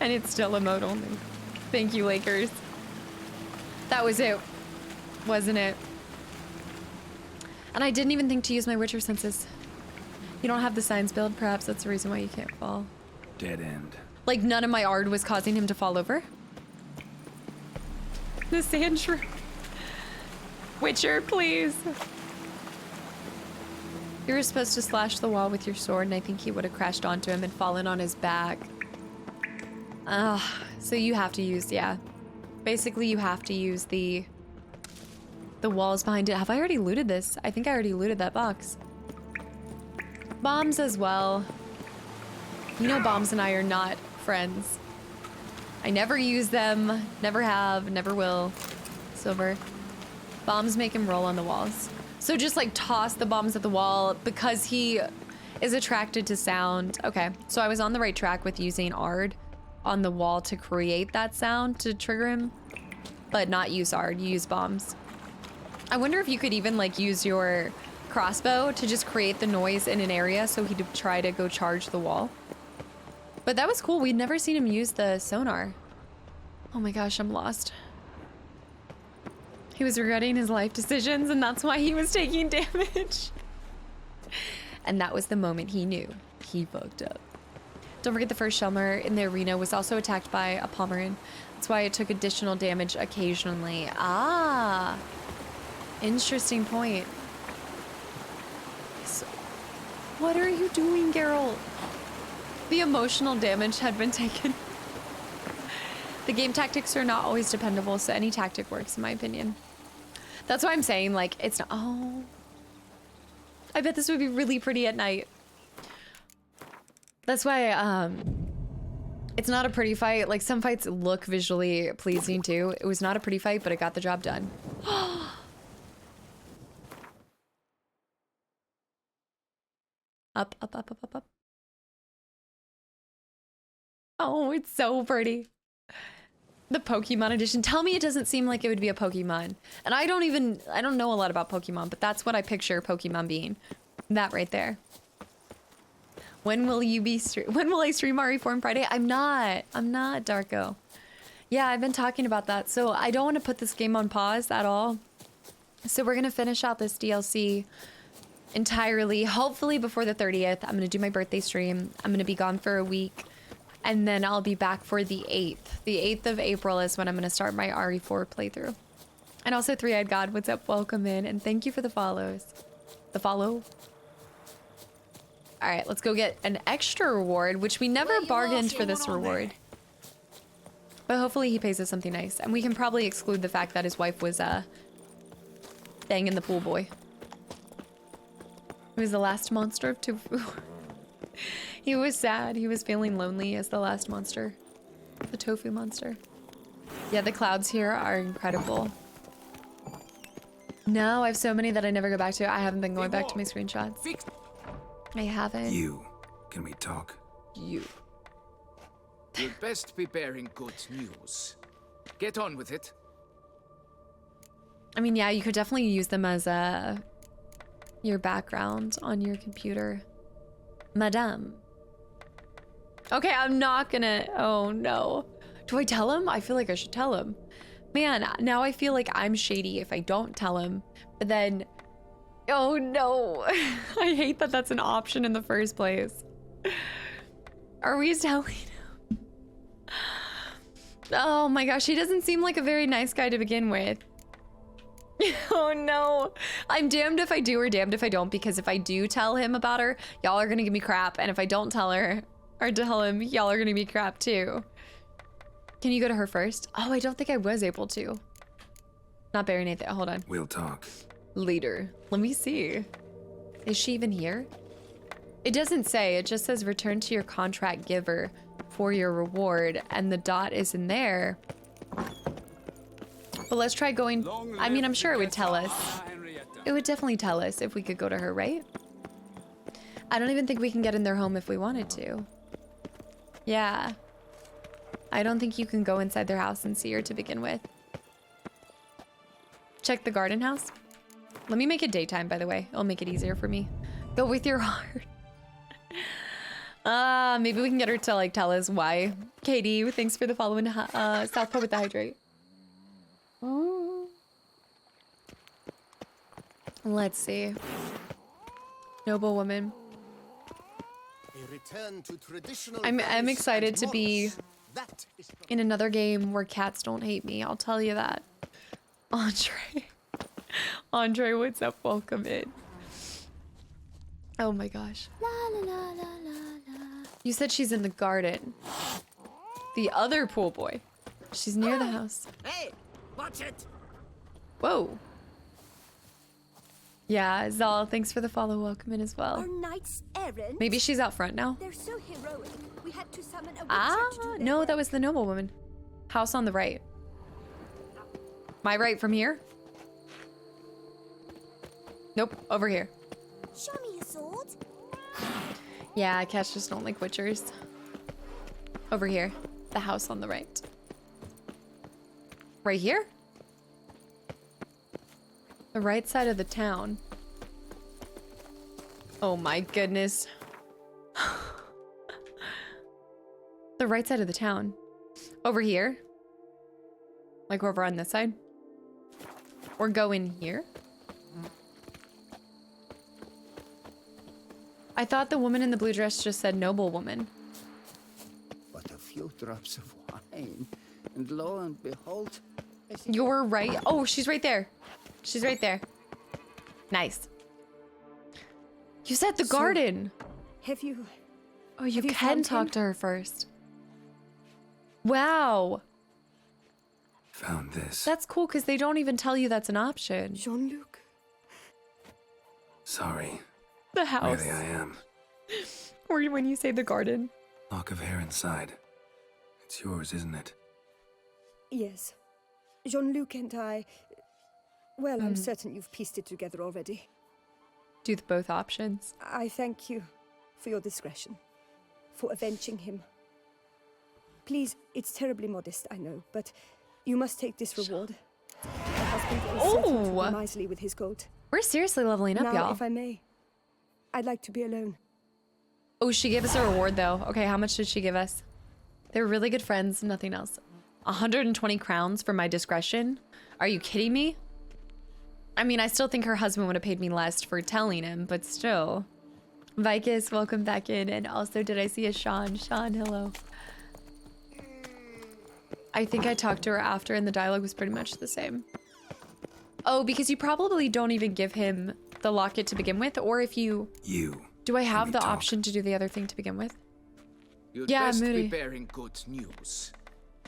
and it's still emote only. Thank you, Lakers. That was it, wasn't it? And I didn't even think to use my Witcher senses. You don't have the signs build, perhaps that's the reason why you can't fall. Dead end. Like none of my Ard was causing him to fall over? The sand shrew. Witcher, please. You were supposed to slash the wall with your sword, and I think he would have crashed onto him and fallen on his back. So you have to use, yeah. Basically, you have to use the walls behind it. Have I already looted this? I think I already looted that box. Bombs as well. You know Bombs and I are not friends. I never use them, never have, never will. Silver. Bombs make him roll on the walls. So just like toss the bombs at the wall because he is attracted to sound. Okay, so I was on the right track with using Ard on the wall to create that sound to trigger him, but not use Ard, you use bombs. I wonder if you could even like use your crossbow to just create the noise in an area so he'd try to go charge the wall. But that was cool. We'd never seen him use the sonar. Oh my gosh, I'm lost. He was regretting his life decisions, and that's why he was taking damage. And that was the moment he knew he fucked up. Don't forget the first Shelmer in the arena was also attacked by a Pomeranian. That's why it took additional damage occasionally. Ah, interesting point. So, what are you doing, Geralt? The emotional damage had been taken. The game tactics are not always dependable, so any tactic works, in my opinion. That's why I'm saying, like, it's not. Oh, I bet this would be really pretty at night. That's why, it's not a pretty fight. Like, some fights look visually pleasing, too. It was not a pretty fight, but it got the job done. Up, up, up, up, up, up. Oh, it's so pretty. The Pokemon edition. Tell me it doesn't seem like it would be a Pokemon. And I don't know a lot about Pokemon, but that's what I picture Pokemon being. That right there. When will I stream RE4 on Friday? I'm not, Darko. Yeah, I've been talking about that. So I don't want to put this game on pause at all. So we're going to finish out this DLC entirely, hopefully before the 30th. I'm going to do my birthday stream. I'm going to be gone for a week. And then I'll be back for the 8th. The 8th of April is when I'm going to start my RE4 playthrough. And also, Three-Eyed God, what's up? Welcome in. And thank you for the follows. The follow. All right, let's go get an extra reward, which we never bargained for this reward. But hopefully he pays us something nice. And we can probably exclude the fact that his wife was banging the pool boy. He was the last monster of Tofu. He was sad. He was feeling lonely as the last monster. The tofu monster. Yeah, the clouds here are incredible. No, I have so many that I never go back to. I haven't been going back to my screenshots. I haven't. You. Can we talk? You. You'd best be bearing good news. Get on with it. I mean, yeah, you could definitely use them as your background on your computer. Madame. Okay, I'm not gonna... Oh, no. Do I tell him? I feel like I should tell him. Man, now I feel like I'm shady if I don't tell him. But then... Oh, no. I hate that that's an option in the first place. Are we telling him? Oh my gosh, he doesn't seem like a very nice guy to begin with. Oh no. I'm damned if I do or damned if I don't, because if I do tell him about her, y'all are gonna give me crap. And if I don't tell her or tell him, y'all are gonna give me crap too. Can you go to her first? Oh, I don't think I was able to. Not Barry Nathan. Hold on. We'll talk. Leader. Let me see. Is she even here? It doesn't say. It just says return to your contract giver for your reward. And the dot is in there. But let's try going. I mean, I'm sure it would tell us. It would definitely tell us if we could go to her, right? I don't even think we can get in their home if we wanted to. Yeah. I don't think you can go inside their house and see her to begin with. Check the garden house. Let me make it daytime, by the way. It'll make it easier for me. Go with your heart. Maybe we can get her to like tell us why. Katie, thanks for the following. Southpaw with the hydrate. Oh. Let's see. Noble woman. I'm excited to be in another game where cats don't hate me. I'll tell you that. Andre. Andre, what's up? Welcome in. Oh my gosh. La, la, la, la, la, la. You said she's in the garden. The other pool boy. She's near the house. Hey, watch it. Whoa. Yeah, Zal, thanks for the follow. Welcome in as well. Our knight's errand? Maybe she's out front now. They're so heroic. We had to summon a witcher to do their No, work. that was the noble woman. House on the right. My right from here? Nope, over here. Show me your sword. Yeah, cats just don't like witchers. Over here. The house on the right. Right here? The right side of the town. Oh my goodness. The right side of the town. Over here? Like over on this side? Or go in here? I thought the woman in the blue dress just said noble woman. But a few drops of wine, and lo and behold... You're right. Oh, she's right there. She's right there. Nice. You said the garden. Have you... Oh, you can talk to her first. Wow. Found this. That's cool because they don't even tell you that's an option. Jean-Luc. Sorry. The house. Really, I am. Or when you say the garden. Lock of hair inside. It's yours, isn't it? Yes. Jean-Luc and I... Well, I'm certain you've pieced it together already. Do both options. I thank you for your discretion, for avenging him. Please, it's terribly modest, I know, but you must take this reward. My husband is certain to be miserly with his gold. We're seriously leveling up, Now, y'all. if I may, I'd like to be alone. Oh, she gave us a reward, though. Okay, how much did she give us? They were really good friends, nothing else. 120 crowns for my discretion? Are you kidding me? I mean, I still think her husband would have paid me less for telling him, but still. Vicus, welcome back in. And also, did I see a Sean? Sean, hello. I think I talked to her after and the dialogue was pretty much the same. Oh, because you probably don't even give him the locket to begin with, or if you... Do I have the option to do the other thing to begin with? You'd best be bearing good news.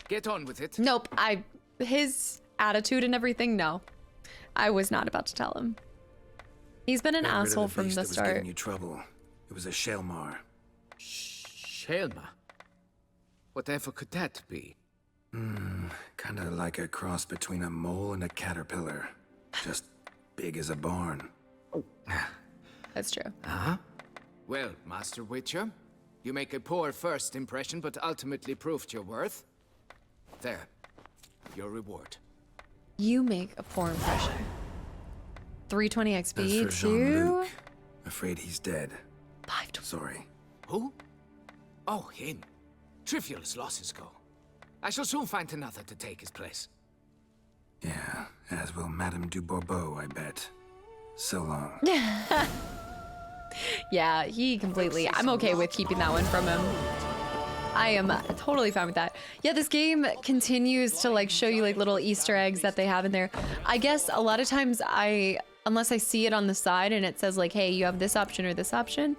Get on with it. Nope, his attitude and everything, no. I was not about to tell him. He's been an asshole from the That was start. giving you trouble. It was a Shelmar. Shelma? Whatever could that be? Kinda like a cross between a mole and a caterpillar. Just big as a barn. That's true. Huh? Well, Master Witcher, you make a poor first impression, but ultimately proved your worth. There, your reward. You make a poor impression. 320 As for XP, too? Jean-Luc, afraid he's dead. Sorry. Who? Oh, him. Trivial as losses go. I shall soon find another to take his place. Yeah, as will Madame du Bourbeau, I bet. So long. Yeah, he completely... I'm okay with keeping that one from him. I am totally fine with that. Yeah, this game continues to like show you like little Easter eggs that they have in there. I guess a lot of times unless I see it on the side and it says like, hey, you have this option or this option,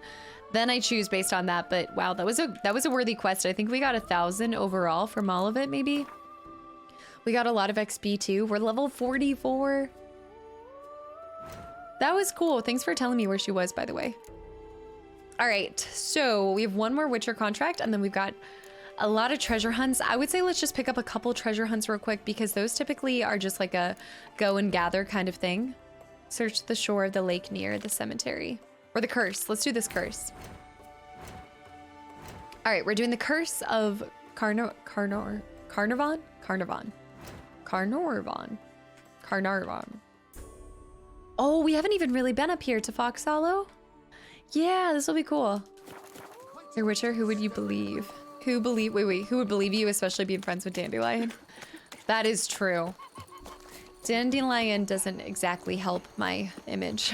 then I choose based on that. But wow, that was a worthy quest. I think we got 1,000 overall from all of it, maybe. We got a lot of XP too. We're level 44. That was cool. Thanks for telling me where she was, by the way. All right, so we have one more Witcher contract, and then we've got a lot of treasure hunts. I would say let's just pick up a couple treasure hunts real quick because those typically are just like a go and gather kind of thing. Search the shore of the lake near the cemetery. Or the curse. Let's do this curse. All right, we're doing the curse of Carnarvon. Oh, we haven't even really been up here to Fox Hollow. Yeah, this will be cool. Your Witcher, who would you believe? Who would believe you, especially being friends with Dandelion? That is true. Dandelion doesn't exactly help my image.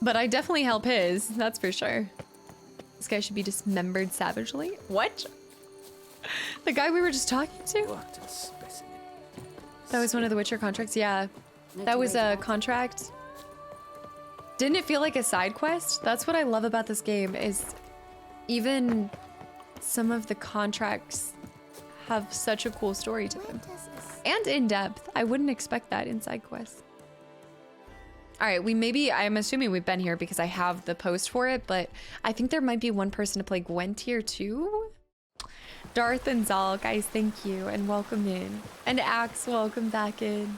But I definitely help his, that's for sure. This guy should be dismembered savagely. What? The guy we were just talking to? What a specimen. That was one of the Witcher contracts, yeah. That was a contract. Didn't it feel like a side quest? That's what I love about this game is even some of the contracts have such a cool story to them. And in depth. I wouldn't expect that in side quests. All right, I'm assuming we've been here because I have the post for it, but I think there might be one person to play Gwent here too. Darth and Zal, guys, thank you and welcome in. And Axe, welcome back in.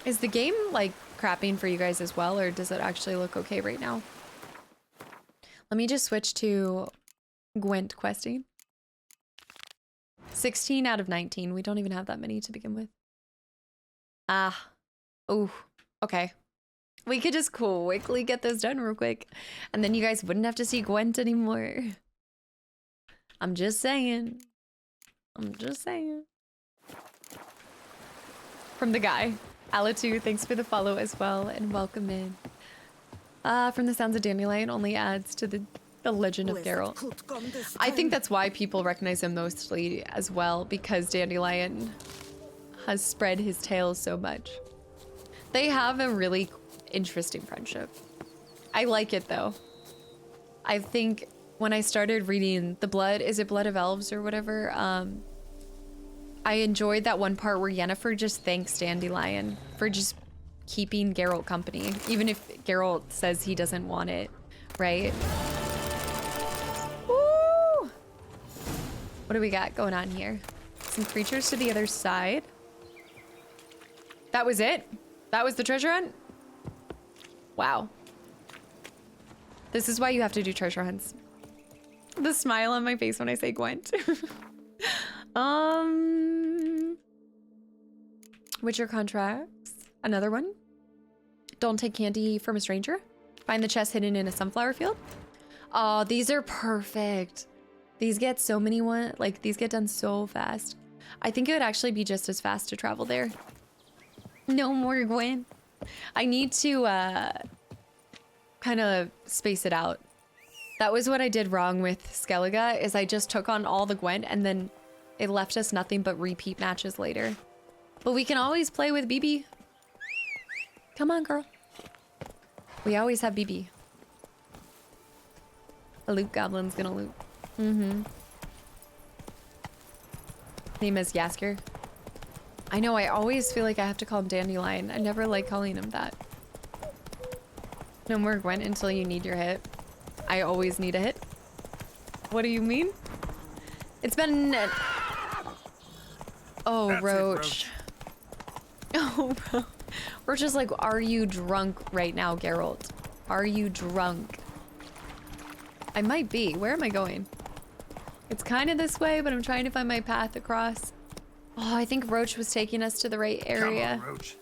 Is the game like crapping for you guys as well, or does it actually look okay right now? Let me just switch to Gwent questing. 16 out of 19. We don't even have that many to begin with. Oh, okay. We could just quickly get this done real quick, and then you guys wouldn't have to see Gwent anymore. I'm just saying. from the guy. Alatu, thanks for the follow as well, and welcome in. From the sounds of Dandelion only adds to the legend of Geralt. I think that's why people recognize him mostly as well, because Dandelion has spread his tale so much. They have a really interesting friendship. I like it though. I think when I started reading is it Blood of Elves or whatever, I enjoyed that one part where Yennefer just thanks Dandelion for just keeping Geralt company, even if Geralt says he doesn't want it, right? Woo! What do we got going on here? Some creatures to the other side. That was it? That was the treasure hunt? Wow. This is why you have to do treasure hunts. The smile on my face when I say Gwent. Witcher contracts. Another one. Don't take candy from a stranger. Find the chest hidden in a sunflower field. Oh, these are perfect. These get so many these get done so fast. I think it would actually be just as fast to travel there. No more Gwent. I need to kind of space it out. That was what I did wrong with Skellige, is I just took on all the Gwent and then it left us nothing but repeat matches later. But we can always play with BB. Come on, girl. We always have BB. A loot goblin's gonna loot. Name is Yasker. I know, I always feel like I have to call him Dandelion. I never like calling him that. No more Gwent until you need your hit. I always need a hit. What do you mean? It's been... Oh, that's Roach. Oh, bro. Roach is like, are you drunk right now, Geralt? Are you drunk? I might be. Where am I going? It's kind of this way, but I'm trying to find my path across. Oh, I think Roach was taking us to the right area. Come on, Roach.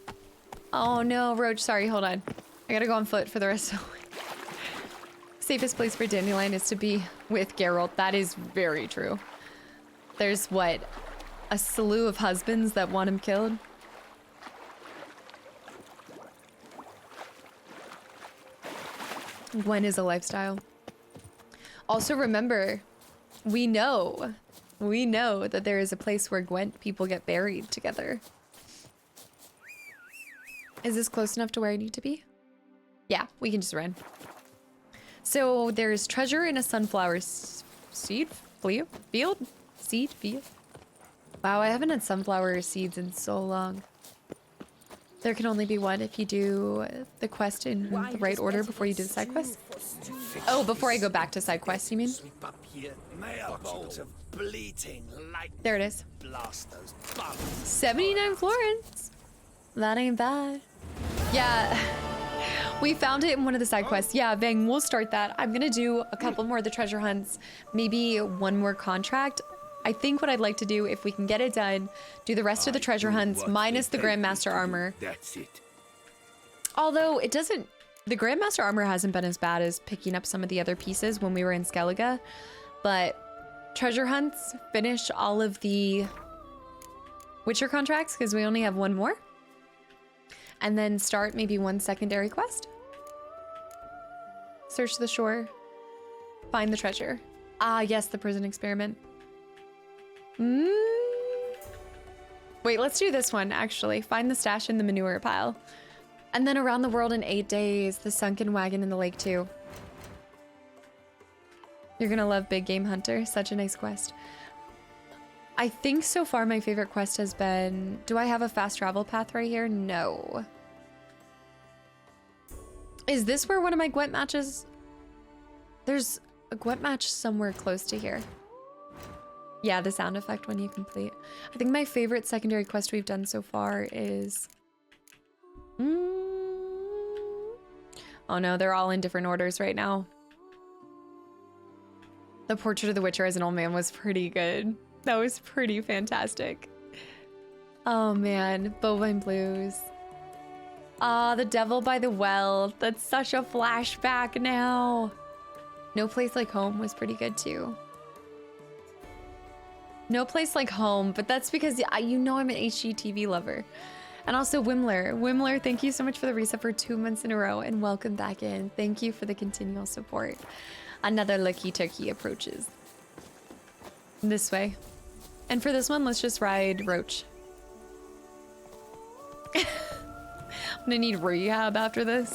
Oh no, Roach, sorry, hold on. I gotta go on foot for the rest of the way. Safest place for Dandelion is to be with Geralt. That is very true. There's what? A slew of husbands that want him killed? Gwen is a lifestyle. Also remember, we know that there is a place where Gwent people get buried together. Is this close enough to where I need to be? Yeah, we can just run. So there's treasure in a sunflower seed field? Seed field? Wow, I haven't had sunflower seeds in so long. There can only be one if you do the quest in the right order before you do the side quest. Oh, before I go back to side quests, you mean? There it is. 79 florins. That ain't bad. Yeah, we found it in one of the side quests. Yeah, Vang, we'll start that. I'm gonna do a couple more of the treasure hunts, maybe one more contract. I think what I'd like to do, if we can get it done, do the rest of the treasure hunts minus the Grandmaster armor. That's it. Although it doesn't, the Grandmaster armor hasn't been as bad as picking up some of the other pieces when we were in Skellige, but treasure hunts, finish all of the Witcher contracts because we only have one more, and then start maybe one secondary quest. Search the shore, find the treasure. Ah, yes, the prison experiment. Wait, let's do this one, actually. Find the stash in the manure pile. And then around the world in 8 days, the sunken wagon in the lake too. You're gonna love Big Game Hunter. Such a nice quest. I think so far my favorite quest has been... Do I have a fast travel path right here? No. Is this where one of my Gwent matches... There's a Gwent match somewhere close to here. Yeah, the sound effect when you complete. I think my favorite secondary quest we've done so far is... Oh no, they're all in different orders right now. The Portrait of the Witcher as an Old Man was pretty good. That was pretty fantastic. Oh man, Bovine Blues. Ah, The Devil by the Well. That's such a flashback now. No Place Like Home was pretty good too. No Place Like Home, but that's because you know I'm an HGTV lover. And also Wimler. Wimler, thank you so much for the reset for 2 months in a row and welcome back in. Thank you for the continual support. Another lucky turkey approaches. This way. And for this one, let's just ride Roach. I'm gonna need rehab after this.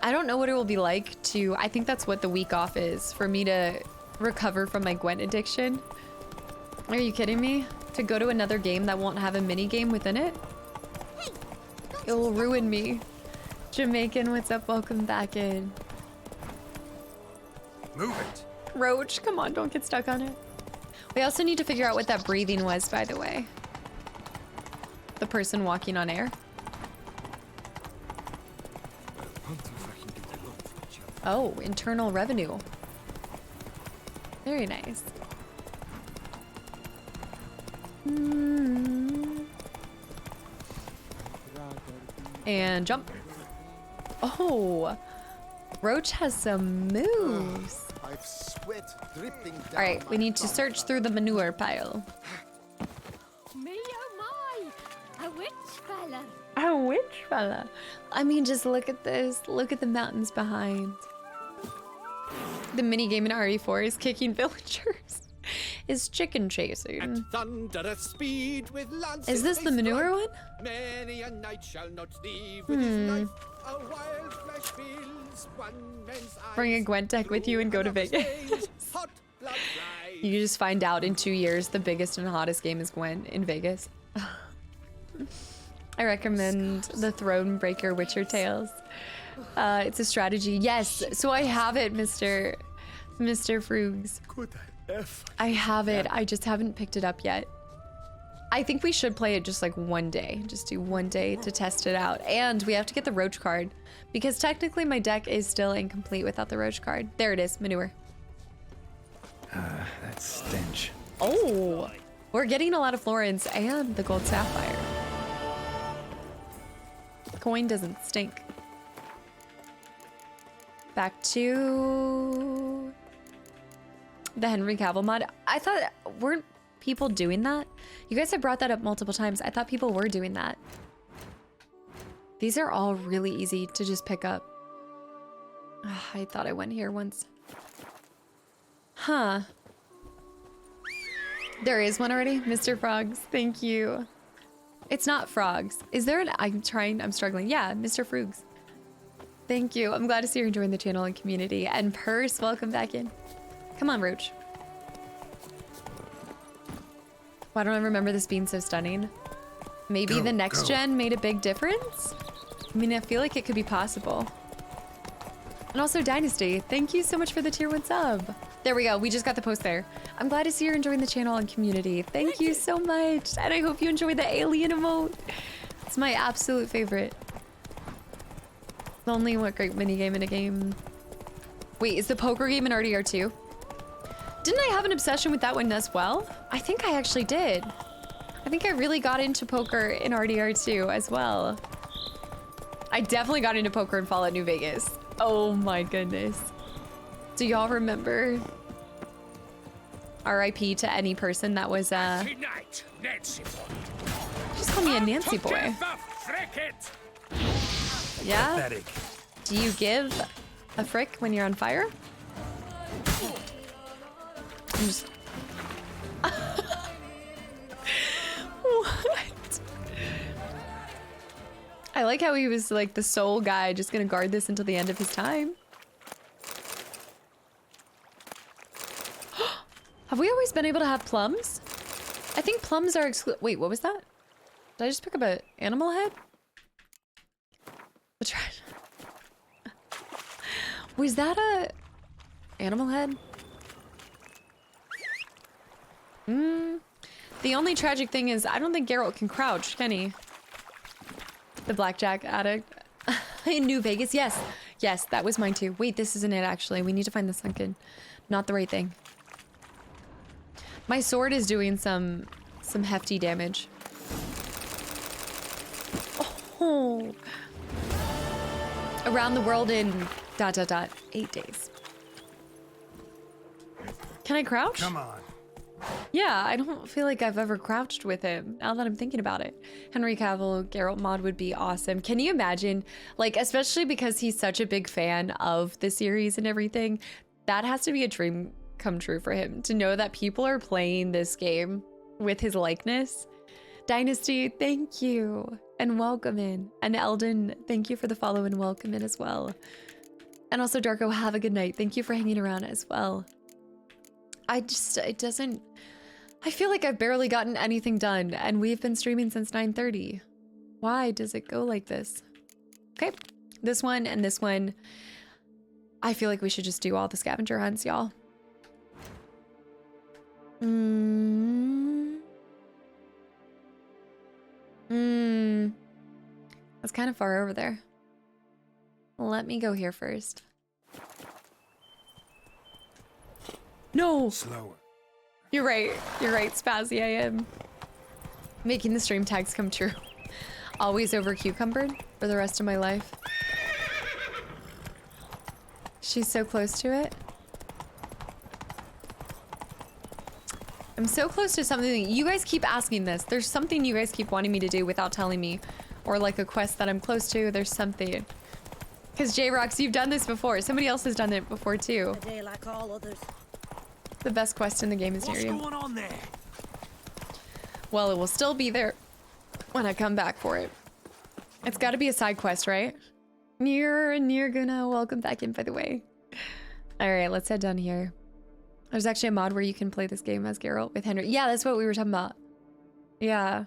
I don't know what it will be like to, I think that's what the week off is, for me to recover from my Gwent addiction. Are you kidding me? To go to another game that won't have a mini game within it? It will ruin me. Jamaican, what's up? Welcome back in. Move it. Roach, come on, don't get stuck on it. We also need to figure out what that breathing was, by the way. The person walking on air. Oh, internal revenue. Very nice. And jump. Oh, Roach has some moves. I've sweat dripping down. All right, we need to search through the manure pile. Me oh my! A witch fella. A witch fella. I mean, just look at this. Look at the mountains behind. The mini game in RE4 is kicking villagers. Is chicken chasing. Thunderous speed with lances. Is this the manure one? Many a night shall not leave with his life. A wild flash fills one man's eyes. Bring a Gwent deck with you and go to Vegas. Hot blood flies. You just find out in 2 years the biggest and hottest game is Gwent in Vegas. I recommend the Thronebreaker Witcher Tales. It's a strategy. Yes, so I have it, Mr. Frugs. I have it. I just haven't picked it up yet. I think we should play it just like one day. Just do one day to test it out. And we have to get the Roach card because technically my deck is still incomplete without the Roach card. There it is, manure. That stench. Oh, we're getting a lot of Florence and the gold sapphire. Coin doesn't stink. Back to the Henry Cavill mod. I thought, weren't people doing that? You guys have brought that up multiple times. I thought people were doing that. These are all really easy to just pick up. I thought I went here once. Huh. There is one already? Mr. Frogs, thank you. It's not Frogs. Is there an, I'm struggling. Yeah, Mr. Frogs. Thank you. I'm glad to see you're enjoying the channel and community. And Purse, welcome back in. Come on, Roach. Why don't I remember this being so stunning? Maybe the next gen made a big difference? I mean, I feel like it could be possible. And also Dynasty, thank you so much for the tier 1 sub. There we go, we just got the post there. I'm glad to see you're enjoying the channel and community. Thank you so much. And I hope you enjoy the alien emote. It's my absolute favorite. Only what great minigame in a game. Wait, is the poker game in RDR2? Didn't I have an obsession with that one as well? I think I actually did. I think I really got into poker in RDR2 as well. I definitely got into poker in Fallout New Vegas. Oh my goodness. Do y'all remember? RIP to any person that was just call me a Nancy boy. Yeah? Pathetic. Do you give a frick when you're on fire? I'm just... What? I like how he was like the sole guy just gonna guard this until the end of his time. Have we always been able to have plums? I think plums are wait, what was that? Did I just pick up an animal head? Was that a animal head? The only tragic thing is I don't think Geralt can crouch, can he? The blackjack addict. In New Vegas, yes. Yes, that was mine too. Wait, this isn't it actually. We need to find the sunken. Not the right thing. My sword is doing some hefty damage. Oh. Around the world in ... 8 days. Can I crouch? Come on. Yeah, I don't feel like I've ever crouched with him, now that I'm thinking about it. Henry Cavill, Geralt mod would be awesome. Can you imagine, like, especially because he's such a big fan of the series and everything, that has to be a dream come true for him, to know that people are playing this game with his likeness. Dynasty, thank you, and welcome in. And Eldon, thank you for the follow and welcome in as well. And also Darko, have a good night. Thank you for hanging around as well. I feel like I've barely gotten anything done, and we've been streaming since 9:30. Why does it go like this? Okay, this one and this one. I feel like we should just do all the scavenger hunts, y'all. That's kind of far over there. Let me go here first. No! Slower. You're right, Spazzy, I am making the stream tags come true. Always over cucumbered for the rest of my life. She's so close to it. I'm so close to something. You guys keep asking this. There's something you guys keep wanting me to do without telling me. Or like a quest that I'm close to. There's something. Because J-Rox, you've done this before. Somebody else has done it before too. A day like all others. The best quest in the game is near you. What's going on there? Well, it will still be there when I come back for it. It's got to be a side quest, right? Nirguna, welcome back in, by the way. All right, let's head down here. There's actually a mod where you can play this game as Geralt with Henry. Yeah, that's what we were talking about. Yeah.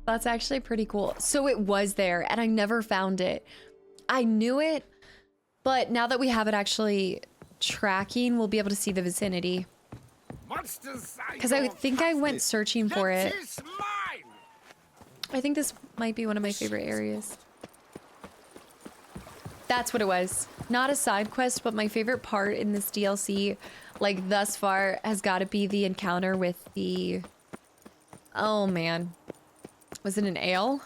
That's actually pretty cool. So it was there, and I never found it. I knew it, but now that we have it actually tracking, we'll be able to see the vicinity. Because I think I went searching for it. I think this might be one of my favorite areas. That's what it was. Not a side quest, but my favorite part in this DLC, like thus far, has got to be the encounter with the... Oh man. Was it an ale?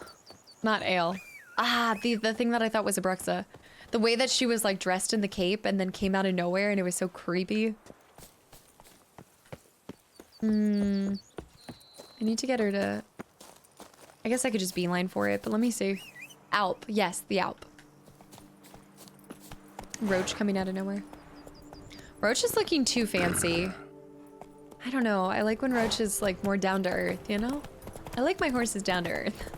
Not ale. Ah, the thing that I thought was a Bruxa. The way that she was like dressed in the cape and then came out of nowhere and it was so creepy. I need to get her to... I guess I could just beeline for it, but let me see. Alp. Yes, the Alp. Roach coming out of nowhere. Roach is looking too fancy. I don't know. I like when Roach is like more down to earth, you know? I like my horses down to earth.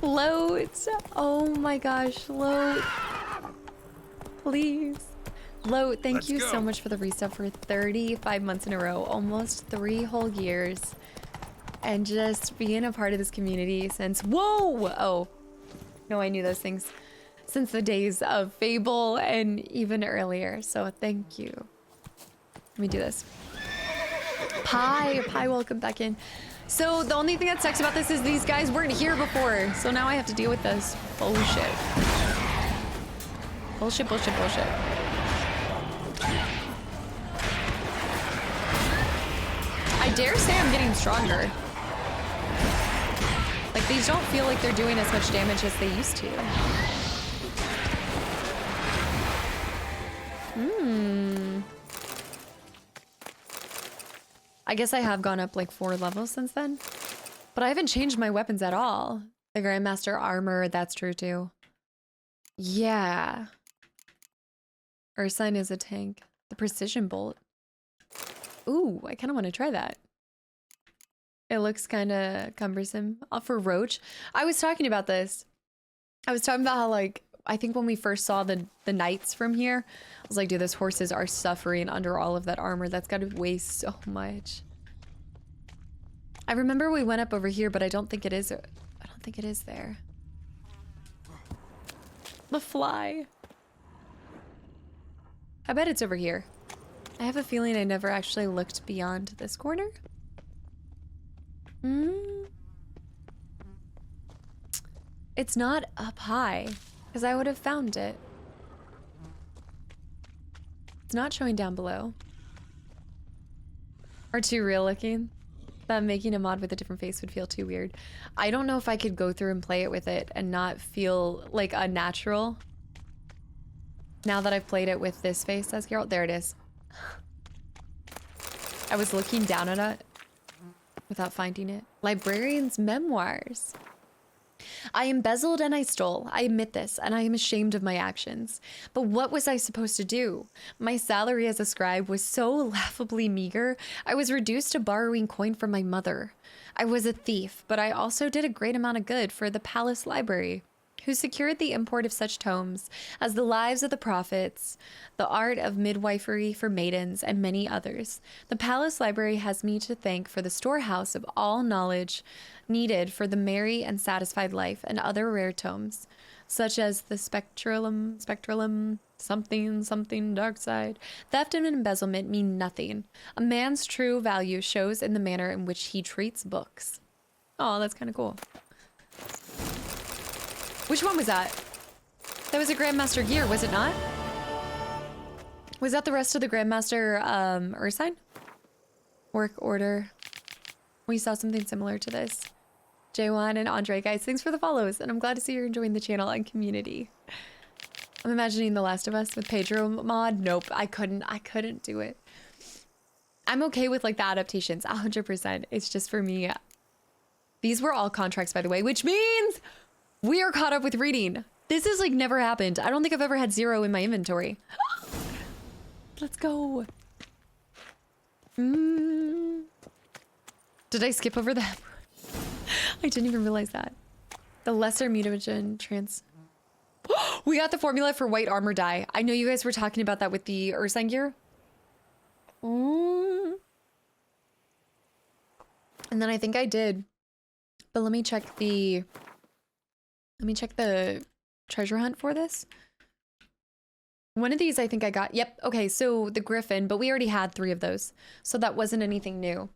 Loads. Oh my gosh, Load. Please. Load, thank you so much for the resub for 35 months in a row. Almost 3 whole years. And just being a part of this community since... Whoa! Oh. No, I knew those things. Since the days of Fable and even earlier. So thank you. Let me do this. Pie, welcome back in. So the only thing that sucks about this is these guys weren't here before. So now I have to deal with this bullshit. Bullshit. I dare say I'm getting stronger. Like, these don't feel like they're doing as much damage as they used to. I guess I have gone up like 4 levels since then. But I haven't changed my weapons at all. The Grandmaster armor, that's true too. Yeah. Ursine is a tank. The precision bolt. Ooh, I kind of want to try that. It looks kind of cumbersome. For Roach, I was talking about this. I was talking about how, like, I think when we first saw the knights from here, I was like, dude, those horses are suffering under all of that armor. That's got to weigh so much. I remember we went up over here, but I don't think it is. I don't think it is there. The fly. I bet it's over here. I have a feeling I never actually looked beyond this corner. It's not up high, because I would have found it. It's not showing down below. Or too real looking. That making a mod with a different face would feel too weird. I don't know if I could go through and play it with it and not feel like unnatural. Now that I've played it with this face as Geralt. There it is. I was looking down at it without finding it. Librarian's memoirs. I embezzled and I stole. I admit this, and I am ashamed of my actions. But what was I supposed to do? My salary as a scribe was so laughably meager, I was reduced to borrowing coin from my mother. I was a thief, but I also did a great amount of good for the palace library, who secured the import of such tomes as the Lives of the Prophets, the Art of Midwifery for Maidens, and many others. The palace library has me to thank for the storehouse of all knowledge needed for the merry and satisfied life, and other rare tomes, such as the Spectralum, something dark side. Theft and embezzlement mean nothing. A man's true value shows in the manner in which he treats books. Oh, that's kind of cool. Which one was that? That was a Grandmaster gear, was it not? Was that the rest of the Grandmaster Ursine? Work order. We saw something similar to this. J1 and Andre, guys, thanks for the follows, and I'm glad to see you're enjoying the channel and community. I'm imagining The Last of Us with Pedro mod. Nope, I couldn't do it. I'm okay with like the adaptations, 100%. It's just for me. These were all contracts, by the way, which means we are caught up with reading. This has like never happened. I don't think I've ever had 0 in my inventory. Let's go. Did I skip over that? I didn't even realize that. The lesser mutagen trans. We got the formula for white armor dye. I know you guys were talking about that with the Ursine gear. And then I think I did. But let me check the treasure hunt for this. One of these I think I got. Yep. Okay, so the Griffin, but we already had 3 of those. So that wasn't anything new.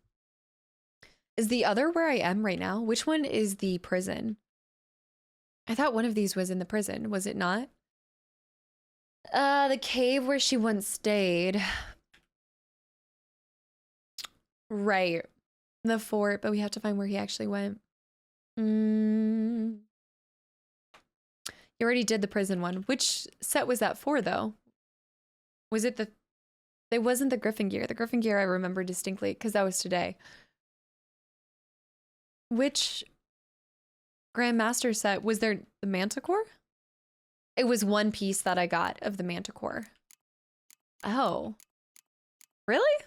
Is the other where I am right now? Which one is the prison? I thought one of these was in the prison, was it not? The cave where she once stayed. Right. The fort, but we have to find where he actually went. You already did the prison one. Which set was that for, though? Was it the... It wasn't the Griffin gear. The Griffin gear I remember distinctly, because that was today. Which Grandmaster set? Was there the Manticore? It was one piece that I got of the Manticore. Oh. Really?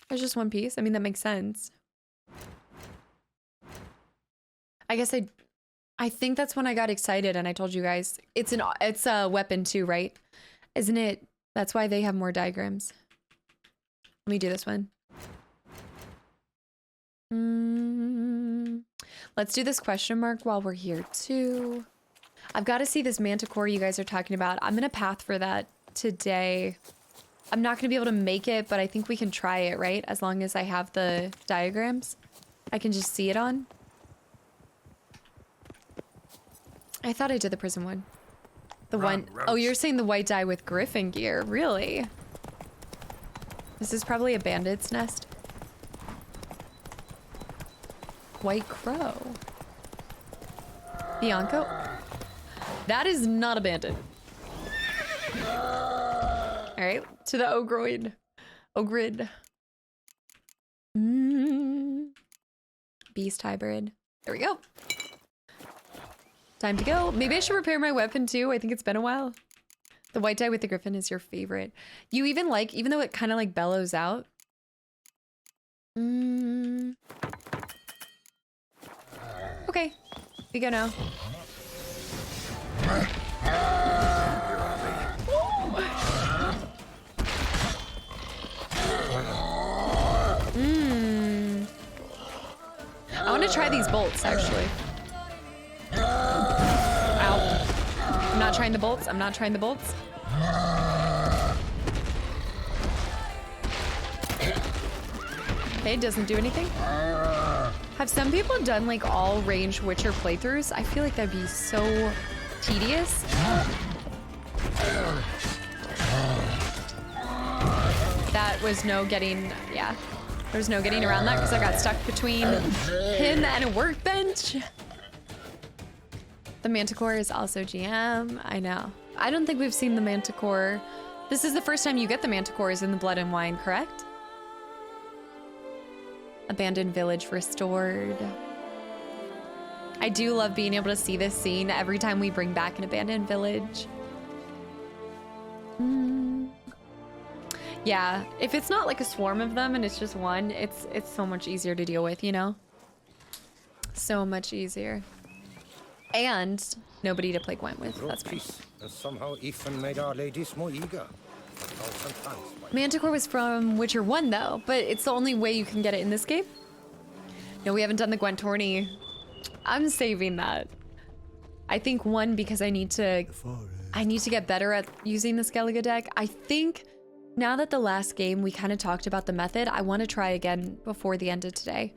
There's just one piece? I mean, that makes sense. I guess I think that's when I got excited and I told you guys. It's a weapon too, right? Isn't it? That's why they have more diagrams. Let me do this one. Let's do this question mark while we're here too. I've got to see this Manticore you guys are talking about. I'm gonna path for that today. I'm not gonna be able to make it, but I think we can try it, right? As long as I have the diagrams, I can just see it on. I thought I did the prison one. The one, oh, you're saying the white dye with Griffin gear, really? This is probably a bandit's nest. White crow. Bianco? That is not a bandit. Alright, to the Ogroid. Ogrid. Beast hybrid. There we go. Time to go. Maybe I should repair my weapon too. I think it's been a while. The white dye with the Griffin is your favorite. You even like, even though it kind of like bellows out. Okay, we go now. I want to try these bolts, actually. Ow. I'm not trying the bolts. I'm not trying the bolts. Okay, doesn't do anything. Have some people done like all range Witcher playthroughs? I feel like that'd be so tedious. That was no getting, yeah. There's no getting around that because I got stuck between him and a workbench. The Manticore is also GM. I know. I don't think we've seen the Manticore. This is the first time you get the Manticores in the Blood and Wine, correct? Abandoned village restored. I do love being able to see this scene every time we bring back an abandoned village. Yeah, if it's not like a swarm of them and it's just one, it's so much easier to deal with, you know? So much easier. And nobody to play Gwent with, that's nice. And somehow even made our ladies more eager. Manticore was from Witcher 1 though, but it's the only way you can get it in this game. No, we haven't done the Gwent tourney. I'm saving that. I think one, because I need to get better at using the Skellige deck. I think now that the last game we kind of talked about the method, I want to try again before the end of today.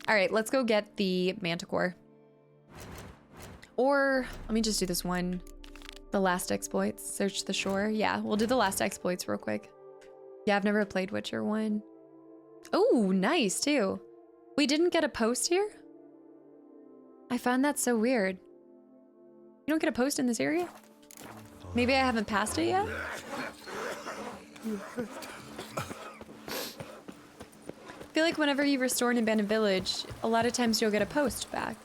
All right, let's go get the Manticore. Or let me just do this one. The last exploits, search the shore. Yeah, we'll do the last exploits real quick. Yeah, I've never played Witcher 1. Oh, nice too. We didn't get a post here? I found that so weird. You don't get a post in this area? Maybe I haven't passed it yet? I feel like whenever you restore an abandoned village, a lot of times you'll get a post back.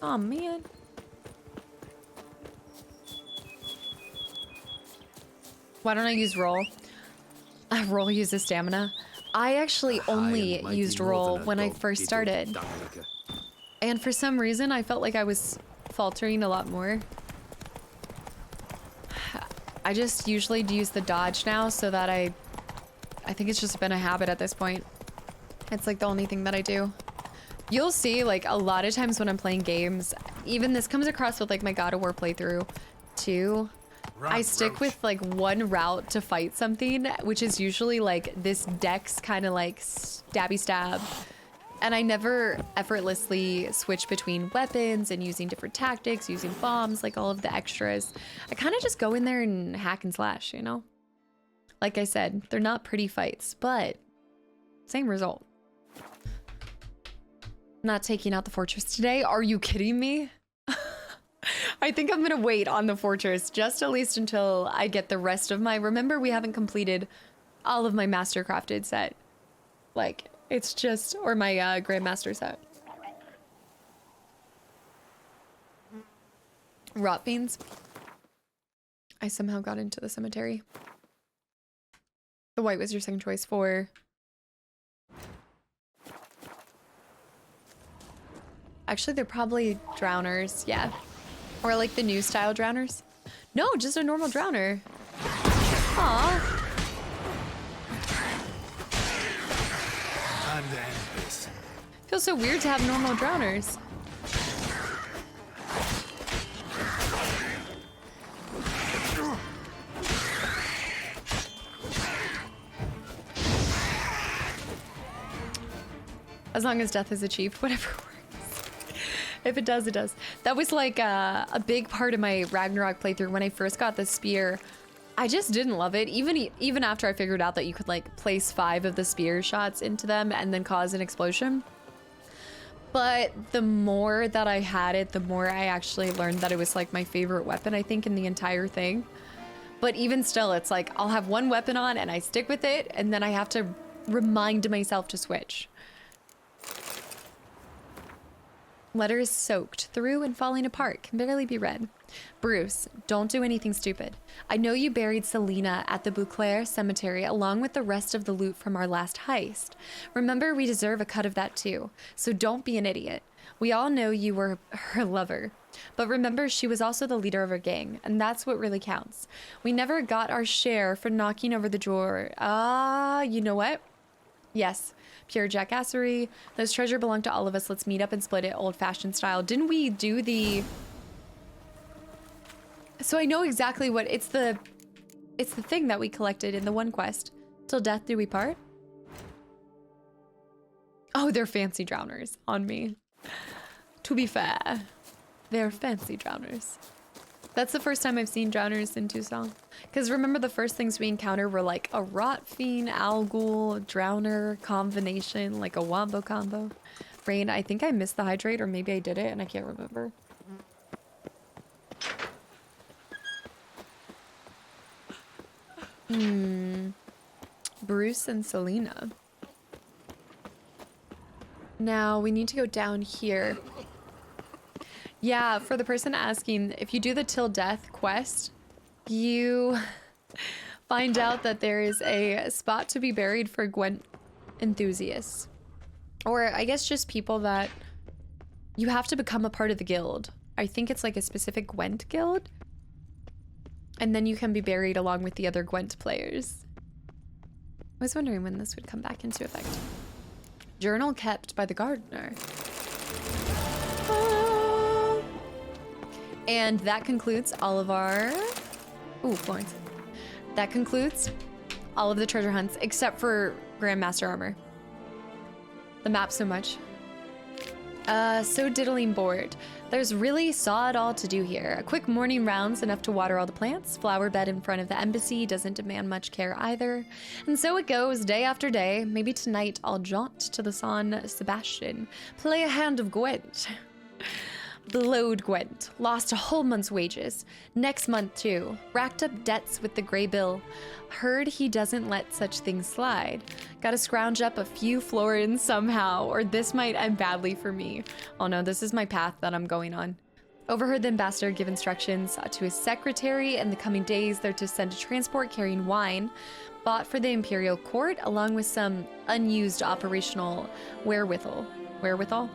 Oh man. Why don't I use roll? Roll uses stamina. I actually only used roll when I first started. And for some reason, I felt like I was faltering a lot more. I just usually use the dodge now so that I think it's just been a habit at this point. It's like the only thing that I do. You'll see like a lot of times when I'm playing games, even this comes across with like my God of War playthrough too. I stick with like one route to fight something, which is usually like this dex kind of like stabby stab. And I never effortlessly switch between weapons and using different tactics, using bombs, like all of the extras. I kind of just go in there and hack and slash, you know? Like I said, they're not pretty fights, but same result. Not taking out the fortress today? Are you kidding me? I think I'm gonna wait on the fortress just at least until I get the rest of my... Remember, we haven't completed all of my mastercrafted set. Like, it's just... Or my Grandmaster set. Rot beans. I somehow got into the cemetery. The white was your second choice for... Actually, they're probably drowners, yeah. Or like the new style drowners. No, just a normal drowner. Aww. Feels so weird to have normal drowners. As long as death is achieved, whatever works. If it does, it does. That was like a big part of my Ragnarok playthrough when I first got the spear. I just didn't love it. Even after I figured out that you could like place 5 of the spear shots into them and then cause an explosion. But the more that I had it, the more I actually learned that it was like my favorite weapon, I think, in the entire thing. But even still, it's like I'll have one weapon on and I stick with it, and then I have to remind myself to switch. Letter is soaked through and falling apart, can barely be read. Bruce, don't do anything stupid. I know you buried Selena at the Beauclair Cemetery along with the rest of the loot from our last heist. Remember, we deserve a cut of that too, so don't be an idiot. We all know you were her lover. But remember, she was also the leader of her gang, and that's what really counts. We never got our share for knocking over the drawer. You know what? Yes. Pure jackassery. This treasure belonged to all of us. Let's meet up and split it old-fashioned style. Didn't we do the... So I know exactly what... It's the thing that we collected in the one quest. Till death do we part? Oh, they're fancy drowners on me. To be fair, they're fancy drowners. That's the first time I've seen drowners in Tucson. Because remember, the first things we encountered were like a rot fiend, Algul, drowner combination, like a wombo combo. Rain, I think I missed the hydrate, or maybe I did it and I can't remember. Bruce and Selena. Now we need to go down here. Yeah, for the person asking, if you do the Till Death quest, you find out that there is a spot to be buried for Gwent enthusiasts. Or I guess just people that you have to become a part of the guild. I think it's like a specific Gwent guild. And then you can be buried along with the other Gwent players. I was wondering when this would come back into effect. Journal kept by the gardener. And that concludes all of our... Ooh, Florence. That concludes all of the treasure hunts, except for Grandmaster armor. The map so much. So diddling bored. There's really sod all to do here. A quick morning round's enough to water all the plants. Flower bed in front of the embassy doesn't demand much care either. And so it goes day after day. Maybe tonight I'll jaunt to the San Sebastian, play a hand of Gwent. Blowed Gwent, lost a whole month's wages. Next month too, racked up debts with the Grey Bill. Heard he doesn't let such things slide. Gotta scrounge up a few florins somehow, or this might end badly for me. Oh no, this is my path that I'm going on. Overheard the ambassador give instructions to his secretary in the coming days. They're to send a transport carrying wine bought for the imperial court, along with some unused operational wherewithal.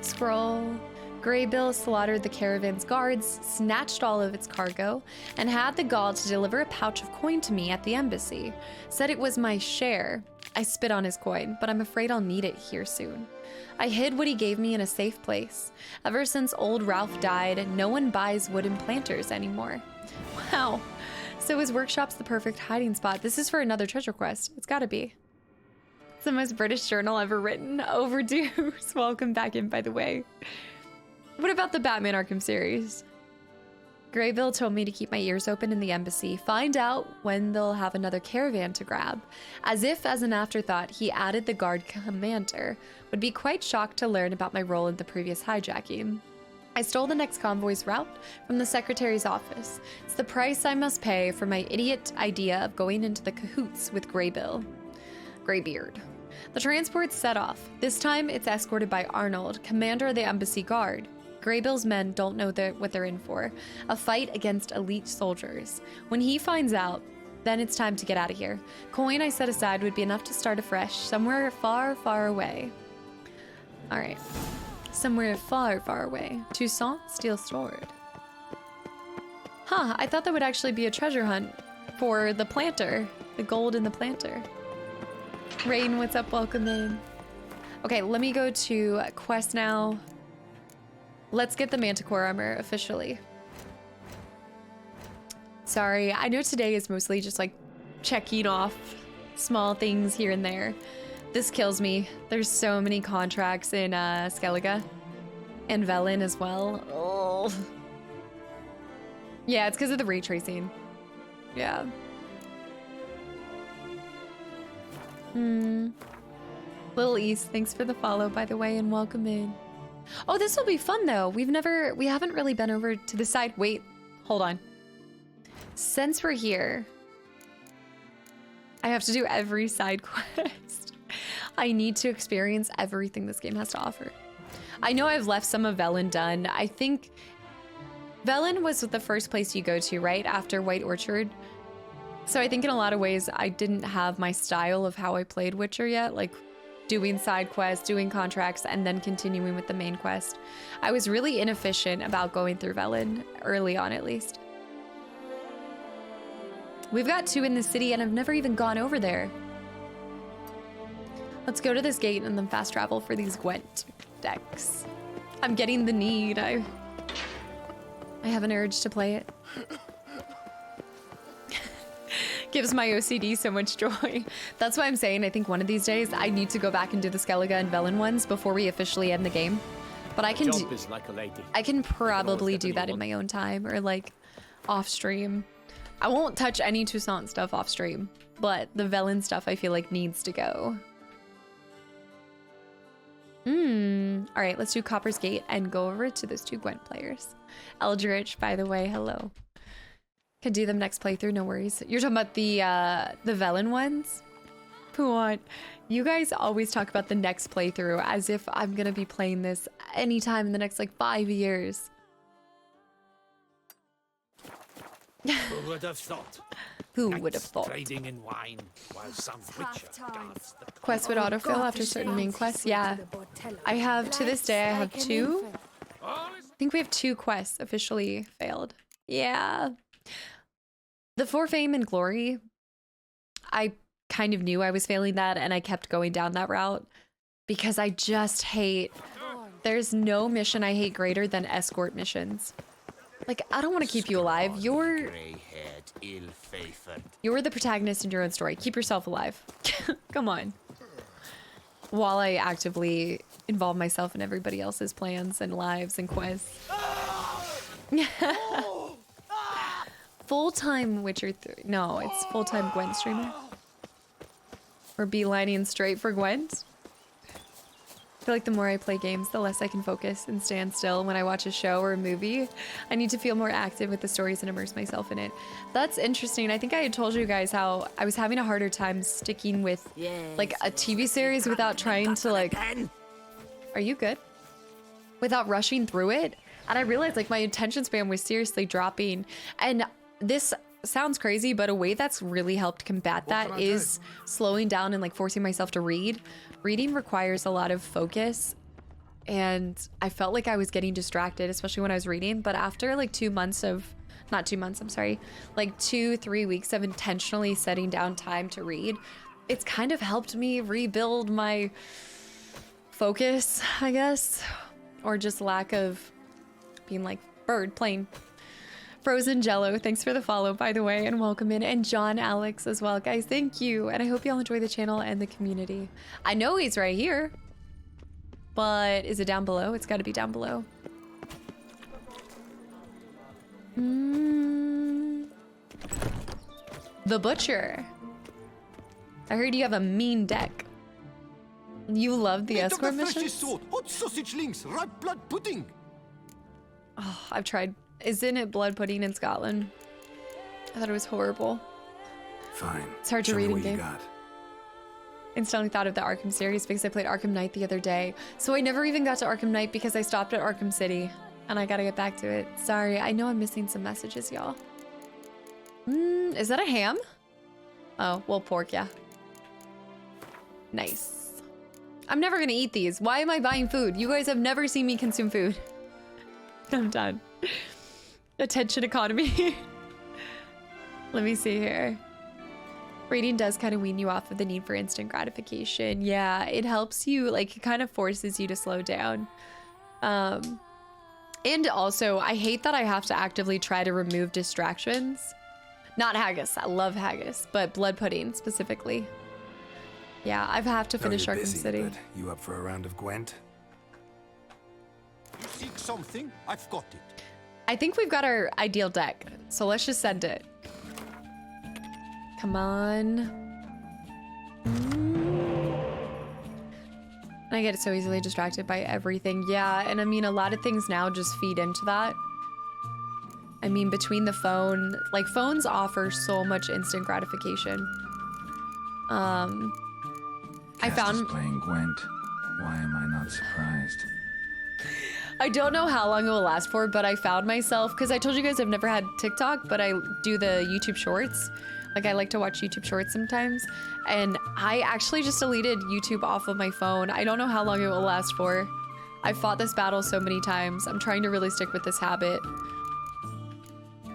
Scroll. Greybill slaughtered the caravan's guards, snatched all of its cargo, and had the gall to deliver a pouch of coin to me at the embassy. Said it was my share. I spit on his coin, but I'm afraid I'll need it here soon. I hid what he gave me in a safe place. Ever since old Ralph died, no one buys wooden planters anymore. Wow. So his workshop's the perfect hiding spot. This is for another treasure quest. It's gotta be. It's the most British journal ever written. Overdue. Welcome back in, by the way. What about the Batman Arkham series? Greybill told me to keep my ears open in the embassy, find out when they'll have another caravan to grab. As if as an afterthought, he added the guard commander. Would be quite shocked to learn about my role in the previous hijacking. I stole the next convoy's route from the secretary's office. It's the price I must pay for my idiot idea of going into the cahoots with Greybeard. The transport set off. This time it's escorted by Arnold, commander of the embassy guard. Greybill's men don't know what they're in for. A fight against elite soldiers. When he finds out, then it's time to get out of here. Coin I set aside would be enough to start afresh, somewhere far, far away. All right. Somewhere far, far away. Toussaint, steel sword. Huh, I thought that would actually be a treasure hunt for the planter. The gold in the planter. Rain, what's up? Welcome in. Okay, let me go to quest now. Let's get the Manticore armor officially. Sorry, I know today is mostly just like checking off small things here and there. This kills me. There's so many contracts in Skellige and Velen as well. Oh. Yeah, it's because of the ray tracing. Yeah. Little East, thanks for the follow, by the way, and welcome in. Oh, this will be fun though. We haven't really been over to the side. Wait, hold on. Since we're here, I have to do every side quest. I need to experience everything this game has to offer. I know I've left some of Velen done. I think Velen was the first place you go to, right? After White Orchard. So I think in a lot of ways, I didn't have my style of how I played Witcher yet, like doing side quests, doing contracts, and then continuing with the main quest. I was really inefficient about going through Velen, early on at least. We've got 2 in the city and I've never even gone over there. Let's go to this gate and then fast travel for these Gwent decks. I'm getting the need. I have an urge to play it. Gives my OCD so much joy. That's why I'm saying I think one of these days I need to go back and do the Skellige and Velen ones before we officially end the game. But I can I can probably do that in my own time or like off stream. I won't touch any Toussaint stuff off stream, but the Velen stuff I feel like needs to go. All right, let's do Copper's Gate and go over to those 2 Gwent players. Eldritch, by the way, hello. Can do them next playthrough, no worries. You're talking about the Velen ones? Puant, you guys always talk about the next playthrough as if I'm gonna be playing this anytime in the next like 5 years. Who would have thought? Who would have thought? Trading in wine while some witcher guards the Quest would autofill after certain main quests. Yeah, I have to this day. I have 2. I think we have 2 quests officially failed. Yeah, the For Fame and Glory. I kind of knew I was failing that, and I kept going down that route because I just hate. There's no mission I hate greater than escort missions. Like, I don't want to keep you alive. You're the protagonist in your own story. Keep yourself alive. Come on. While I actively involve myself in everybody else's plans and lives and quests. Full-time Witcher 3. No, it's full-time Gwent streamer. Or beelining straight for Gwent. I feel like the more I play games, the less I can focus and stand still when I watch a show or a movie. I need to feel more active with the stories and immerse myself in it. That's interesting. I think I had told you guys how I was having a harder time sticking with like a TV series without trying to like... Are you good? Without rushing through it. And I realized like my attention span was seriously dropping. And this sounds crazy, but a way that's really helped combat that is slowing down and like forcing myself to read. Reading requires a lot of focus, and I felt like I was getting distracted, especially when I was reading. But after like 2 months of, not 2 months, I'm sorry, like 2-3 weeks of intentionally setting down time to read, it's kind of helped me rebuild my focus, I guess, or just lack of being like bird plain. Frozen Jello, thanks for the follow, by the way, and welcome in. And John Alex as well. Guys, thank you. And I hope y'all enjoy the channel and the community. I know he's right here, but is it down below? It's got to be down below. The Butcher. I heard you have a mean deck. You love the escort missions? Hot sausage links, ripe blood pudding. Oh, I've tried. Isn't it blood pudding in Scotland? I thought it was horrible. Fine. It's hard to read in game. Instantly thought of the Arkham series because I played Arkham Knight the other day. So I never even got to Arkham Knight because I stopped at Arkham City. And I gotta get back to it. Sorry, I know I'm missing some messages, y'all. Is that a ham? Oh, well, pork, yeah. Nice. I'm never gonna eat these. Why am I buying food? You guys have never seen me consume food. I'm done. Attention economy. Let me see here. Reading does kind of wean you off of the need for instant gratification. Yeah, it helps you, like, it kind of forces you to slow down. And also, I hate that I have to actively try to remove distractions. Not haggis, I love haggis, but blood pudding specifically. Yeah, I have to finish Arkham City. But you up for a round of Gwent? You seek something? I've got it. I think we've got our ideal deck, so let's just send it. Come on. I get so easily distracted by everything. Yeah, and I mean, a lot of things now just feed into that. I mean, between the phone, like phones offer so much instant gratification. I found playing Gwent. Why am I not surprised? I don't know how long it will last for, but I found myself, because I told you guys I've never had TikTok, but I do the YouTube Shorts. Like, I like to watch YouTube Shorts sometimes. And I actually just deleted YouTube off of my phone. I don't know how long it will last for. I've fought this battle so many times. I'm trying to really stick with this habit.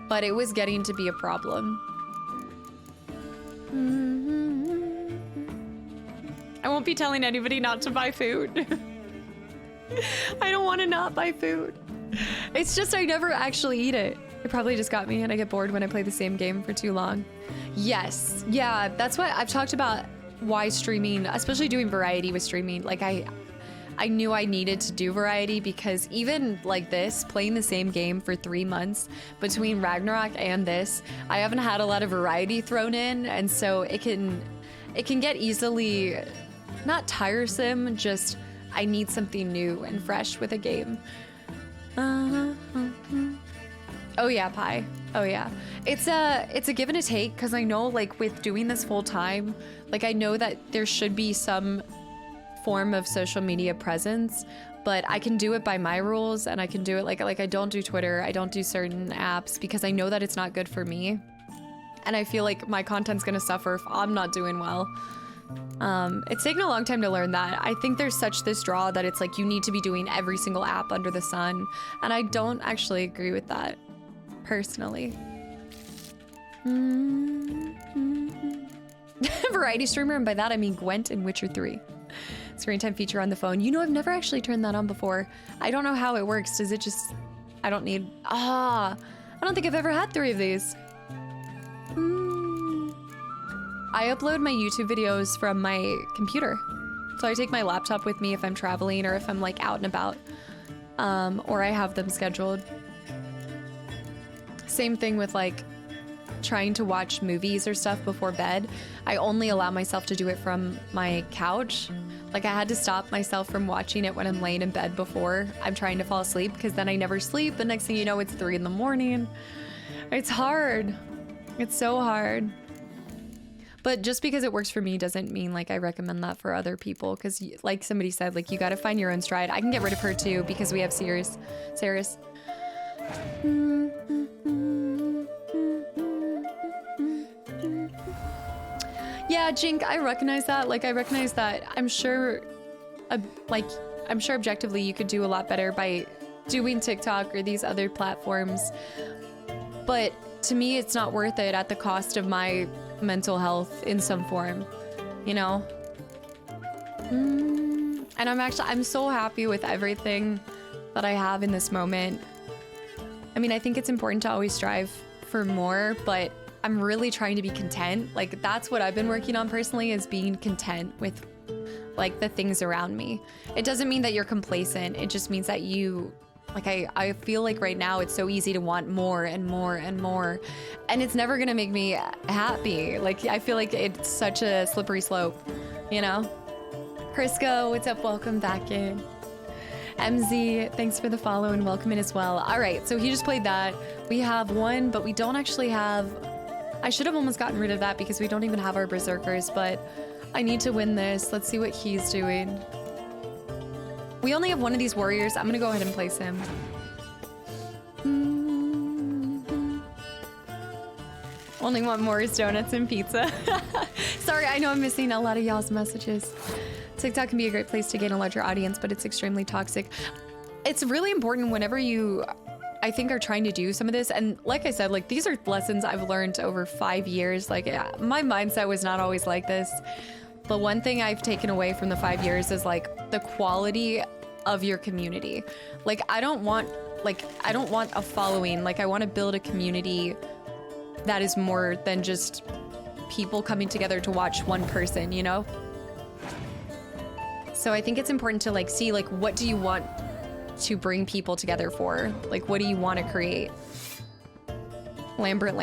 But it was getting to be a problem. I won't be telling anybody not to buy food. I don't want to not buy food. It's just I never actually eat it. It probably just got me and I get bored when I play the same game for too long. Yes. Yeah, that's what I've talked about, why streaming, especially doing variety with streaming. Like I knew I needed to do variety because even like this, playing the same game for 3 months between Ragnarok and this, I haven't had a lot of variety thrown in, and so it can get easily not tiresome, just I need something new and fresh with a game. Oh yeah, pie. Oh yeah, it's a give and a take, because I know like with doing this full time, like I know that there should be some form of social media presence, but I can do it by my rules, and I can do it like I don't do Twitter, I don't do certain apps because I know that it's not good for me, and I feel like my content's gonna suffer if I'm not doing well. It's taken a long time to learn that. I think there's such this draw that it's like you need to be doing every single app under the sun, and I don't actually agree with that personally. Variety streamer, and by that I mean Gwent and Witcher 3. Screen time feature on the phone. You know, I've never actually turned that on before. I don't know how it works. Does it just... I don't need... I don't think I've ever had 3 of these. I upload my YouTube videos from my computer. So I take my laptop with me if I'm traveling or if I'm like out and about. Or I have them scheduled. Same thing with like trying to watch movies or stuff before bed. I only allow myself to do it from my couch. Like I had to stop myself from watching it when I'm laying in bed before I'm trying to fall asleep, because then I never sleep. The next thing you know, it's 3 in the morning. It's hard. It's so hard. But just because it works for me doesn't mean like I recommend that for other people, because like somebody said, like you got to find your own stride. I can get rid of her too because we have Ceres. Yeah, Jink, I recognize that. Like I recognize that. I'm sure objectively you could do a lot better by doing TikTok or these other platforms. But to me, it's not worth it at the cost of my mental health in some form, you know? And I'm so happy with everything that I have in this moment. I mean, I think it's important to always strive for more, but I'm really trying to be content. Like that's what I've been working on personally, is being content with like the things around me. It doesn't mean that you're complacent. It just means that you, like I feel like right now it's so easy to want more and more and more, and it's never gonna make me happy. Like I feel like it's such a slippery slope, you know? Crisco, what's up? Welcome back in. MZ, thanks for the follow and welcome in as well. All right, so he just played that. We have 1, but we don't actually have... I should have almost gotten rid of that because we don't even have our berserkers, but I need to win this. Let's see what he's doing. We only have 1 of these warriors. I'm gonna go ahead and place him. Only want more is donuts and pizza. Sorry, I know I'm missing a lot of y'all's messages. TikTok can be a great place to gain a larger audience, but it's extremely toxic. It's really important whenever you, I think, are trying to do some of this. And like I said, like these are lessons I've learned over 5 years. Like my mindset was not always like this. But one thing I've taken away from the 5 years is like the quality of your community. Like I don't want a following. Like I want to build a community that is more than just people coming together to watch one person, you know? So I think it's important to like see like what do you want to bring people together for? Like what do you want to create? Lambert.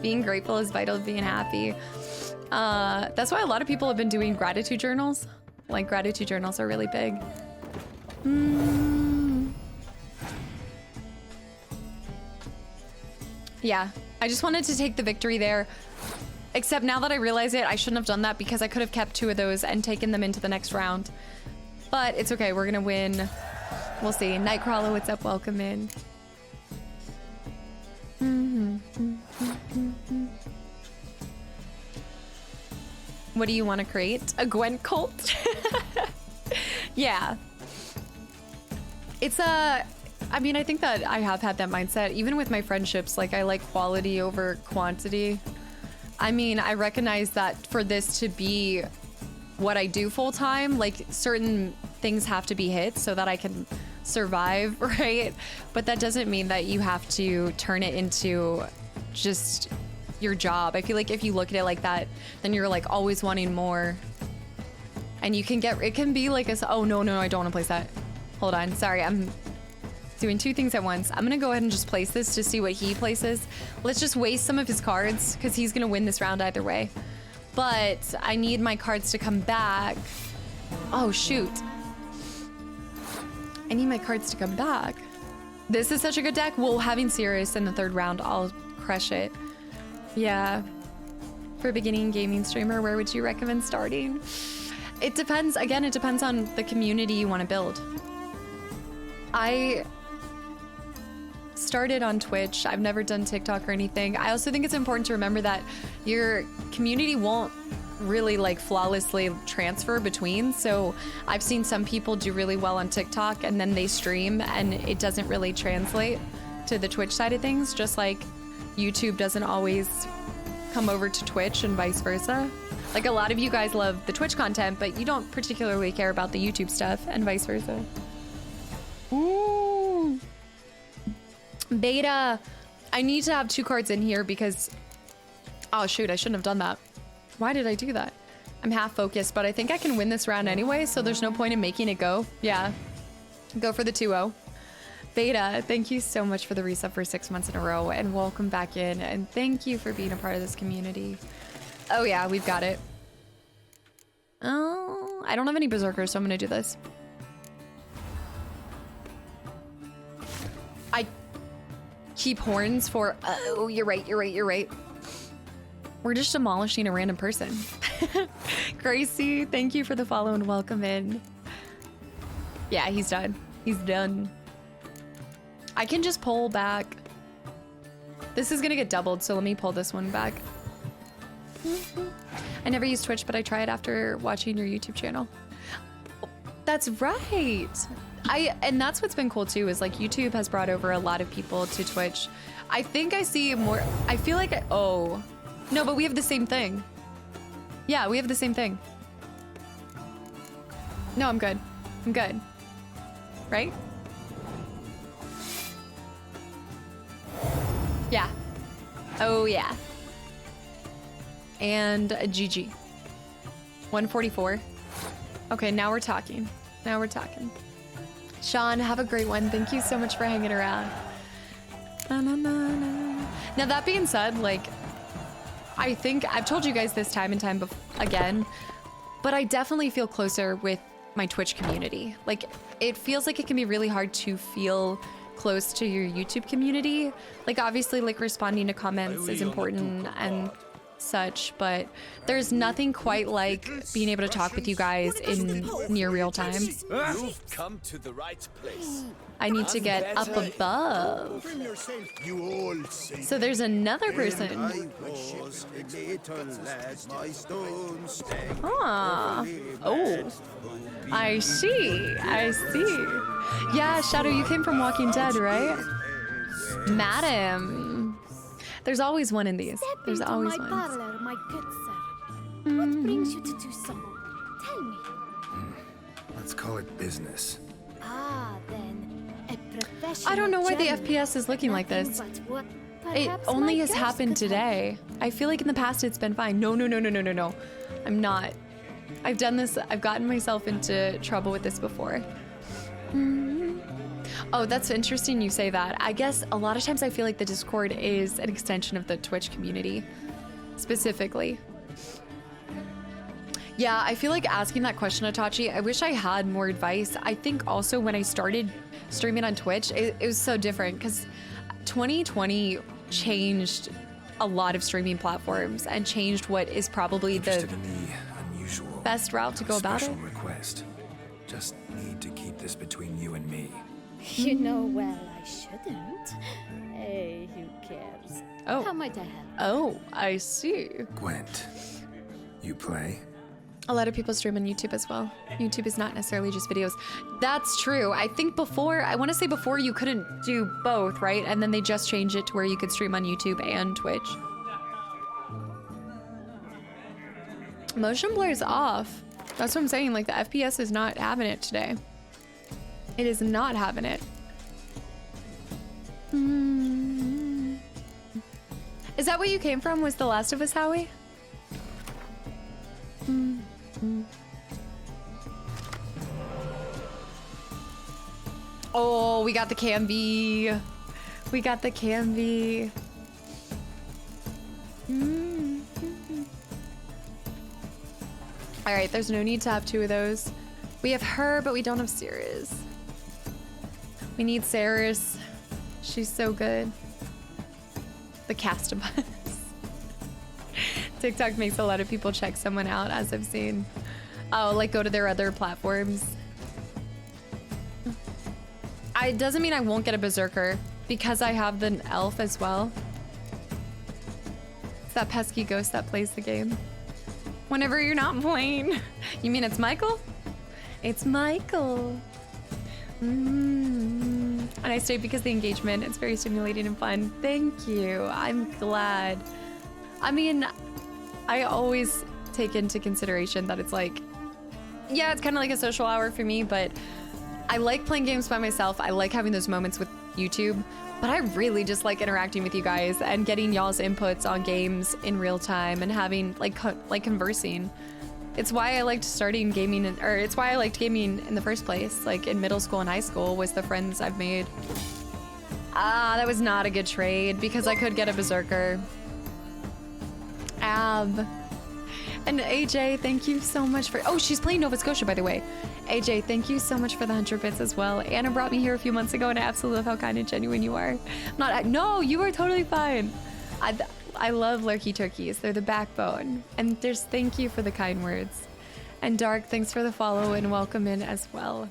Being grateful is vital to being happy. That's why a lot of people have been doing gratitude journals. Like gratitude journals are really big. Yeah, I just wanted to take the victory there. Except now that I realize it, I shouldn't have done that because I could have kept 2 of those and taken them into the next round. But it's okay, we're gonna win. We'll see. Nightcrawler, what's up? Welcome in. What do you want to create? A Gwent cult? Yeah. It's a... I mean, I think that I have had that mindset, even with my friendships. Like, I like quality over quantity. I mean, I recognize that for this to be what I do full time, like certain things have to be hit so that I can survive, right? But that doesn't mean that you have to turn it into just your job. I feel like if you look at it like that, then you're like always wanting more. And you can get, it can be like a, oh no, I don't want to place that. Hold on, sorry, I'm doing 2 things at once. I'm gonna go ahead and just place this to see what he places. Let's just waste some of his cards because he's gonna win this round either way. But I need my cards to come back. Oh shoot. I need my cards to come back. This is such a good deck. Well, having Sirius in the 3rd round, I'll crush it. Yeah. For a beginning gaming streamer, where would you recommend starting? It depends. Again, it depends on the community you want to build. I started on Twitch. I've never done TikTok or anything. I also think it's important to remember that your community won't really like flawlessly transfer between. So I've seen some people do really well on TikTok and then they stream and it doesn't really translate to the Twitch side of things, just like YouTube doesn't always come over to Twitch and vice versa. Like a lot of you guys love the Twitch content, but you don't particularly care about the YouTube stuff and vice versa. Ooh. Beta. I need to have 2 cards in here because, oh shoot, I shouldn't have done that. Why did I do that? I'm half focused, but I think I can win this round anyway, so there's no point in making it go. Yeah, go for the 2-0. Beta, thank you so much for the resub for 6 months in a row, and welcome back in, and thank you for being a part of this community. Oh yeah, we've got it. Oh, I don't have any berserkers, so I'm gonna do this. I keep horns for, oh, you're right. We're just demolishing a random person. Gracie, thank you for the follow and welcome in. Yeah, he's done. He's done. I can just pull back. This is gonna get doubled, so let me pull this one back. I never use Twitch, but I try it after watching your YouTube channel. That's right. And that's what's been cool too, is like YouTube has brought over a lot of people to Twitch. I think I see more, I feel like, oh. No, but we have the same thing. Yeah, we have the same thing. No, I'm good. I'm good. Right? Yeah. Oh, yeah. And a GG. 144. Okay, now we're talking. Now we're talking. Sean, have a great one. Thank you so much for hanging around. Now, that being said, like, I think I've told you guys this time and time again, but I definitely feel closer with my Twitch community. Like, it feels like it can be really hard to feel close to your YouTube community. Like, obviously, like, responding to comments is important and such, but there's nothing quite like being able to talk with you guys in near real time. You've come to the right place. I need to get up above. So there's another person. Ah. Oh. I see. I see. Yeah, Shadow, you came from Walking Dead, right? Madam. There's always one in these. There's always one. Parlor, my good sir. What brings you to do so? Tell me. Let's call it business. Ah, then a professional. I don't know why the FPS is looking like this. It only has happened today. I feel like in the past it's been fine. No. I'm not. I've done this. I've gotten myself into trouble with this before. Oh, that's interesting you say that. I guess a lot of times I feel like the Discord is an extension of the Twitch community, specifically. Yeah, I feel like asking that question, Itachi, I wish I had more advice. I think also when I started streaming on Twitch, it was so different because 2020 changed a lot of streaming platforms and changed what is probably the best route to go about it. Special request. Just need to keep this between you and me. You know well I shouldn't. Hey, who cares? Oh. How might I help? Oh, I see. Gwent, you play? A lot of people stream on YouTube as well. YouTube is not necessarily just videos. That's true. I think before, I want to say before you couldn't do both, right? And then they just changed it to where you could stream on YouTube and Twitch. Motion blur is off. That's what I'm saying. Like the FPS is not having it today. It is not having it. Is that what you came from? Was The Last of Us, Howie? Oh, we got the Canby. We got the Canby. All right, there's no need to have 2 of those. We have her, but we don't have Sirius. We need Saris. She's so good. The Kastaclysm. TikTok makes a lot of people check someone out, as I've seen. Oh, like go to their other platforms. It doesn't mean I won't get a Berserker because I have the elf as well. It's that pesky ghost that plays the game. Whenever you're not playing. You mean it's Michael? It's Michael. And I stayed because the engagement, it's very stimulating and fun. Thank you. I'm glad. I mean, I always take into consideration that it's like, yeah, it's kind of like a social hour for me, but I like playing games by myself. I like having those moments with YouTube, but I really just like interacting with you guys and getting y'all's inputs on games in real time and having like conversing. It's why I liked starting gaming, or it's why I liked gaming in the first place. Like in middle school and high school was the friends I've made. Ah, that was not a good trade because I could get a Berserker. Ab. And AJ, thank you so much for, oh, she's playing Nova Scotia, by the way. AJ, thank you so much for the 100 bits as well. Anna brought me here a few months ago and I absolutely love how kind and genuine you are. No, you are totally fine. I love lurky turkeys. They're the backbone. And there's thank you for the kind words. And Dark, thanks for the follow and welcome in as well.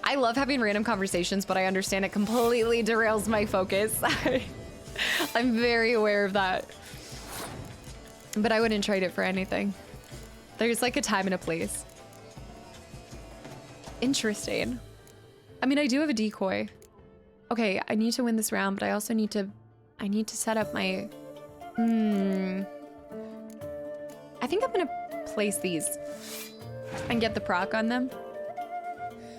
I love having random conversations, but I understand it completely derails my focus. I'm very aware of that. But I wouldn't trade it for anything. There's like a time and a place. Interesting. I mean, I do have a decoy. Okay, I need to win this round, but I also need to set up my... I think I'm gonna place these and get the proc on them.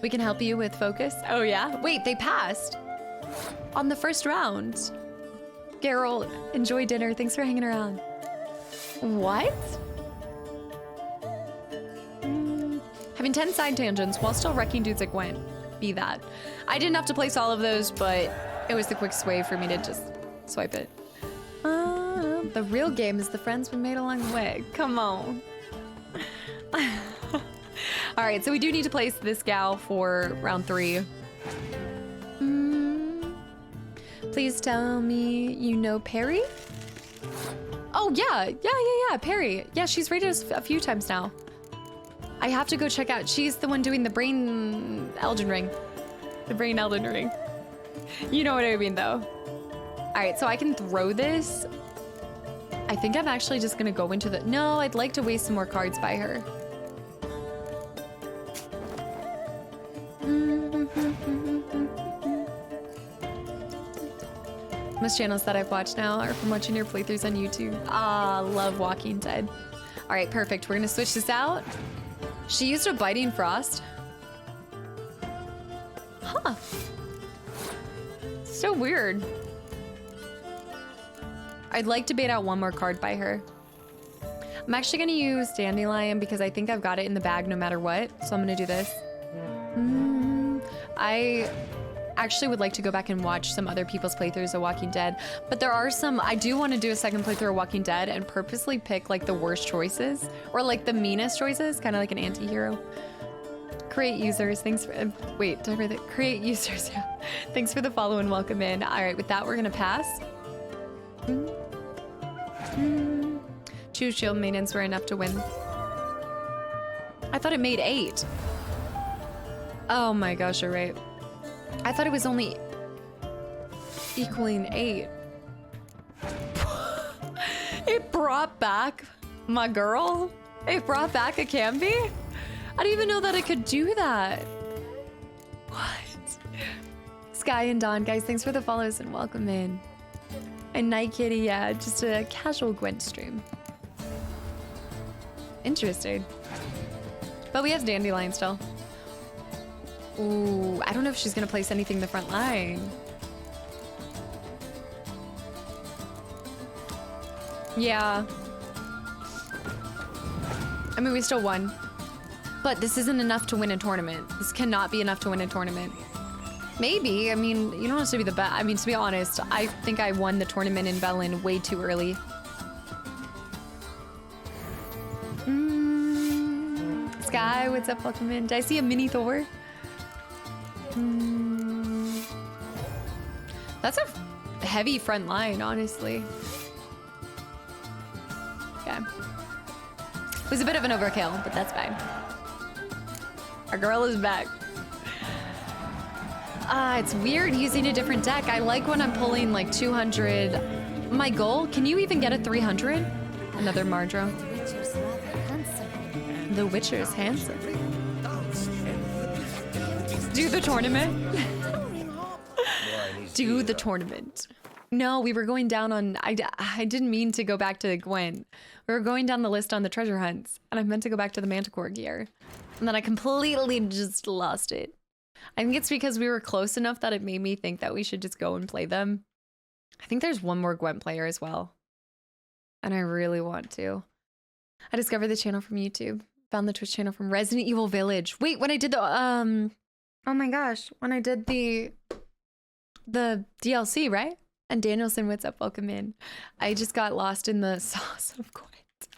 We can help you with focus. Oh yeah? Wait, they passed on the first round. Geralt, enjoy dinner. Thanks for hanging around. What? Having 10 side tangents while still wrecking dudes at Gwent. Be that. I didn't have to place all of those, but it was the quickest way for me to just swipe it. The real game is the friends we made along the way. Come on. All right, so we do need to place this gal for round 3. Please tell me you know Perry? Oh, yeah, Perry. Yeah, she's rated us a few times now. I have to go check out. She's the one doing the brain Elden Ring. The brain Elden Ring. You know what I mean, though. All right, so I can throw this. I think I'm actually just gonna go into the... No, I'd like to waste some more cards by her. Most channels that I've watched now are from watching your playthroughs on YouTube. Ah, love Walking Dead. All right, perfect. We're gonna switch this out. She used a Biting Frost. Huh. So weird. I'd like to bait out one more card by her. I'm actually gonna use Dandelion because I think I've got it in the bag no matter what. So I'm gonna do this. I actually would like to go back and watch some other people's playthroughs of Walking Dead, but there are some, I do want to do a second playthrough of Walking Dead and purposely pick like the worst choices or like the meanest choices, kind of like an anti-hero. Create users, thanks for, wait, did I read that? Create users, yeah. Thanks for the follow and welcome in. All right, with that, we're gonna pass. Two shield maidens were enough to win. I thought it made 8. Oh my gosh, you're right. I thought it was only equaling 8. It brought back my girl. It brought back a Camby. I didn't even know that it could do that. What? Sky and Dawn, guys, thanks for the follows and welcome in. And Night Kitty, yeah, just a casual Gwent stream. Interesting. But we have Dandelion still. Ooh, I don't know if she's gonna place anything in the front line. Yeah. I mean, we still won. But this isn't enough to win a tournament. This cannot be enough to win a tournament. Maybe, I mean, you don't have to be the best. I mean, to be honest, I think I won the tournament in Velen way too early. Sky, what's up? Welcome in. Did I see a mini Thor? That's a heavy front line, honestly. Okay. It was a bit of an overkill, but that's fine. Our girl is back. It's weird using a different deck. I like when I'm pulling like 200. My goal, can you even get a 300? Another Mardro. The Witcher's handsome. Do the tournament. Do the tournament. No, we were going down on, I didn't mean to go back to Gwent. We were going down the list on the treasure hunts, and I meant to go back to the Manticore gear. And then I completely just lost it. I think it's because we were close enough that it made me think that we should just go and play them. I think there's one more Gwent player as well. And I really want to. I discovered the channel from YouTube. Found the Twitch channel from Resident Evil Village. Wait, when I did the, oh my gosh, when I did the DLC, right? And Danielson, what's up? Welcome in. I just got lost in the sauce of Gwent.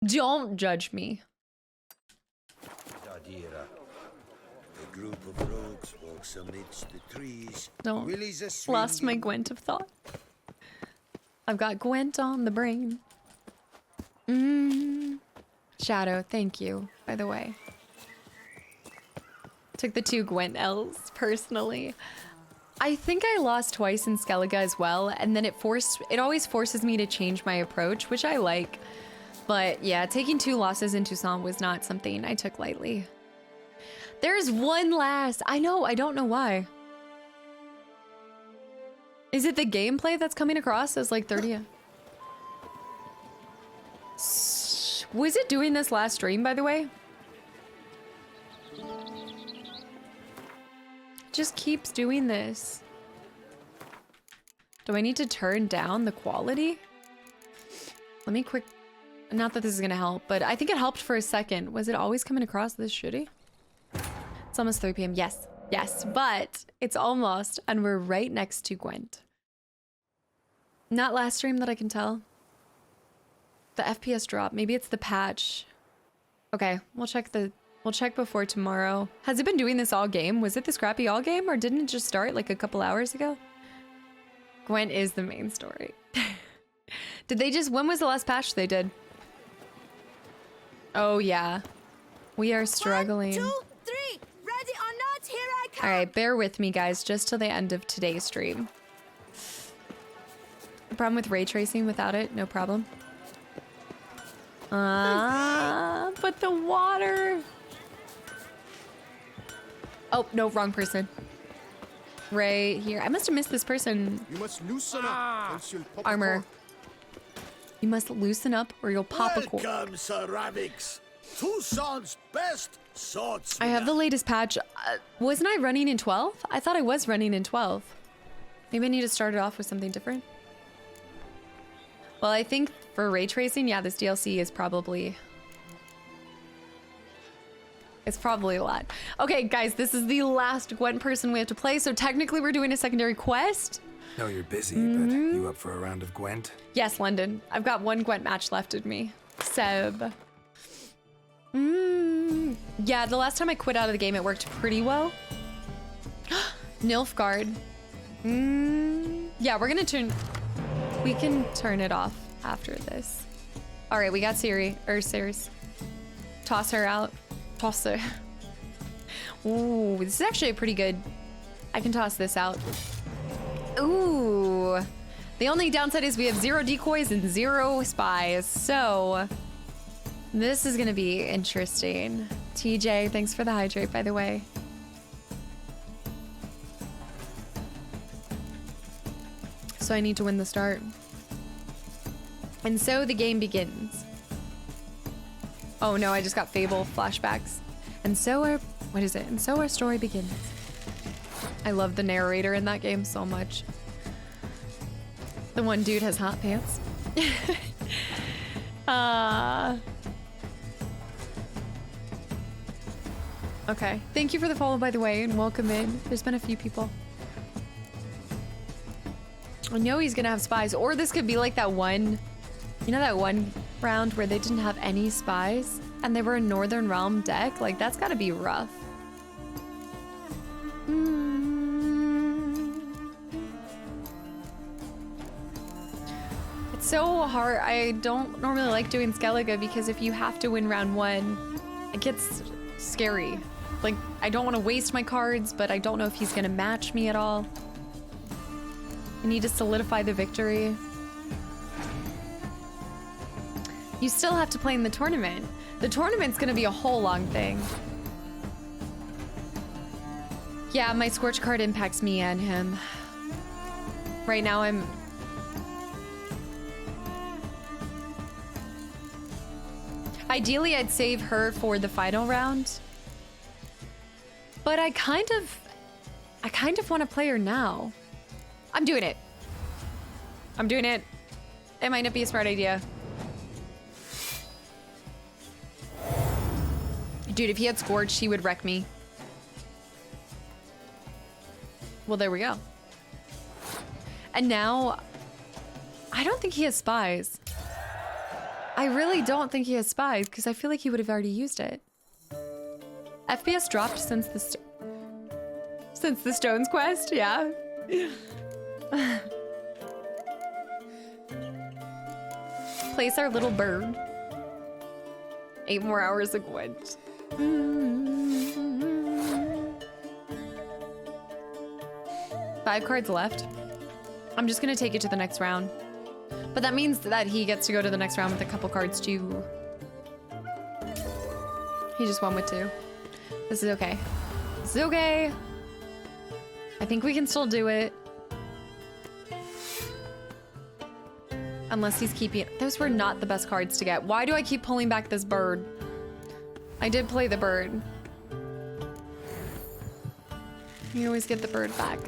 Don't judge me. A group of rogues walks amidst the trees. Don't. Lost my Gwent of thought. I've got Gwent on the brain. Shadow, thank you, by the way. Took the 2 Gwent L's personally. I think I lost twice in Skellige as well, and then it always forces me to change my approach, which I like. But yeah, taking 2 losses in Toussaint was not something I took lightly. There's one last. I know, I don't know why. Is it the gameplay that's coming across as like 30? Was it doing this last stream, by the way? Just keeps doing this. Do I need to turn down the quality? Let me quick, not that this is gonna help, but I think it helped for a second. Was it always coming across this shitty? It's almost 3 p.m. Yes, yes, but it's almost, and we're right next to Gwent. Not last stream that I can tell. The FPS drop, maybe it's the patch. Okay, we'll check before tomorrow. Has it been doing this all game? Was it the scrappy all game, or didn't it just start like a couple hours ago? Gwent is the main story. Did they just, when was the last patch they did? Oh yeah. We are struggling. 1, 2, 3, ready or not, here I come. All right, bear with me guys, just till the end of today's stream. The problem with ray tracing without it, no problem. But the water. Oh, no, wrong person. Right here. I must have missed this person. You must loosen up, else you'll pop Armor. You must loosen up or you'll pop a core. Welcome, ceramics. Toussaint's best swordsmith. I have the latest patch. Wasn't I running in 12? I thought I was running in 12. Maybe I need to start it off with something different. Well, I think for ray tracing, yeah, this DLC is probably... It's probably a lot. Okay, guys, this is the last Gwent person we have to play, so technically we're doing a secondary quest. No, you're busy, but you up for a round of Gwent? Yes, London. I've got 1 Gwent match left in me. Seb. Yeah, the last time I quit out of the game, it worked pretty well. Nilfgaard. Yeah, we're gonna turn... We can turn it off after this. All right, we got Ceres. Toss her out. Toss her. Ooh, this is actually pretty good. I can toss this out. Ooh. The only downside is we have 0 decoys and 0 spies. So this is gonna be interesting. TJ, thanks for the hydrate, by the way. So I need to win the start. And so the game begins. Oh no, I just got Fable flashbacks. And so our story begins. I love the narrator in that game so much. The one dude has hot pants. Okay, thank you for the follow, by the way, and welcome in. There's been a few people. I know he's gonna have spies, or this could be like that one, you know, that one round where they didn't have any spies and they were a Northern Realm deck? Like, that's gotta be rough. so hard. I don't normally like doing Skellige because if you have to win round 1, it gets scary. Like, I don't want to waste my cards, but I don't know if he's gonna match me at all. I need to solidify the victory. You still have to play in the tournament. The tournament's gonna be a whole long thing. Yeah, my Scorch card impacts me and him. Right now I'm... Ideally, I'd save her for the final round. But I kind of want to play her now. I'm doing it. I'm doing it. It might not be a smart idea. Dude, if he had Scorched, he would wreck me. Well, there we go. And now, I don't think he has spies. I really don't think he has spies because I feel like he would have already used it. FPS dropped since the Stones quest, yeah. Place our little bird. 8 more hours of Gwent. 5 cards left. I'm just gonna take it to the next round. But that means that he gets to go to the next round with a couple cards too. He just won with 2. This is okay. This is okay. I think we can still do it. Unless he's keeping... Those were not the best cards to get. Why do I keep pulling back this bird? I did play the bird. You always get the bird back.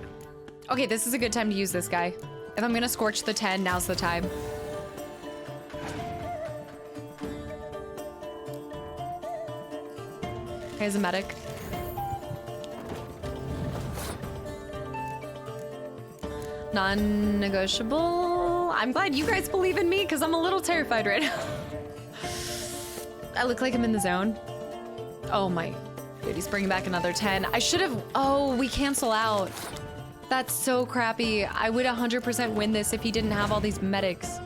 Okay, this is a good time to use this guy. If I'm gonna Scorch the 10, now's the time. Here's a medic. Non-negotiable. I'm glad you guys believe in me because I'm a little terrified right now. I look like I'm in the zone. Oh my. Dude, he's bringing back another 10. I should have... Oh, we cancel out. That's so crappy. I would 100% win this if he didn't have all these medics.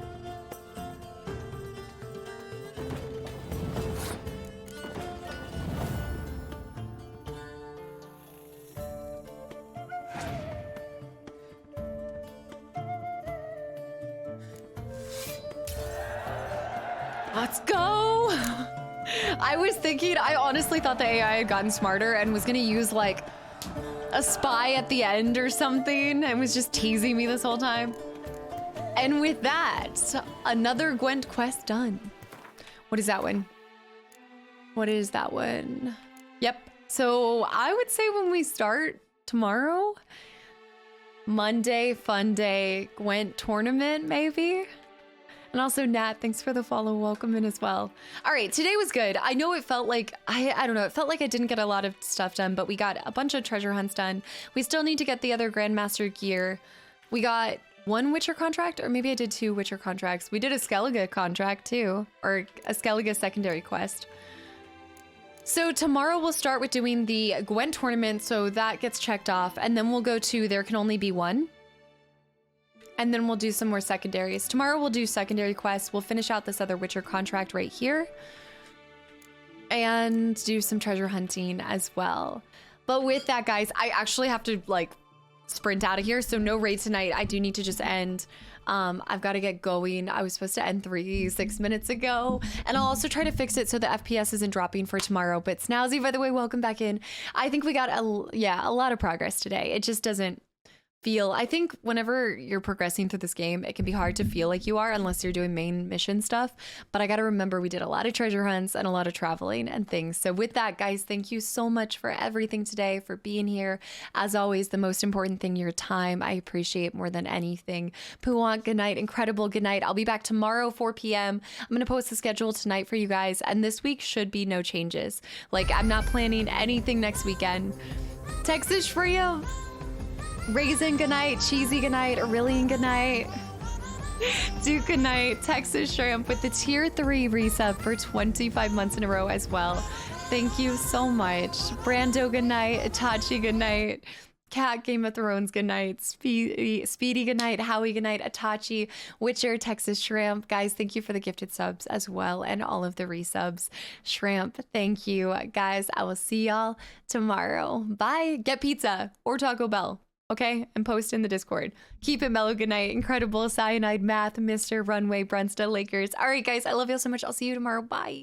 Let's go! I was thinking, I honestly thought the AI had gotten smarter and was gonna use like a spy at the end or something and was just teasing me this whole time. And with that, another Gwent quest done. What is that one? What is that one? Yep. So I would say when we start tomorrow, Monday, fun day, Gwent tournament maybe? And also Nat, thanks for the follow, welcome in as well. All right, today was good. I know it felt like, I don't know, it felt like I didn't get a lot of stuff done, but we got a bunch of treasure hunts done. We still need to get the other Grandmaster gear. We got 1 Witcher contract, or maybe I did 2 Witcher contracts. We did a Skellige contract too, or a Skellige secondary quest. So tomorrow we'll start with doing the Gwent tournament, so that gets checked off, and then we'll go to There Can Only Be One. And then we'll do some more secondaries. Tomorrow we'll do secondary quests. We'll finish out this other Witcher contract right here. And do some treasure hunting as well. But with that, guys, I actually have to like sprint out of here. So no raid tonight. I do need to just end. I've got to get going. I was supposed to end 6 minutes ago. And I'll also try to fix it so the FPS isn't dropping for tomorrow. But Snowzy, by the way, welcome back in. I think we got a lot of progress today. It just doesn't feel, I think whenever you're progressing through this game, it can be hard to feel like you are unless you're doing main mission stuff. But I got to remember we did a lot of treasure hunts and a lot of traveling and things. So with that, guys, thank you so much for everything today, for being here. As always, the most important thing, your time, I appreciate more than anything. Puant, good night. Incredible, good night. I'll be back tomorrow, 4 p.m. I'm going to post the schedule tonight for you guys. And this week should be no changes. Like, I'm not planning anything next weekend. Texas Freya. Raisin, good night. Cheesy, good night. Aurelian, good night. Duke, good night. Texas Shrimp with the tier 3 resub for 25 months in a row as well. Thank you so much. Brando, good night. Itachi, good night. Cat, Game of Thrones, good night. Speedy, good night. Howie, good night. Atachi, Witcher, Texas Shrimp. Guys, thank you for the gifted subs as well and all of the resubs. Shrimp, thank you. Guys, I will see y'all tomorrow. Bye. Get pizza or Taco Bell, okay? And post in the Discord. Keep it mellow, good night. Incredible, Cyanide, Math, Mr. Runway, Brunsta, Lakers. All right, guys, I love y'all so much. I'll see you tomorrow. Bye.